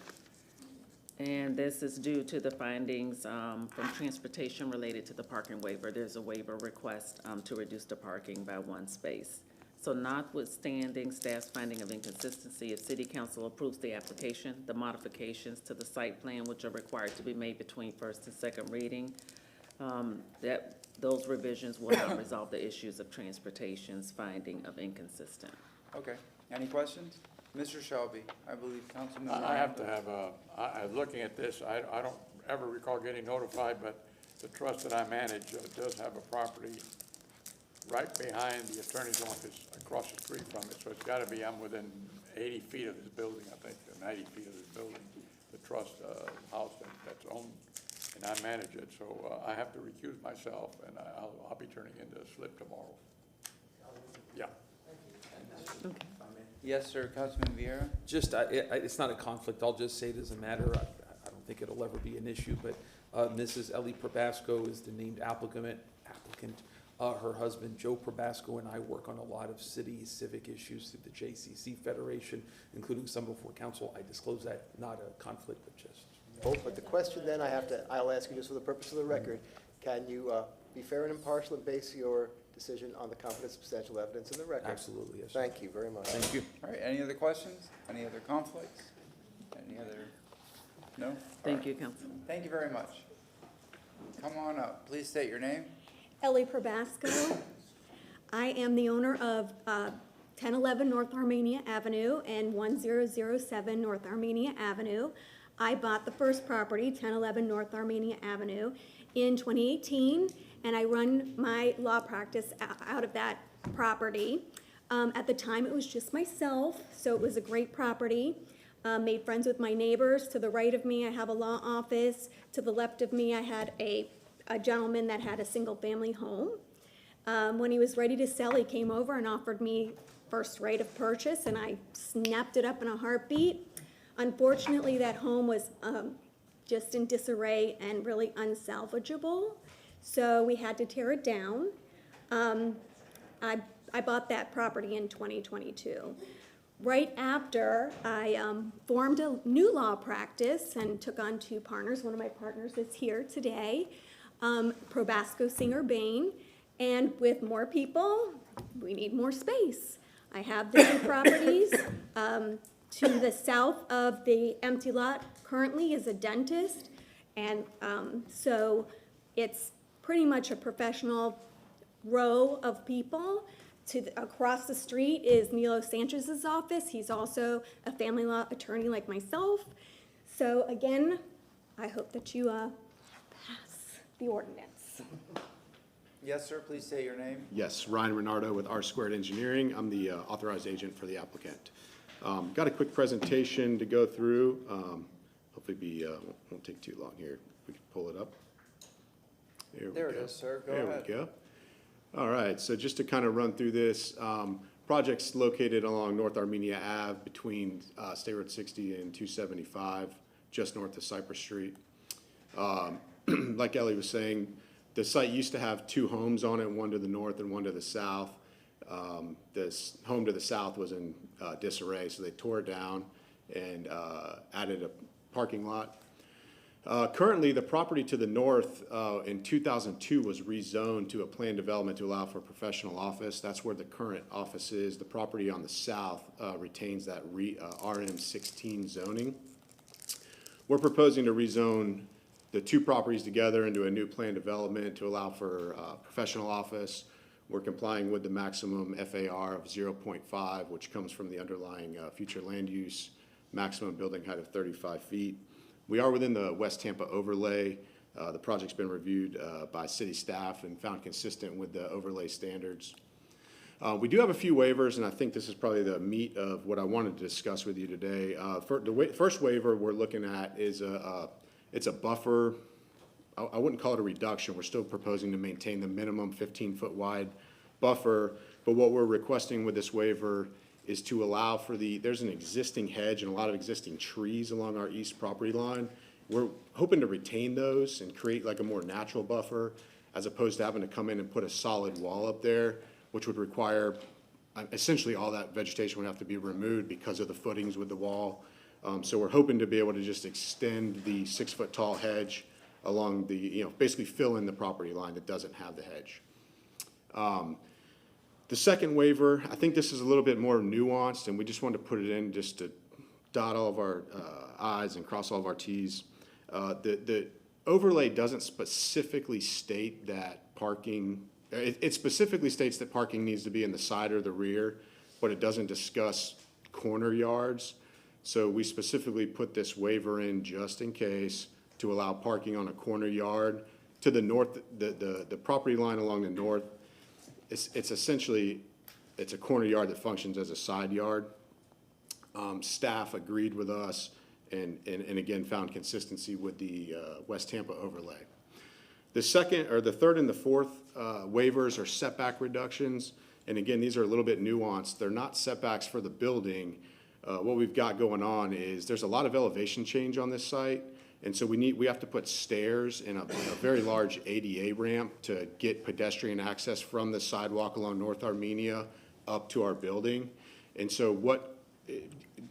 [SPEAKER 18] And this is due to the findings from transportation related to the parking waiver. There's a waiver request to reduce the parking by 1 space. So notwithstanding staff's finding of inconsistency, if city council approves the application, the modifications to the site plan, which are required to be made between first and second reading, those revisions will help resolve the issues of transportation's finding of inconsistent.
[SPEAKER 2] Okay, any questions? Mr. Shelby, I believe Councilman.
[SPEAKER 6] I have to have looking at this, I don't ever recall getting notified, but the trust that I manage does have a property right behind the attorney's office, across the street from it, so it's gotta be, I'm within 80 feet of this building, I think, or 90 feet of this building, the trust house that's owned, and I manage it, so I have to recuse myself, and I'll be turning in the slip tomorrow. Yeah.
[SPEAKER 2] Yes, sir, Councilman Vieira?
[SPEAKER 11] Just, it's not a conflict, I'll just say it as a matter, I don't think it'll ever be an issue, but Mrs. Ellie Probasco is the named applicant. Her husband, Joe Probasco, and I work on a lot of city civic issues through the JCC Federation, including some before council. I disclose that, not a conflict, but just.
[SPEAKER 3] Oh, but the question then I'll ask you just for the purpose of the record, can you be fair and impartial and base your decision on the competent substantial evidence in the record?
[SPEAKER 11] Absolutely, yes.
[SPEAKER 3] Thank you very much.
[SPEAKER 11] Thank you.
[SPEAKER 2] All right, any other questions? Any other conflicts? Any other, no?
[SPEAKER 18] Thank you, Council.
[SPEAKER 2] Thank you very much. Come on up, please state your name.
[SPEAKER 5] Ellie Probasco. I am the owner of 1011 North Armenia Avenue and 1007 North Armenia Avenue. I bought the first property, 1011 North Armenia Avenue, in 2018, and I run my law practice out of that property. At the time, it was just myself, so it was a great property. Made friends with my neighbors. To the right of me, I have a law office. To the left of me, I had a gentleman that had a single-family home. When he was ready to sell, he came over and offered me first right of purchase, and I snapped it up in a heartbeat. Unfortunately, that home was just in disarray and really unsalvageable, so we had to tear it down. I bought that property in 2022. Right after, I formed a new law practice and took on 2 partners. One of my partners is here today. Probasco Singer Bain, and with more people, we need more space. I have the 2 properties. To the south of the empty lot currently is a dentist, and so it's pretty much a professional row of people. Across the street is Nilo Sanchez's office. He's also a family law attorney like myself. So again, I hope that you the ordinance.
[SPEAKER 2] Yes, sir, please state your name.
[SPEAKER 19] Yes, Ryan Renardo with R Squared Engineering. I'm the authorized agent for the applicant. Got a quick presentation to go through. Hopefully won't take too long here. We can pull it up.
[SPEAKER 2] There it is, sir. Go ahead.
[SPEAKER 19] There we go. All right, so just to kind of run through this, project's located along North Armenia Ave between State Road 60 and 275, just north of Cypress Street. Like Ellie was saying, the site used to have 2 homes on it, one to the north and one to the south. This home to the south was in disarray, so they tore it down and added a parking lot. Currently, the property to the north in 2002 was rezoned to a planned development to allow for professional office. That's where the current office is. The property on the south retains that RM16 zoning. We're proposing to rezone the 2 properties together into a new planned development to allow for professional office. We're complying with the maximum FAR of 0.5, which comes from the underlying future land use, maximum building height of 35 feet. We are within the West Tampa overlay. The project's been reviewed by city staff and found consistent with the overlay standards. We do have a few waivers, and I think this is probably the meat of what I wanted to discuss with you today. The first waiver we're looking at is it's a buffer. I wouldn't call it a reduction. We're still proposing to maintain the minimum 15-foot wide buffer, but what we're requesting with this waiver is to allow for there's an existing hedge and a lot of existing trees along our east property line, We're hoping to retain those and create like a more natural buffer as opposed to having to come in and put a solid wall up there, which would require, essentially all that vegetation would have to be removed because of the footings with the wall. So we're hoping to be able to just extend the 6-foot tall hedge along the, basically fill in the property line that doesn't have the hedge. The second waiver, I think this is a little bit more nuanced, and we just wanted to put it in just to dot all of our I's and cross all of our T's. The overlay doesn't specifically state that parking, it specifically states that parking needs to be in the side or the rear, but it doesn't discuss corner yards. So we specifically put this waiver in just in case to allow parking on a corner yard to the north, the property line along the north. It's essentially, it's a corner yard that functions as a side yard. Staff agreed with us and again found consistency with the West Tampa overlay. The third and the fourth waivers are setback reductions. And again, these are a little bit nuanced. They're not setbacks for the building. What we've got going on is there's a lot of elevation change on this site. And so we have to put stairs and a very large ADA ramp to get pedestrian access from the sidewalk along North Armenia up to our building. And so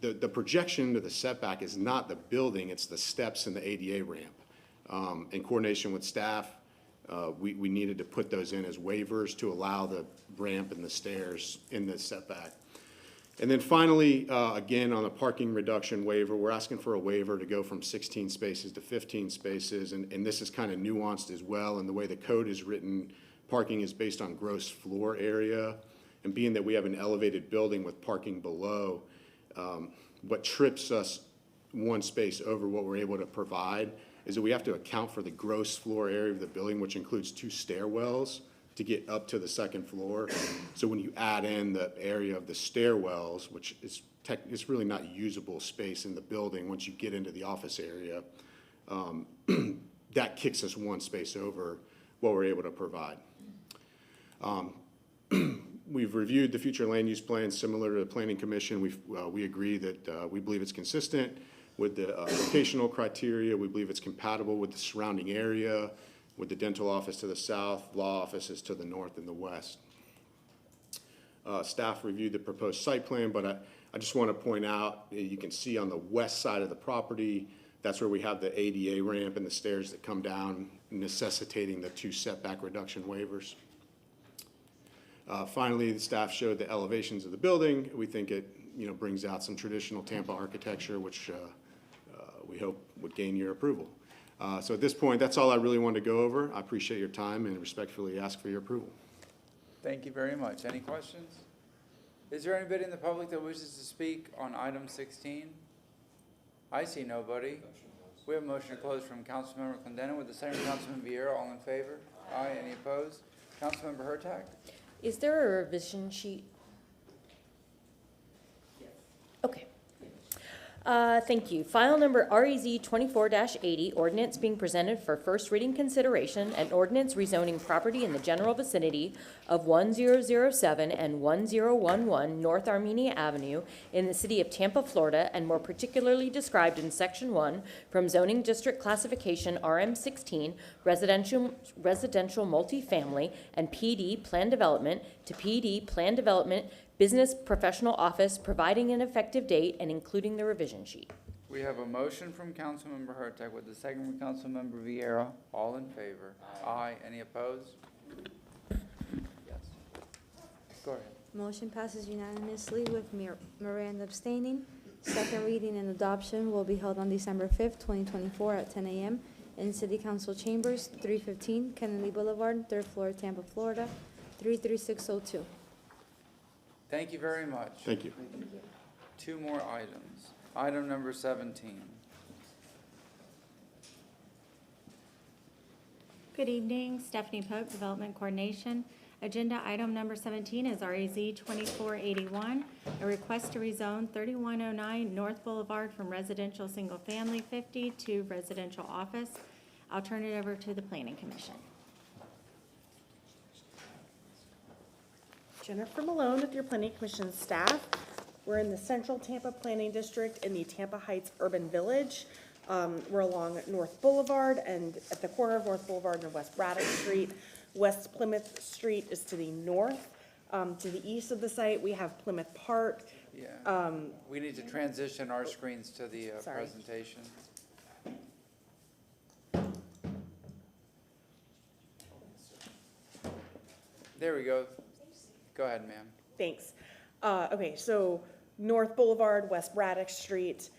[SPEAKER 19] the projection to the setback is not the building, it's the steps and the ADA ramp. In coordination with staff, we needed to put those in as waivers to allow the ramp and the stairs in the setback. And then finally, again, on the parking reduction waiver, we're asking for a waiver to go from 16 spaces to 15 spaces. And this is kind of nuanced as well. And the way the code is written, parking is based on gross floor area. And being that we have an elevated building with parking below, what trips us one space over what we're able to provide is that we have to account for the gross floor area of the building, which includes 2 stairwells to get up to the second floor. So when you add in the area of the stairwells, which is it's really not usable space in the building once you get into the office area, that kicks us one space over what we're able to provide. We've reviewed the future land use plan similar to the Planning Commission. We agree that we believe it's consistent with the locational criteria. We believe it's compatible with the surrounding area, with the dental office to the south, law offices to the north and the west. Staff reviewed the proposed site plan, but I just want to point out, you can see on the west side of the property, that's where we have the ADA ramp and the stairs that come down, necessitating the 2 setback reduction waivers. Finally, the staff showed the elevations of the building. We think it brings out some traditional Tampa architecture, which we hope would gain your approval. So at this point, that's all I really wanted to go over. I appreciate your time and respectfully ask for your approval.
[SPEAKER 2] Thank you very much. Any questions? Is there anybody in the public that wishes to speak on item 16? I see nobody. We have a motion to close from Councilmember Clendenin with the second Councilman Vieira. All in favor? Aye. Any opposed? Councilmember Hurtak?
[SPEAKER 10] Is there a revision sheet? Okay. Thank you. File number REZ 24-80, ordinance being presented for first reading consideration, an ordinance rezoning property in the general vicinity of 1007 and 1011 North Armenia Avenue in the city of Tampa, Florida, and more particularly described in Section 1 from zoning district classification RM16, residential multifamily, and PD plan development to PD plan development business professional office, providing an effective date and including the revision sheet.
[SPEAKER 2] We have a motion from Councilmember Hurtak with the second from Councilmember Vieira. All in favor? Aye. Any opposed? Yes. Go ahead.
[SPEAKER 12] Motion passes unanimously with Miranda abstaining. Second reading and adoption will be held on December 5th, 2024 at 10 a.m. in City Council Chambers, 315 Kennedy Boulevard, 3rd floor, Tampa, Florida, 33602.
[SPEAKER 2] Thank you very much.
[SPEAKER 19] Thank you.
[SPEAKER 2] 2 more items. Item number 17.
[SPEAKER 1] Good evening, Stephanie Pope, Development Coordination. Agenda item number 17 is REZ 2481, a request to rezone 3109 North Boulevard from residential single family 50 to residential office. I'll turn it over to the Planning Commission.
[SPEAKER 14] Jennifer Malone with your Planning Commission staff. We're in the Central Tampa Planning District in the Tampa Heights Urban Village. We're along North Boulevard, and at the corner of North Boulevard and West Braddock Street. West Plymouth Street is to the north. To the east of the site, we have Plymouth Park.
[SPEAKER 2] Yeah. We need to transition our screens to the
[SPEAKER 14] Sorry.
[SPEAKER 2] presentation. There we go. Go ahead, ma'am.
[SPEAKER 14] Thanks. Okay, so North Boulevard, West Braddock Street.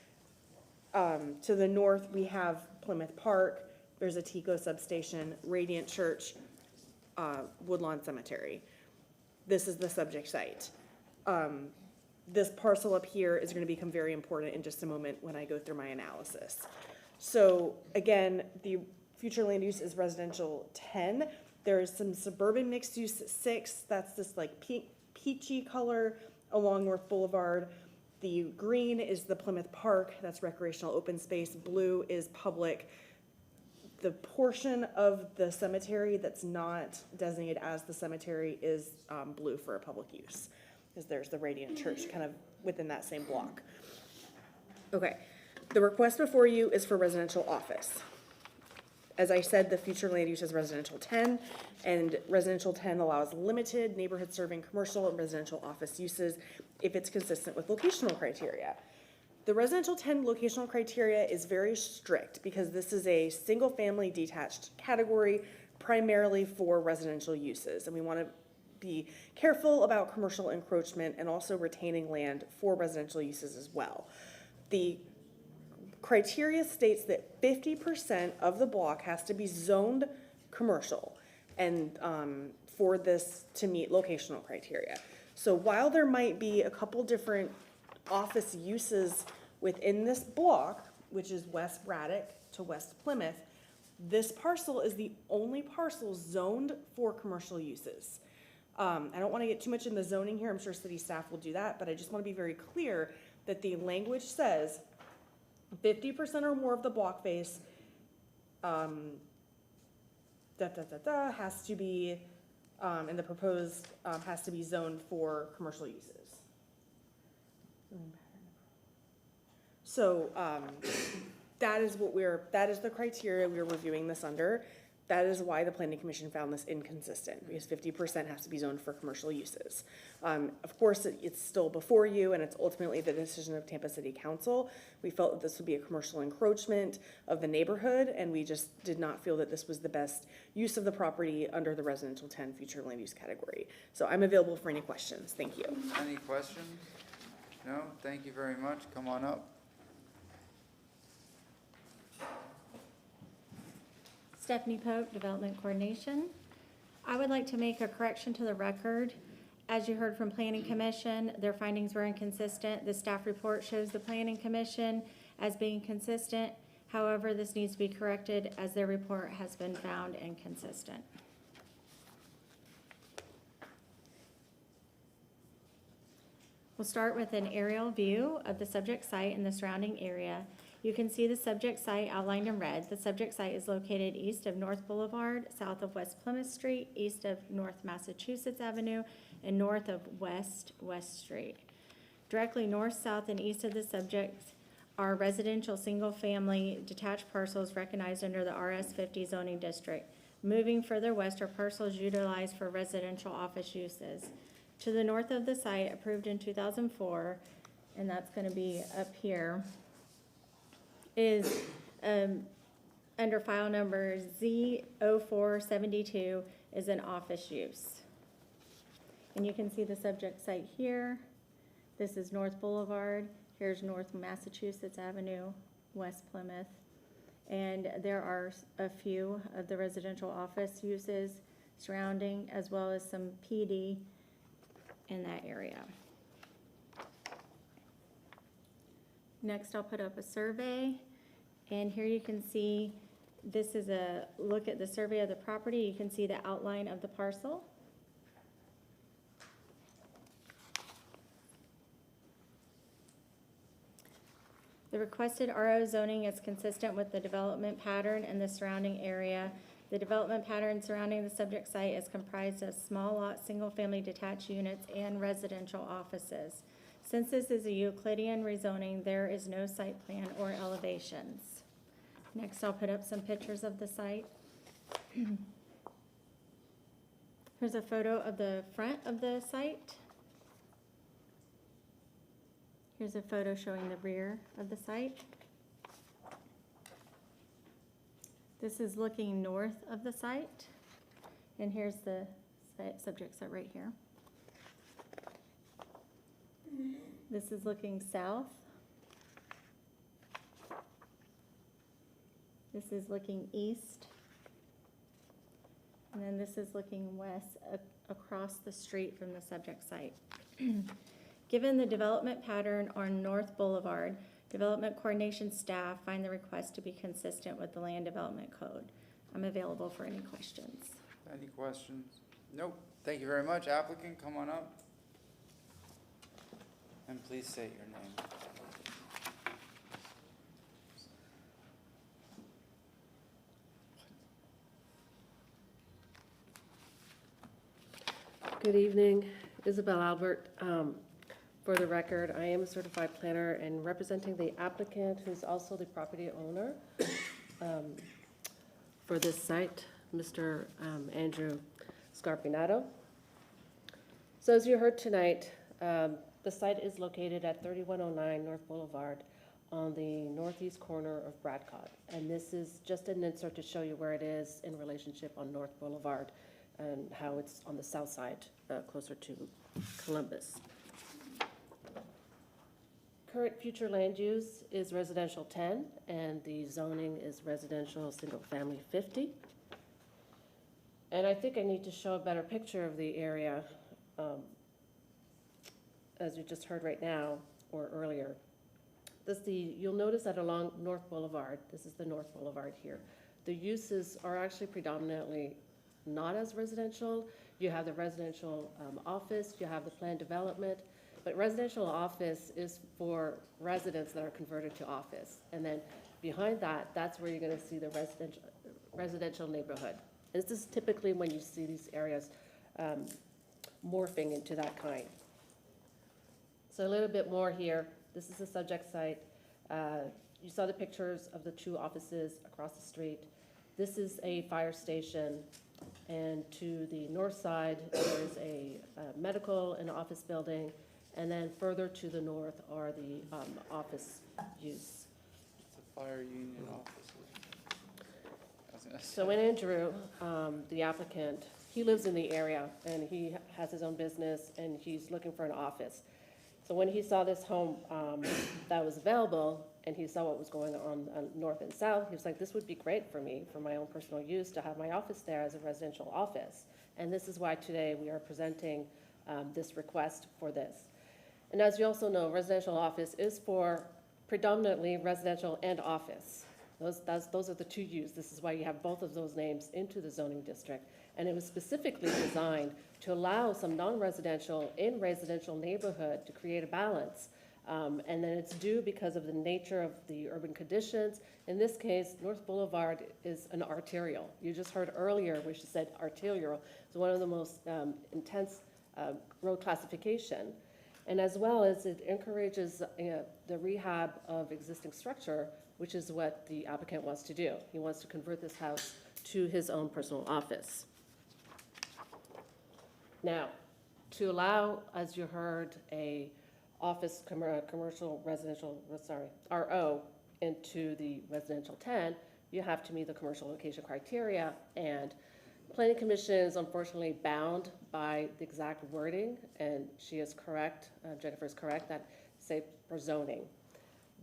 [SPEAKER 14] To the north, we have Plymouth Park. There's a Tico substation, Radiant Church, Woodlawn Cemetery. This is the subject site. This parcel up here is going to become very important in just a moment when I go through my analysis. So again, the future land use is residential 10. There is some suburban mixed use 6. That's this like peachy color along North Boulevard. The green is the Plymouth Park. That's recreational open space. Blue is public. The portion of the cemetery that's not designated as the cemetery is blue for a public use, because there's the Radiant Church kind of within that same block. Okay, the request before you is for residential office. As I said, the future land use is residential 10, and residential 10 allows limited neighborhood serving commercial and residential office uses if it's consistent with locational criteria. The residential 10 locational criteria is very strict because this is a single family detached category primarily for residential uses, and we want to be careful about commercial encroachment and also retaining land for residential uses as well. The criteria states that 50% of the block has to be zoned commercial and for this to meet locational criteria. So while there might be a couple different office uses within this block, which is West Braddock to West Plymouth, this parcel is the only parcel zoned for commercial uses. I don't want to get too much in the zoning here. I'm sure city staff will do that, but I just want to be very clear that the language says 50% or more of the block face has to be, and the proposed has to be zoned for commercial uses. So that is the criteria we're reviewing this under. That is why the Planning Commission found this inconsistent, because 50% has to be zoned for commercial uses. Of course, it's still before you, and it's ultimately the decision of Tampa City Council. We felt that this would be a commercial encroachment of the neighborhood, and we just did not feel that this was the best use of the property under the residential 10 future land use category. So I'm available for any questions. Thank you.
[SPEAKER 2] Any questions? No? Thank you very much. Come on up.
[SPEAKER 1] Stephanie Pope, Development Coordination. I would like to make a correction to the record. As you heard from Planning Commission, their findings were inconsistent. The staff report shows the Planning Commission as being consistent. However, this needs to be corrected as their report has been found inconsistent. We'll start with an aerial view of the subject site and the surrounding area. You can see the subject site outlined in red. The subject site is located east of North Boulevard, south of West Plymouth Street, east of North Massachusetts Avenue, and north of West Street. Directly north, south, and east of the subject are residential single-family detached parcels recognized under the RS50 zoning district. Moving further west are parcels utilized for residential office uses. To the north of the site, approved in 2004, and that's going to be up here, is under file number Z0472 is an office use. And you can see the subject site here. This is North Boulevard. Here's North Massachusetts Avenue, West Plymouth. And there are a few of the residential office uses surrounding, as well as some PD in that area. Next, I'll put up a survey. And here you can see, this is a look at the survey of the property. You can see the outline of the parcel. The requested RO zoning is consistent with the development pattern in the surrounding area. The development pattern surrounding the subject site is comprised of small lot, single-family detached units, and residential offices. Since this is a Euclidean rezoning, there is no site plan or elevations. Next, I'll put up some pictures of the site. Here's a photo of the front of the site. Here's a photo showing the rear of the site. This is looking north of the site, and here's the subject site right here. This is looking south. This is looking east. And then this is looking west across the street from the subject site. Given the development pattern on North Boulevard, Development Coordination staff find the request to be consistent with the Land Development Code. I'm available for any questions.
[SPEAKER 2] Any questions? Nope. Thank you very much. Applicant, come on up. And please state your name.
[SPEAKER 15] Good evening, Isabel Albert. For the record, I am a certified planner and representing the applicant, who's also the property owner for this site, Mr. Andrew Scarpinato. So as you heard tonight, the site is located at 3109 North Boulevard on the northeast corner of Bradcott. And this is just an insert to show you where it is in relationship on North Boulevard and how it's on the south side, closer to Columbus. Current future land use is residential 10, and the zoning is residential single family 50. And I think I need to show a better picture of the area, as you just heard right now, or earlier. You'll notice that along North Boulevard, this is the North Boulevard here, the uses are actually predominantly not as residential. You have the residential office, you have the planned development, but residential office is for residents that are converted to office. And then behind that, that's where you're gonna see the residential neighborhood. And this is typically when you see these areas morphing into that kind. So a little bit more here. This is the subject site. You saw the pictures of the two offices across the street. This is a fire station. And to the north side, there's a medical and office building. And then further to the north are the office use.
[SPEAKER 2] It's a fire union office.
[SPEAKER 15] So in Andrew, the applicant, he lives in the area and he has his own business and he's looking for an office. So when he saw this home that was available and he saw what was going on north and south, he was like, this would be great for me, for my own personal use, to have my office there as a residential office. And this is why today we are presenting this request for this. And as you also know, residential office is for predominantly residential and office. Those are the two uses. This is why you have both of those names into the zoning district. And it was specifically designed to allow some non-residential in residential neighborhood to create a balance. And then it's due because of the nature of the urban conditions. In this case, North Boulevard is an arterial. You just heard earlier where she said arterial. It's one of the most intense road classification. And as well as it encourages the rehab of existing structure, which is what the applicant wants to do. He wants to convert this house to his own personal office. Now, to allow, as you heard, a office commercial residential, RO into the residential 10, you have to meet the commercial location criteria, and Planning Commission is unfortunately bound by the exact wording, and she is correct, Jennifer is correct, that say for zoning.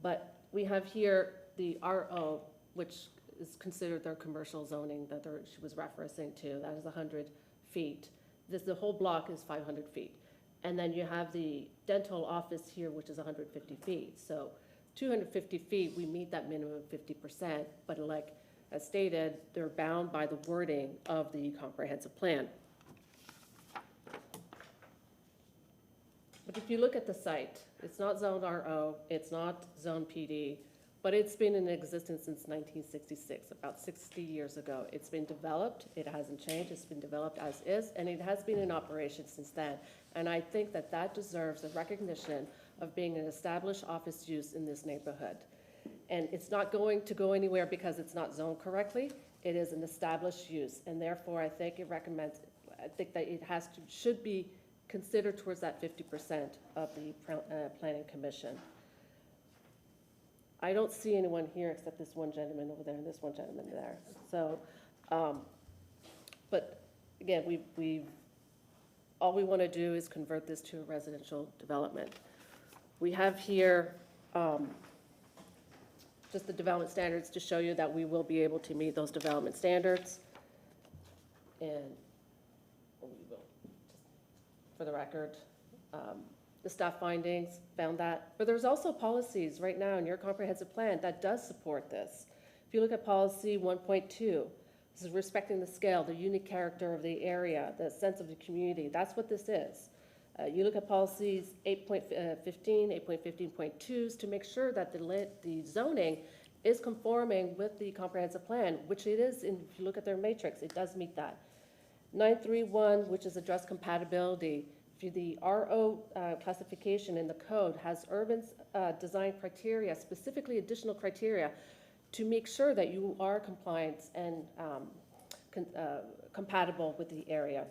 [SPEAKER 15] But we have here the RO, which is considered their commercial zoning that she was referencing to, that is 100 feet. The whole block is 500 feet. And then you have the dental office here, which is 150 feet. So 250 feet, we meet that minimum of 50%, but like as stated, they're bound by the wording of the comprehensive plan. But if you look at the site, it's not zoned RO, it's not zoned PD, but it's been in existence since 1966, about 60 years ago. It's been developed, it hasn't changed, it's been developed as is, and it has been in operation since then. And I think that that deserves a recognition of being an established office use in this neighborhood. And it's not going to go anywhere because it's not zoned correctly. It is an established use, and therefore I think I think that it should be considered towards that 50% of the planning commission. I don't see anyone here except this one gentleman over there and this one gentleman there. So, but again, all we want to do is convert this to a residential development. We have here just the development standards to show you that we will be able to meet those development standards. And we will, for the record, the staff findings found that, but there's also policies right now in your comprehensive plan that does support this. If you look at policy 1.2, this is respecting the scale, the unique character of the area, the sense of the community. That's what this is. You look at policies 8.15, 8.15.2s to make sure that the zoning is conforming with the comprehensive plan, which it is. If you look at their matrix, it does meet that. 931, which is address compatibility. The RO classification in the code has urban design criteria, specifically additional criteria, to make sure that you are compliant and compatible with the area.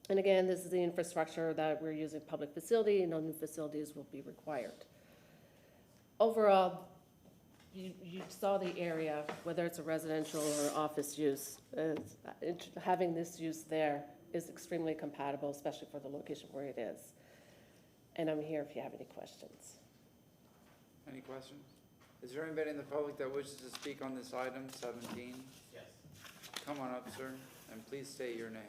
[SPEAKER 15] And again, this is the infrastructure that we're using, public facility, no new facilities will be required. Overall, you saw the area, whether it's a residential or office use, having this use there is extremely compatible, especially for the location where it is. And I'm here if you have any questions.
[SPEAKER 2] Any questions? Is there anybody in the public that wishes to speak on this item, 17? Yes. Come on up, sir, and please state your name.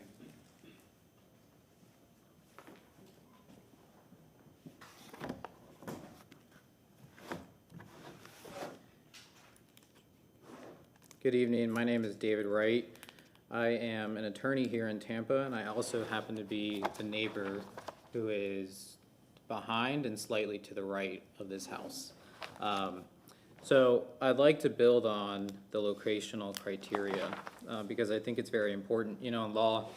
[SPEAKER 9] Good evening. My name is David Wright. I am an attorney here in Tampa, and I also happen to be the neighbor who is behind and slightly to the right of this house. So I'd like to build on the locational criteria because I think it's very important. You know, in law,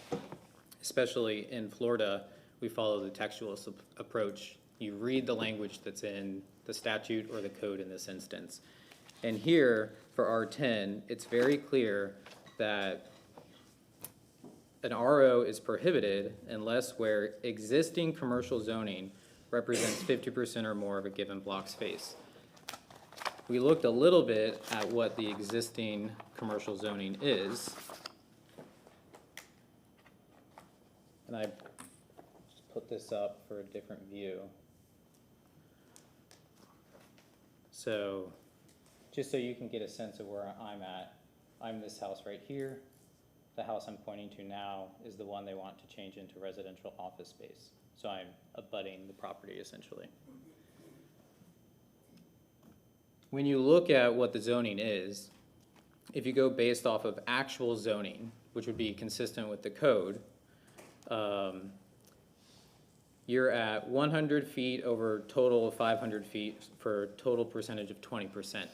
[SPEAKER 9] especially in Florida, we follow the textual approach. You read the language that's in the statute or the code in this instance. And here, for R10, it's very clear that an RO is prohibited unless where existing commercial zoning represents 50% or more of a given block space. We looked a little bit at what the existing commercial zoning is. And I just put this up for a different view. So, just so you can get a sense of where I'm at, I'm this house right here. The house I'm pointing to now is the one they want to change into residential office space. So I'm abutting the property essentially. When you look at what the zoning is, if you go based off of actual zoning, which would be consistent with the code, you're at 100 feet over total of 500 feet for a total percentage of 20%.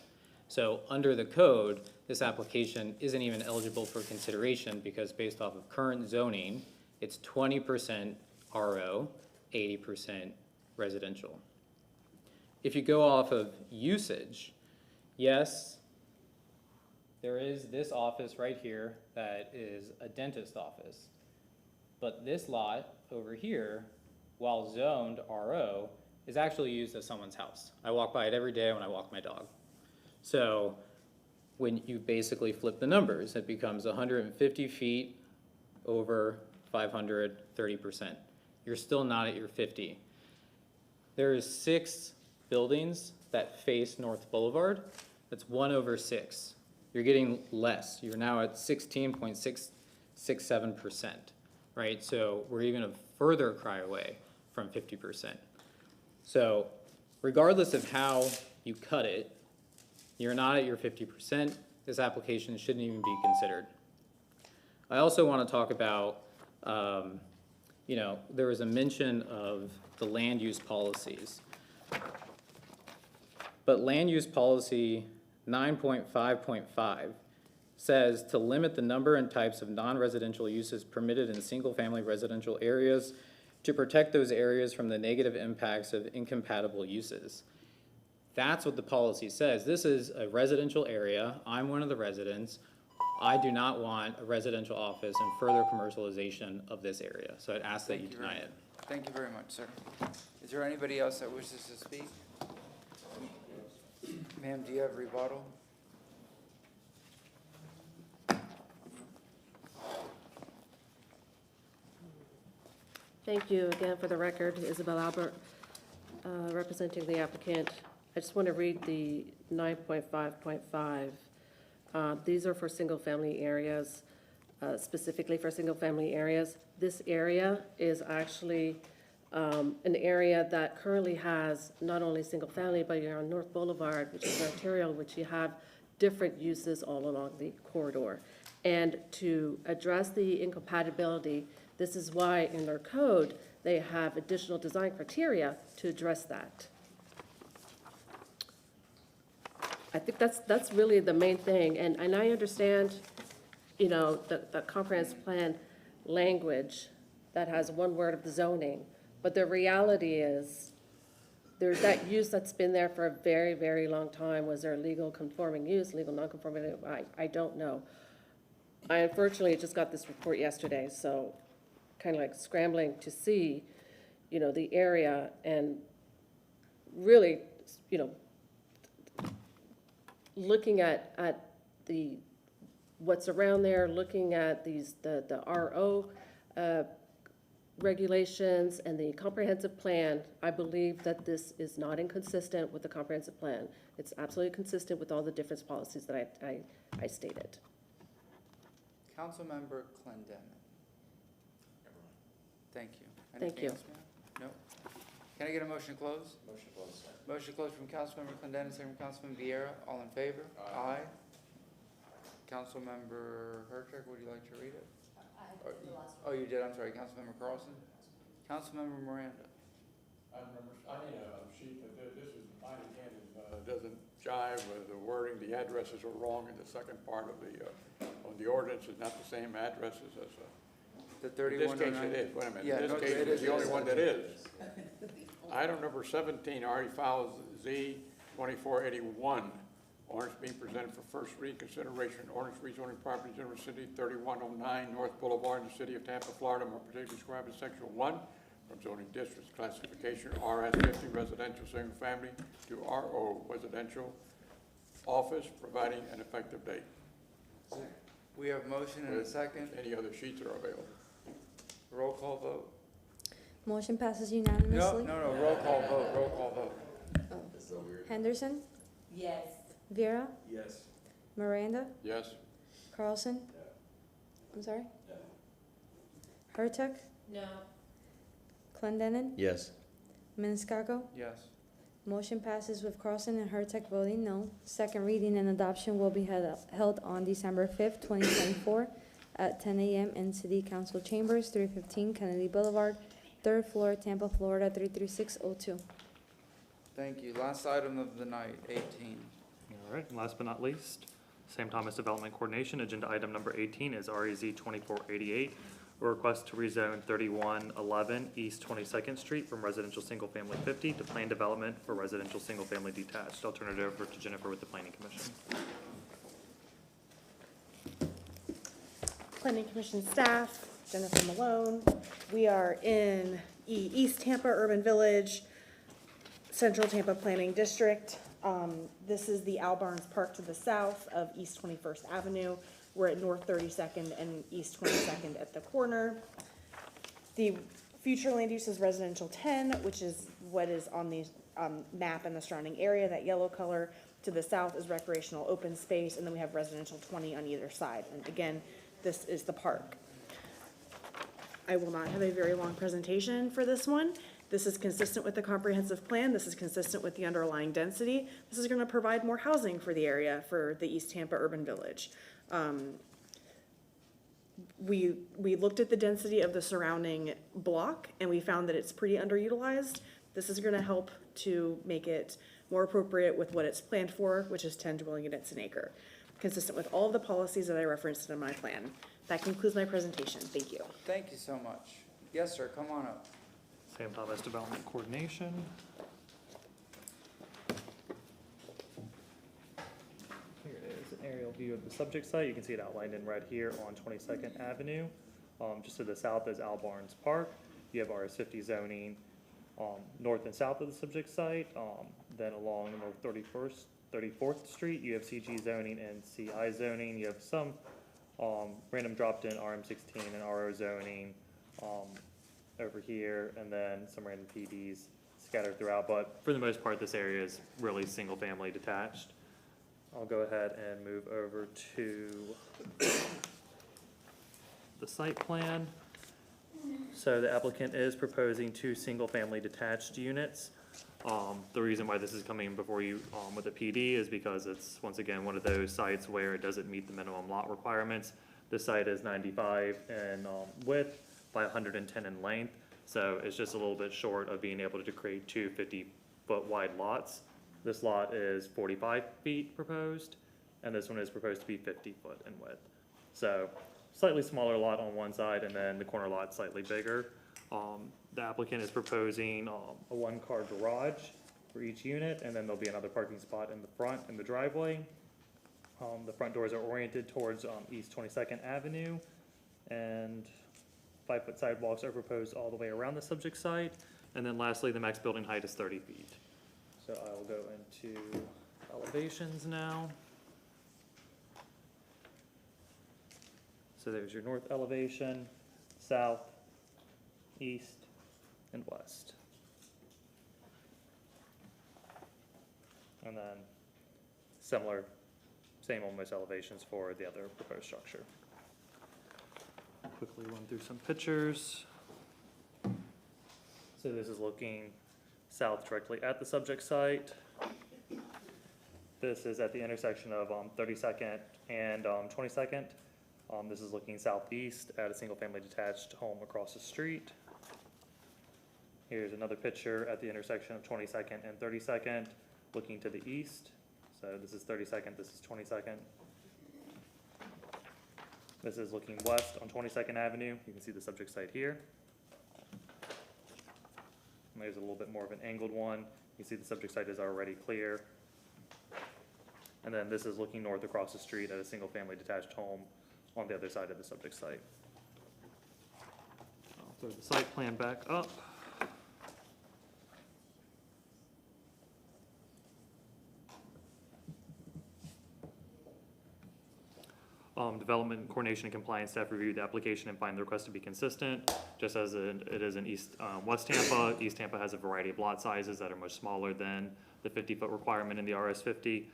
[SPEAKER 9] So under the code, this application isn't even eligible for consideration because based off of current zoning, it's 20% RO, 80% residential. If you go off of usage, yes, there is this office right here that is a dentist office. But this lot over here, while zoned RO, is actually used as someone's house. I walk by it every day when I walk my dog. So when you basically flip the numbers, it becomes 150 feet over 500, 30%. You're still not at your 50. There's 6 buildings that face North Boulevard. That's 1 over 6. You're getting less. You're now at 16.667%, right? So we're even a further cry away from 50%. So regardless of how you cut it, you're not at your 50%. This application shouldn't even be considered. I also want to talk about, you know, there was a mention of the land use policies. But land use policy 9.5.5 says to limit the number and types of non-residential uses permitted in single-family residential areas to protect those areas from the negative impacts of incompatible uses. That's what the policy says. This is a residential area. I'm one of the residents. I do not want a residential office and further commercialization of this area. So I'd ask that you deny it.
[SPEAKER 2] Thank you very much, sir. Is there anybody else that wishes to speak? Ma'am, do you have rebuttal?
[SPEAKER 15] Thank you again. For the record, Isabel Albert, representing the applicant. I just want to read the 9.5.5. These are for single-family areas, specifically for single-family areas. This area is actually an area that currently has not only single-family, but you're on North Boulevard, which is arterial, which you have different uses all along the corridor. And to address the incompatibility, this is why in their code, they have additional design criteria to address that. I think that's really the main thing, and I understand, you know, the comprehensive plan language that has one word of the zoning, but the reality is, there's that use that's been there for a very, very long time. Was there legal conforming use, legal non-conforming? I don't know. I unfortunately just got this report yesterday, so kind of like scrambling to see, you know, the area and really, you know, looking at the, what's around there, looking at the RO regulations and the comprehensive plan, I believe that this is not inconsistent with the comprehensive plan. It's absolutely consistent with all the different policies that I stated.
[SPEAKER 2] Councilmember Clendenin. Thank you.
[SPEAKER 15] Thank you.
[SPEAKER 2] Anything else, ma'am? No? Can I get a motion to close? Motion to close. Motion to close from Councilmember Clendenin, second from Councilman Vieira. All in favor? Aye. Councilmember Hurtak, would you like to read it? Oh, you did, I'm sorry. Councilmember Carlson? Councilmember Miranda?
[SPEAKER 6] I need a sheet that this is, mine again, doesn't jive with the wording. The addresses are wrong in the second part of the ordinance. Is not the same addresses as,
[SPEAKER 2] The
[SPEAKER 6] in this
[SPEAKER 2] 3109?
[SPEAKER 6] case it is. Wait a minute.
[SPEAKER 2] Yeah,
[SPEAKER 6] In
[SPEAKER 2] no,
[SPEAKER 6] this case,
[SPEAKER 2] it
[SPEAKER 6] it's
[SPEAKER 2] is.
[SPEAKER 6] the only one that is. Item number 17, RE file Z 2481. Ordinance being presented for first reading consideration. Ordinance rezoning properties in the city 3109 North Boulevard in the city of Tampa, Florida, more particularly described in section 1 from zoning districts classification RS50 residential single family to RO residential office, providing an effective date.
[SPEAKER 2] We have a motion and a second.
[SPEAKER 6] Any other sheets are available.
[SPEAKER 2] Roll call vote.
[SPEAKER 12] Motion passes
[SPEAKER 2] No,
[SPEAKER 12] unanimously.
[SPEAKER 2] no, roll call vote, roll call vote.
[SPEAKER 12] Henderson,
[SPEAKER 10] Yes.
[SPEAKER 12] Vera,
[SPEAKER 13] Yes.
[SPEAKER 12] Miranda,
[SPEAKER 6] Yes?
[SPEAKER 12] Carlson. I'm sorry? Hurtak,
[SPEAKER 10] No.
[SPEAKER 12] Clendenin,
[SPEAKER 13] Yes.
[SPEAKER 12] Maniscalco.
[SPEAKER 2] Yes.
[SPEAKER 12] Motion passes with Carlson and Hurtak voting no. Second reading and adoption will be held on December 5th, 2024 at 10 a.m. in City Council Chambers, 315 Kennedy Boulevard, 3rd floor, Tampa, Florida, 33602.
[SPEAKER 2] Thank you. Last item of the night, 18.
[SPEAKER 8] All right, and last but not least, Sam Thomas Development Coordination, agenda item number 18 is REZ 2488, a request to rezone 3111 East 22nd Street from residential single-family 50 to planned development for residential single-family detached. I'll turn it over to Jennifer with the Planning Commission.
[SPEAKER 14] Planning Commission staff, Jennifer Malone. We are in East Tampa Urban Village, Central Tampa Planning District. This is the Al Barnes Park to the south of East 21st Avenue. We're at North 32nd and East 22nd at the corner. The future land use is residential 10, which is what is on the map in the surrounding area, that yellow color. To the south is recreational open space, and then we have residential 20 on either side. And again, this is the park. I will not have a very long presentation for this one. This is consistent with the comprehensive plan. This is consistent with the underlying density. This is going to provide more housing for the area for the East Tampa Urban Village. We looked at the density of the surrounding block and we found that it's pretty underutilized. This is going to help to make it more appropriate with what it's planned for, which is 10 dwelling units an acre, consistent with all of the policies that I referenced in my plan. That concludes my presentation. Thank you.
[SPEAKER 2] Thank you so much. Yes, sir, come on up.
[SPEAKER 8] Sam Thomas Development Coordination. aerial view of the subject site. You can see it outlined in red here on 22nd Avenue. Just to the south is Al Barnes Park. You have RS50 zoning north and south of the subject site. Then along North 34th Street, you have CG zoning and CI zoning. You have some random dropped in RM16 and RO zoning over here, and then some random PDs scattered throughout. But for the most part, this area is really single family detached. I'll go ahead and move over to the site plan. So the applicant is proposing 2 single-family detached units. The reason why this is coming before you with a PD is because it's, once again, one of those sites where it doesn't meet the minimum lot requirements. This site is 95 in width by 110 in length, so it's just a little bit short of being able to create 2 50-foot wide lots. This lot is 45 feet proposed, and this one is proposed to be 50 foot in width. So slightly smaller lot on one side, and then the corner lot slightly bigger. The applicant is proposing a 1-car garage for each unit, and then there'll be another parking spot in the front in the driveway. The front doors are oriented towards East 22nd Avenue, and 5-foot sidewalks are proposed all the way around the subject site. And then lastly, the max building height is 30 feet. So I will go into elevations now. So there's your north elevation, south, east, and west. And then similar, same almost elevations for the other proposed structure. Quickly run through some pictures. So this is looking south directly at the subject site. This is at the intersection of 32nd and 22nd. This is looking southeast at a single-family detached home across the street. Here's another picture at the intersection of 22nd and 32nd, looking to the east. So this is 32nd, this is 22nd. This is looking west on 22nd Avenue. You can see the subject site here. And there's a little bit more of an angled one. You can see the subject site is already clear. And then this is looking north across the street at a single-family detached home on the other side of the subject site. I'll throw the site plan back up. Development and Coordination and Compliance staff reviewed the application and find the request to be consistent, just as it is in West Tampa. East Tampa has a variety of lot sizes that are much smaller than the 50-foot requirement in the RS50.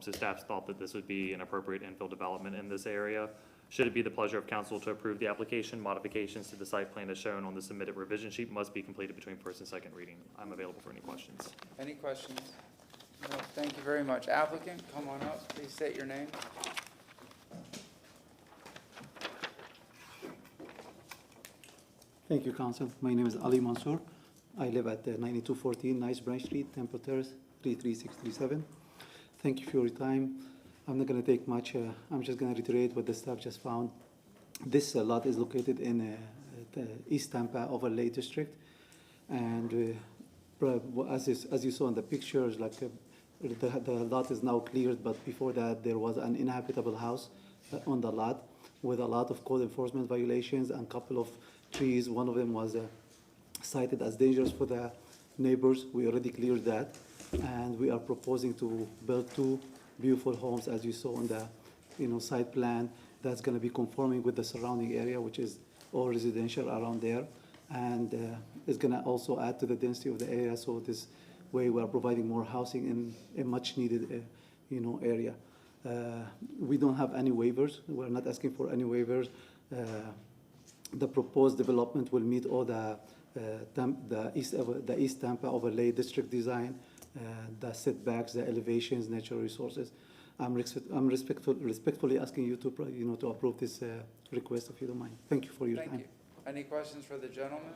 [SPEAKER 8] So staff thought that this would be an appropriate infill development in this area. Should it be the pleasure of council to approve the application, modifications to the site plan as shown on the submitted revision sheet must be completed between first and second reading. I'm available for any questions.
[SPEAKER 2] Any questions? No, thank you very much. Applicant, come on up. Please state your name.
[SPEAKER 20] Thank you, Council. My name is Ali Mansour. I live at 9214 Nice Branch Street, Temple Terrace, 33637. Thank you for your time. I'm not going to take much. I'm just going to reiterate what the staff just found. This lot is located in the East Tampa Overlay District. And as you saw in the pictures, like the lot is now cleared, but before that, there was an inhabitable house on the lot with a lot of code enforcement violations and a couple of trees. One of them was cited as dangerous for the neighbors. We already cleared that. And we are proposing to build 2 beautiful homes, as you saw on the site plan, that's going to be conforming with the surrounding area, which is all residential around there. And it's going to also add to the density of the area. So this way we are providing more housing in a much needed area. We don't have any waivers. We're not asking for any waivers. The proposed development will meet all the East Tampa Overlay District design, the setbacks, the elevations, natural resources. I'm respectfully asking you to approve this request, if you don't mind. Thank you for your time.
[SPEAKER 2] Thank you. Any questions for the gentleman?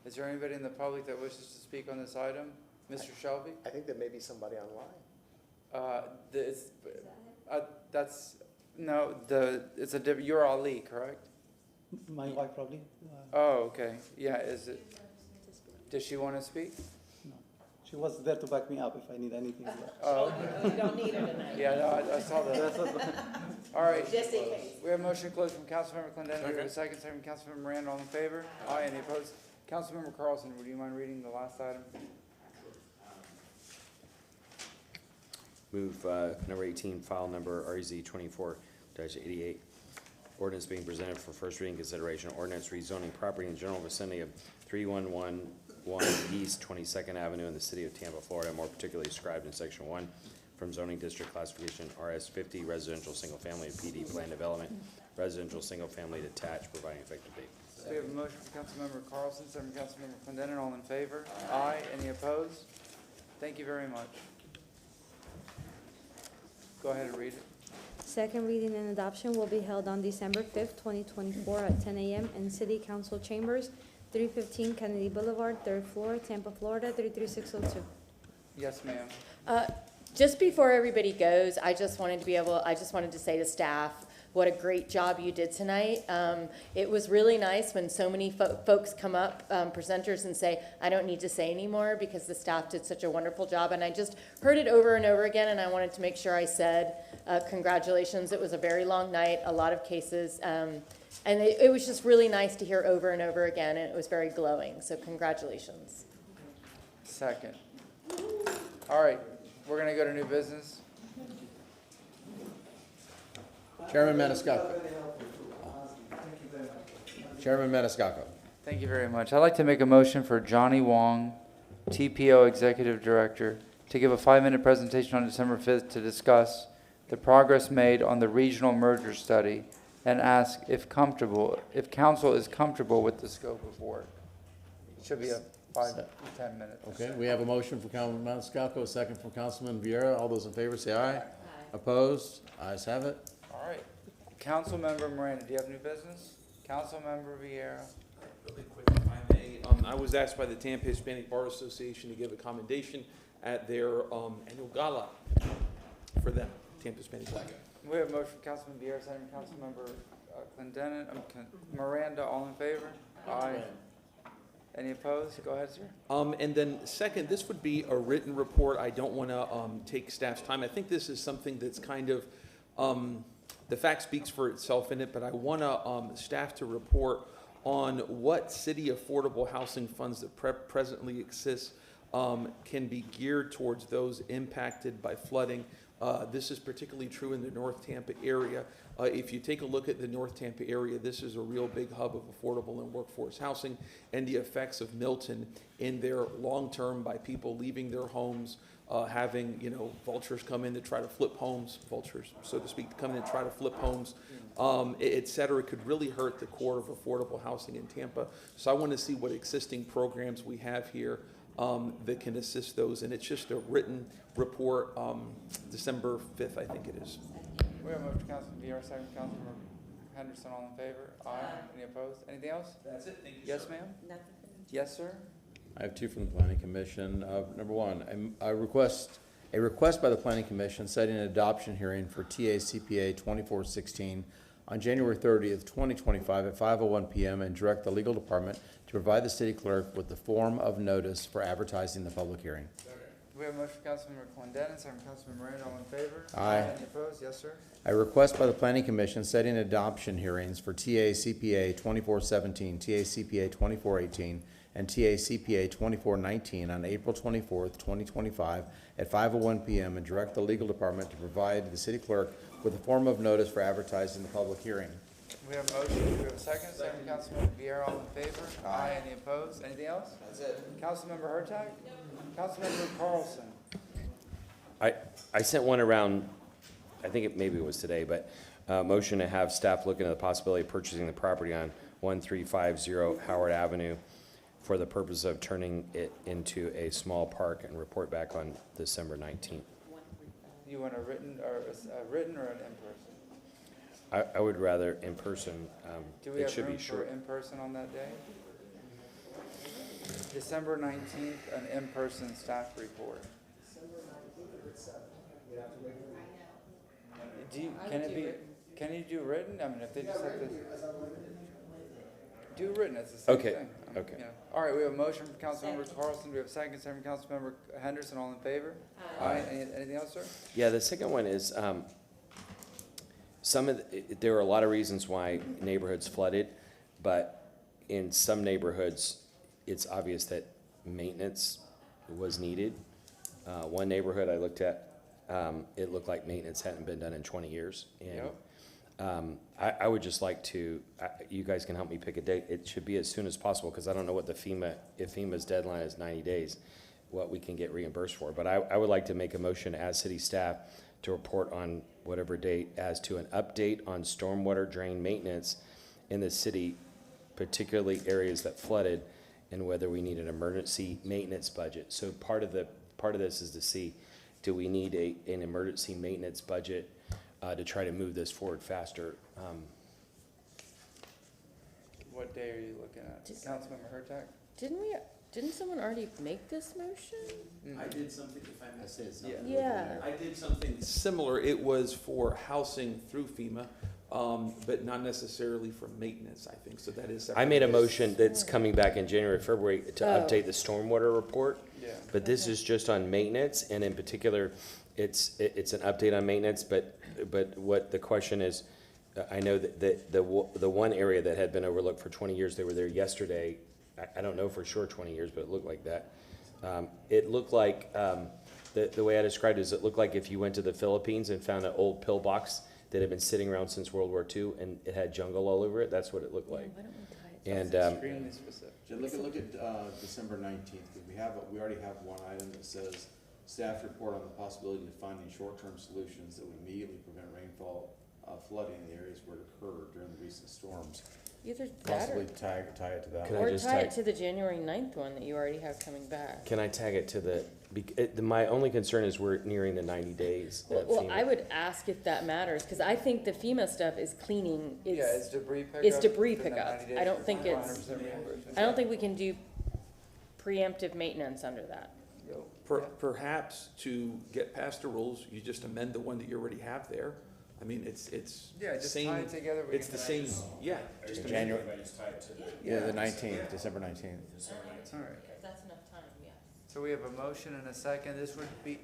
[SPEAKER 2] Is there anybody in the public that wishes to speak on this item? Mr. Shelby?
[SPEAKER 3] I think there may be somebody online.
[SPEAKER 2] You're Ali, correct?
[SPEAKER 20] My wife probably.
[SPEAKER 2] Oh, okay. Yeah, does she want to speak?
[SPEAKER 20] No. She was there to back me up if I need anything.
[SPEAKER 2] Oh,
[SPEAKER 10] You don't need her tonight.
[SPEAKER 2] yeah, no, I saw that. All right.
[SPEAKER 10] Just in case.
[SPEAKER 2] We have a motion to close from Councilmember Clendenin. We have a second from Councilmember Miranda. All in favor? Aye. Any opposed? Councilmember Carlson, would you mind reading the last item?
[SPEAKER 16] Move number 18, file number RZ 24-88. Ordinance being presented for first reading consideration. Ordinance rezoning property in general vicinity of 3111 East 22nd Avenue in the city of Tampa, Florida, more particularly described in section 1 from zoning district classification RS 50 residential single family to PD plan development residential single family detached, providing effective date.
[SPEAKER 2] So we have a motion for Councilmember Carlson, second from Councilmember Clendenin. All in favor? Aye. Any opposed? Thank you very much. Go ahead and read it.
[SPEAKER 12] Second reading and adoption will be held on December 5th, 2024 at 10 a.m. in City Council Chambers, 315 Kennedy Boulevard, 3rd floor, Tampa, Florida, 33602.
[SPEAKER 2] Yes, ma'am.
[SPEAKER 10] Just before everybody goes, I just wanted to say to staff, what a great job you did tonight. It was really nice when so many folks come up, presenters, and say, I don't need to say anymore because the staff did such a wonderful job. And I just heard it over and over again, and I wanted to make sure I said congratulations. It was a very long night, a lot of cases. And it was just really nice to hear over and over again, and it was very glowing. So congratulations.
[SPEAKER 2] Second. All right, we're going to go to new business.
[SPEAKER 13] Chairman Maniscalco. Chairman Maniscalco.
[SPEAKER 2] Thank you very much. I'd like to make a motion for Johnny Wong, TPO Executive Director, to give a 5-minute presentation on December 5th to discuss the progress made on the regional merger study and ask if council is comfortable with the scope of work. It should be a 5 to 10 minutes.
[SPEAKER 13] Okay, we have a motion from Councilman Maniscalco, a second from Councilman Vieira. All those in favor say aye. Aye. Opposed? Ayes have it.
[SPEAKER 2] All right. Councilmember Miranda, do you have new business? Councilmember Vieira.
[SPEAKER 21] Really quick, if I may, I was asked by the Tampa Hispanic Bar Association to give a commendation at their annual gala for them, Tampa Hispanic Bar.
[SPEAKER 2] We have a motion from Councilman Vieira, second from Councilmember Clendenin, Miranda, all in favor? Aye. Any opposed? Go ahead, sir.
[SPEAKER 21] And then second, this would be a written report. I don't want to take staff's time. I think this is something that's kind of, the fact speaks for itself in it, but I want staff to report on what city affordable housing funds that presently exist can be geared towards those impacted by flooding. This is particularly true in the North Tampa area. If you take a look at the North Tampa area, this is a real big hub of affordable and workforce housing, and the effects of Milton in their long-term by people leaving their homes, having, vultures come in to try to flip homes, vultures, so to speak, come in and try to flip homes, et cetera, could really hurt the core of affordable housing in Tampa. So I want to see what existing programs we have here that can assist those, and it's just a written report, December 5th, I think it is.
[SPEAKER 2] We have a motion, Councilman Vieira, second Councilmember Henderson, all in favor? Aye. Any opposed? Anything else?
[SPEAKER 21] That's it, thank you,
[SPEAKER 2] Yes, ma'am? Yes, sir?
[SPEAKER 13] I have two from the Planning Commission. Number one, a request by the Planning Commission setting an adoption hearing for TACPA 2416 on January 30th, 2025 at 5:01 p.m. and direct the legal department to provide the city clerk with the form of notice for advertising the public hearing.
[SPEAKER 2] We have a motion, Councilmember Clendenin, second Councilman Miranda, all in favor?
[SPEAKER 13] Aye.
[SPEAKER 2] Any opposed? Yes, sir?
[SPEAKER 13] A request by the Planning Commission setting adoption hearings for TACPA 2417, TACPA 2418, and TACPA 2419 on April 24th, 2025 at 5:01 p.m. and direct the legal department to provide the city clerk with a form of notice for advertising the public hearing.
[SPEAKER 2] We have a motion. Do we have a second? Second Councilmember Vieira, all in favor? Aye. Any opposed? Anything else? That's it. Councilmember Hurtak? Councilmember Carlson?
[SPEAKER 16] I sent one around, I think maybe it was today, but motion to have staff look into the possibility of purchasing the property on 1350 Howard Avenue for the purpose of turning it into a small park and report back on December 19th.
[SPEAKER 2] You want a written or an in-person?
[SPEAKER 16] I would rather in person.
[SPEAKER 2] Do we
[SPEAKER 16] It
[SPEAKER 2] have
[SPEAKER 16] should
[SPEAKER 2] room
[SPEAKER 16] be
[SPEAKER 2] for
[SPEAKER 16] short.
[SPEAKER 2] in-person on that day? December 19th, an in-person staff report. Can you do written? I mean, if they just have to do written, it's the same
[SPEAKER 16] Okay.
[SPEAKER 2] thing.
[SPEAKER 16] Okay.
[SPEAKER 2] Yeah. All right, we have a motion from Councilmember Carlson. We have a second from Councilmember Henderson. All in favor? Aye. Anything else, sir?
[SPEAKER 16] Yeah, the second one is, there are a lot of reasons why neighborhoods flooded, but in some neighborhoods, it's obvious that maintenance was needed. One neighborhood I looked at, it looked like maintenance hadn't been done in 20 years. And I would just like to, you guys can help me pick a date. It should be as soon as possible, because I don't know what if FEMA's deadline is 90 days, what we can get reimbursed for. But I would like to make a motion as city staff to report on whatever date as to an update on stormwater drain maintenance in the city, particularly areas that flooded, and whether we need an emergency maintenance budget. So part of this is to see, do we need an emergency maintenance budget to try to move this forward faster?
[SPEAKER 2] What day are you looking at? Councilmember Hurtak?
[SPEAKER 10] Didn't someone already make this motion?
[SPEAKER 21] I did something, if I may say something.
[SPEAKER 10] Yeah.
[SPEAKER 21] I did something similar. It was for housing through FEMA, but not necessarily for maintenance, I think, so that is separate.
[SPEAKER 16] I made a motion that's coming back in January, February to update the stormwater report.
[SPEAKER 2] Yeah.
[SPEAKER 16] But this is just on maintenance, and in particular, it's an update on maintenance, but what the question is, I know that the one area that had been overlooked for 20 years, they were there yesterday. I don't know for sure 20 years, but it looked like that. It looked like, the way I described it is, it looked like if you went to the Philippines and found an old pillbox that had been sitting around since World War II and it had jungle all over it, that's what it looked like.
[SPEAKER 10] Why don't we tie it?
[SPEAKER 16] And,
[SPEAKER 2] Extremely specific.
[SPEAKER 13] Look at December 19th, because we already have one item that says, staff report on the possibility of finding short-term solutions that would immediately prevent rainfall flooding in the areas where it occurred during the recent storms.
[SPEAKER 10] Either that or,
[SPEAKER 13] Possibly tie it to that.
[SPEAKER 16] Can I
[SPEAKER 10] or
[SPEAKER 16] just
[SPEAKER 10] tie it
[SPEAKER 16] tag-
[SPEAKER 10] to the January 9th one that you already have coming back.
[SPEAKER 16] Can I tag it to my only concern is we're nearing the 90 days. of
[SPEAKER 10] Well,
[SPEAKER 16] FEMA.
[SPEAKER 10] I would ask if that matters, because I think the FEMA stuff is cleaning,
[SPEAKER 2] Yeah, it's debris pickup.
[SPEAKER 10] it's debris
[SPEAKER 2] within the
[SPEAKER 10] pickup.
[SPEAKER 2] 90 days
[SPEAKER 10] I don't
[SPEAKER 2] for
[SPEAKER 10] think
[SPEAKER 2] 100% reimbursement.
[SPEAKER 10] I don't think we can do preemptive maintenance under that.
[SPEAKER 21] Perhaps to get past the rules, you just amend the one that you already have there. I mean, it's
[SPEAKER 2] Yeah, just
[SPEAKER 21] same,
[SPEAKER 2] tie it together.
[SPEAKER 21] it's the same, yeah, just amend
[SPEAKER 13] January,
[SPEAKER 21] it.
[SPEAKER 13] yeah, the 19th, December 19th.
[SPEAKER 2] All right.
[SPEAKER 10] That's enough time, yeah.
[SPEAKER 2] So we have a motion and a second. This would be,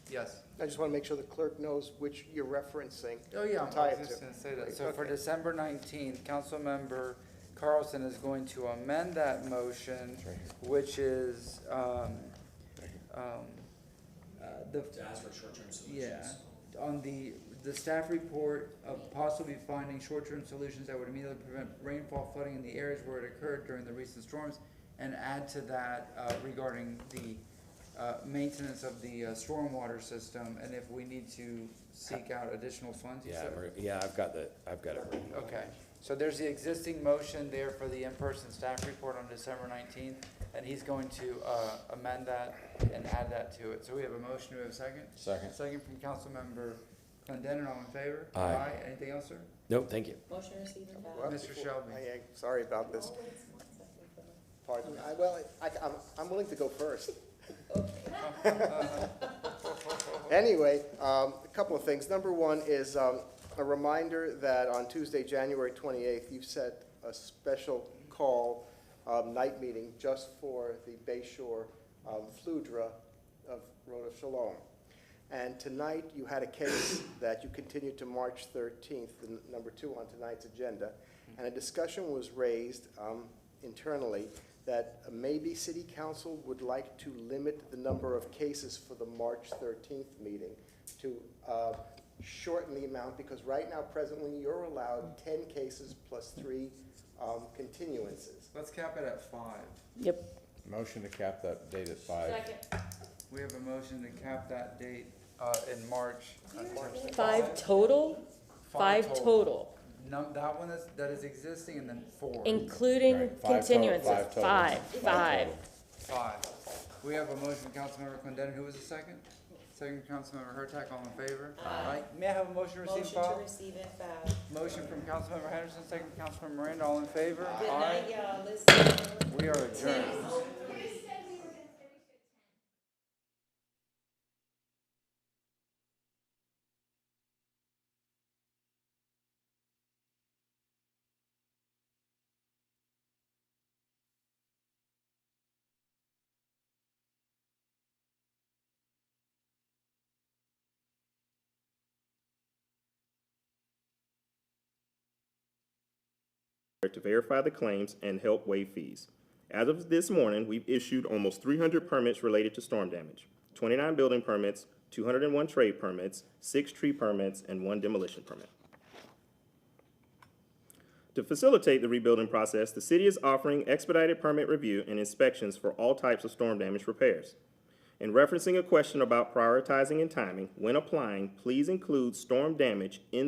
[SPEAKER 2] yes.
[SPEAKER 3] I just want to make sure the clerk knows which you're referencing.
[SPEAKER 2] Oh, yeah,
[SPEAKER 3] Tie
[SPEAKER 2] I
[SPEAKER 3] it
[SPEAKER 2] was just
[SPEAKER 3] to.
[SPEAKER 2] gonna say that. So for
[SPEAKER 3] Okay.
[SPEAKER 2] December 19th, Councilmember Carlson is going to amend that motion, which is,
[SPEAKER 16] To ask for short-term
[SPEAKER 2] yeah, on the staff report of possibly finding short-term solutions that would immediately prevent rainfall flooding in the areas where it occurred during the recent storms, and add to that, regarding the, maintenance of the, stormwater system, and if we need to seek out additional funds, you said?
[SPEAKER 16] I've got it written.
[SPEAKER 2] Okay, so there's the existing motion there for the in-person staff report on December 19th, and he's going to amend that and add that to it. So we have a motion, do we have a second?
[SPEAKER 13] Second.
[SPEAKER 2] Second from Councilmember Clendenin, all in favor?
[SPEAKER 16] Aye.
[SPEAKER 2] Anything else, sir?
[SPEAKER 16] Nope, thank you.
[SPEAKER 10] Motion received and
[SPEAKER 3] Well,
[SPEAKER 10] filed.
[SPEAKER 2] Mr. Shelby.
[SPEAKER 3] Sorry about this. Pardon me. I'm willing to go first. Anyway, a couple of things. Number one is a reminder that on Tuesday, January 28th, you've set a special call night meeting just for the Bayshore Fludra of Road of Shalom. And tonight, you had a case that you continued to March 13th, the number 2 on tonight's agenda. And a discussion was raised internally that maybe City Council would like to limit the number of cases for the March 13th meeting to shorten the amount, because right now, presently, you're allowed 10 cases plus 3 continuances.
[SPEAKER 2] Let's cap it at 5.
[SPEAKER 10] Yep.
[SPEAKER 13] Motion to cap that date at 5.
[SPEAKER 10] Second.
[SPEAKER 2] We have a motion to cap that date in March.
[SPEAKER 10] 5 total? 5 total,
[SPEAKER 2] That one that is existing, and then 4.
[SPEAKER 10] including
[SPEAKER 13] Right, 5 total,
[SPEAKER 10] continuances.
[SPEAKER 13] 5 total.
[SPEAKER 10] 5.
[SPEAKER 2] 5. We have a motion from Councilmember Clendenin. Who was the second? Second from Councilmember Hurtak. All in favor? Aye. May I have a motion to receive and file?
[SPEAKER 10] receive and file.
[SPEAKER 2] Motion from Councilmember Henderson, second from Councilmember Miranda. All in favor?
[SPEAKER 10] Good
[SPEAKER 2] Aye.
[SPEAKER 10] night, y'all. Listen.
[SPEAKER 2] We are adjourned.
[SPEAKER 4] to verify the claims and help waive fees. As of this morning, we've issued almost 300 permits related to storm damage, 29 building permits, 201 trade permits, 6 tree permits, and 1 demolition permit. To facilitate the rebuilding process, the city is offering expedited permit review and inspections for all types of storm damage repairs. In referencing a question about prioritizing and timing, when applying, please include storm damage in